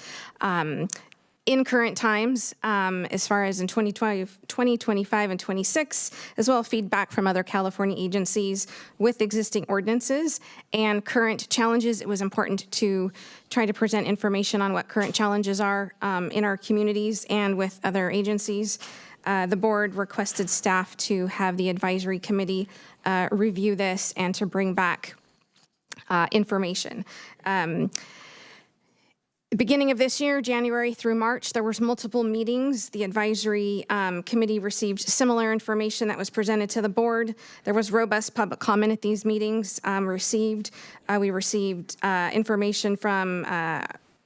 in current times, as far as in 2025 and 26, as well as feedback from other California agencies with existing ordinances and current challenges. It was important to try to present information on what current challenges are in our communities and with other agencies. The board requested staff to have the advisory committee review this and to bring back information. Beginning of this year, January through March, there was multiple meetings. The advisory committee received similar information that was presented to the board. There was robust public comment at these meetings received. We received information from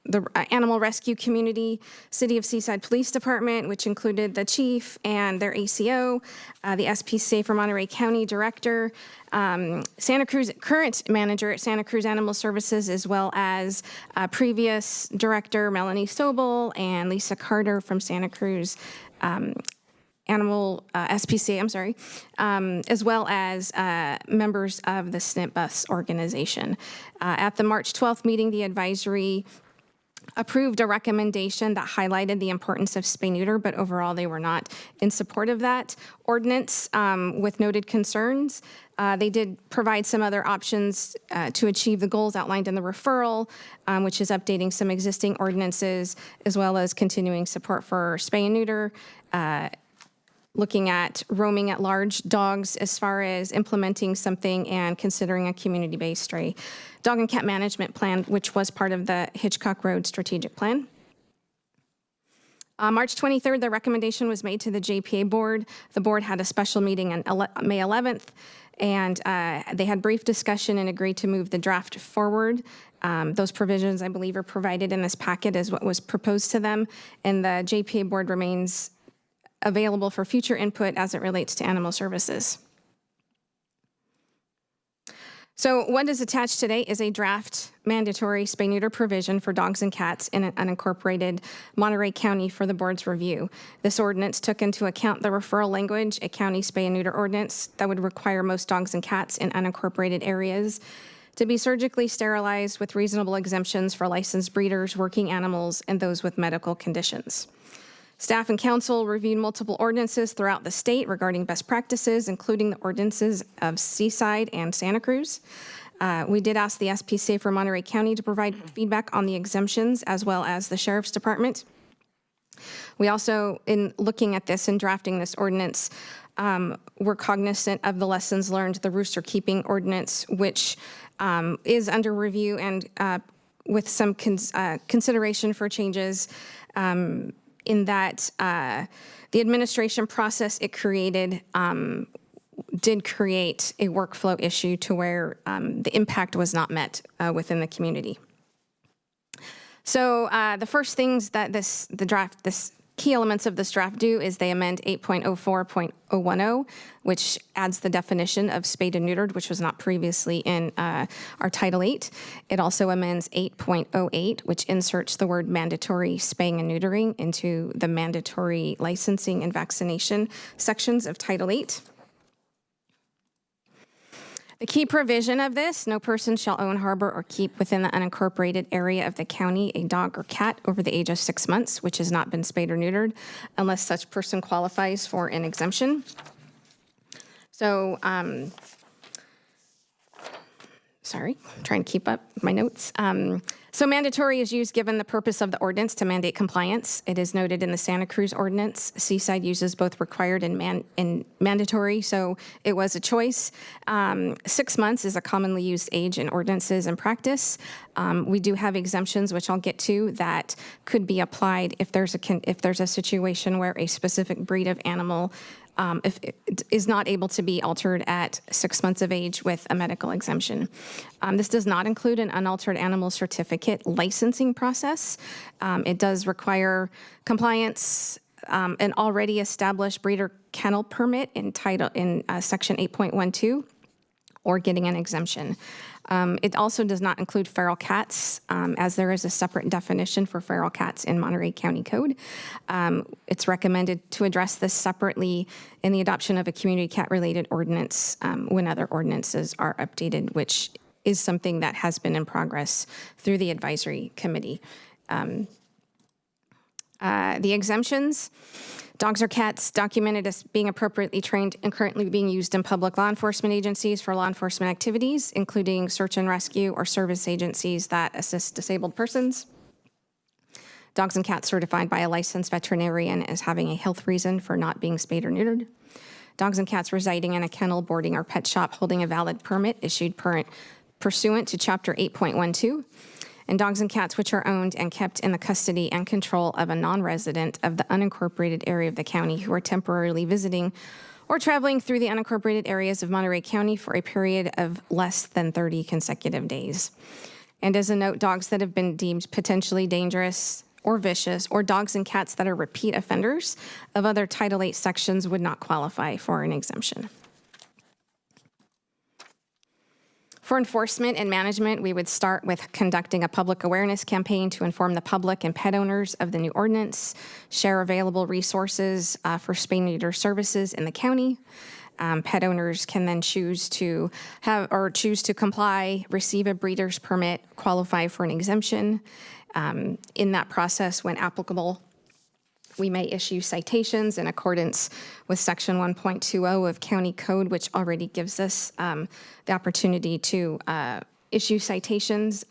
the animal rescue community, City of Seaside Police Department, which included the chief and their ACO, the SPCA for Monterey County Director, Santa Cruz current manager at Santa Cruz Animal Services, as well as previous director Melanie Sobel and Lisa Carter from Santa Cruz Animal SPCA, I'm sorry, as well as members of the SNP bus organization. At the March 12th meeting, the advisory approved a recommendation that highlighted the importance of spay-neuter, but overall they were not in support of that ordinance with noted concerns. They did provide some other options to achieve the goals outlined in the referral, which is updating some existing ordinances, as well as continuing support for spay and neuter, looking at roaming at large dogs as far as implementing something and considering a community-based stray dog and cat management plan, which was part of the Hitchcock Road strategic plan. March 23rd, the recommendation was made to the JPA board. The board had a special meeting on May 11th, and they had brief discussion and agreed to move the draft forward. Those provisions, I believe, are provided in this packet as what was proposed to them, and the JPA board remains available for future input as it relates to animal services. So what is attached today is a draft mandatory spay-neuter provision for dogs and cats in an unincorporated Monterey County for the board's review. This ordinance took into account the referral language, a county spay and neuter ordinance that would require most dogs and cats in unincorporated areas to be surgically sterilized with reasonable exemptions for licensed breeders, working animals, and those with medical conditions. Staff and council reviewed multiple ordinances throughout the state regarding best practices, including the ordinances of Seaside and Santa Cruz. We did ask the SPCA for Monterey County to provide feedback on the exemptions, as well as the Sheriff's Department. We also, in looking at this and drafting this ordinance, we're cognizant of the lessons learned, the rooster keeping ordinance, which is under review and with some consideration for changes in that the administration process it created did create a workflow issue to where the impact was not met within the community. So the first things that this key elements of this draft do is they amend 8.04.010, which adds the definition of spayed and neutered, which was not previously in our Title 8. It also amends 8.08, which inserts the word mandatory spaying and neutering into the mandatory licensing and vaccination sections of Title 8. The key provision of this: no person shall own, harbor, or keep within the unincorporated area of the county a dog or cat over the age of 6 months, which has not been spayed or neutered, unless such person qualifies for an exemption. So, sorry, trying to keep up my notes. So mandatory is used given the purpose of the ordinance to mandate compliance. It is noted in the Santa Cruz ordinance. Seaside uses both required and mandatory, so it was a choice. 6 months is a commonly used age in ordinances and practice. We do have exemptions, which I'll get to, that could be applied if there's a situation where a specific breed of animal if it is not able to be altered at 6 months of age with a medical exemption. This does not include an unaltered animal certificate licensing process. It does require compliance, an already established breeder kennel permit in section 8.12, or getting an exemption. It also does not include feral cats, as there is a separate definition for feral cats in Monterey County Code. It's recommended to address this separately in the adoption of a community cat-related ordinance when other ordinances are updated, which is something that has been in progress through the advisory committee. The exemptions: dogs or cats documented as being appropriately trained and currently being used in public law enforcement agencies for law enforcement activities, including search and rescue or service agencies that assist disabled persons. Dogs and cats certified by a licensed veterinarian as having a health reason for not being spayed or neutered. Dogs and cats residing in a kennel, boarding, or pet shop holding a valid permit issued pursuant to Chapter 8.12. And dogs and cats which are owned and kept in the custody and control of a non-resident of the unincorporated area of the county who are temporarily visiting or traveling through the unincorporated areas of Monterey County for a period of less than 30 consecutive days. And as a note, dogs that have been deemed potentially dangerous or vicious, or dogs and cats that are repeat offenders of other Title 8 sections would not qualify for an exemption. For enforcement and management, we would start with conducting a public awareness campaign to inform the public and pet owners of the new ordinance, share available resources for spay and neuter services in the county. Pet owners can then choose to comply, receive a breeder's permit, qualify for an exemption. In that process, when applicable, we may issue citations in accordance with Section 1.20 of County Code, which already gives us the opportunity to issue citations.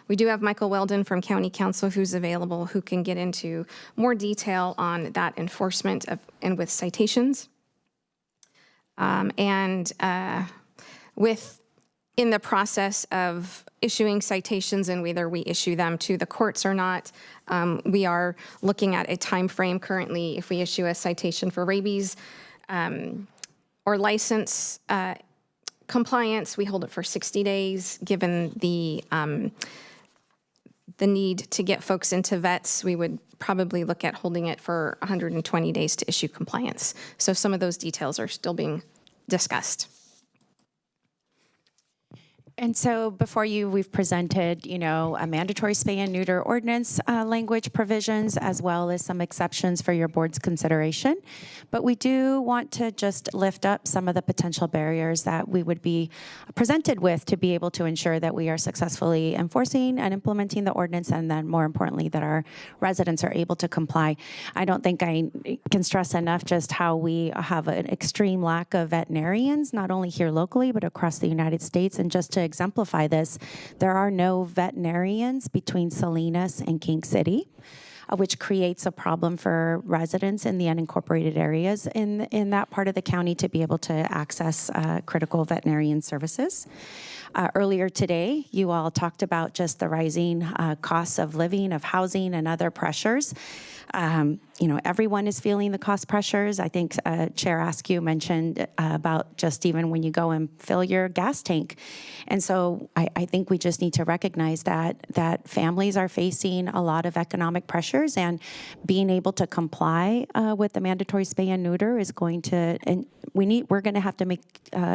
We do have Michael Weldon from County Council who's available, who can get into more detail on that enforcement and with citations. In the process of issuing citations, and whether we issue them to the courts or not, we are looking at a time frame currently. If we issue a citation for rabies or license compliance, we hold it for 60 days. Given the need to get folks into vets, we would probably look at holding it for 120 days to issue compliance. So some of those details are still being discussed. And so before you, we've presented, a mandatory spay and neuter ordinance language provisions, as well as some exceptions for your board's consideration. But we do want to just lift up some of the potential barriers that we would be presented with to be able to ensure that we are successfully enforcing and implementing the ordinance, and then more importantly, that our residents are able to comply. I don't think I can stress enough just how we have an extreme lack of veterinarians, not only here locally, but across the United States. And just to exemplify this, there are no veterinarians between Salinas and King City. which creates a problem for residents in the unincorporated areas in that part of the county to be able to access critical veterinarian services. Earlier today, you all talked about just the rising costs of living, of housing, and other pressures. Everyone is feeling the cost pressures. I think Chair Askew mentioned about just even when you go and fill your gas tank. And so I think we just need to recognize that families are facing a lot of economic pressures, and being able to comply with the mandatory spay and neuter is going to, and we're going to have to make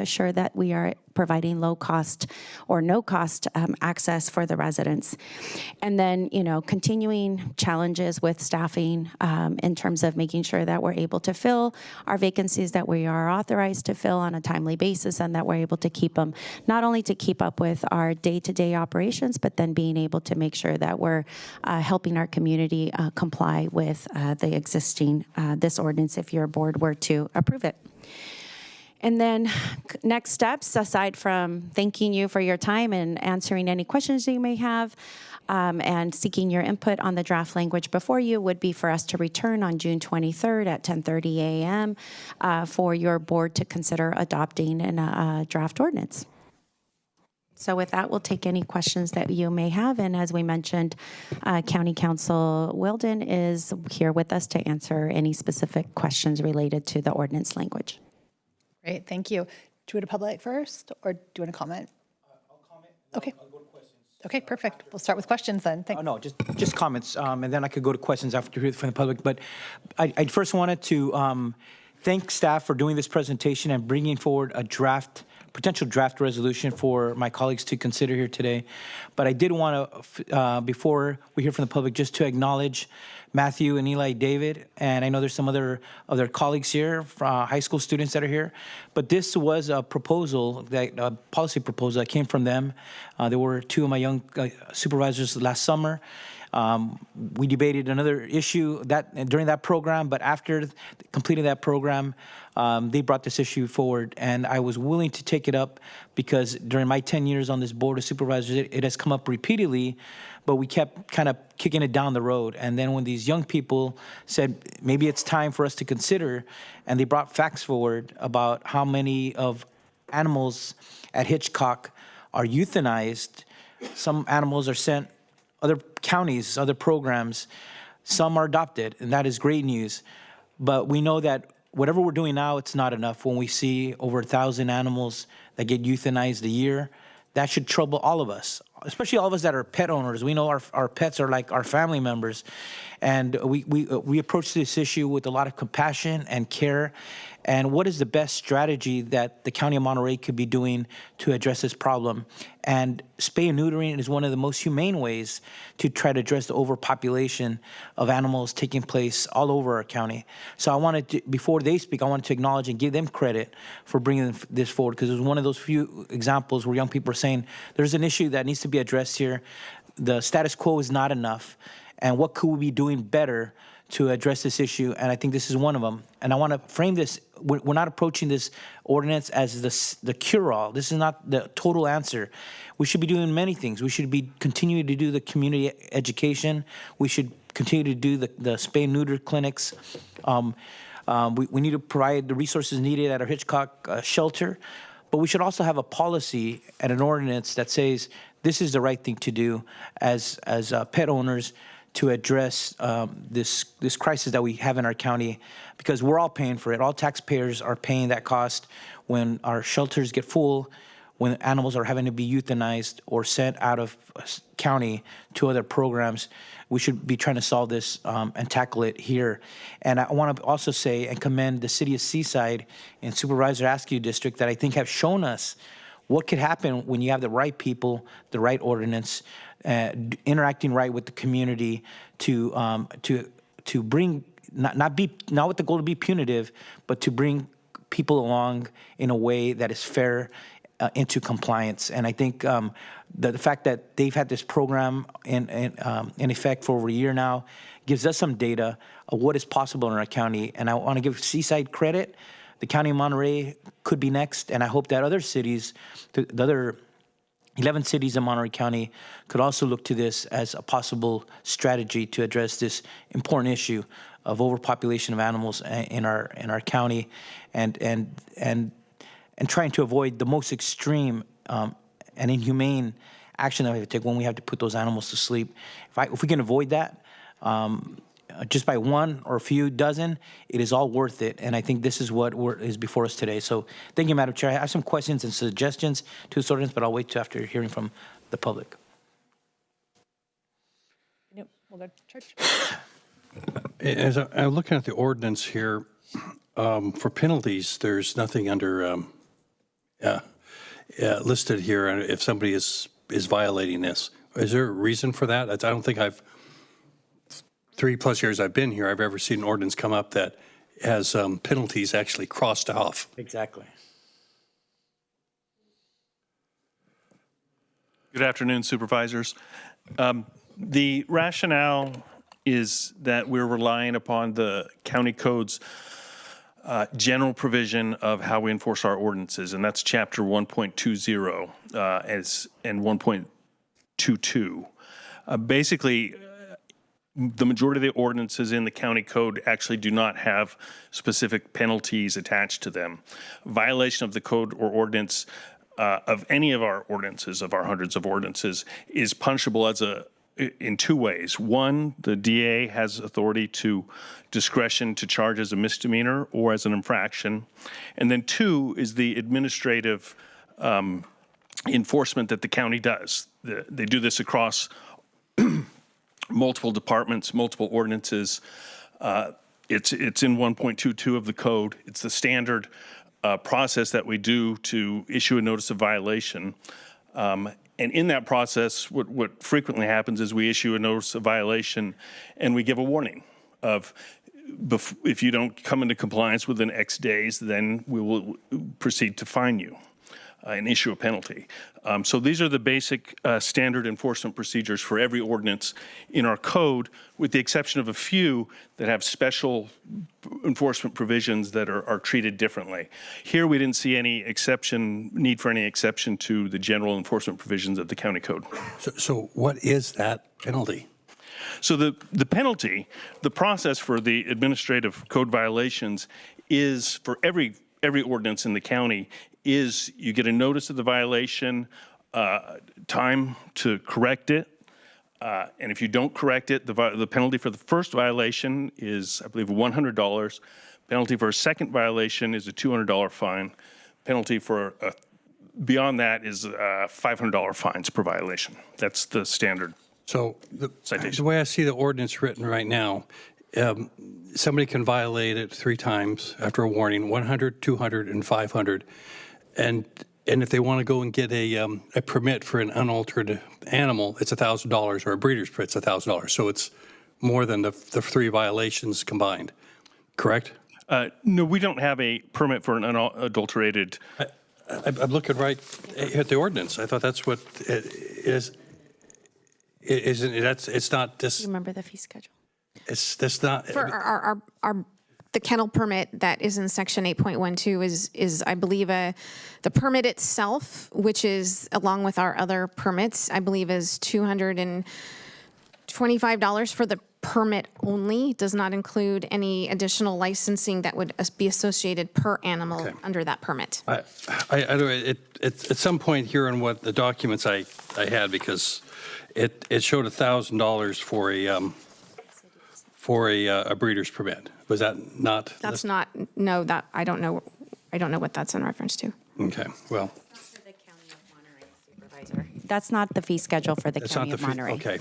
sure that we are providing low cost or no cost access for the residents. And then, continuing challenges with staffing in terms of making sure that we're able to fill our vacancies that we are authorized to fill on a timely basis, and that we're able to keep them, not only to keep up with our day-to-day operations, but then being able to make sure that we're helping our community comply with the existing, this ordinance if your board were to approve it. And then next steps, aside from thanking you for your time and answering any questions you may have, and seeking your input on the draft language before you, would be for us to return on June 23rd at 10:30 a.m. For your board to consider adopting a draft ordinance. So with that, we'll take any questions that you may have. And as we mentioned, County Counsel Wilden is here with us to answer any specific questions related to the ordinance language. Great, thank you. Do you want to public first, or do you want to comment? I'll comment. Okay. I'll go to questions. Okay, perfect. We'll start with questions then. Thanks. Oh, no, just comments, and then I could go to questions after hearing from the public. But I first wanted to thank staff for doing this presentation and bringing forward a potential draft resolution for my colleagues to consider here today. But I did want to, before we hear from the public, just to acknowledge Matthew and Eli David, and I know there's some other of their colleagues here, high school students that are here, but this was a proposal, a policy proposal that came from them. There were two of my young supervisors last summer. We debated another issue during that program, but after completing that program, they brought this issue forward, and I was willing to take it up because during my 10 years on this board of supervisors, it has come up repeatedly, but we kept kind of kicking it down the road. And then when these young people said, maybe it's time for us to consider, and they brought facts forward about how many of animals at Hitchcock are euthanized. Some animals are sent other counties, other programs. Some are adopted, and that is great news. But we know that whatever we're doing now, it's not enough. When we see over 1,000 animals that get euthanized a year, that should trouble all of us, especially all of us that are pet owners. We know our pets are like our family members. And we approach this issue with a lot of compassion and care. And what is the best strategy that the County of Monterey could be doing to address this problem? And spay and neutering is one of the most humane ways to try to address the overpopulation of animals taking place all over our county. So I wanted to, before they speak, I wanted to acknowledge and give them credit for bringing this forward, because it was one of those few examples where young people are saying, there's an issue that needs to be addressed here. The status quo is not enough. And what could we be doing better to address this issue? And I think this is one of them. And I want to frame this, we're not approaching this ordinance as the cure-all. This is not the total answer. We should be doing many things. We should be continuing to do the community education. We should continue to do the spay and neuter clinics. We need to provide the resources needed at our Hitchcock shelter. But we should also have a policy and an ordinance that says this is the right thing to do as pet owners to address this crisis that we have in our county, because we're all paying for it. All taxpayers are paying that cost when our shelters get full, when animals are having to be euthanized or sent out of county to other programs. We should be trying to solve this and tackle it here. And I want to also say and commend the city of Seaside and Supervisor Askew District that I think have shown us what could happen when you have the right people, the right ordinance, interacting right with the community to bring not with the goal to be punitive, but to bring people along in a way that is fair into compliance. And I think the fact that they've had this program in effect for over a year now gives us some data of what is possible in our county. And I want to give Seaside credit. The County of Monterey could be next, and I hope that other cities, the other 11 cities in Monterey County could also look to this as a possible strategy to address this important issue of overpopulation of animals in our county, and trying to avoid the most extreme and inhumane action that we have to take when we have to put those animals to sleep. If we can avoid that, just by one or a few dozen, it is all worth it. And I think this is what is before us today. So thank you, Madam Chair. I have some questions and suggestions to this ordinance, but I'll wait till after hearing from the public. Nope, we'll go to church. As I'm looking at the ordinance here, for penalties, there's nothing under listed here if somebody is violating this. Is there a reason for that? I don't think 3+ years I've been here, I've ever seen an ordinance come up that has penalties actually crossed off. Exactly. Good afternoon, Supervisors. The rationale is that we're relying upon the county code's general provision of how we enforce our ordinances, and that's Chapter 1.20 and 1.22. Basically, the majority of the ordinances in the county code actually do not have specific penalties attached to them. Violation of the code or ordinance of any of our ordinances, of our hundreds of ordinances, is punishable in two ways. One, the DA has authority to discretion to charge as a misdemeanor or as an infraction. And then two is the administrative enforcement that the county does. They do this across multiple departments, multiple ordinances. It's in 1.22 of the code. It's the standard process that we do to issue a notice of violation. And in that process, what frequently happens is we issue a notice of violation and we give a warning of if you don't come into compliance within X days, then we will proceed to fine you and issue a penalty. So these are the basic standard enforcement procedures for every ordinance in our code, with the exception of a few that have special enforcement provisions that are treated differently. Here we didn't see any need for any exception to the general enforcement provisions of the county code. So what is that penalty? So the penalty, the process for the administrative code violations is for every ordinance in the county is you get a notice of the violation, time to correct it, and if you don't correct it, the penalty for the first violation is, I believe, $100. Penalty for a second violation is a $200 fine. Penalty for beyond that is $500 fines per violation. That's the standard. So citation. The way I see the ordinance written right now, somebody can violate it 3 times after a warning, 100, 200, and 500. And if they want to go and get a permit for an unaltered animal, it's $1,000, or a breeder's permit, it's $1,000. So it's more than the 3 violations combined, correct? No, we don't have a permit for an unadulterated. I'm looking right at the ordinance. I thought that's what it is. Isn't it? It's not this. You remember the fee schedule? That's not. For the kennel permit that is in section 8.12 is I believe the permit itself, which is along with our other permits, I believe is $225 for the permit only. Does not include any additional licensing that would be associated per animal under that permit. I at some point here in what the documents I had, because it showed $1,000 for a breeder's permit. Was that not? That's not, no, that, I don't know what that's in reference to. Okay, well. That's not the fee schedule for the County of Monterey. Okay.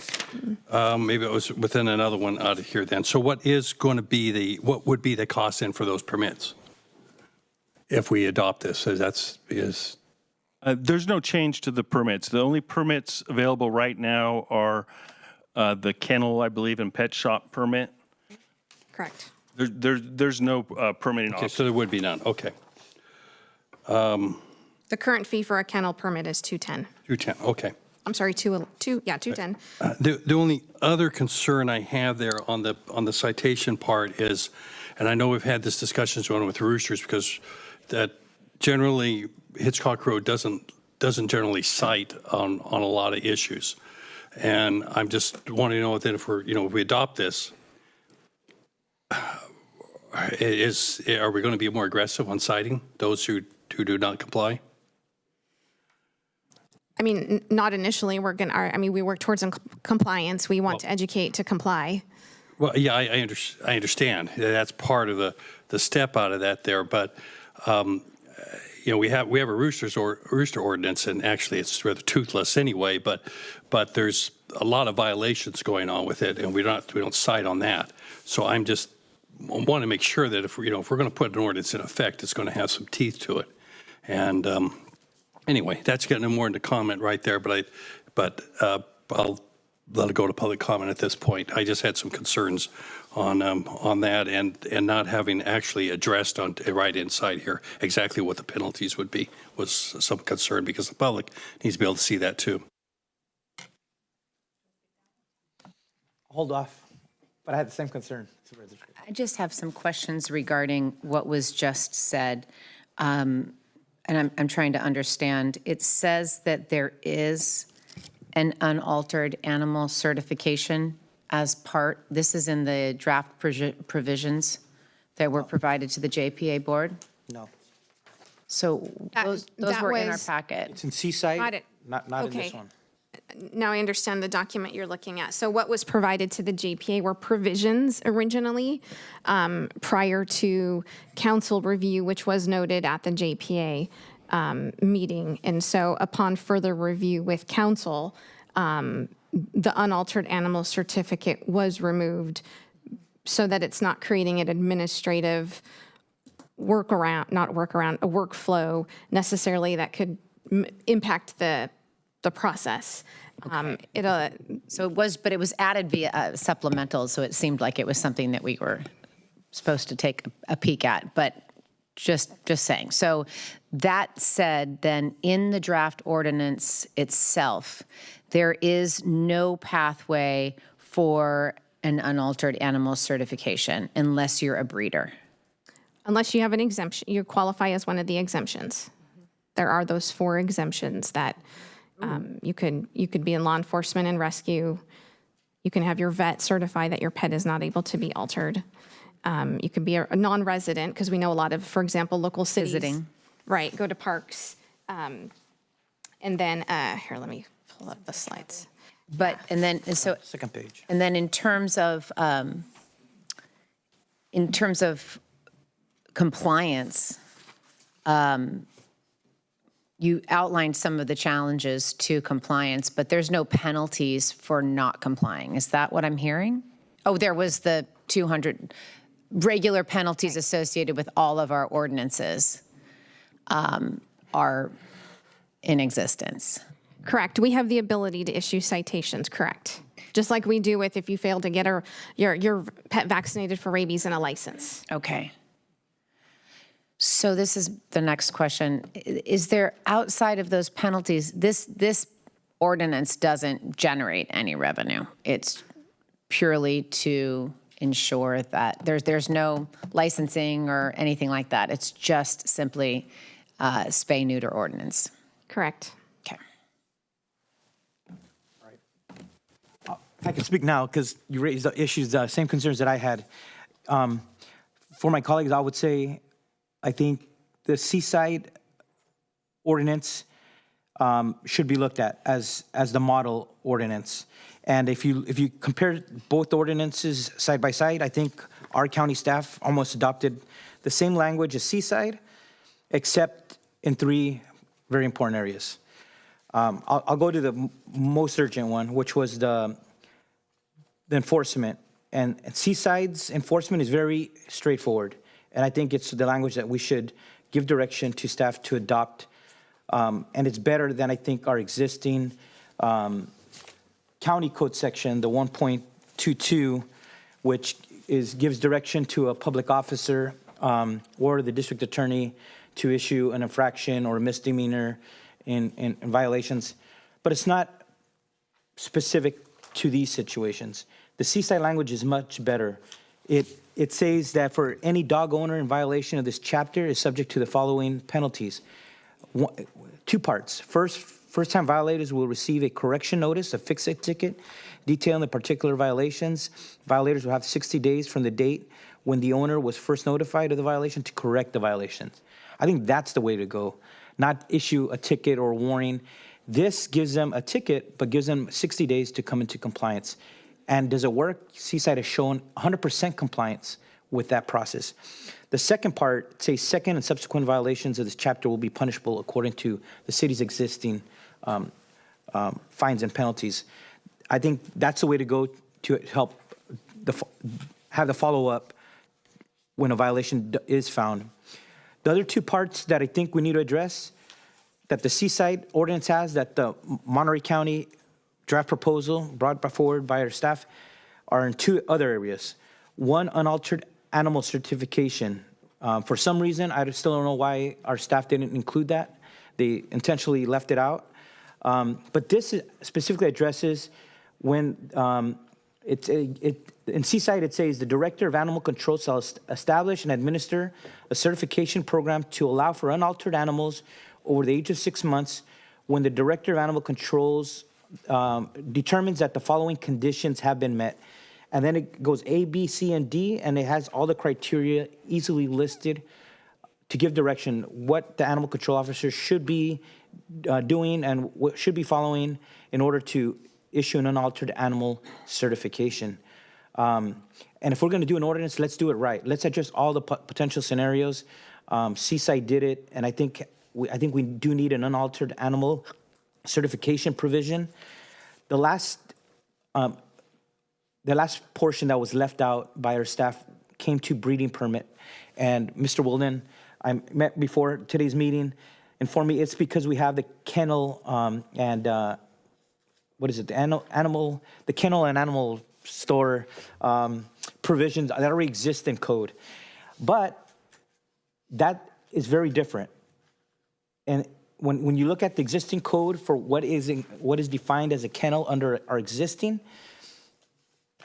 Maybe it was within another one out of here then. So what is going to be what would be the cost then for those permits if we adopt this? There's no change to the permits. The only permits available right now are the kennel, I believe, and pet shop permit. Correct. There's no permitting. Okay, so there would be none. Okay. The current fee for a kennel permit is $210. $210. Okay. I'm sorry, $210. The only other concern I have there on the citation part is, and I know we've had this discussion going with the roosters, because that generally Hitchcock Road doesn't doesn't generally cite on a lot of issues. And I'm just wanting to know that if if we adopt this, are we going to be more aggressive on citing those who do not comply? I mean, not initially. We work towards compliance. We want to educate to comply. Well, yeah, I understand. That's part of the step out of that there. But we have a rooster ordinance, and actually it's rather toothless anyway. But there's a lot of violations going on with it, and we don't cite on that. So I want to make sure that if we're going to put an ordinance in effect, it's going to have some teeth to it. And anyway, that's getting more into comment right there. But I'll let it go to public comment at this point. I just had some concerns on that and not having actually addressed on right inside here exactly what the penalties would be was some concern, because the public needs to be able to see that too. Hold off, but I had the same concern. I just have some questions regarding what was just said. And I'm trying to understand. It says that there is an unaltered animal certification as part. This is in the draft provisions that were provided to the JPA board? No. So those were in our packet. It's in Seaside, not in this one. Now I understand the document you're looking at. So what was provided to the JPA were provisions originally prior to council review, which was noted at the JPA meeting. And so upon further review with council, the unaltered animal certificate was removed so that it's not creating an administrative a workflow necessarily that could impact the process. So it was added via supplemental, so it seemed like it was something that we were supposed to take a peek at, but just saying. So that said, then in the draft ordinance itself, there is no pathway for an unaltered animal certification unless you're a breeder. Unless you have an exemption, you qualify as one of the exemptions. There are those 4 exemptions that you could be in law enforcement and rescue. You can have your vet certify that your pet is not able to be altered. You can be a non-resident, because we know a lot of, for example, local cities. Visiting. Right, go to parks. And then, here, let me pull up the slides. Second page. And then in terms of compliance, you outlined some of the challenges to compliance, but there's no penalties for not complying. Is that what I'm hearing? Oh, there was the 200 regular penalties associated with all of our ordinances are in existence. Correct. We have the ability to issue citations, correct. Just like we do with if you fail to get your pet vaccinated for rabies and a license. Okay. So this is the next question. Is there, outside of those penalties, this ordinance doesn't generate any revenue? It's purely to ensure that there's no licensing or anything like that. It's just simply spay neuter ordinance. Correct. Okay. I can speak now because you raised the issues, the same concerns that I had. For my colleagues, I would say, I think the Seaside ordinance should be looked at as the model ordinance. And if you compare both ordinances side by side, I think our county staff almost adopted the same language as Seaside, except in 3 very important areas. I'll go to the most urgent one, which was the enforcement. And Seaside's enforcement is very straightforward. And I think it's the language that we should give direction to staff to adopt. And it's better than, I think, our existing county code section, the 1.22, which gives direction to a public officer or the district attorney to issue an infraction or a misdemeanor in violations. But it's not specific to these situations. The Seaside language is much better. It says that for any dog owner in violation of this chapter is subject to the following penalties. two parts. First-time violators will receive a correction notice, a fix-it ticket, detailing the particular violations. Violators will have 60 days from the date when the owner was first notified of the violation to correct the violations. I think that's the way to go, not issue a ticket or a warning. This gives them a ticket, but gives them 60 days to come into compliance. And does it work? Seaside has shown 100% compliance with that process. The second part says second and subsequent violations of this chapter will be punishable according to the city's existing fines and penalties. I think that's the way to go to help have the follow-up when a violation is found. The other two parts that I think we need to address that the Seaside ordinance has, that the Monterey County draft proposal brought forward by our staff, are in two other areas. One, unaltered animal certification. For some reason, I still don't know why our staff didn't include that. They intentionally left it out. But this specifically addresses when in Seaside, it says the Director of Animal Control shall establish and administer a certification program to allow for unaltered animals over the age of 6 months when the Director of Animal Controls determines that the following conditions have been met. And then it goes A, B, C, and D, and it has all the criteria easily listed to give direction what the animal control officer should be doing and what should be following in order to issue an unaltered animal certification. And if we're going to do an ordinance, let's do it right. Let's address all the potential scenarios. Seaside did it, and I think we do need an unaltered animal certification provision. The last portion that was left out by our staff came to breeding permit. And Mr. Wilden, I met before today's meeting, informed me it's because we have the kennel and what is it? The kennel and animal store provisions that already exist in code. But that is very different. And when you look at the existing code for what is defined as a kennel under our existing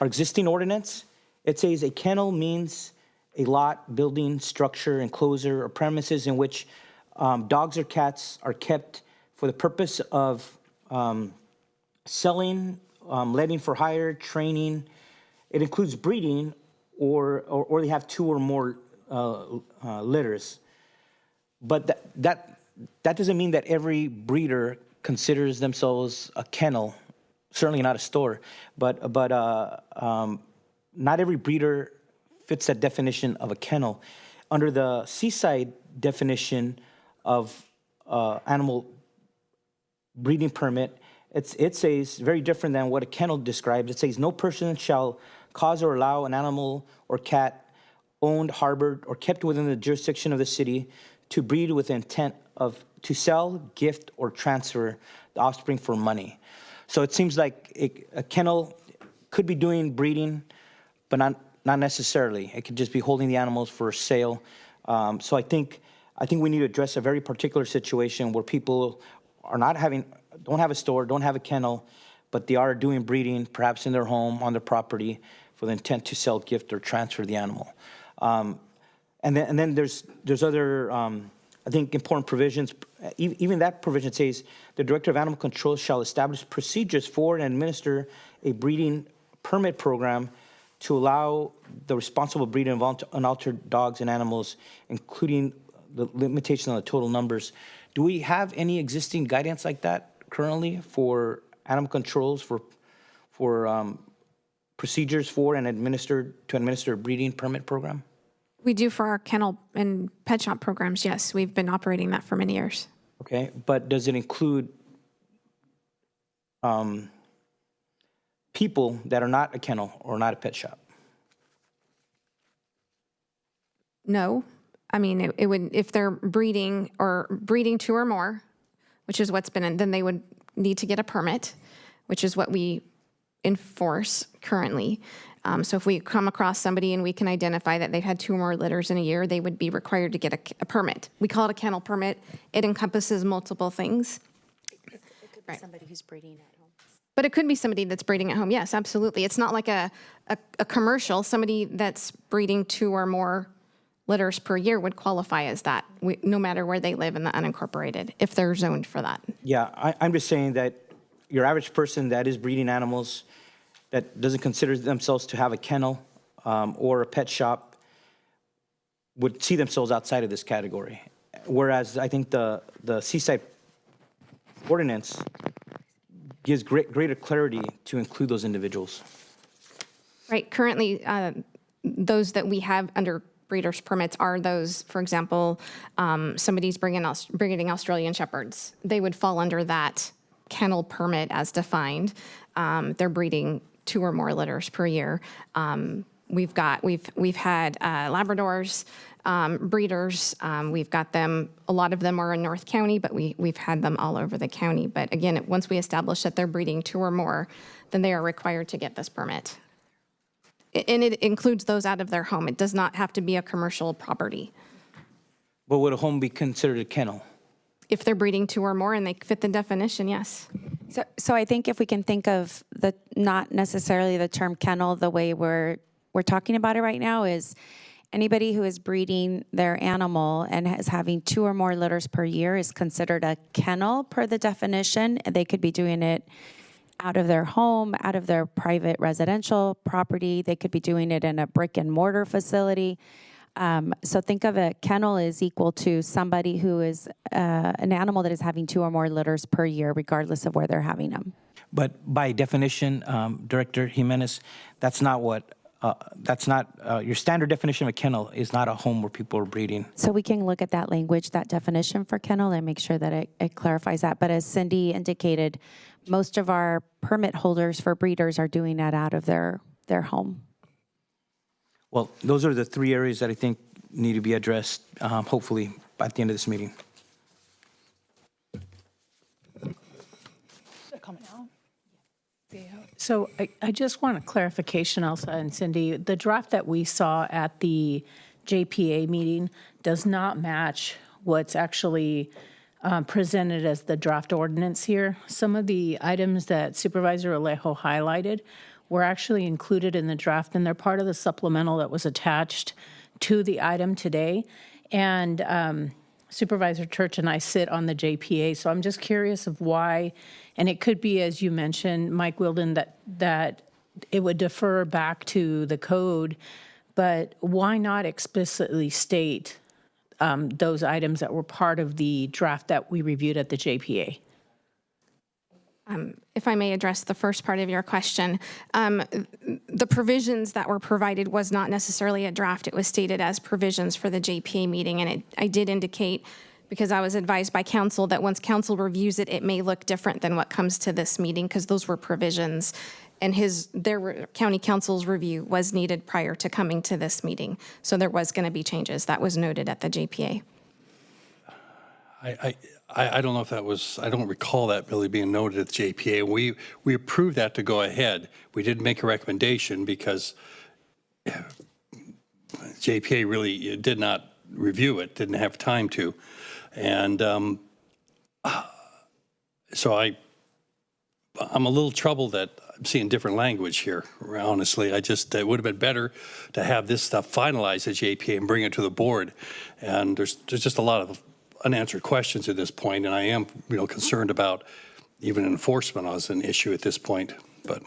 ordinance, it says a kennel means a lot, building, structure, enclosure, or premises in which dogs or cats are kept for the purpose of selling, letting for hire, training. It includes breeding, or they have 2 or more litters. But that doesn't mean that every breeder considers themselves a kennel. Certainly not a store, but not every breeder fits that definition of a kennel. Under the Seaside definition of animal breeding permit, it says very different than what a kennel describes. It says no person shall cause or allow an animal or cat owned, harbored, or kept within the jurisdiction of the city to breed with the intent of to sell, gift, or transfer the offspring for money. So it seems like a kennel could be doing breeding, but not necessarily. It could just be holding the animals for sale. So I think we need to address a very particular situation where people are don't have a store, don't have a kennel, but they are doing breeding, perhaps in their home, on their property, for the intent to sell, gift, or transfer the animal. And then there's other, I think, important provisions. Even that provision says the Director of Animal Control shall establish procedures for and administer a breeding permit program to allow the responsible breeding of unaltered dogs and animals, including the limitation on the total numbers. Do we have any existing guidance like that currently for animal controls, for procedures for and administer a breeding permit program? We do for our kennel and pet shop programs, yes. We've been operating that for many years. Okay, but does it include people that are not a kennel or not a pet shop? No. I mean, it would, if they're breeding 2 or more, which is what's been in, then they would need to get a permit, which is what we enforce currently. So if we come across somebody and we can identify that they've had 2 or more litters in a year, they would be required to get a permit. We call it a kennel permit. It encompasses multiple things. It could be somebody who's breeding at home. But it could be somebody that's breeding at home. Yes, absolutely. It's not like a commercial, somebody that's breeding 2 or more litters per year would qualify as that, no matter where they live in the unincorporated, if they're zoned for that. Yeah, I'm just saying that your average person that is breeding animals, that doesn't consider themselves to have a kennel or a pet shop, would see themselves outside of this category. Whereas I think the Seaside ordinance gives greater clarity to include those individuals. Right, currently, those that we have under breeders' permits are those, for example, somebody's breeding Australian Shepherds. They would fall under that kennel permit as defined. They're breeding 2 or more litters per year. We've had Labradors, breeders. We've got them. A lot of them are in North County, but we've had them all over the county. But again, once we establish that they're breeding 2 or more, then they are required to get this permit. And it includes those out of their home. It does not have to be a commercial property. But would a home be considered a kennel? If they're breeding 2 or more and they fit the definition, yes. So I think if we can think of not necessarily the term kennel the way we're talking about it right now, is anybody who is breeding their animal and is having 2 or more litters per year is considered a kennel per the definition. They could be doing it out of their home, out of their private residential property. They could be doing it in a brick and mortar facility. So think of a kennel as equal to somebody who is an animal that is having 2 or more litters per year, regardless of where they're having them. But by definition, Director Jimenez, that's not your standard definition of a kennel is not a home where people are breeding. So we can look at that language, that definition for kennel, and make sure that it clarifies that. But as Cindy indicated, most of our permit holders for breeders are doing that out of their home. Well, those are the 3 areas that I think need to be addressed, hopefully, at the end of this meeting. So I just want a clarification, Elsa and Cindy. The draft that we saw at the JPA meeting does not match what's actually presented as the draft ordinance here. Some of the items that Supervisor Alejo highlighted were actually included in the draft, and they're part of the supplemental that was attached to the item today. And Supervisor Church and I sit on the JPA, so I'm just curious of why, and it could be, as you mentioned, Mike Wilden, that it would defer back to the code, but why not explicitly state those items that were part of the draft that we reviewed at the JPA? If I may address the first part of your question, the provisions that were provided was not necessarily a draft. It was stated as provisions for the JPA meeting, and I did indicate, because I was advised by council, that once council reviews it, it may look different than what comes to this meeting, because those were provisions, and their county council's review was needed prior to coming to this meeting. So there was going to be changes. That was noted at the JPA. I don't know if that was, I don't recall that really being noted at the JPA. We approved that to go ahead. We didn't make a recommendation because JPA really did not review it, didn't have time to. And so I'm a little troubled that I'm seeing different language here, honestly. It would have been better to have this stuff finalized at JPA and bring it to the board. And there's just a lot of unanswered questions at this point, and I am, concerned about even enforcement as an issue at this point. But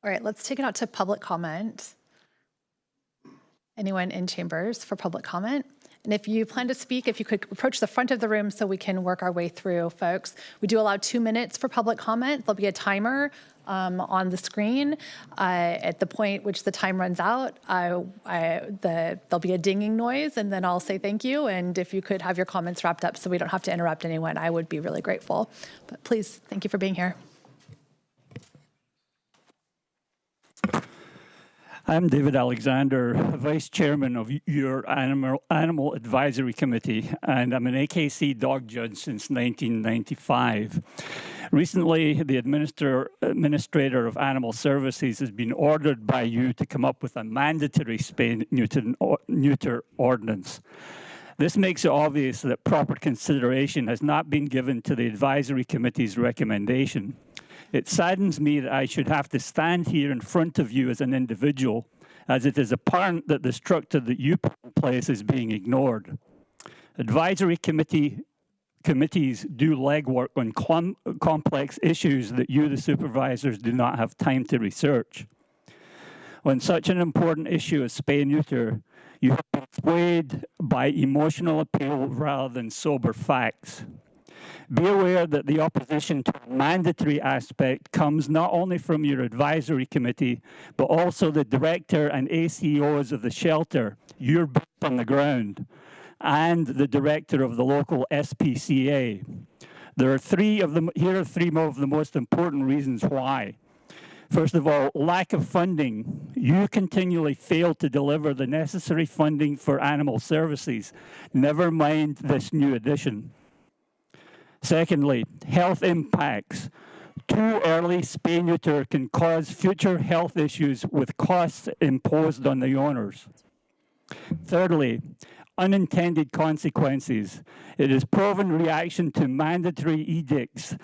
All right, let's take it out to public comment. Anyone in chambers for public comment? And if you plan to speak, if you could approach the front of the room so we can work our way through, folks. We do allow 2 minutes for public comment. There'll be a timer on the screen. At the point which the time runs out, there'll be a dinging noise, and then I'll say thank you. And if you could have your comments wrapped up so we don't have to interrupt anyone, I would be really grateful. But please, thank you for being here. I'm David Alexander, Vice Chairman of your Animal Advisory Committee, and I'm an AKC dog judge since 1995. Recently, the Administrator of Animal Services has been ordered by you to come up with a mandatory spay-neuter ordinance. This makes it obvious that proper consideration has not been given to the Advisory Committee's recommendation. It saddens me that I should have to stand here in front of you as an individual as it is apparent that the structure that you put in place is being ignored. Advisory committees do legwork on complex issues that you, the supervisors, do not have time to research. On such an important issue as spay-neuter, you have been swayed by emotional appeal rather than sober facts. Be aware that the opposition to the mandatory aspect comes not only from your advisory committee, but also the director and ACOs of the shelter, your boots on the ground, and the director of the local SPCA. Here are three of the most important reasons why. First of all, lack of funding. You continually fail to deliver the necessary funding for animal services, never mind this new addition. Secondly, health impacts. Too early spay-neuter can cause future health issues with costs imposed on the owners. Thirdly, unintended consequences. It is proven reaction to mandatory edicts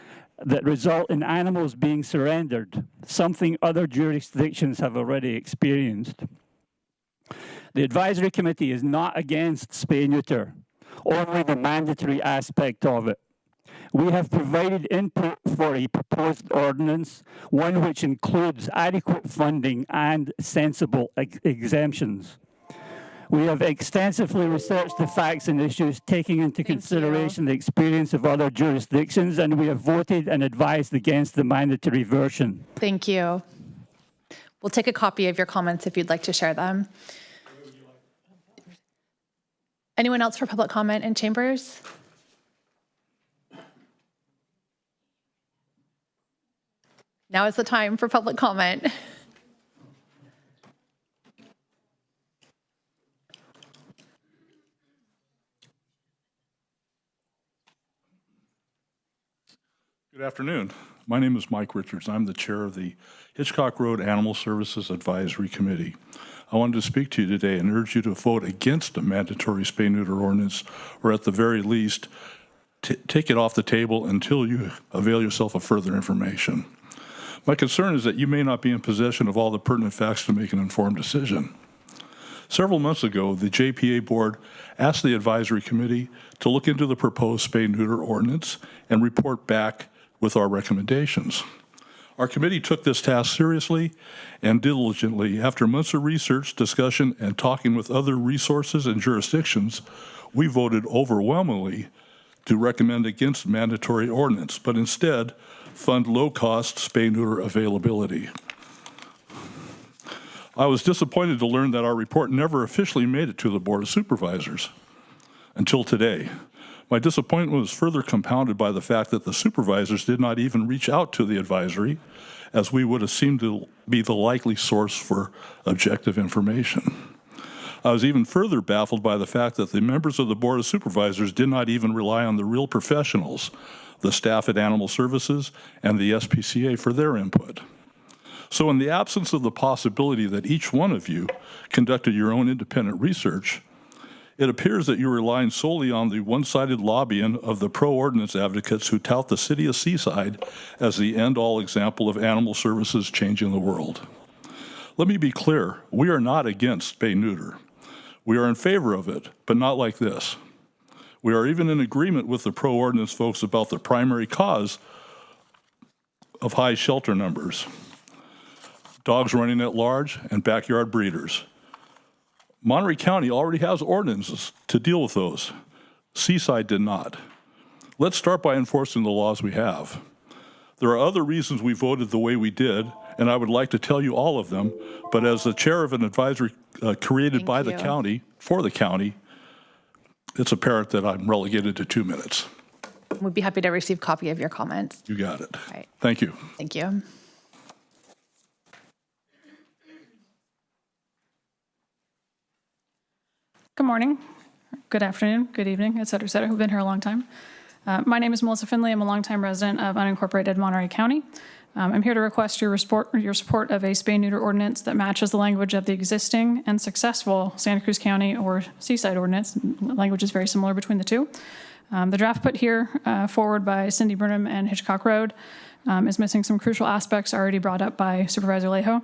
that result in animals being surrendered, something other jurisdictions have already experienced. The advisory committee is not against spay-neuter, only the mandatory aspect of it. We have provided input for a proposed ordinance, one which includes adequate funding and sensible exemptions. We have extensively researched the facts and issues, taking into consideration the experience of other jurisdictions, and we have voted and advised against the mandatory version. Thank you. We'll take a copy of your comments if you'd like to share them. Anyone else for public comment in chambers? Now is the time for public comment. Good afternoon. My name is Mike Richards. I'm the chair of the Hitchcock Road Animal Services Advisory Committee. I wanted to speak to you today and urge you to vote against a mandatory spay-neuter ordinance, or at the very least, take it off the table until you avail yourself of further information. My concern is that you may not be in possession of all the pertinent facts to make an informed decision. Several months ago, the JPA board asked the advisory committee to look into the proposed spay-neuter ordinance and report back with our recommendations. Our committee took this task seriously and diligently. After months of research, discussion, and talking with other resources and jurisdictions, we voted overwhelmingly to recommend against mandatory ordinance, but instead fund low-cost spay-neuter availability. I was disappointed to learn that our report never officially made it to the Board of Supervisors until today. My disappointment was further compounded by the fact that the supervisors did not even reach out to the advisory, as we would have seemed to be the likely source for objective information. I was even further baffled by the fact that the members of the Board of Supervisors did not even rely on the real professionals, the staff at Animal Services and the SPCA, for their input. So in the absence of the possibility that each one of you conducted your own independent research, it appears that you're relying solely on the one-sided lobbying of the pro-ordinance advocates who tout the city of Seaside as the end-all example of animal services changing the world. Let me be clear, we are not against spay-neuter. We are in favor of it, but not like this. We are even in agreement with the pro-ordinance folks about the primary cause of high shelter numbers: dogs running at large and backyard breeders. Monterey County already has ordinances to deal with those. Seaside did not. Let's start by enforcing the laws we have. There are other reasons we voted the way we did, and I would like to tell you all of them, but as the chair of an advisory created by the county, for the county, it's apparent that I'm relegated to 2 minutes. We'd be happy to receive a copy of your comments. You got it. All right. Thank you. Thank you. Good morning, good afternoon, good evening, et cetera, et cetera. We've been here a long time. My name is Melissa Finley. I'm a longtime resident of unincorporated Monterey County. I'm here to request your support of a spay-neuter ordinance that matches the language of the existing and successful Santa Cruz County or Seaside ordinance. Language is very similar between the two. The draft put here forward by Cindy Burnham and Hitchcock Road is missing some crucial aspects already brought up by Supervisor Lejo.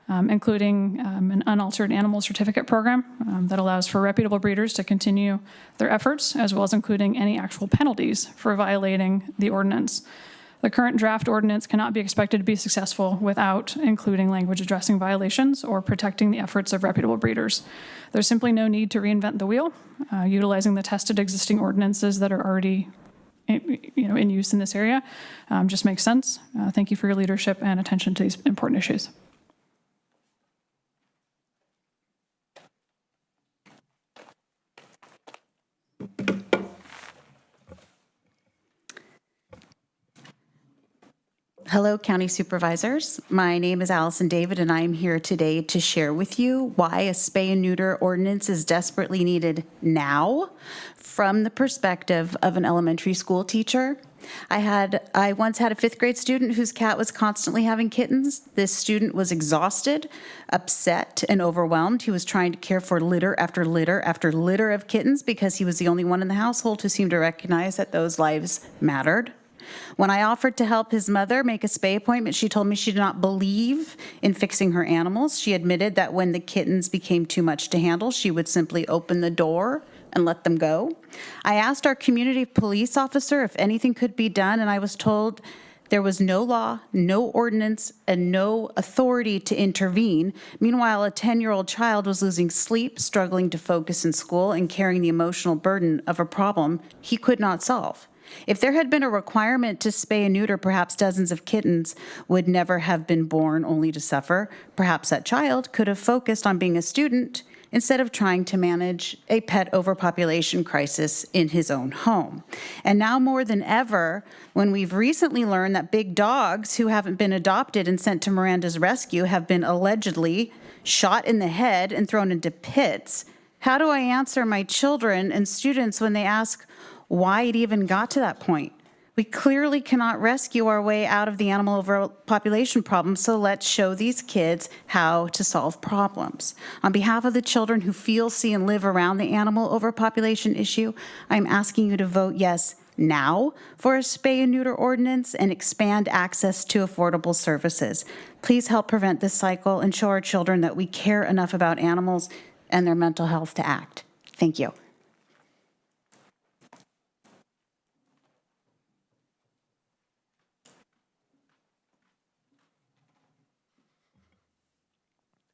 including an unaltered animal certificate program that allows for reputable breeders to continue their efforts, as well as including any actual penalties for violating the ordinance. The current draft ordinance cannot be expected to be successful without including language addressing violations or protecting the efforts of reputable breeders. There's simply no need to reinvent the wheel. Utilizing the tested existing ordinances that are already in use in this area just makes sense. Thank you for your leadership and attention to these important issues. Hello, County Supervisors. My name is Allison David, and I am here today to share with you why a spay and neuter ordinance is desperately needed now from the perspective of an elementary school teacher. I once had a 5th grade student whose cat was constantly having kittens. This student was exhausted, upset, and overwhelmed. He was trying to care for litter after litter after litter of kittens because he was the only one in the household who seemed to recognize that those lives mattered. When I offered to help his mother make a spay appointment, she told me she did not believe in fixing her animals. She admitted that when the kittens became too much to handle, she would simply open the door and let them go. I asked our community police officer if anything could be done, and I was told there was no law, no ordinance, and no authority to intervene. Meanwhile, a 10-year-old child was losing sleep, struggling to focus in school, and carrying the emotional burden of a problem he could not solve. If there had been a requirement to spay and neuter, perhaps dozens of kittens would never have been born only to suffer. Perhaps that child could have focused on being a student instead of trying to manage a pet overpopulation crisis in his own home. And now more than ever, when we've recently learned that big dogs who haven't been adopted and sent to Miranda's rescue have been allegedly shot in the head and thrown into pits, how do I answer my children and students when they ask why it even got to that point? We clearly cannot rescue our way out of the animal overpopulation problem, so let's show these kids how to solve problems. On behalf of the children who feel, see, and live around the animal overpopulation issue, I'm asking you to vote yes now for a spay and neuter ordinance and expand access to affordable services. Please help prevent this cycle and show our children that we care enough about animals and their mental health to act. Thank you.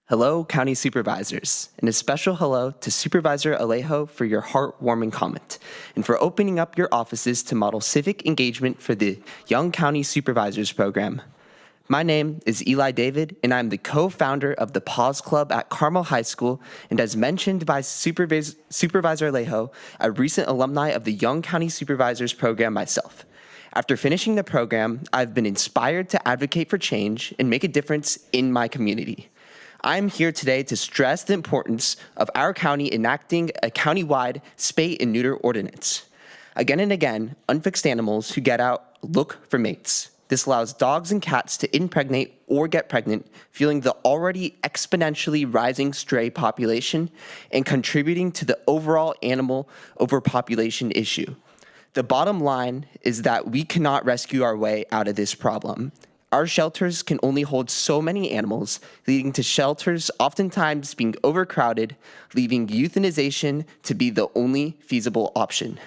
Hello, County Supervisors, and a special hello to Supervisor Alejo for your heartwarming comment and for opening up your offices to model civic engagement for the Young County Supervisors program. My name is Eli David, and I'm the co-founder of the Paws Club at Carmel High School, and as mentioned by Supervisor Alejo, a recent alumni of the Young County Supervisors program myself. After finishing the program, I've been inspired to advocate for change and make a difference in my community. I'm here today to stress the importance of our county enacting a countywide spay and neuter ordinance. Again and again, unfixed animals who get out look for mates. This allows dogs and cats to impregnate or get pregnant, fueling the already exponentially rising stray population and contributing to the overall animal overpopulation issue. The bottom line is that we cannot rescue our way out of this problem. Our shelters can only hold so many animals, leading to shelters oftentimes being overcrowded, leaving euthanization to be the only feasible option.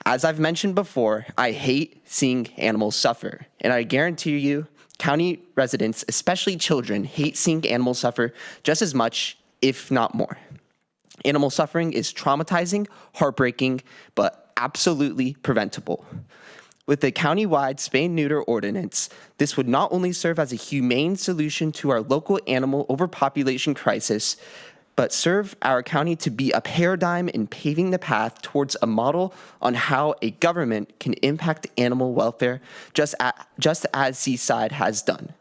As I've mentioned before, I hate seeing animals suffer, and I guarantee you, county residents, especially children, hate seeing animals suffer just as much, if not more. Animal suffering is traumatizing, heartbreaking, but absolutely preventable. With the countywide spay and neuter ordinance, this would not only serve as a humane solution to our local animal overpopulation crisis, but serve our county to be a paradigm in paving the path towards a model on how a government can impact animal welfare, just as Seaside has done.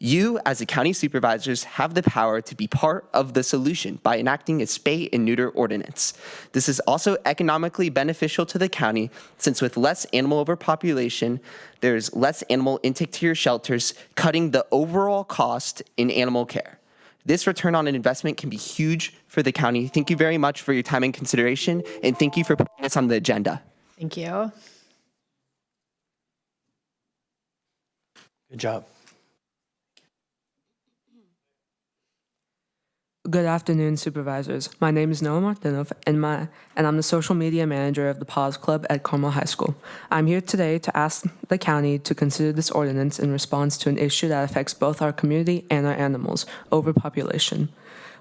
You, as the county supervisors, have the power to be part of the solution by enacting a spay and neuter ordinance. This is also economically beneficial to the county, since with less animal overpopulation, there's less animal intake to your shelters, cutting the overall cost in animal care. This return on an investment can be huge for the county. Thank you very much for your time and consideration, and thank you for putting this on the agenda. Thank you. Good job. Good afternoon, supervisors. My name is Noah Martinov, and I'm the social media manager of the Paws Club at Carmel High School. I'm here today to ask the county to consider this ordinance in response to an issue that affects both our community and our animals: overpopulation.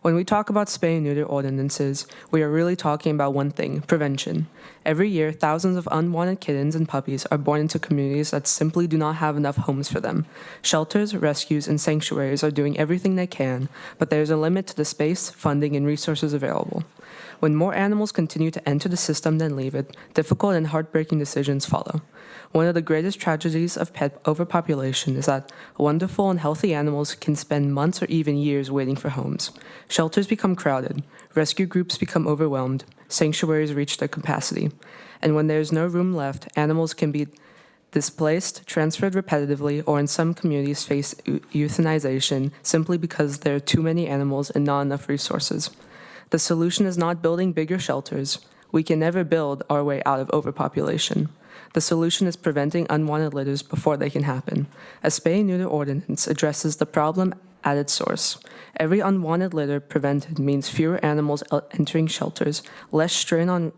When we talk about spay and neuter ordinances, we are really talking about one thing: prevention. Every year, thousands of unwanted kittens and puppies are born into communities that simply do not have enough homes for them. Shelters, rescues, and sanctuaries are doing everything they can, but there is a limit to the space, funding, and resources available. When more animals continue to enter the system than leave it, difficult and heartbreaking decisions follow. One of the greatest tragedies of pet overpopulation is that wonderful and healthy animals can spend months or even years waiting for homes. Shelters become crowded, rescue groups become overwhelmed, sanctuaries reach their capacity. And when there is no room left, animals can be displaced, transferred repetitively, or in some communities face euthanization simply because there are too many animals and not enough resources. The solution is not building bigger shelters. We can never build our way out of overpopulation. The solution is preventing unwanted litters before they can happen. A spay and neuter ordinance addresses the problem at its source. Every unwanted litter prevented means fewer animals entering shelters, less strain on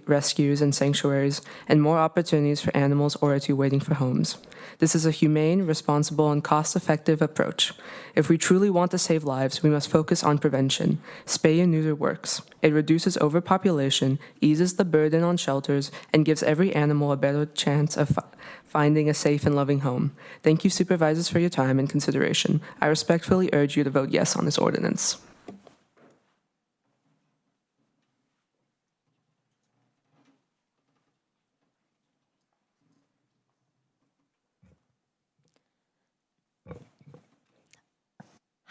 rescues and sanctuaries, and more opportunities for animals already waiting for homes. This is a humane, responsible, and cost-effective approach. If we truly want to save lives, we must focus on prevention. Spay and neuter works. It reduces overpopulation, eases the burden on shelters, and gives every animal a better chance of finding a safe and loving home. Thank you, supervisors, for your time and consideration. I respectfully urge you to vote yes on this ordinance.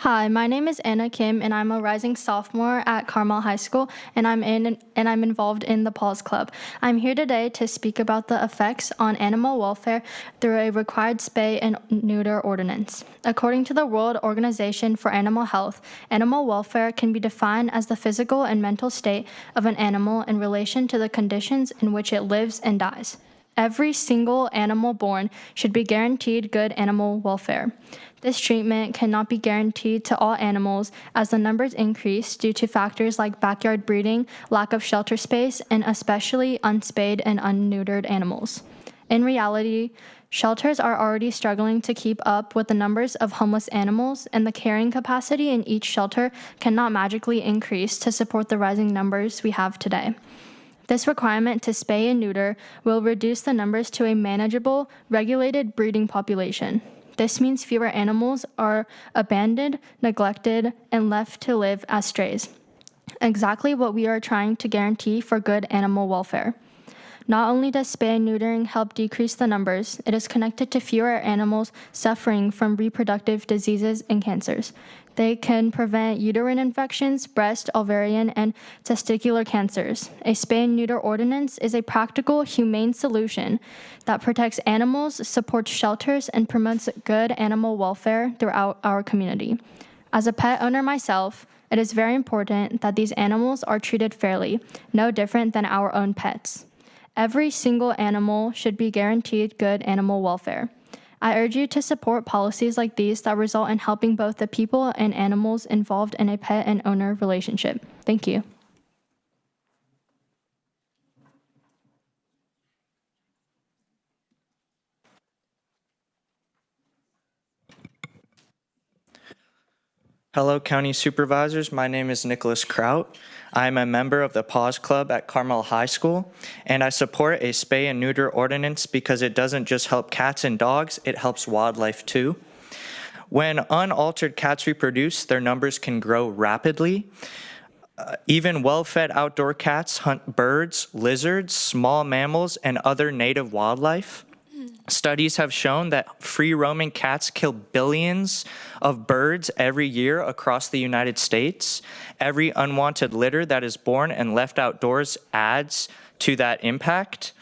Hi, my name is Anna Kim, and I'm a rising sophomore at Carmel High School, and I'm involved in the Paws Club. I'm here today to speak about the effects on animal welfare through a required spay and neuter ordinance. According to the World Organization for Animal Health, animal welfare can be defined as the physical and mental state of an animal in relation to the conditions in which it lives and dies. Every single animal born should be guaranteed good animal welfare. This treatment cannot be guaranteed to all animals as the numbers increase due to factors like backyard breeding, lack of shelter space, and especially unspayed and unneutered animals. In reality, shelters are already struggling to keep up with the numbers of homeless animals, and the carrying capacity in each shelter cannot magically increase to support the rising numbers we have today. This requirement to spay and neuter will reduce the numbers to a manageable, regulated breeding population. This means fewer animals are abandoned, neglected, and left to live as strays. Exactly what we are trying to guarantee for good animal welfare. Not only does spay and neutering help decrease the numbers, it is connected to fewer animals suffering from reproductive diseases and cancers. They can prevent uterine infections, breast, ovarian, and testicular cancers. A spay and neuter ordinance is a practical, humane solution that protects animals, supports shelters, and promotes good animal welfare throughout our community. As a pet owner myself, it is very important that these animals are treated fairly, no different than our own pets. Every single animal should be guaranteed good animal welfare. I urge you to support policies like these that result in helping both the people and animals involved in a pet and owner relationship. Thank you. Hello, County Supervisors. My name is Nicholas Kraut. I am a member of the Paws Club at Carmel High School, and I support a spay and neuter ordinance because it doesn't just help cats and dogs, it helps wildlife too. When unaltered cats reproduce, their numbers can grow rapidly. Even well-fed outdoor cats hunt birds, lizards, small mammals, and other native wildlife. Studies have shown that free-roaming cats kill billions of birds every year across the United States. Every unwanted litter that is born and left outdoors adds to that impact.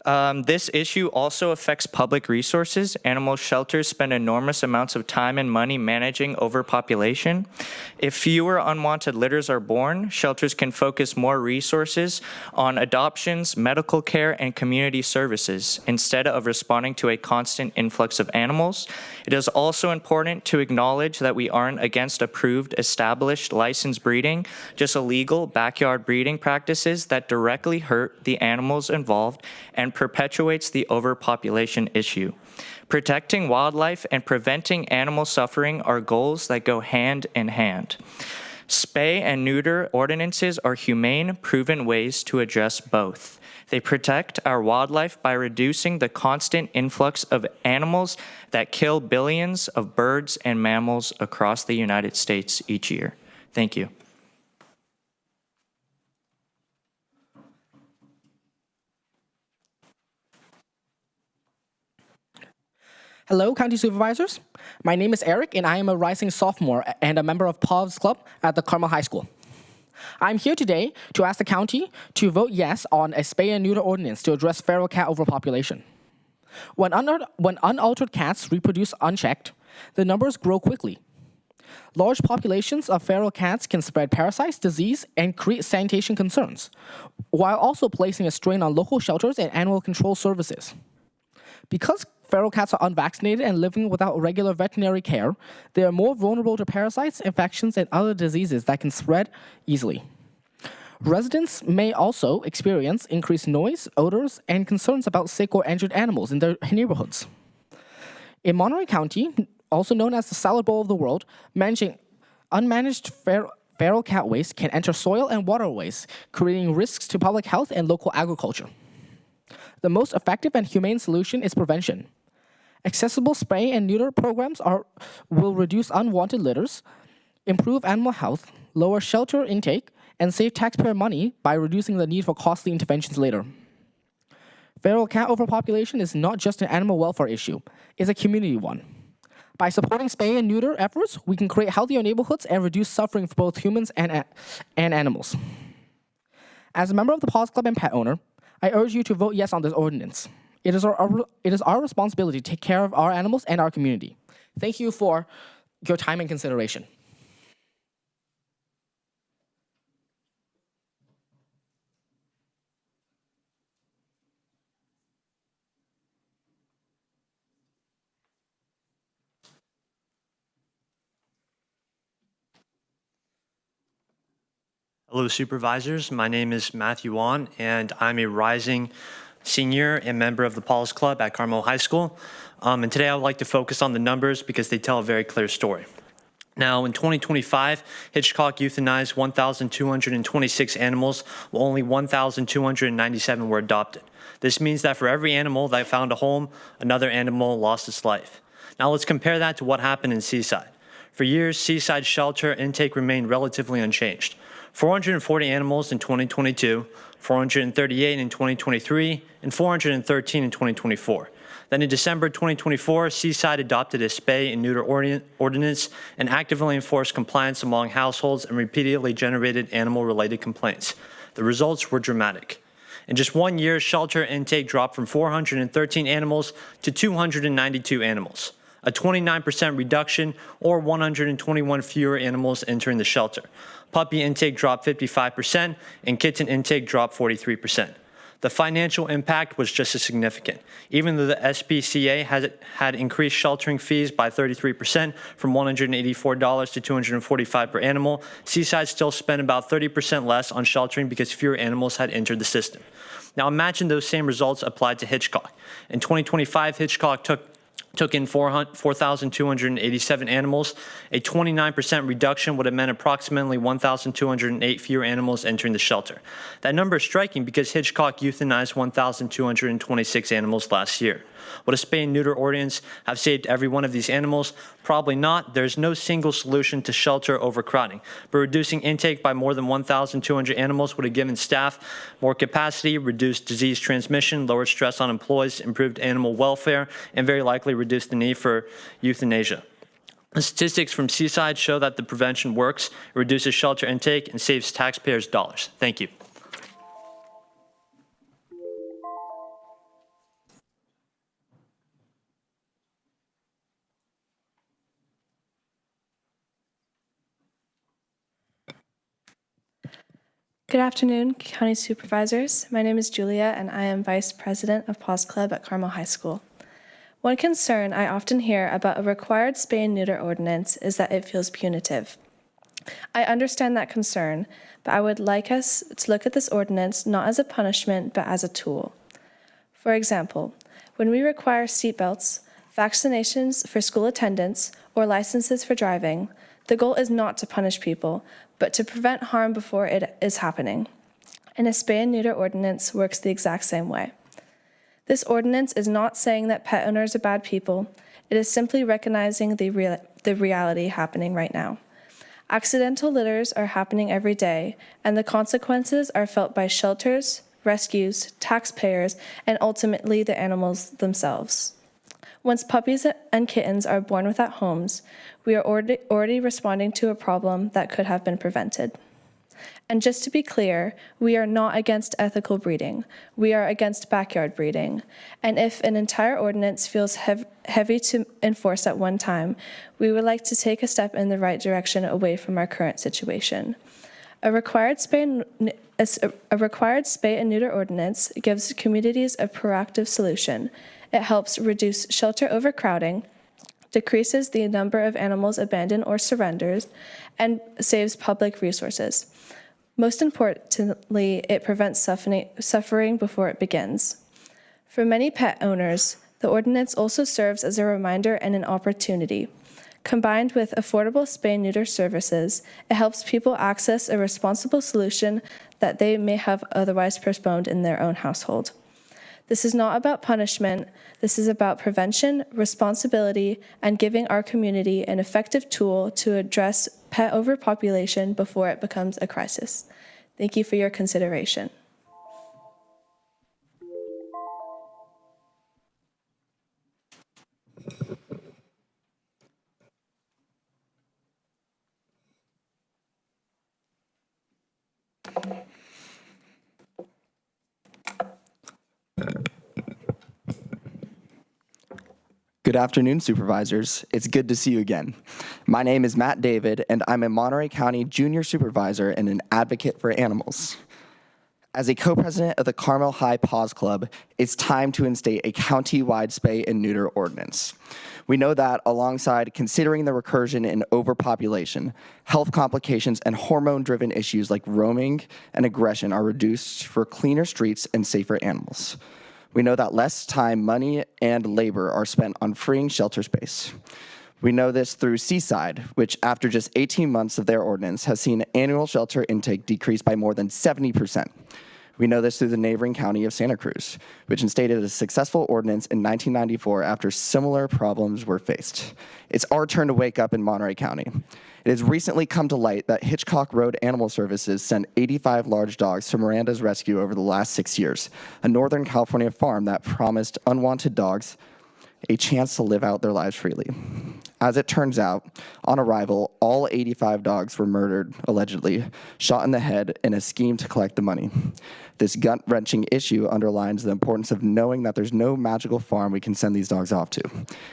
This issue also affects public resources. Animal shelters spend enormous amounts of time and money managing overpopulation. If fewer unwanted litters are born, shelters can focus more resources on adoptions, medical care, and community services instead of responding to a constant influx of animals. It is also important to acknowledge that we aren't against approved, established, licensed breeding, just illegal backyard breeding practices that directly hurt the animals involved and perpetuates the overpopulation issue. Protecting wildlife and preventing animal suffering are goals that go hand in hand. Spay and neuter ordinances are humane, proven ways to address both. They protect our wildlife by reducing the constant influx of animals that kill billions of birds and mammals across the United States each year. Thank you. Hello, County Supervisors. My name is Eric, and I am a rising sophomore and a member of Paws Club at the Carmel High School. I'm here today to ask the county to vote yes on a spay and neuter ordinance to address feral cat overpopulation. When unaltered cats reproduce unchecked, the numbers grow quickly. Large populations of feral cats can spread parasites, disease, and create sanitation concerns, while also placing a strain on local shelters and animal control services. Because feral cats are unvaccinated and living without regular veterinary care, they are more vulnerable to parasites, infections, and other diseases that can spread easily. Residents may also experience increased noise, odors, and concerns about sick or injured animals in their neighborhoods. In Monterey County, also known as the salad bowl of the world, managing unmanaged feral cat waste can enter soil and waterways, creating risks to public health and local agriculture. The most effective and humane solution is prevention. Accessible spay and neuter programs will reduce unwanted litters, improve animal health, lower shelter intake, and save taxpayer money by reducing the need for costly interventions later. Feral cat overpopulation is not just an animal welfare issue, it's a community one. By supporting spay and neuter efforts, we can create healthier neighborhoods and reduce suffering for both humans and animals. As a member of the Paws Club and pet owner, I urge you to vote yes on this ordinance. It is our responsibility to take care of our animals and our community. Thank you for your time and consideration. Hello, Supervisors. My name is Matthew Wan, and I'm a rising senior and member of the Paws Club at Carmel High School. And today I would like to focus on the numbers because they tell a very clear story. Now, in 2025, Hitchcock euthanized 1,226 animals, while only 1,297 were adopted. This means that for every animal that found a home, another animal lost its life. Now, let's compare that to what happened in Seaside. For years, Seaside shelter intake remained relatively unchanged. 440 animals in 2022, 438 in 2023, and 413 in 2024. Then in December 2024, Seaside adopted a spay and neuter ordinance and actively enforced compliance among households and repeatedly generated animal-related complaints. The results were dramatic. In just 1 year, shelter intake dropped from 413 animals to 292 animals, a 29% reduction or 121 fewer animals entering the shelter. Puppy intake dropped 55%, and kitten intake dropped 43%. The financial impact was just as significant. Even though the SPCA had increased sheltering fees by 33% from $184 to $245 per animal, Seaside still spent about 30% less on sheltering because fewer animals had entered the system. Now imagine those same results applied to Hitchcock. In 2025, Hitchcock took in 4,287 animals. A 29% reduction would have meant approximately 1,208 fewer animals entering the shelter. That number is striking because Hitchcock euthanized 1,226 animals last year. Would a spay and neuter ordinance have saved every one of these animals? Probably not. There's no single solution to shelter overcrowding, but reducing intake by more than 1,200 animals would have given staff more capacity, reduced disease transmission, lowered stress on employees, improved animal welfare, and very likely reduced the need for euthanasia. The statistics from Seaside show that the prevention works, it reduces shelter intake, and saves taxpayers dollars. Thank you. Good afternoon, County Supervisors. My name is Julia, and I am Vice President of Paws Club at Carmel High School. One concern I often hear about a required spay and neuter ordinance is that it feels punitive. I understand that concern, but I would like us to look at this ordinance not as a punishment, but as a tool. For example, when we require seatbelts, vaccinations for school attendance, or licenses for driving, the goal is not to punish people, but to prevent harm before it is happening. And a spay and neuter ordinance works the exact same way. This ordinance is not saying that pet owners are bad people. It is simply recognizing the reality happening right now. Accidental litters are happening every day, and the consequences are felt by shelters, rescues, taxpayers, and ultimately the animals themselves. Once puppies and kittens are born without homes, we are already responding to a problem that could have been prevented. And just to be clear, we are not against ethical breeding. We are against backyard breeding. And if an entire ordinance feels heavy to enforce at one time, we would like to take a step in the right direction away from our current situation. A required spay and neuter ordinance gives communities a proactive solution. It helps reduce shelter overcrowding, decreases the number of animals abandoned or surrendered, and saves public resources. Most importantly, it prevents suffering before it begins. For many pet owners, the ordinance also serves as a reminder and an opportunity. Combined with affordable spay and neuter services, it helps people access a responsible solution that they may have otherwise postponed in their own household. This is not about punishment. This is about prevention, responsibility, and giving our community an effective tool to address pet overpopulation before it becomes a crisis. Thank you for your consideration. Good afternoon, Supervisors. It's good to see you again. My name is Matt David, and I'm a Monterey County Junior Supervisor and an advocate for animals. As a co-president of the Carmel High Paws Club, it's time to instate a county-wide spay and neuter ordinance. We know that alongside considering the recursion in overpopulation, health complications and hormone-driven issues like roaming and aggression are reduced for cleaner streets and safer animals. We know that less time, money, and labor are spent on freeing shelter space. We know this through Seaside, which after just 18 months of their ordinance has seen annual shelter intake decrease by more than 70%. We know this through the neighboring county of Santa Cruz, which instated a successful ordinance in 1994 after similar problems were faced. It's our turn to wake up in Monterey County. It has recently come to light that Hitchcock Road Animal Services sent 85 large dogs to Miranda's rescue over the last 6 years, a Northern California farm that promised unwanted dogs a chance to live out their lives freely. As it turns out, on arrival, all 85 dogs were murdered, allegedly, shot in the head in a scheme to collect the money. This gut-wrenching issue underlines the importance of knowing that there's no magical farm we can send these dogs off to.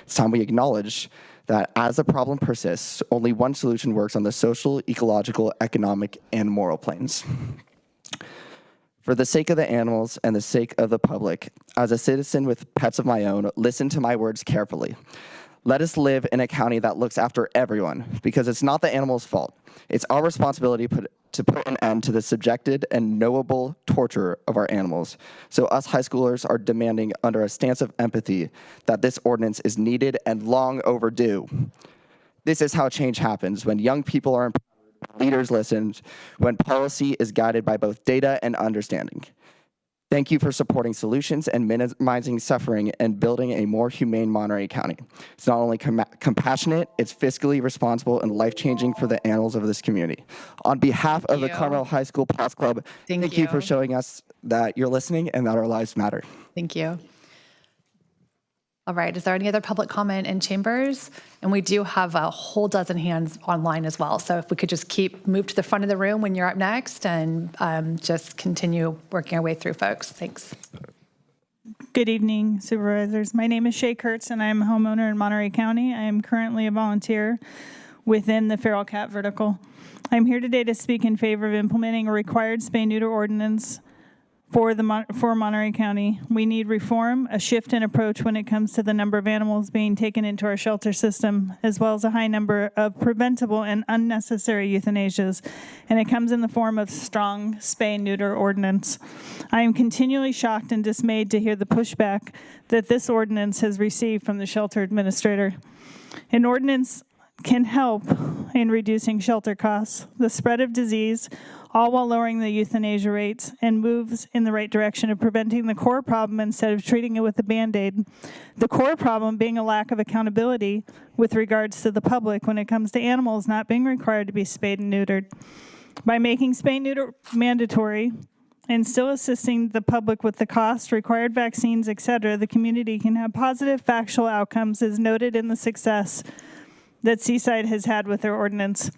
It's time we acknowledge that as the problem persists, only one solution works on the social, ecological, economic, and moral planes. For the sake of the animals and the sake of the public, as a citizen with pets of my own, listen to my words carefully. Let us live in a county that looks after everyone, because it's not the animal's fault. It's our responsibility to put an end to the subjected and knowable torture of our animals. So us high schoolers are demanding, under a stance of empathy, that this ordinance is needed and long overdue. This is how change happens, when young people are empowered, leaders listen, when policy is guided by both data and understanding. Thank you for supporting solutions and minimizing suffering and building a more humane Monterey County. It's not only compassionate, it's fiscally responsible and life-changing for the animals of this community. On behalf of the Carmel High School Paws Club, thank you for showing us that you're listening and that our lives matter. Thank you. All right, is there any other public comment in chambers? And we do have a whole dozen hands online as well. So if we could just move to the front of the room when you're up next and just continue working our way through folks. Thanks. Good evening, Supervisors. My name is Shay Kurtz, and I'm a homeowner in Monterey County. I am currently a volunteer within the feral cat vertical. I'm here today to speak in favor of implementing a required spay-neuter ordinance for Monterey County. We need reform, a shift in approach when it comes to the number of animals being taken into our shelter system, as well as a high number of preventable and unnecessary euthanasias, and it comes in the form of strong spay-neuter ordinance. I am continually shocked and dismayed to hear the pushback that this ordinance has received from the shelter administrator. An ordinance can help in reducing shelter costs, the spread of disease, all while lowering the euthanasia rates, and moves in the right direction of preventing the core problem instead of treating it with a Band-Aid. The core problem being a lack of accountability with regards to the public when it comes to animals not being required to be spayed and neutered. By making spay and neuter mandatory and still assisting the public with the cost, required vaccines, etc., the community can have positive factual outcomes as noted in the success that Seaside has had with their ordinance.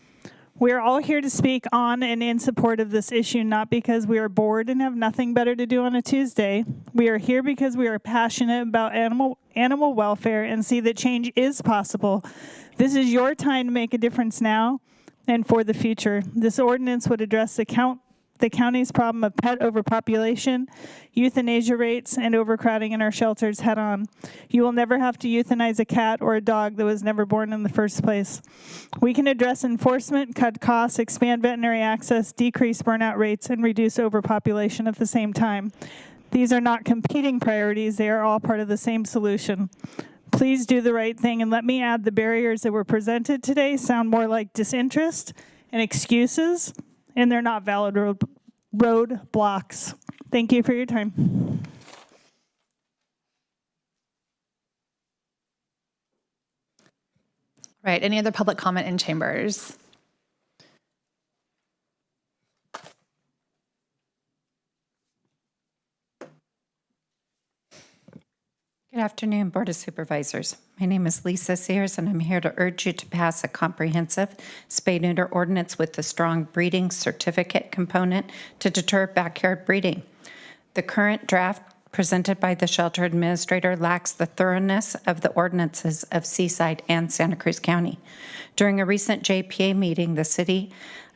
We are all here to speak on and in support of this issue, not because we are bored and have nothing better to do on a Tuesday. We are here because we are passionate about animal welfare and see that change is possible. This is your time to make a difference now and for the future. This ordinance would address the county's problem of pet overpopulation, euthanasia rates, and overcrowding in our shelters head on. You will never have to euthanize a cat or a dog that was never born in the first place. We can address enforcement, cut costs, expand veterinary access, decrease burnout rates, and reduce overpopulation at the same time. These are not competing priorities. They are all part of the same solution. Please do the right thing, and let me add the barriers that were presented today sound more like disinterest and excuses, and they're not valid roadblocks. Thank you for your time. Right, any other public comment in chambers? Good afternoon, Board of Supervisors. My name is Lisa Sears, and I'm here to urge you to pass a comprehensive spay-neuter ordinance with a strong breeding certificate component to deter backyard breeding. The current draft presented by the shelter administrator lacks the thoroughness of the ordinances of Seaside and Santa Cruz County. During a recent JPA meeting, the City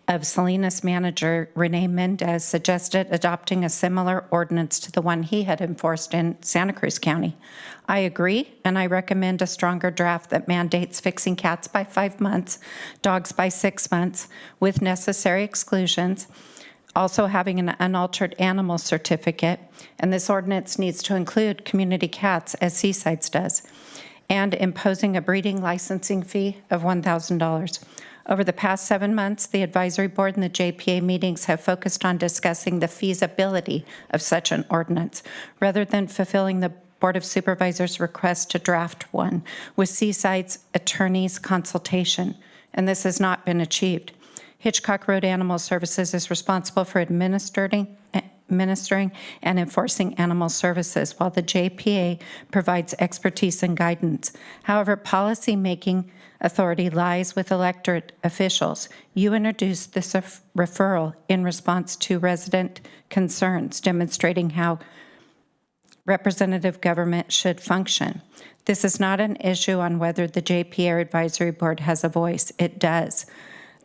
of Salinas manager Renee Mendez suggested adopting a similar ordinance to the one he had enforced in Santa Cruz County. I agree, and I recommend a stronger draft that mandates fixing cats by 5 months, dogs by 6 months, with necessary exclusions, also having an unaltered animal certificate, and this ordinance needs to include community cats as Seasides does, and imposing a breeding licensing fee of $1,000. Over the past 7 months, the advisory board and the JPA meetings have focused on discussing the feasibility of such an ordinance, rather than fulfilling the Board of Supervisors' request to draft one with Seaside's attorney's consultation, and this has not been achieved. Hitchcock Road Animal Services is responsible for administering and enforcing animal services, while the JPA provides expertise and guidance. However, policy-making authority lies with elected officials. You introduced this referral in response to resident concerns, demonstrating how representative government should function. This is not an issue on whether the JPA Advisory Board has a voice. It does.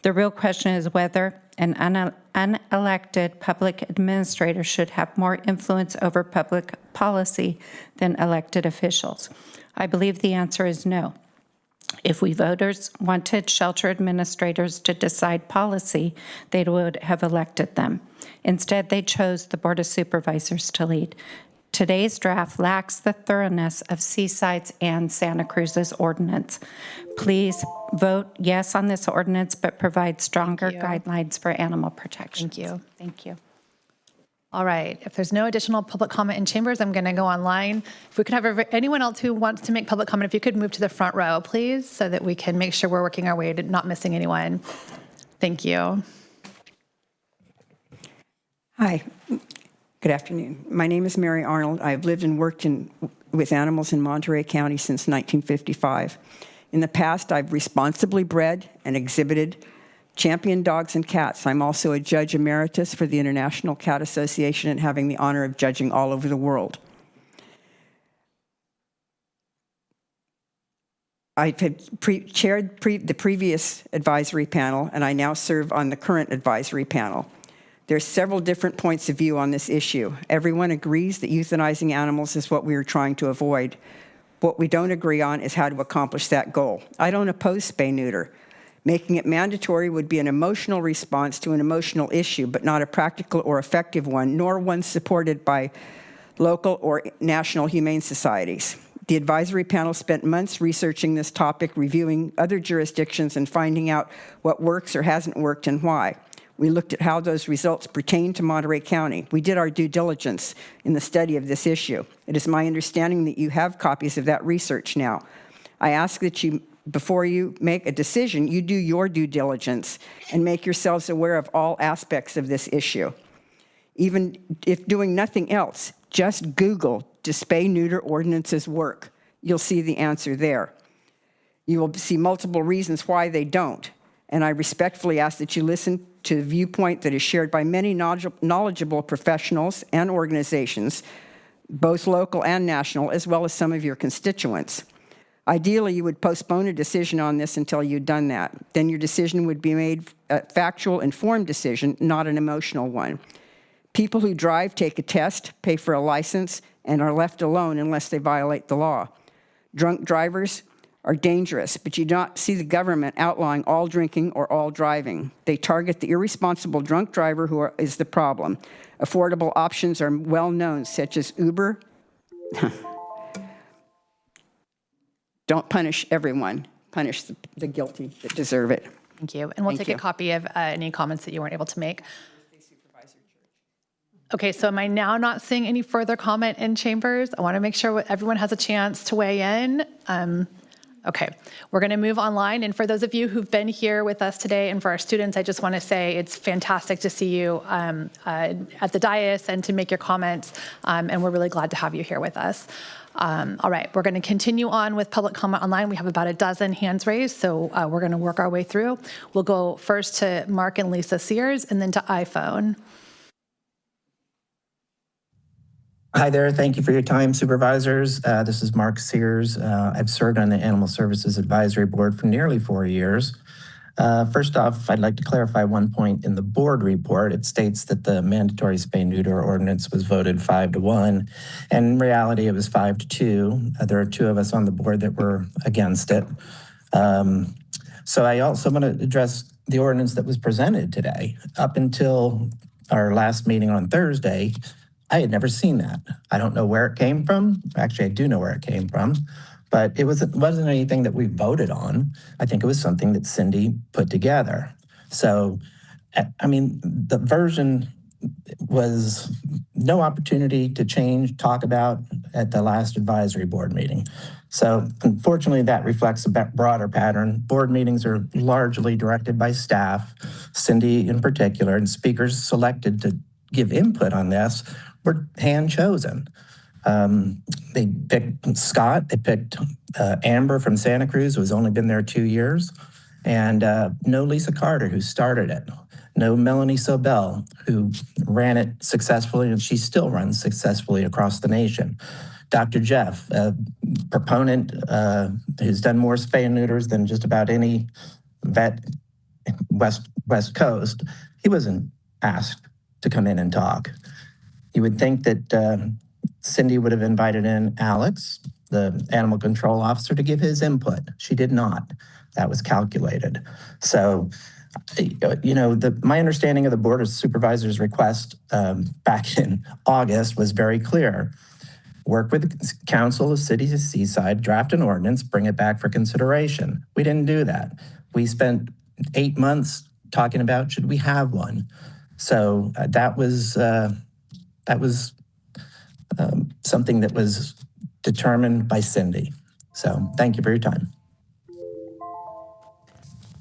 The real question is whether an unelected public administrator should have more influence over public policy than elected officials. I believe the answer is no. If we voters wanted shelter administrators to decide policy, they would have elected them. Instead, they chose the Board of Supervisors to lead. Today's draft lacks the thoroughness of Seaside's and Santa Cruz's ordinance. Please vote yes on this ordinance, but provide stronger guidelines for animal protection. Thank you. Thank you. All right, if there's no additional public comment in chambers, I'm going to go online. If we could have anyone else who wants to make public comment, if you could move to the front row, please, so that we can make sure we're working our way to not missing anyone. Thank you. Hi, good afternoon. My name is Mary Arnold. I've lived and worked with animals in Monterey County since 1955. In the past, I've responsibly bred and exhibited champion dogs and cats. I'm also a judge emeritus for the International Cat Association and having the honor of judging all over the world. I had chaired the previous advisory panel, and I now serve on the current advisory panel. There's several different points of view on this issue. Everyone agrees that euthanizing animals is what we are trying to avoid. What we don't agree on is how to accomplish that goal. I don't oppose spay-neuter. Making it mandatory would be an emotional response to an emotional issue, but not a practical or effective one, nor one supported by local or national humane societies. The advisory panel spent months researching this topic, reviewing other jurisdictions, and finding out what works or hasn't worked and why. We looked at how those results pertain to Monterey County. We did our due diligence in the study of this issue. It is my understanding that you have copies of that research now. I ask that you, before you make a decision, you do your due diligence and make yourselves aware of all aspects of this issue. Even if doing nothing else, just Google, do spay-neuter ordinances work? You'll see the answer there. You will see multiple reasons why they don't. And I respectfully ask that you listen to the viewpoint that is shared by many knowledgeable professionals and organizations, both local and national, as well as some of your constituents. Ideally, you would postpone a decision on this until you'd done that. Then your decision would be made a factual, informed decision, not an emotional one. People who drive take a test, pay for a license, and are left alone unless they violate the law. Drunk drivers are dangerous, but you do not see the government outlawing all drinking or all driving. They target the irresponsible drunk driver who is the problem. Affordable options are well known, such as Uber. Don't punish everyone. Punish the guilty that deserve it. Thank you. And we'll take a copy of any comments that you weren't able to make. Okay, so am I now not seeing any further comment in chambers? I want to make sure everyone has a chance to weigh in. Okay, we're going to move online. And for those of you who've been here with us today and for our students, I just want to say it's fantastic to see you at the dais and to make your comments. And we're really glad to have you here with us. All right, we're going to continue on with public comment online. We have about a dozen hands raised, so we're going to work our way through. We'll go first to Mark and Lisa Sears and then to iPhone. Hi there. Thank you for your time, supervisors. This is Mark Sears. I've served on the Animal Services Advisory Board for nearly 4 years. First off, I'd like to clarify one point in the board report. It states that the mandatory spay-neuter ordinance was voted 5-1, and in reality, it was 5-2. There are 2 of us on the board that were against it. So I also want to address the ordinance that was presented today. Up until our last meeting on Thursday, I had never seen that. I don't know where it came from. Actually, I do know where it came from, but it wasn't anything that we voted on. I think it was something that Cindy put together. So, I mean, the version was no opportunity to change, talk about at the last advisory board meeting. So unfortunately, that reflects a broader pattern. Board meetings are largely directed by staff, Cindy in particular, and speakers selected to give input on this were hand chosen. They picked Scott, they picked Amber from Santa Cruz, who's only been there 2 years, and no Lisa Carter, who started it. No Melanie Sobel, who ran it successfully, and she still runs successfully across the nation. Dr. Jeff, a proponent who's done more spay and neuters than just about any vet West Coast, he wasn't asked to come in and talk. You would think that Cindy would have invited in Alex, the animal control officer, to give his input. She did not. That was calculated. So, you know, my understanding of the Board of Supervisors' request back in August was very clear. Work with the Council of Cities of Seaside, draft an ordinance, bring it back for consideration. We didn't do that. We spent 8 months talking about, should we have one? So that was something that was determined by Cindy. So thank you for your time.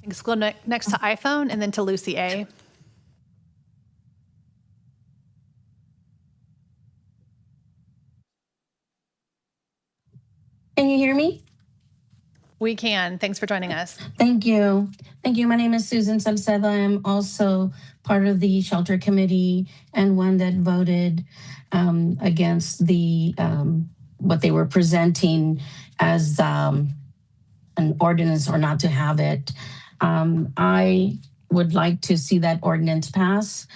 Thanks. Go next to iPhone and then to Lucy A. Can you hear me? We can. Thanks for joining us. Thank you. Thank you. My name is Susan Salcedo. I'm also part of the shelter committee and one that voted against the what they were presenting as an ordinance or not to have it. I would like to see that ordinance pass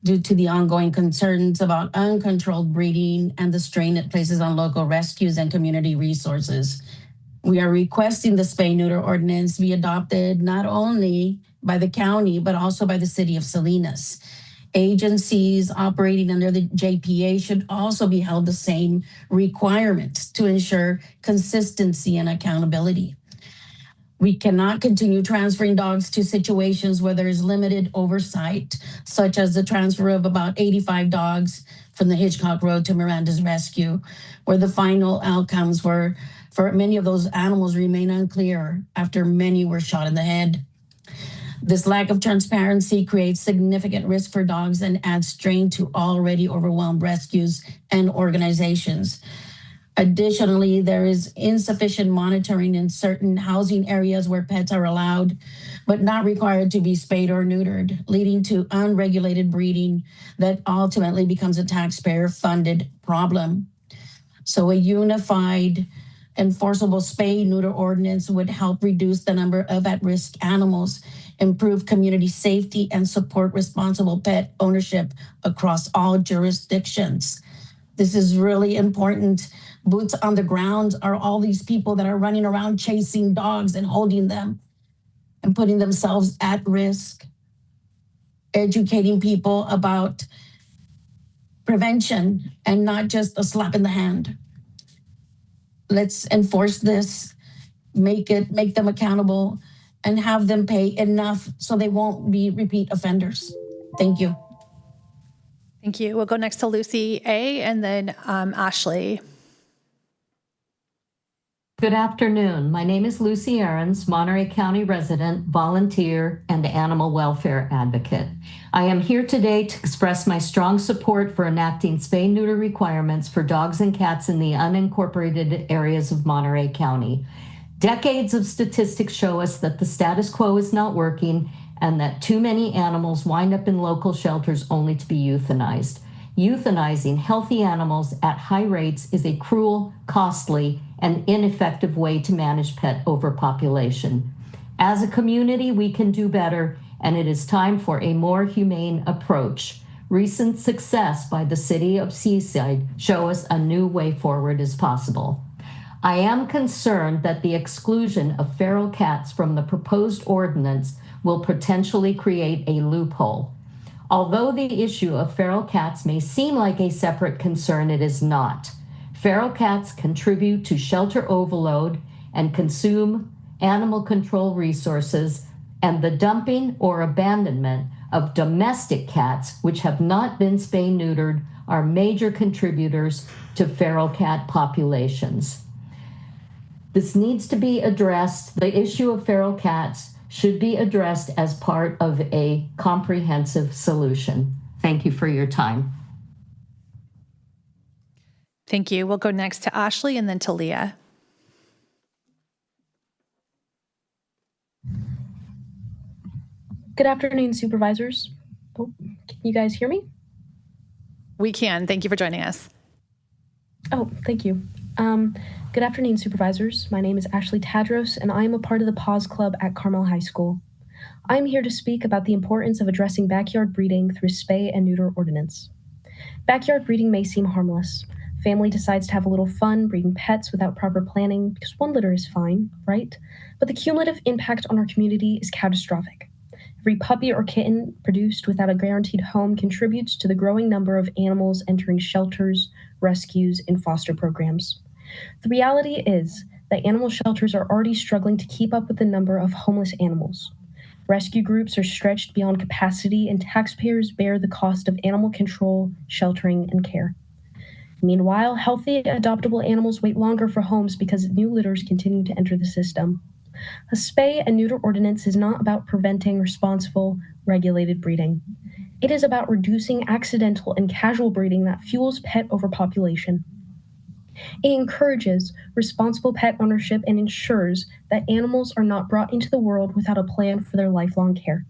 due to the ongoing concerns about uncontrolled breeding and the strain it places on local rescues and community resources. We are requesting the spay-neuter ordinance be adopted not only by the county, but also by the city of Salinas. Agencies operating under the JPA should also be held the same requirements to ensure consistency and accountability. We cannot continue transferring dogs to situations where there is limited oversight, such as the transfer of about 85 dogs from the Hitchcock Road to Miranda's Rescue, where the final outcomes were for many of those animals remain unclear after many were shot in the head. This lack of transparency creates significant risk for dogs and adds strain to already overwhelmed rescues and organizations. Additionally, there is insufficient monitoring in certain housing areas where pets are allowed, but not required to be spayed or neutered, leading to unregulated breeding that ultimately becomes a taxpayer-funded problem. So a unified, enforceable spay-neuter ordinance would help reduce the number of at-risk animals, improve community safety, and support responsible pet ownership across all jurisdictions. This is really important. Boots on the ground are all these people that are running around chasing dogs and holding them and putting themselves at risk, educating people about prevention and not just a slap in the hand. Let's enforce this, make them accountable, and have them pay enough so they won't be repeat offenders. Thank you. Thank you. We'll go next to Lucy A. and then Ashley. Good afternoon. My name is Lucy Ahrens, Monterey County resident, volunteer, and animal welfare advocate. I am here today to express my strong support for enacting spay-neuter requirements for dogs and cats in the unincorporated areas of Monterey County. Decades of statistics show us that the status quo is not working and that too many animals wind up in local shelters only to be euthanized. Euthanizing healthy animals at high rates is a cruel, costly, and ineffective way to manage pet overpopulation. As a community, we can do better, and it is time for a more humane approach. Recent success by the city of Seaside show us a new way forward is possible. I am concerned that the exclusion of feral cats from the proposed ordinance will potentially create a loophole. Although the issue of feral cats may seem like a separate concern, it is not. Feral cats contribute to shelter overload and consume animal control resources, and the dumping or abandonment of domestic cats, which have not been spay-neutered, are major contributors to feral cat populations. This needs to be addressed. The issue of feral cats should be addressed as part of a comprehensive solution. Thank you for your time. Thank you. We'll go next to Ashley and then to Leah. Good afternoon, supervisors. Oh, can you guys hear me? We can. Thank you for joining us. Oh, thank you. Good afternoon, supervisors. My name is Ashley Tadros, and I am a part of the Paws Club at Carmel High School. I am here to speak about the importance of addressing backyard breeding through spay and neuter ordinance. Backyard breeding may seem harmless. Family decides to have a little fun breeding pets without proper planning because one litter is fine, right? But the cumulative impact on our community is catastrophic. Every puppy or kitten produced without a guaranteed home contributes to the growing number of animals entering shelters, rescues, and foster programs. The reality is that animal shelters are already struggling to keep up with the number of homeless animals. Rescue groups are stretched beyond capacity, and taxpayers bear the cost of animal control, sheltering, and care. Meanwhile, healthy, adoptable animals wait longer for homes because new litters continue to enter the system. A spay and neuter ordinance is not about preventing responsible, regulated breeding. It is about reducing accidental and casual breeding that fuels pet overpopulation. It encourages responsible pet ownership and ensures that animals are not brought into the world without a plan for their lifelong care.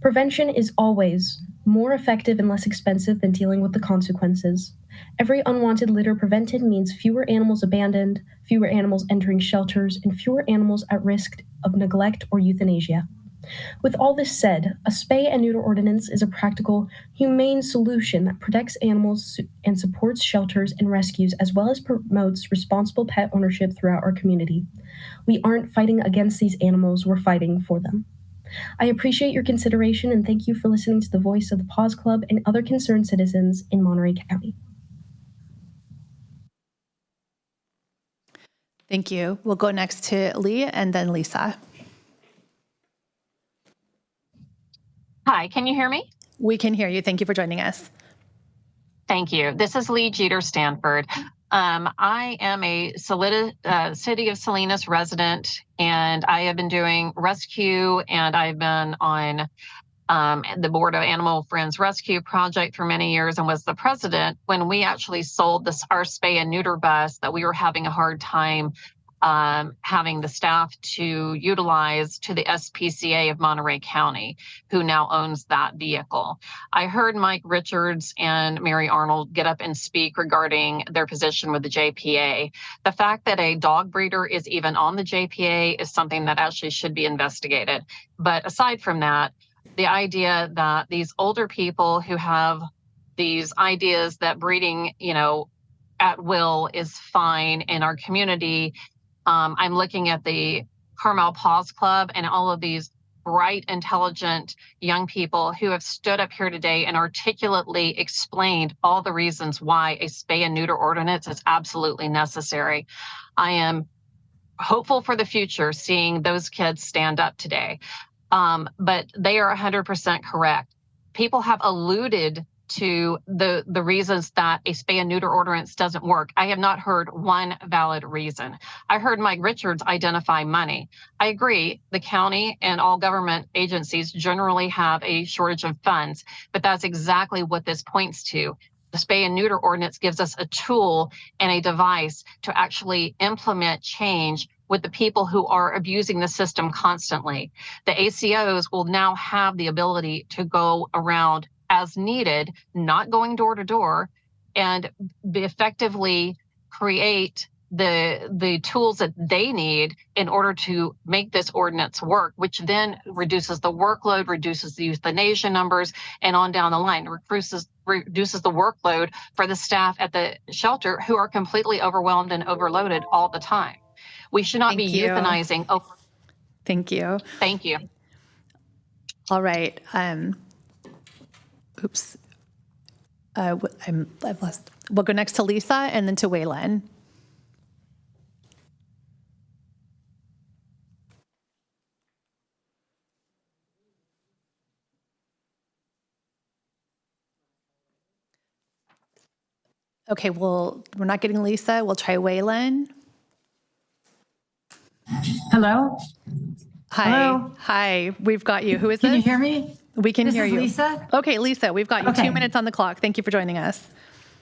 Prevention is always more effective and less expensive than dealing with the consequences. Every unwanted litter prevented means fewer animals abandoned, fewer animals entering shelters, and fewer animals at risk of neglect or euthanasia. With all this said, a spay and neuter ordinance is a practical, humane solution that protects animals and supports shelters and rescues, as well as promotes responsible pet ownership throughout our community. We aren't fighting against these animals, we're fighting for them. I appreciate your consideration and thank you for listening to the voice of the Paws Club and other concerned citizens in Monterey County. Thank you. We'll go next to Lee and then Lisa. Hi, can you hear me? We can hear you. Thank you for joining us. Thank you. This is Lee Jeter Stanford. I am a City of Salinas resident, and I have been doing rescue, and I've been on the board of Animal Friends Rescue Project for many years and was the president when we actually sold our spay and neuter bus that we were having a hard time having the staff to utilize to the SPCA of Monterey County, who now owns that vehicle. I heard Mike Richards and Mary Arnold get up and speak regarding their position with the JPA. The fact that a dog breeder is even on the JPA is something that actually should be investigated. But aside from that, the idea that these older people who have these ideas that breeding, at will is fine in our community. I'm looking at the Carmel Paws Club and all of these bright, intelligent young people who have stood up here today and articulately explained all the reasons why a spay and neuter ordinance is absolutely necessary. I am hopeful for the future seeing those kids stand up today. But they are 100% correct. People have alluded to the reasons that a spay and neuter ordinance doesn't work. I have not heard one valid reason. I heard Mike Richards identify money. I agree, the county and all government agencies generally have a shortage of funds, but that's exactly what this points to. The spay and neuter ordinance gives us a tool and a device to actually implement change with the people who are abusing the system constantly. The ACOs will now have the ability to go around as needed, not going door to door, and effectively create the tools that they need in order to make this ordinance work, which then reduces the workload, reduces the euthanasia numbers, and on down the line, reduces the workload for the staff at the shelter who are completely overwhelmed and overloaded all the time. We should not be euthanizing. Oh, thank you. Thank you. All right. Oops. I've lost. We'll go next to Lisa and then to Waylon. Okay, we're not getting Lisa. We'll try Waylon. Hello? Hi. Hello? Hi, we've got you. Who is this? Can you hear me? We can hear you. This is Lisa? Okay, Lisa, we've got you. Okay. 2 minutes on the clock. Thank you for joining us.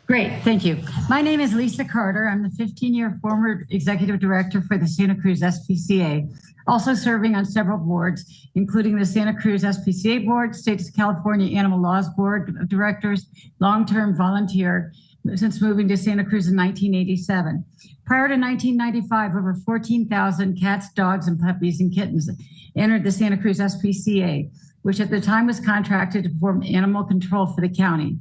Great, thank you. My name is Lisa Carter. I'm the 15-year former executive director for the Santa Cruz SPCA, also serving on several boards, including the Santa Cruz SPCA Board, State of California Animal Laws Board of Directors, long-term volunteer since moving to Santa Cruz in 1987. Prior to 1995, over 14,000 cats, dogs, and puppies and kittens entered the Santa Cruz SPCA, which at the time was contracted to perform animal control for the county.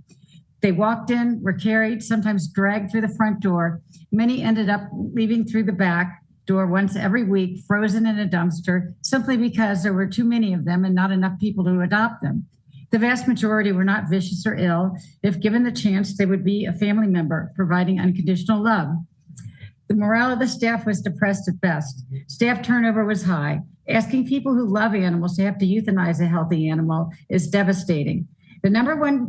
They walked in, were carried, sometimes dragged through the front door. Many ended up leaving through the back door once every week, frozen in a dumpster, simply because there were too many of them and not enough people to adopt them. The vast majority were not vicious or ill. If given the chance, they would be a family member, providing unconditional love. The morale of the staff was depressed at best. Staff turnover was high. Asking people who love animals to have to euthanize a healthy animal is devastating. The number one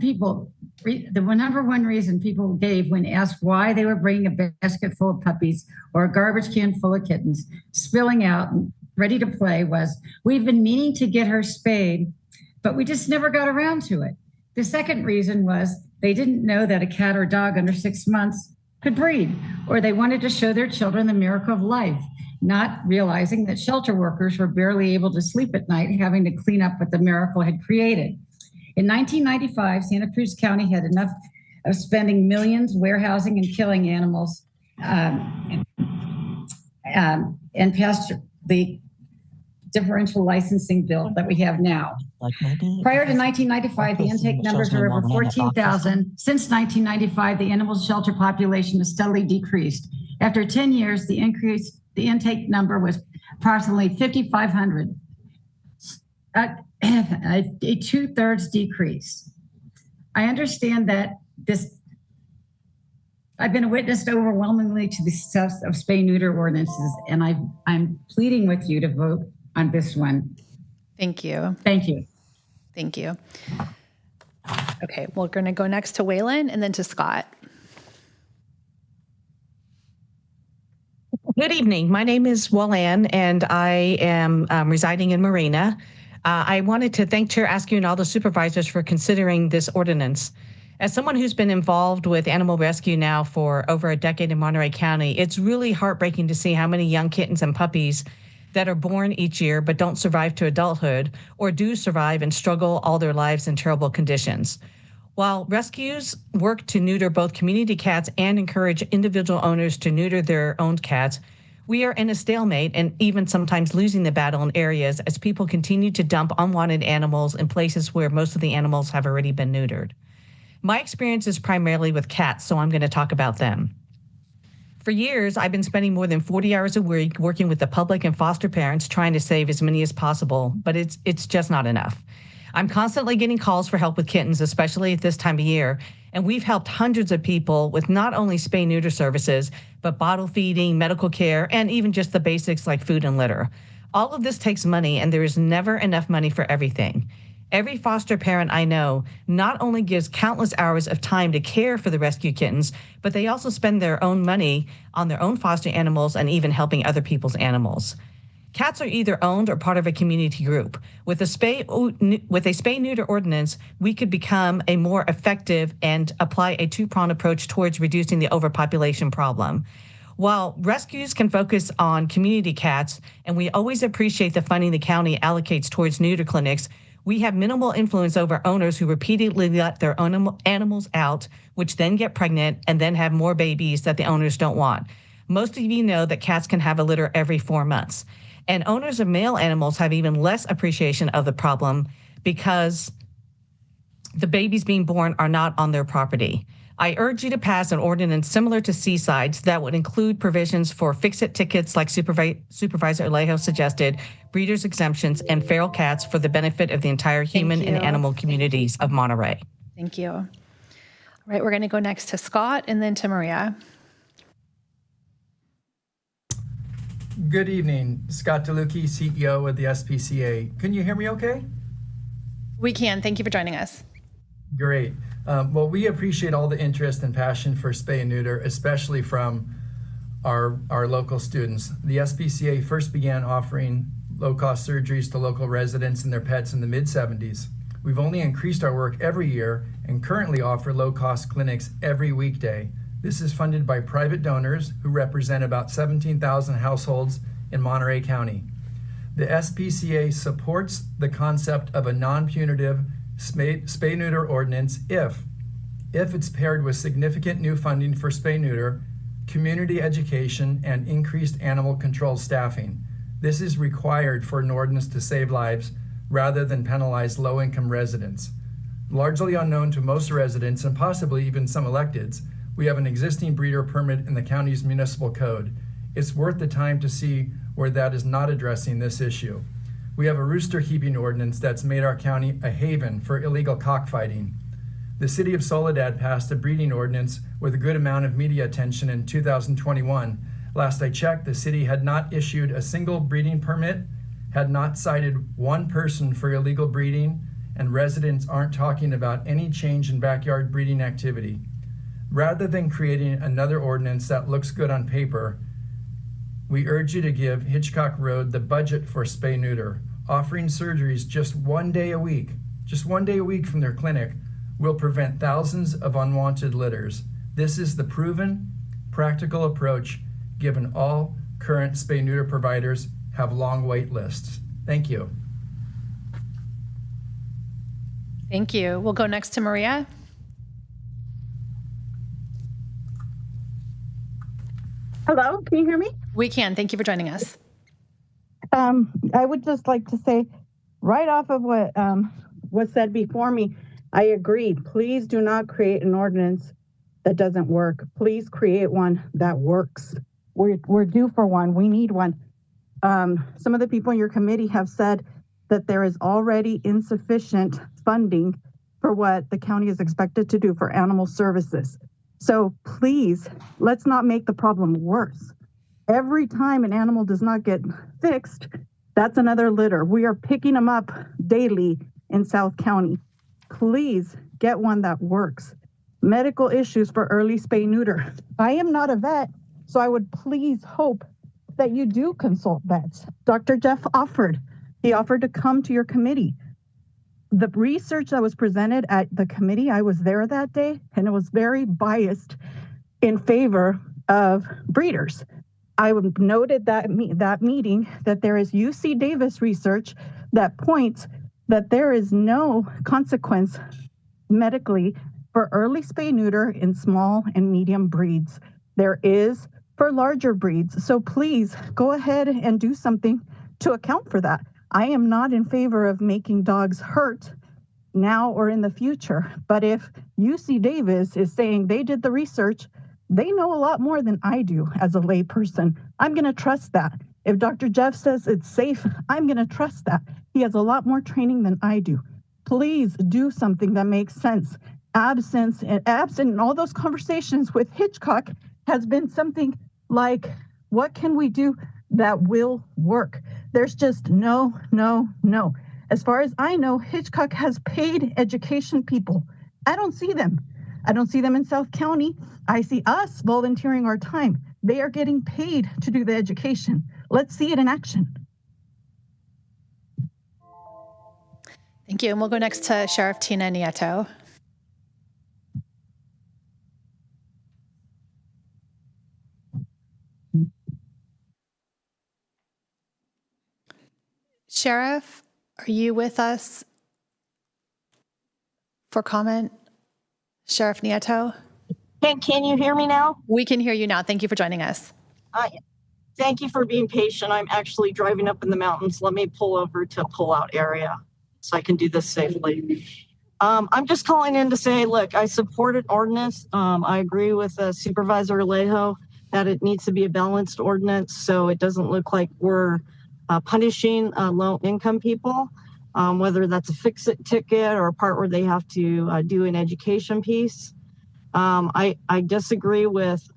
reason people gave when asked why they were bringing a basket full of puppies or a garbage can full of kittens, spilling out and ready to play was, "We've been meaning to get her spayed, but we just never got around to it." The second reason was they didn't know that a cat or dog under 6 months could breed, or they wanted to show their children the miracle of life, not realizing that shelter workers were barely able to sleep at night, having to clean up what the miracle had created. In 1995, Santa Cruz County had enough of spending millions warehousing and killing animals and passed the differential licensing bill that we have now. Prior to 1995, the intake numbers were over 14,000. Since 1995, the animal shelter population has steadily decreased. After 10 years, the intake number was approximately 5,500, a 2/3 decrease. I understand that I've been a witness overwhelmingly to the success of spay-neuter ordinances, and I'm pleading with you to vote on this one. Thank you. Thank you. Thank you. Okay, we're going to go next to Waylon and then to Scott. Good evening. My name is Wallan, and I am residing in Marina. I wanted to thank Chair Askew and all the supervisors for considering this ordinance. As someone who's been involved with animal rescue now for over a decade in Monterey County, it's really heartbreaking to see how many young kittens and puppies that are born each year but don't survive to adulthood, or do survive and struggle all their lives in terrible conditions. While rescues work to neuter both community cats and encourage individual owners to neuter their own cats, we are in a stalemate and even sometimes losing the battle in areas as people continue to dump unwanted animals in places where most of the animals have already been neutered. My experience is primarily with cats, so I'm going to talk about them. For years, I've been spending more than 40 hours a week working with the public and foster parents trying to save as many as possible, but it's just not enough. I'm constantly getting calls for help with kittens, especially at this time of year, and we've helped hundreds of people with not only spay-neuter services, but bottle feeding, medical care, and even just the basics like food and litter. All of this takes money, and there is never enough money for everything. Every foster parent I know not only gives countless hours of time to care for the rescue kittens, but they also spend their own money on their own foster animals and even helping other people's animals. Cats are either owned or part of a community group. With a spay-neuter ordinance, we could become a more effective and apply a two-pronged approach towards reducing the overpopulation problem. While rescues can focus on community cats, and we always appreciate the funding the county allocates towards neuter clinics, we have minimal influence over owners who repeatedly let their own animals out, which then get pregnant and then have more babies that the owners don't want. Most of you know that cats can have a litter every 4 months. And owners of male animals have even less appreciation of the problem because the babies being born are not on their property. I urge you to pass an ordinance similar to Seaside's that would include provisions for fix-it tickets like Supervisor Alejo suggested, breeders' exemptions, and feral cats for the benefit of the entire human and animal communities of Monterey. Thank you. All right, we're going to go next to Scott and then to Maria. Good evening, Scott DeLucchi, CEO of the SPCA. Can you hear me okay? We can. Thank you for joining us. Great. Well, we appreciate all the interest and passion for spay and neuter, especially from our local students. The SPCA first began offering low-cost surgeries to local residents and their pets in the mid-'70s. We've only increased our work every year and currently offer low-cost clinics every weekday. This is funded by private donors who represent about 17,000 households in Monterey County. The SPCA supports the concept of a non-punitive spay-neuter ordinance if it's paired with significant new funding for spay-neuter, community education, and increased animal control staffing. This is required for an ordinance to save lives rather than penalize low-income residents. Largely unknown to most residents and possibly even some electeds, we have an existing breeder permit in the county's municipal code. It's worth the time to see where that is not addressing this issue. We have a rooster keeping ordinance that's made our county a haven for illegal cockfighting. The city of Soledad passed a breeding ordinance with a good amount of media attention in 2021. Last I checked, the city had not issued a single breeding permit, had not cited one person for illegal breeding, and residents aren't talking about any change in backyard breeding activity. Rather than creating another ordinance that looks good on paper, we urge you to give Hitchcock Road the budget for spay-neuter. Offering surgeries just one day a week from their clinic will prevent thousands of unwanted litters. This is the proven, practical approach given all current spay-neuter providers have long wait lists. Thank you. Thank you. We'll go next to Maria. Hello, can you hear me? We can. Thank you for joining us. I would just like to say, right off of what was said before me, I agree. Please do not create an ordinance that doesn't work. Please create one that works. We're due for one. We need one. Some of the people in your committee have said that there is already insufficient funding for what the county is expected to do for animal services. So please, let's not make the problem worse. Every time an animal does not get fixed, that's another litter. We are picking them up daily in South County. Please get one that works. Medical issues for early spay neuter. I am not a vet, so I would please hope that you do consult vets. Dr. Jeff offered. He offered to come to your committee. The research that was presented at the committee, I was there that day, and it was very biased in favor of breeders. I noted that meeting that there is UC Davis research that points that there is no consequence medically for early spay neuter in small and medium breeds. There is for larger breeds. So please go ahead and do something to account for that. I am not in favor of making dogs hurt now or in the future. But if UC Davis is saying they did the research, they know a lot more than I do as a layperson. I'm going to trust that. If Dr. Jeff says it's safe, I'm going to trust that. He has a lot more training than I do. Please do something that makes sense. Absent in all those conversations with Hitchcock has been something like, what can we do that will work? There's just no. As far as I know, Hitchcock has paid education people. I don't see them. I don't see them in South County. I see us volunteering our time. They are getting paid to do the education. Let's see it in action. Thank you. And we'll go next to Sheriff Tina Nieto. Sheriff, are you with us for comment? Sheriff Nieto? Can you hear me now? We can hear you now. Thank you for joining us. Thank you for being patient. I'm actually driving up in the mountains. Let me pull over to a pull-out area so I can do this safely. I'm just calling in to say, look, I support an ordinance. I agree with Supervisor Alejo that it needs to be a balanced ordinance so it doesn't look like we're punishing low-income people, whether that's a fix-it ticket or a part where they have to do an education piece. I disagree with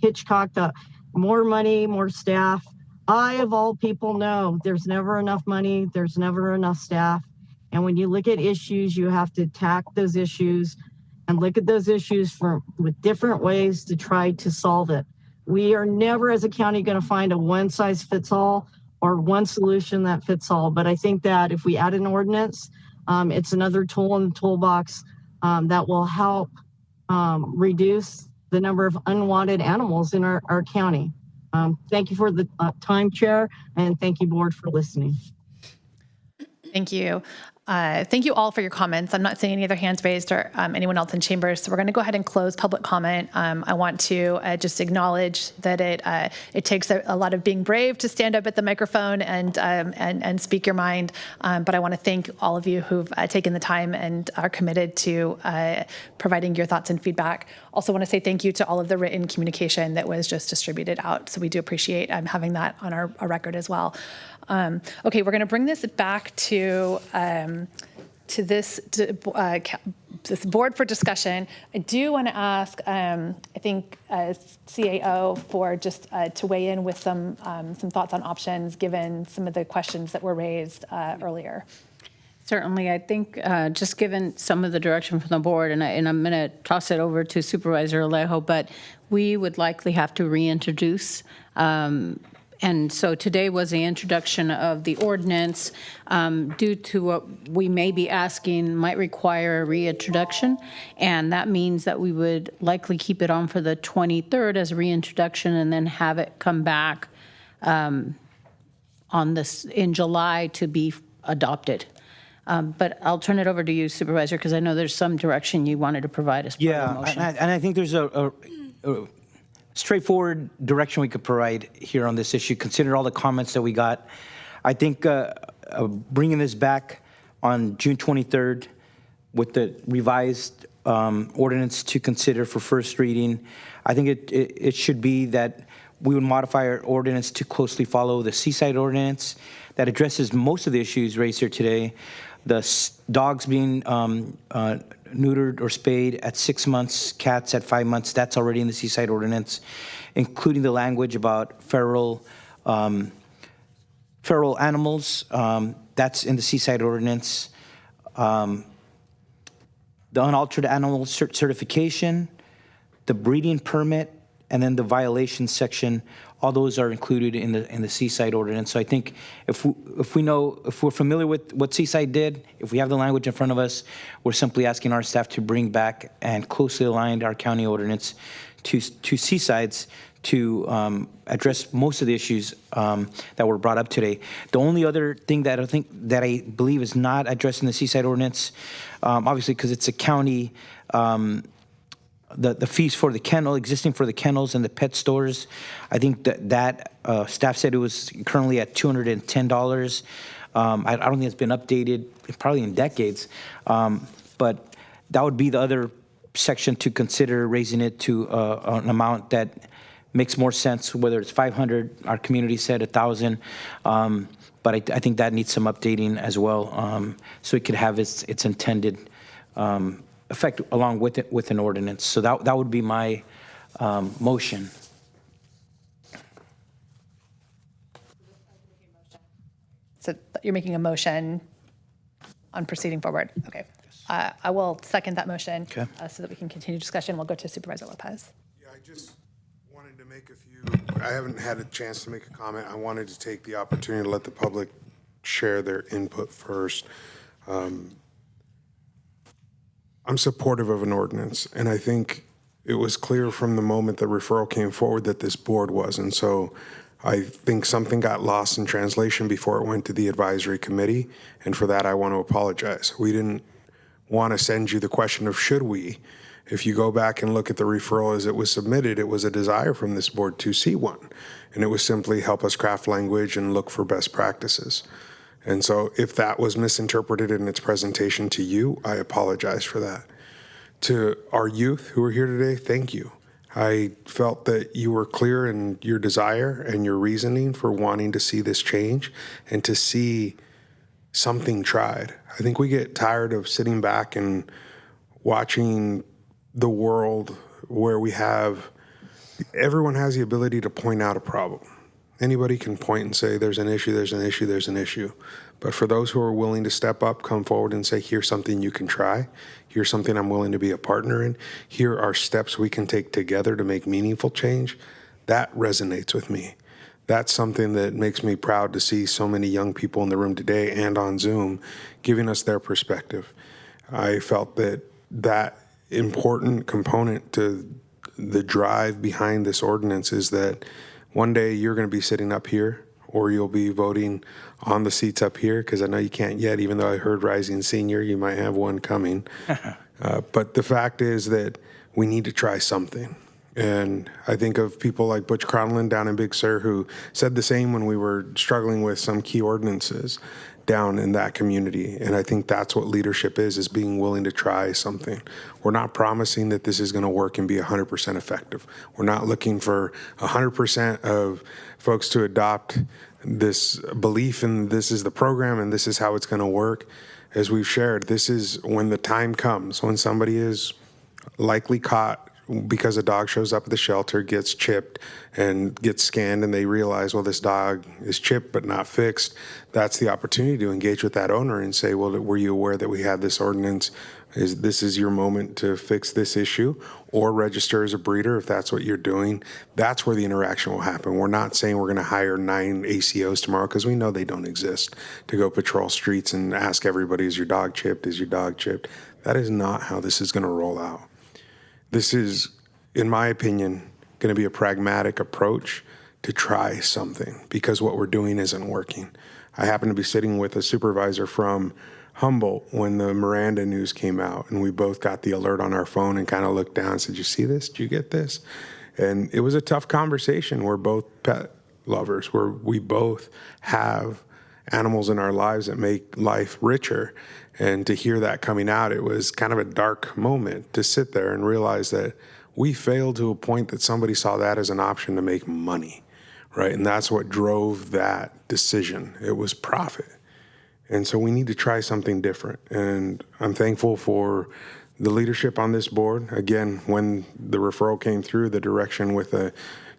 Hitchcock that more money, more staff. I, of all people, know there's never enough money, there's never enough staff. And when you look at issues, you have to attack those issues and look at those issues with different ways to try to solve it. We are never, as a county, going to find a one-size-fits-all or one solution that fits all. But I think that if we add an ordinance, it's another tool in the toolbox that will help reduce the number of unwanted animals in our county. Thank you for the time, Chair, and thank you, Board, for listening. Thank you. Thank you all for your comments. I'm not seeing any other hands raised or anyone else in chambers, so we're going to go ahead and close public comment. I want to just acknowledge that it takes a lot of being brave to stand up at the microphone and speak your mind. But I want to thank all of you who've taken the time and are committed to providing your thoughts and feedback. Also want to say thank you to all of the written communication that was just distributed out. So we do appreciate having that on our record as well. Okay, we're going to bring this back to this board for discussion. I do want to ask, I think, CAO for just to weigh in with some thoughts on options, given some of the questions that were raised earlier. Certainly, I think just given some of the direction from the board, and I'm going to toss it over to Supervisor Alejo, but we would likely have to reintroduce. And so today was the introduction of the ordinance. Due to what we may be asking might require a reintroduction, and that means that we would likely keep it on for the 23rd as a reintroduction and then have it come back on this in July to be adopted. But I'll turn it over to you, Supervisor, because I know there's some direction you wanted to provide as part of the motion. And I think there's a straightforward direction we could provide here on this issue, consider all the comments that we got. I think bringing this back on June 23rd with the revised ordinance to consider for first reading, I think it should be that we would modify our ordinance to closely follow the Seaside ordinance that addresses most of the issues raised here today. The dogs being neutered or spayed at 6 months, cats at 5 months, that's already in the Seaside ordinance, including the language about feral animals, that's in the Seaside ordinance. The unaltered animal certification, the breeding permit, and then the violations section, all those are included in the Seaside ordinance. So I think if we're familiar with what Seaside did, if we have the language in front of us, we're simply asking our staff to bring back and closely align our county ordinance to Seaside's to address most of the issues that were brought up today. The only other thing that I believe is not addressed in the Seaside ordinance, obviously because it's a county, the fees for the kennel, existing for the kennels and the pet stores, I think that staff said it was currently at $210. I don't think it's been updated probably in decades, but that would be the other section to consider, raising it to an amount that makes more sense, whether it's 500, our community said 1,000, but I think that needs some updating as well, so it could have its intended effect along with it with an ordinance. So that would be my motion. So you're making a motion on proceeding forward. Okay. I will second that motion so that we can continue discussion. We'll go to Supervisor Lopez. Yeah, I just wanted to make a few, I haven't had a chance to make a comment. I wanted to take the opportunity to let the public share their input first. I'm supportive of an ordinance, and I think it was clear from the moment the referral came forward that this board was, and so I think something got lost in translation before it went to the advisory committee, and for that I want to apologize. We didn't want to send you the question of should we. If you go back and look at the referral as it was submitted, it was a desire from this board to see one, and it was simply help us craft language and look for best practices. And so if that was misinterpreted in its presentation to you, I apologize for that. To our youth who are here today, thank you. I felt that you were clear in your desire and your reasoning for wanting to see this change and to see something tried. I think we get tired of sitting back and watching the world where everyone has the ability to point out a problem. Anybody can point and say, there's an issue, there's an issue, there's an issue. But for those who are willing to step up, come forward and say, here's something you can try. Here's something I'm willing to be a partner in. Here are steps we can take together to make meaningful change. That resonates with me. That's something that makes me proud to see so many young people in the room today and on Zoom giving us their perspective. I felt that important component to the drive behind this ordinance is that one day you're going to be sitting up here or you'll be voting on the seats up here, because I know you can't yet, even though I heard Rising Senior, you might have one coming. But the fact is that we need to try something. And I think of people like Butch Cronlin down in Big Sur who said the same when we were struggling with some key ordinances down in that community. And I think that's what leadership is being willing to try something. We're not promising that this is going to work and be 100% effective. We're not looking for 100% of folks to adopt this belief in this is the program and this is how it's going to work. As we've shared, this is when the time comes, when somebody is likely caught because a dog shows up at the shelter, gets chipped, and gets scanned, and they realize, well, this dog is chipped but not fixed. That's the opportunity to engage with that owner and say, well, were you aware that we had this ordinance? This is your moment to fix this issue, or register as a breeder if that's what you're doing. That's where the interaction will happen. We're not saying we're going to hire 9 ACOs tomorrow, because we know they don't exist, to go patrol streets and ask everybody, is your dog chipped? Is your dog chipped? That is not how this is going to roll out. This is, in my opinion, going to be a pragmatic approach to try something, because what we're doing isn't working. I happen to be sitting with a supervisor from Humboldt when the Miranda news came out, and we both got the alert on our phone and kind of looked down and said, "You see this? Did you get this?" And it was a tough conversation. We're both pet lovers, where we both have animals in our lives that make life richer. And to hear that coming out, it was kind of a dark moment to sit there and realize that we failed to a point that somebody saw that as an option to make money, right? And that's what drove that decision. It was profit. And so we need to try something different. And I'm thankful for the leadership on this board. Again, when the referral came through, the direction with a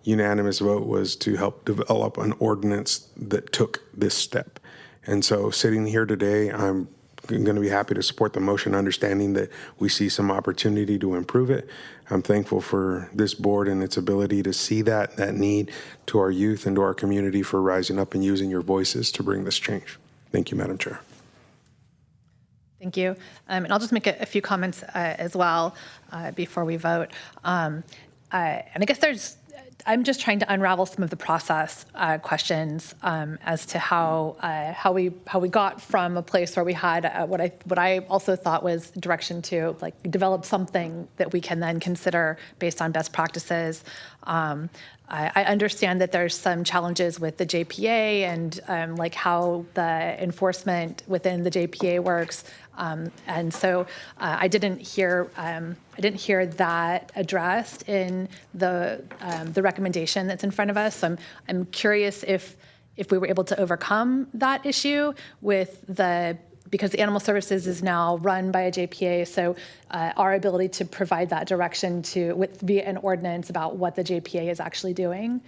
unanimous vote was to help develop an ordinance that took this step. And so sitting here today, I'm going to be happy to support the motion, understanding that we see some opportunity to improve it. I'm thankful for this board and its ability to see that need to our youth and to our community for rising up and using your voices to bring this change. Thank you, Madam Chair. Thank you. And I'll just make a few comments as well before we vote. And I guess I'm just trying to unravel some of the process questions as to how we got from a place where we had what I also thought was direction to like develop something that we can then consider based on best practices. I understand that there's some challenges with the JPA and like how the enforcement within the JPA works. And so I didn't hear that addressed in the recommendation that's in front of us. So I'm curious if we were able to overcome that issue because the Animal Services is now run by a JPA, so our ability to provide that direction via an ordinance about what the JPA is actually doing.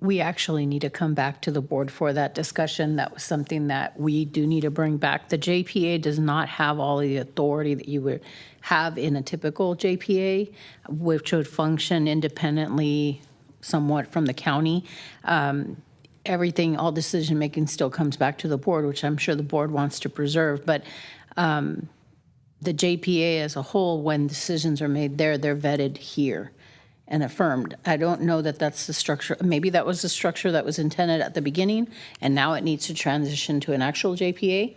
We actually need to come back to the board for that discussion. That was something that we do need to bring back. The JPA does not have all the authority that you would have in a typical JPA, which would function independently somewhat from the county. Everything, all decision-making still comes back to the board, which I'm sure the board wants to preserve. But the JPA as a whole, when decisions are made there, they're vetted here and affirmed. I don't know that that's the structure. Maybe that was the structure that was intended at the beginning, and now it needs to transition to an actual JPA.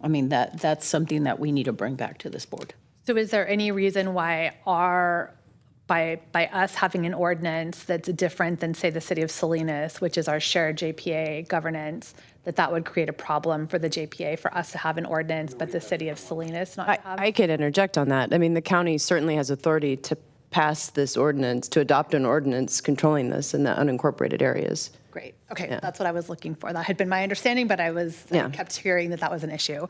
I mean, that's something that we need to bring back to this board. So is there any reason why by us having an ordinance that's different than, say, the city of Salinas, which is our shared JPA governance, that would create a problem for the JPA for us to have an ordinance, but the city of Salinas not have? I could interject on that. I mean, the county certainly has authority to pass this ordinance, to adopt an ordinance controlling this in the unincorporated areas. Great. Okay, That's what I was looking for. That had been my understanding, but I kept hearing that was an issue.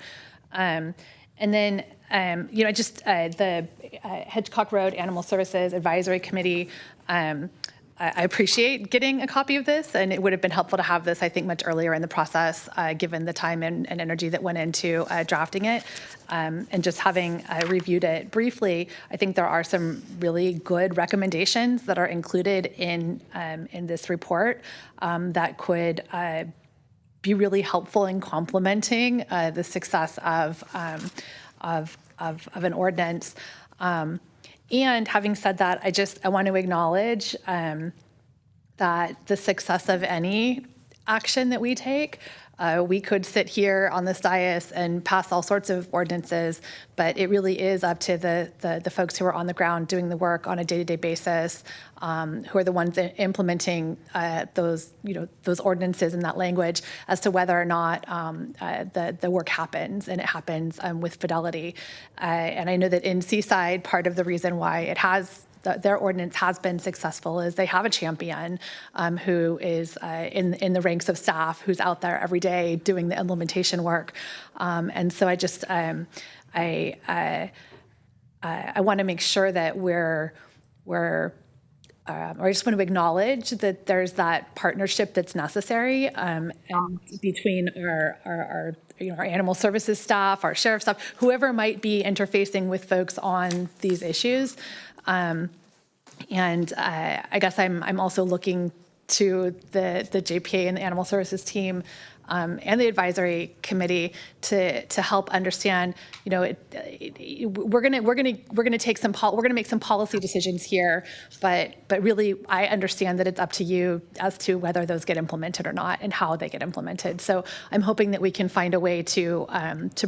And then, just the Hedgecock Road Animal Services Advisory Committee, I appreciate getting a copy of this, and it would have been helpful to have this, I think, much earlier in the process, given the time and energy that went into drafting it. And just having reviewed it briefly, I think there are some really good recommendations that are included in this report that could be really helpful in complementing the success of an ordinance. And having said that, I want to acknowledge that the success of any action that we take, we could sit here on this dais and pass all sorts of ordinances, but it really is up to the folks who are on the ground doing the work on a day-to-day basis, who are the ones implementing those ordinances and that language, as to whether or not the work happens, and it happens with fidelity. And I know that in Seaside, part of the reason why their ordinance has been successful is they have a champion who is in the ranks of staff, who's out there every day doing the implementation work. And so I just I want to make sure that or I just want to acknowledge that there's that partnership that's necessary and between our animal services staff, our sheriff staff, whoever might be interfacing with folks on these issues. And I guess I'm also looking to the JPA and the Animal Services team and the advisory committee to help understand, we're gonna take some we're gonna make some policy decisions here, but really I understand that it's up to you as to whether those get implemented or not and how they get implemented. So I'm hoping that we can find a way to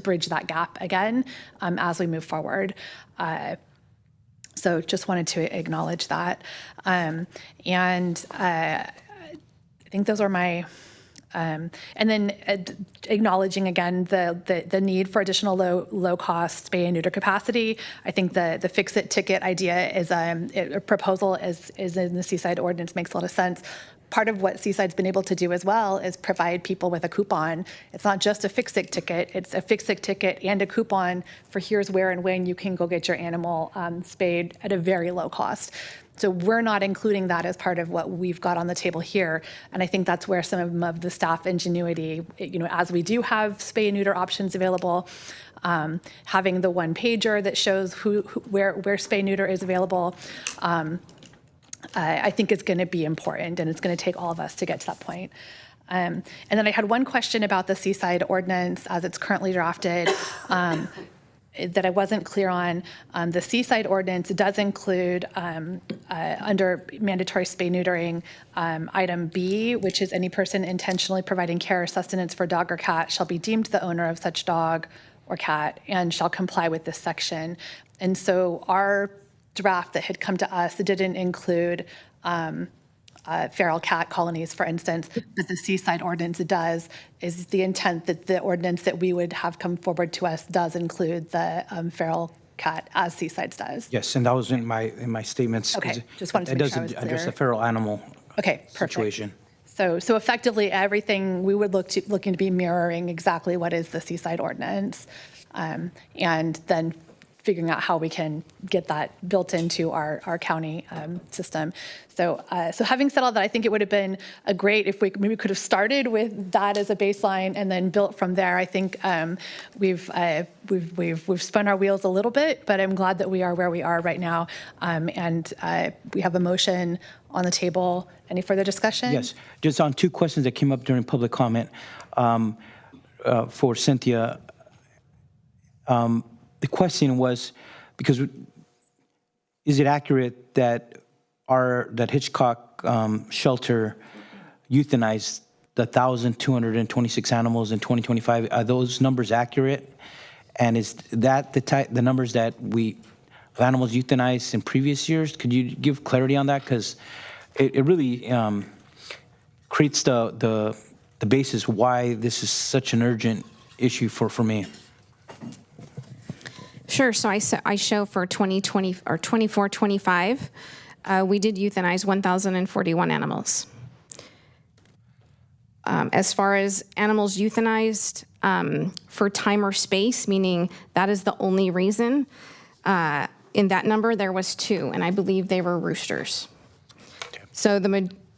bridge that gap again as we move forward. So just wanted to acknowledge that. I think those are my, and then acknowledging again the need for additional low cost spay and neuter capacity. I think the fix it ticket idea is a proposal is in the Seaside ordinance, makes a lot of sense. Part of what Seaside's been able to do as well is provide people with a coupon. It's not just a fix-it ticket, it's a fix-it ticket and a coupon for here's where and when you can go get your animal spayed at a very low cost. So we're not including that as part of what we've got on the table here. And I think that's where some of the staff ingenuity, as we do have spay and neuter options available, having the one pager that shows where spay neuter is available, I think it's going to be important, and it's going to take all of us to get to that point. And then I had one question about the Seaside ordinance as it's currently drafted that I wasn't clear on. The Seaside ordinance does include under mandatory spay neutering item B, which is any person intentionally providing care or sustenance for a dog or cat shall be deemed the owner of such dog or cat and shall comply with this section. And so our draft that had come to us didn't include feral cat colonies, for instance, but the Seaside ordinance does, is the intent that the ordinance that we would have come forward to us does include the feral cat as Seaside's does. Yes, and that was in my statements. Okay, just wanted to make sure I was It doesn't address clear. the feral animal situation. So effectively, everything we would looking to be mirroring exactly what is the Seaside ordinance, and then figuring out how we can get that built into our county system. So having said all that, I think it would have been a great if we maybe could have started with that as a baseline and then built from there. I think we've spun our wheels a little bit, but I'm glad that we are where we are right now. And we have a motion on the table. Any further discussion? Yes, just on two questions that came up during public comment for Cynthia. The question was, because is it accurate that Hitchcock shelter euthanized the 1,226 animals in 2025? Are those numbers accurate? And is that the numbers that animals euthanized in previous years? Could you give clarity on that? Because it really creates the basis why this is such an urgent issue for me. Sure. So I show for 2020 or 24-25, we did euthanize 1,041 animals. As far as animals euthanized for time or space, meaning that is the only reason, in that number there was 2, and I believe they were roosters. So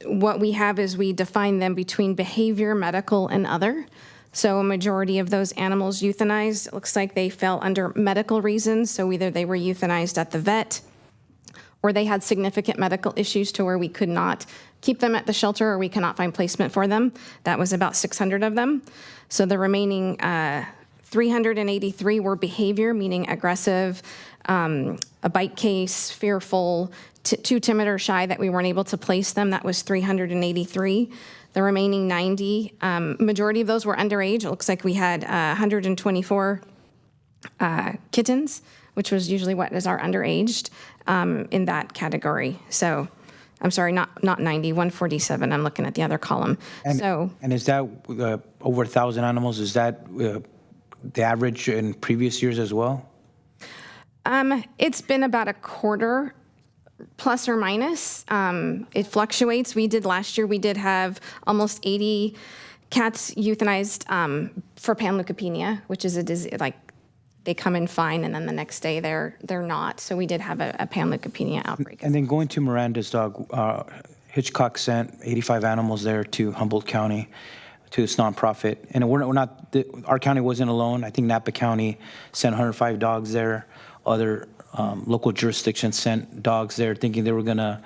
what we have is we define them between behavior, medical, and other. So a majority of those animals euthanized, it looks like they fell under medical reasons. So either they were euthanized at the vet or they had significant medical issues to where we could not keep them at the shelter or we cannot find placement for them. That was about 600 of them. So the remaining 383 were behavior, meaning aggressive, a bite case, fearful, too timid or shy that we weren't able to place them. That was 383. The remaining 90, majority of those were underage. It looks like we had 124 kittens, which was usually what is our underaged in that category. So I'm sorry, not 90, 147. I'm looking at the other column. And is that over 1,000 animals? Is that the average in previous years as well? It's been about a quarter, plus or minus. It fluctuates. Last year, we did have almost 80 cats euthanized for panleukopenia, which is a disease, like they come in fine and then the next day they're not. So we did have a panleukopenia outbreak. And then going to Miranda's dog, Hitchcock sent 85 animals there to Humboldt County, to this nonprofit. And our county wasn't alone. I think Napa County sent 105 dogs there. Other local jurisdictions sent dogs there thinking they were going to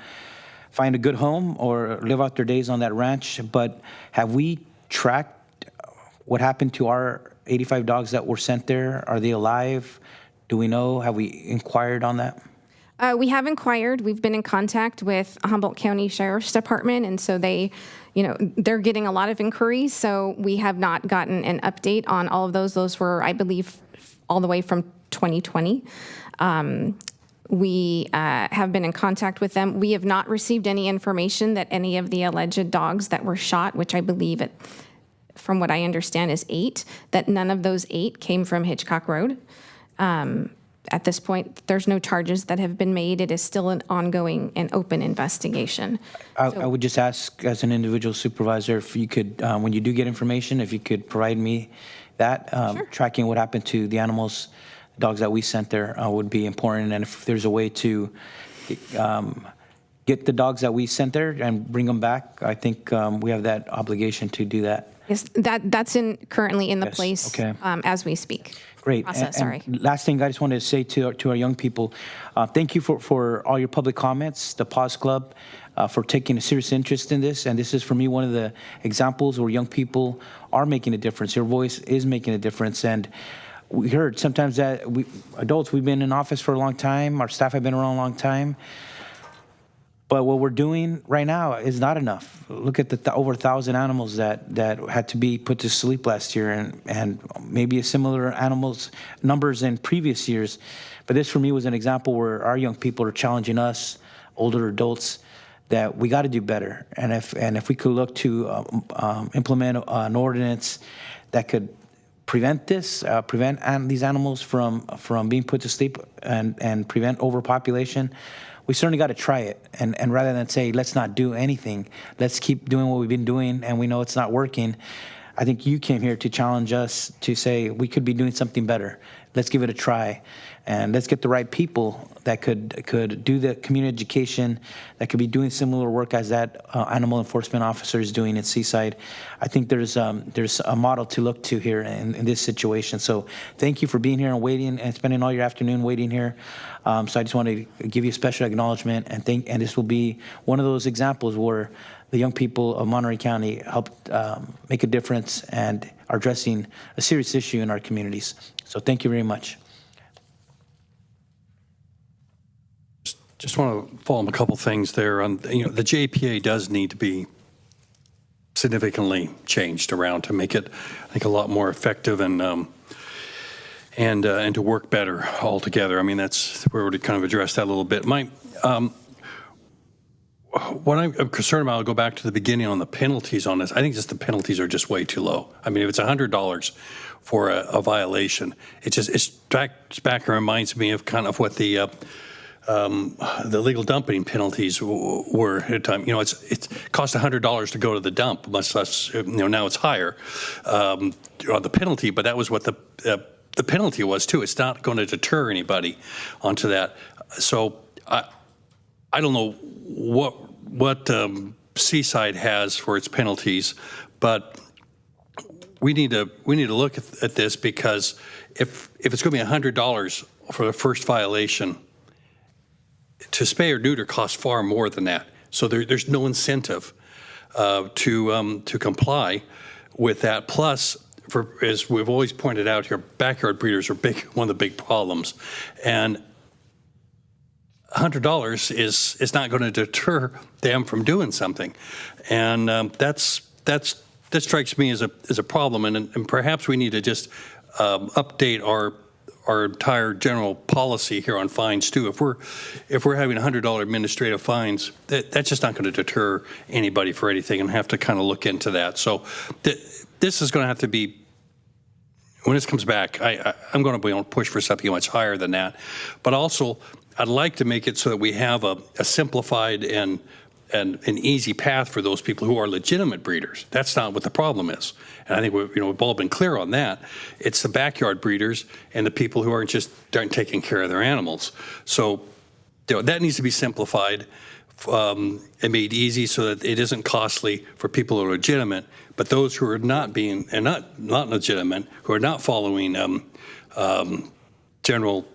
find a good home or live out their days on that ranch. But have we tracked what happened to our 85 dogs that were sent there? Are they alive? Do we know? Have we inquired on that? We have inquired. We've been in contact with Humboldt County Sheriff's Department, and so they're getting a lot of inquiries. So we have not gotten an update on all of those. Those were, I believe, all the way from 2020. We have been in contact with them. We have not received any information that any of the alleged dogs that were shot, which I believe from what I understand is 8, that none of those 8 came from Hitchcock Road. At this point, there's no charges that have been made. It is still an ongoing and open investigation. I would just ask, as an individual supervisor, if you could, when you do get information, if you could provide me that, Sure. tracking what happened to the animals, dogs that we sent there would be important. And if there's a way to get the dogs that we sent there and bring them back, I think we have that obligation to do that. Yes, that's currently in the Yes, place okay. as we speak. Great. Process, And last thing I just wanted to say to our young people, thank you for all your public comments, the Pause Club, for taking a serious interest in this. And this is, for me, one of the examples where young people are making a difference. Your voice is making a difference. And we heard sometimes that adults, we've been in office for a long time. Our staff have been around a long time. But what we're doing right now is not enough. Look at the over 1,000 animals that had to be put to sleep last year, and maybe a similar animals numbers in previous years. But this, for me, was an example where our young people are challenging us, older adults, that we got to do better. And if we could look to implement an ordinance that could prevent this, prevent these animals from being put to sleep, and prevent overpopulation, we certainly got to try it. And rather than say, let's not do anything, let's keep doing what we've been doing, and we know it's not working. I think you came here to challenge us to say we could be doing something better. Let's give it a try. And let's get the right people that could do the community education, that could be doing similar work as that animal enforcement officer is doing at Seaside. I think there's a model to look to here in this situation. So thank you for being here and waiting and spending all your afternoon waiting here. So I just want to give you a special acknowledgement and this will be one of those examples where the young people of Monterey County helped make a difference and are addressing a serious issue in our communities. So thank you very much. Just want to follow up a couple things there. The JPA does need to be significantly changed around to make it, I think, a lot more effective and to work better altogether. I mean, we already kind of addressed that a little bit. What I'm concerned about, I'll go back to the beginning on the penalties on this. I think just the penalties are just way too low. I mean, if it's $100 for a violation, it's back and reminds me of kind of what the legal dumping penalties were at a time. It cost $100 to go to the dump, much less, now it's higher on the penalty, but that was what the penalty was too. It's not going to deter anybody onto that. So I don't know what Seaside has for its penalties, but we need to look at this, because if it's going to be $100 for the first violation, to spay or neuter costs far more than that. So there's no incentive to comply with that. Plus, as we've always pointed out here, backyard breeders are one of the big problems, and $100 is not going to deter them from doing something, and that strikes me as a problem, and perhaps we need to just update our entire general policy here on fines too. If we're having $100 administrative fines, that's just not going to deter anybody for anything, and have to kind of look into that. So this is going to have to be, when this comes back, I'm going to be able to push for something much higher than that. But also, I'd like to make it so that we have a simplified and an easy path for those people who are legitimate breeders. That's not what the problem is. And I think we've all been clear on that. It's the backyard breeders and the people who aren't taking care of their animals. So that needs to be simplified and made easy so that it isn't costly for people who are legitimate. But those who are not legitimate, who are not following general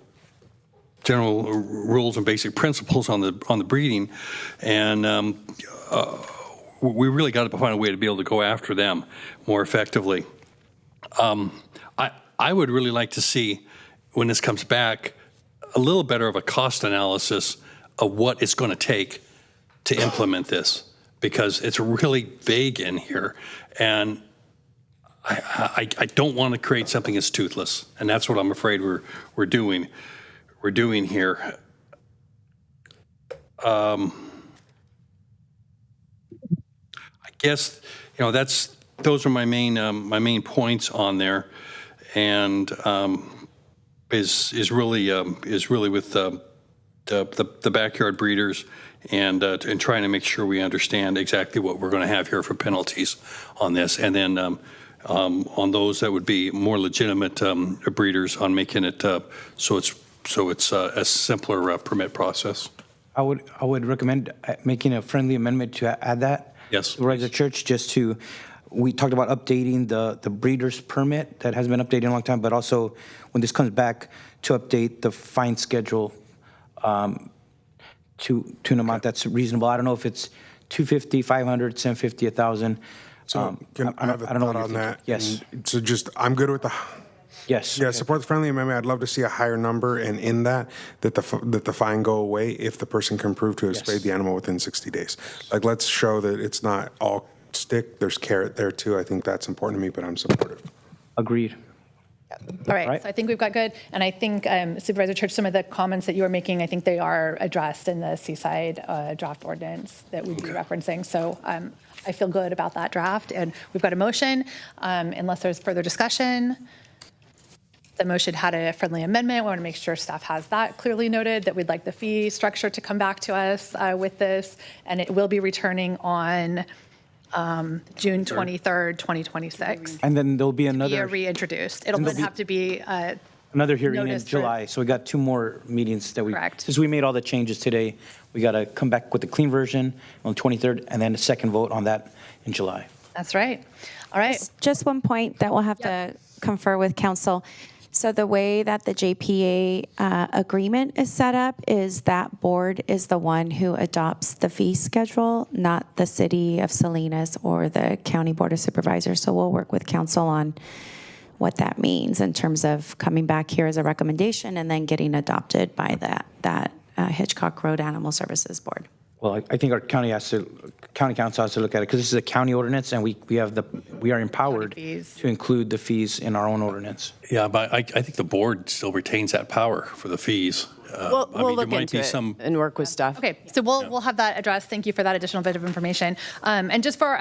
rules and basic principles on the breeding, and we really got to find a way to be able to go after them more effectively. I would really like to see, when this comes back, a little better of a cost analysis of what it's going to take to implement this, because it's really vague in here. And I don't want to create something that's toothless, and that's what I'm afraid we're doing here. I guess those are my main points on there, and is really with the backyard breeders and trying to make sure we understand exactly what we're going to have here for penalties on this, and then on those that would be more legitimate breeders, on making it so it's a simpler permit process. I would recommend making a friendly amendment to add that. Yes. Supervisor Church, we talked about updating the breeder's permit that has been updated in a long time, but also when this comes back, to update the fine schedule to an amount that's reasonable. I don't know if it's $250, $500, $750, $1,000. So I have a thought on that. Yes. And so I'm good with the. Yes. Yeah, support the friendly amendment. I'd love to see a higher number, and in that the fine go away if the person can prove to have spayed the animal within 60 days. Like, let's show that it's not all stick. There's carrot there too. I think that's important to me, but I'm supportive. Agreed. All right, so I think we've got good, and I think Supervisor Church, some of the comments that you were making, I think they are addressed in the Seaside draft ordinance that we'd be referencing. So I feel good about that draft, and we've got a motion. Unless there's further discussion, the motion had a friendly amendment. We want to make sure staff has that clearly noted, that we'd like the fee structure to come back to us with this, and it will be returning on June 23rd, 2026. And then there'll be Be another reintroduced. It'll then have to be another hearing in notice for- July. So we got 2 more meetings that Correct. Since we made all the changes today, we got to come back with the clean version on the 23rd, and then a second vote on that in July. That's right. All right. Just one point that we'll have to confer with council. So the way that the JPA agreement is set up is that board is the one who adopts the fee schedule, not the city of Salinas or the county board of supervisors. So we'll work with council on what that means in terms of coming back here as a recommendation and then getting adopted by that Hitchcock Road Animal Services Board. Well, I think our county council has to look at it, because this is a county ordinance, and we are empowered to include the fees in our own ordinance. Yeah, but I think the board still retains that power for the fees. We'll look into it and work with staff. Okay, so we'll have that addressed. Thank you for that additional bit of information. And just for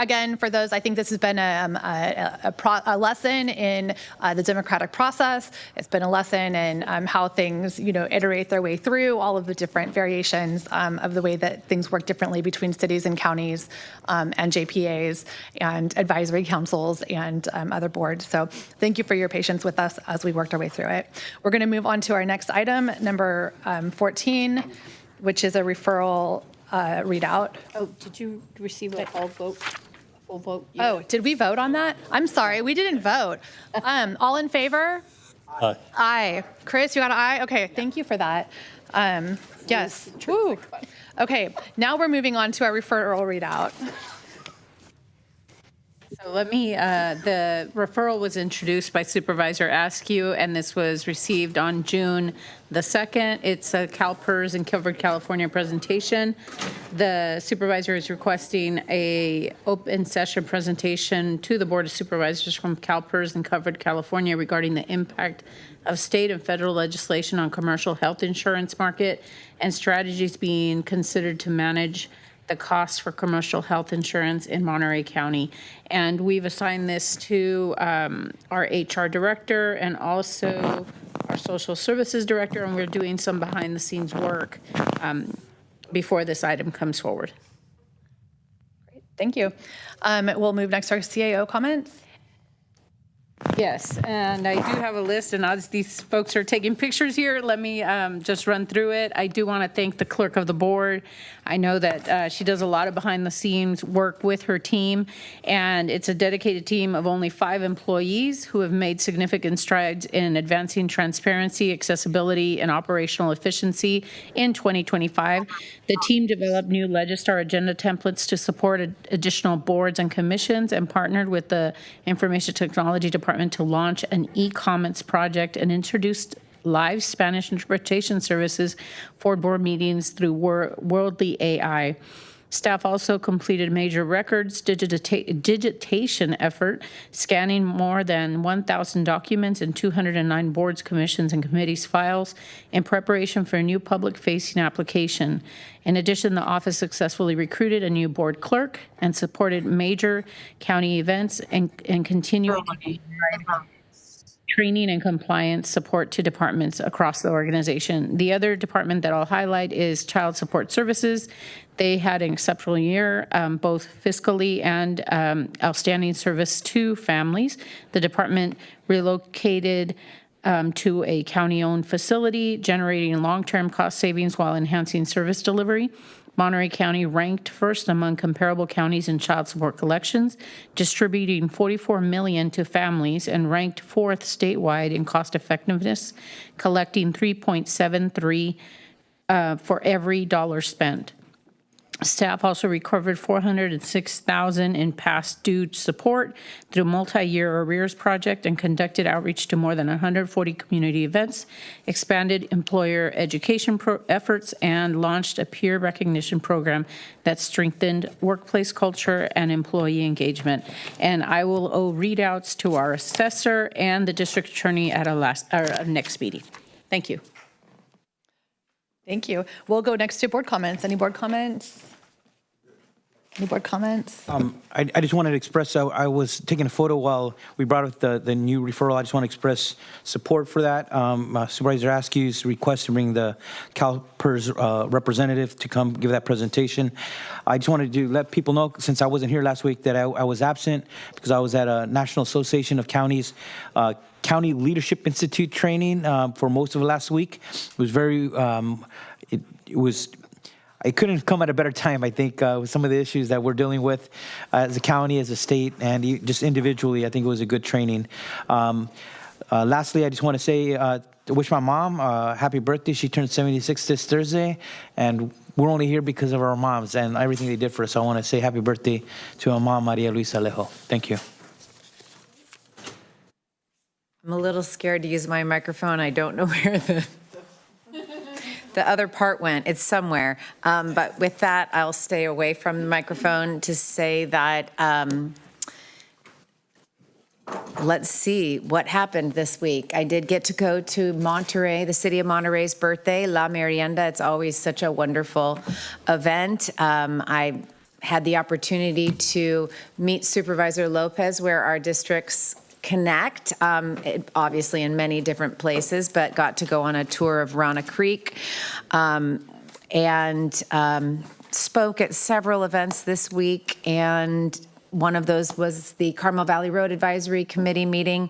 those, I think this has been a lesson in the democratic process. It's been a lesson in how things iterate their way through all of the different variations of the way that things work differently between cities and counties and JPAs and advisory councils and other boards. So thank you for your patience with us as we worked our way through it. We're going to move on to our next item, number 14, which is a referral readout. Oh, did you receive a full vote? Oh, did we vote on that? I'm sorry, we didn't vote. All in favor? Aye. Aye. Chris, you got an aye? Okay, thank you for that. Yes. Woo. Okay, now we're moving on to our referral readout. So the referral was introduced by Supervisor Askew, and this was received on June the 2nd. It's a CalPERS and Kilford, California presentation. The supervisor is requesting a open session presentation to the Board of Supervisors from CalPERS and Kilford, California regarding the impact of state and federal legislation on commercial health insurance market and strategies being considered to manage the costs for commercial health insurance in Monterey County. And we've assigned this to our HR director and also our social services director, and we're doing some behind the scenes work before this item comes forward. Great, thank you. We'll move next to our CAO comments. Yes, and I do have a list, and as these folks are taking pictures here, let me just run through it. I do want to thank the clerk of the board. I know that she does a lot of behind-the-scenes work with her team, and it's a dedicated team of only 5 employees who have made significant strides in advancing transparency, accessibility, and operational efficiency in 2025. The team developed new Legistar agenda templates to support additional boards and commissions and partnered with the Information Technology Department department to launch an e-comments project and introduced live Spanish interpretation services for board meetings through Worldly AI. Staff also completed major records digitation effort, scanning more than 1,000 documents and 209 boards, commissions, and committees files in preparation for a new public-facing application. In addition, the office successfully recruited a new board clerk and supported major county events and continued training and compliance support to departments across the organization. The other department that I'll highlight is Child Support Services. They had an exceptional year, both fiscally and outstanding service to families. The department relocated to a county-owned facility, generating long-term cost savings while enhancing service delivery. Monterey County ranked first among comparable counties in child support collections, distributing $44 million to families, and ranked fourth statewide in cost effectiveness, collecting $3.73 for every dollar spent. Staff also recovered $406,000 in past due support through a multi-year arrears project and conducted outreach to more than 140 community events, expanded employer education efforts, and launched a peer recognition program that strengthened workplace culture and employee engagement. And I will owe readouts to our assessor and the district attorney at our next meeting. Thank you. Thank you. We'll go next to board comments. Any board comments? Any board comments? I just wanted to express, I was taking a photo while we brought up the new referral. I just want to express support for that. Supervisor Askew's request to bring the CalPERS representative to come give that presentation. I just wanted to let people know, since I wasn't here last week, that I was absent because I was at a National Association of Counties County Leadership Institute training for most of last week. It was very, it couldn't come at a better time, I think, with some of the issues that we're dealing with as a county, as a state, and just individually. I think it was a good training. Lastly, I just want to say, wish my mom happy birthday. She turned 76 this Thursday, and we're only here because of our moms and everything they did for us. So I want to say happy birthday to our mom, Maria Luisa Alejo. Thank you. I'm a little scared to use my microphone. I don't know where the other part went. It's somewhere. But with that, I'll stay away from the microphone to say that, let's see what happened this week. I did get to go to Monterey, the city of Monterey's birthday, La Merienda. It's always such a wonderful event. I had the opportunity to meet Supervisor Lopez, where our districts connect, obviously in many different places, but got to go on a tour of Rana Creek and spoke at several events this week. And one of those was the Carmel Valley Road Advisory Committee meeting.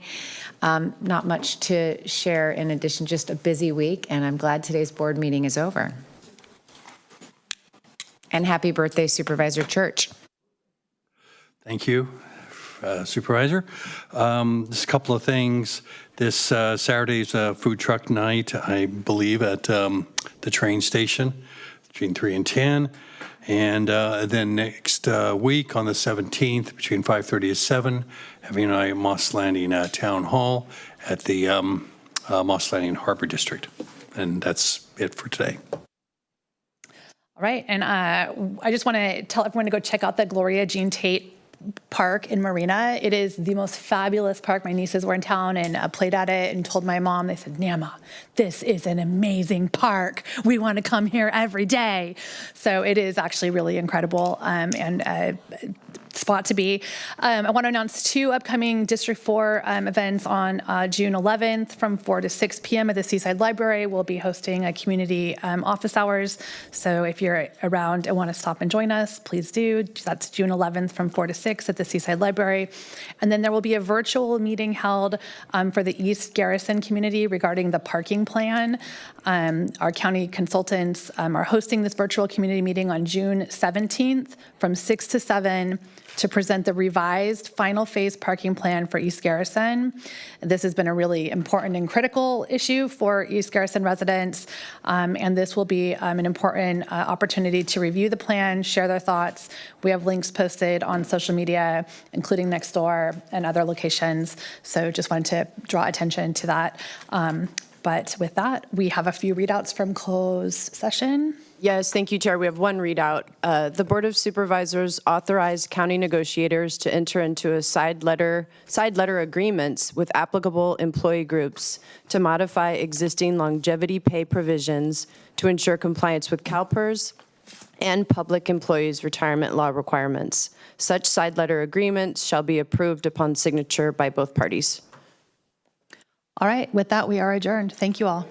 Not much to share in addition, just a busy week. And I'm glad today's board meeting is over. And happy birthday, Supervisor Church. Thank you. Supervisor. Just a couple of things. This Saturday is a food truck night, I believe, at the train station between 3 and 10. And then next week on the 17th between 5:30 and 7, having a Moss Landing Town Hall at the Moss Landing Harbor District. And that's it for today. All right. And I just want to tell everyone to go check out the Gloria Jean Tate Park in Marina. It is the most fabulous park. My nieces were in town and played at it and told my mom, they said, Nana, this is an amazing park. We want to come here every day. So it is actually really incredible and spot to be. I want to announce 2 upcoming District 4 events on June 11th from 4 to 6 p.m. at the Seaside Library. We'll be hosting a community office hours. So if you're around and want to stop and join us, please do. That's June 11th from 4 to 6 at the Seaside Library. And then there will be a virtual meeting held for the East Garrison community regarding the parking plan. Our county consultants are hosting this virtual community meeting on June 17th from 6 to 7. to present the revised final phase parking plan for East Garrison. This has been a really important and critical issue for East Garrison residents, and this will be an important opportunity to review the plan, share their thoughts. We have links posted on social media, including Nextdoor and other locations, so just wanted to draw attention to that. But with that, we have a few readouts from closed session. Yes, thank you, Chair. We have one readout. The Board of Supervisors authorized county negotiators to enter into a side letter agreements with applicable employee groups to modify existing longevity pay provisions to ensure compliance with CalPERS and public employees' retirement law requirements. Such side letter agreements shall be approved upon signature by both parties. All right, with that, we are adjourned. Thank you all.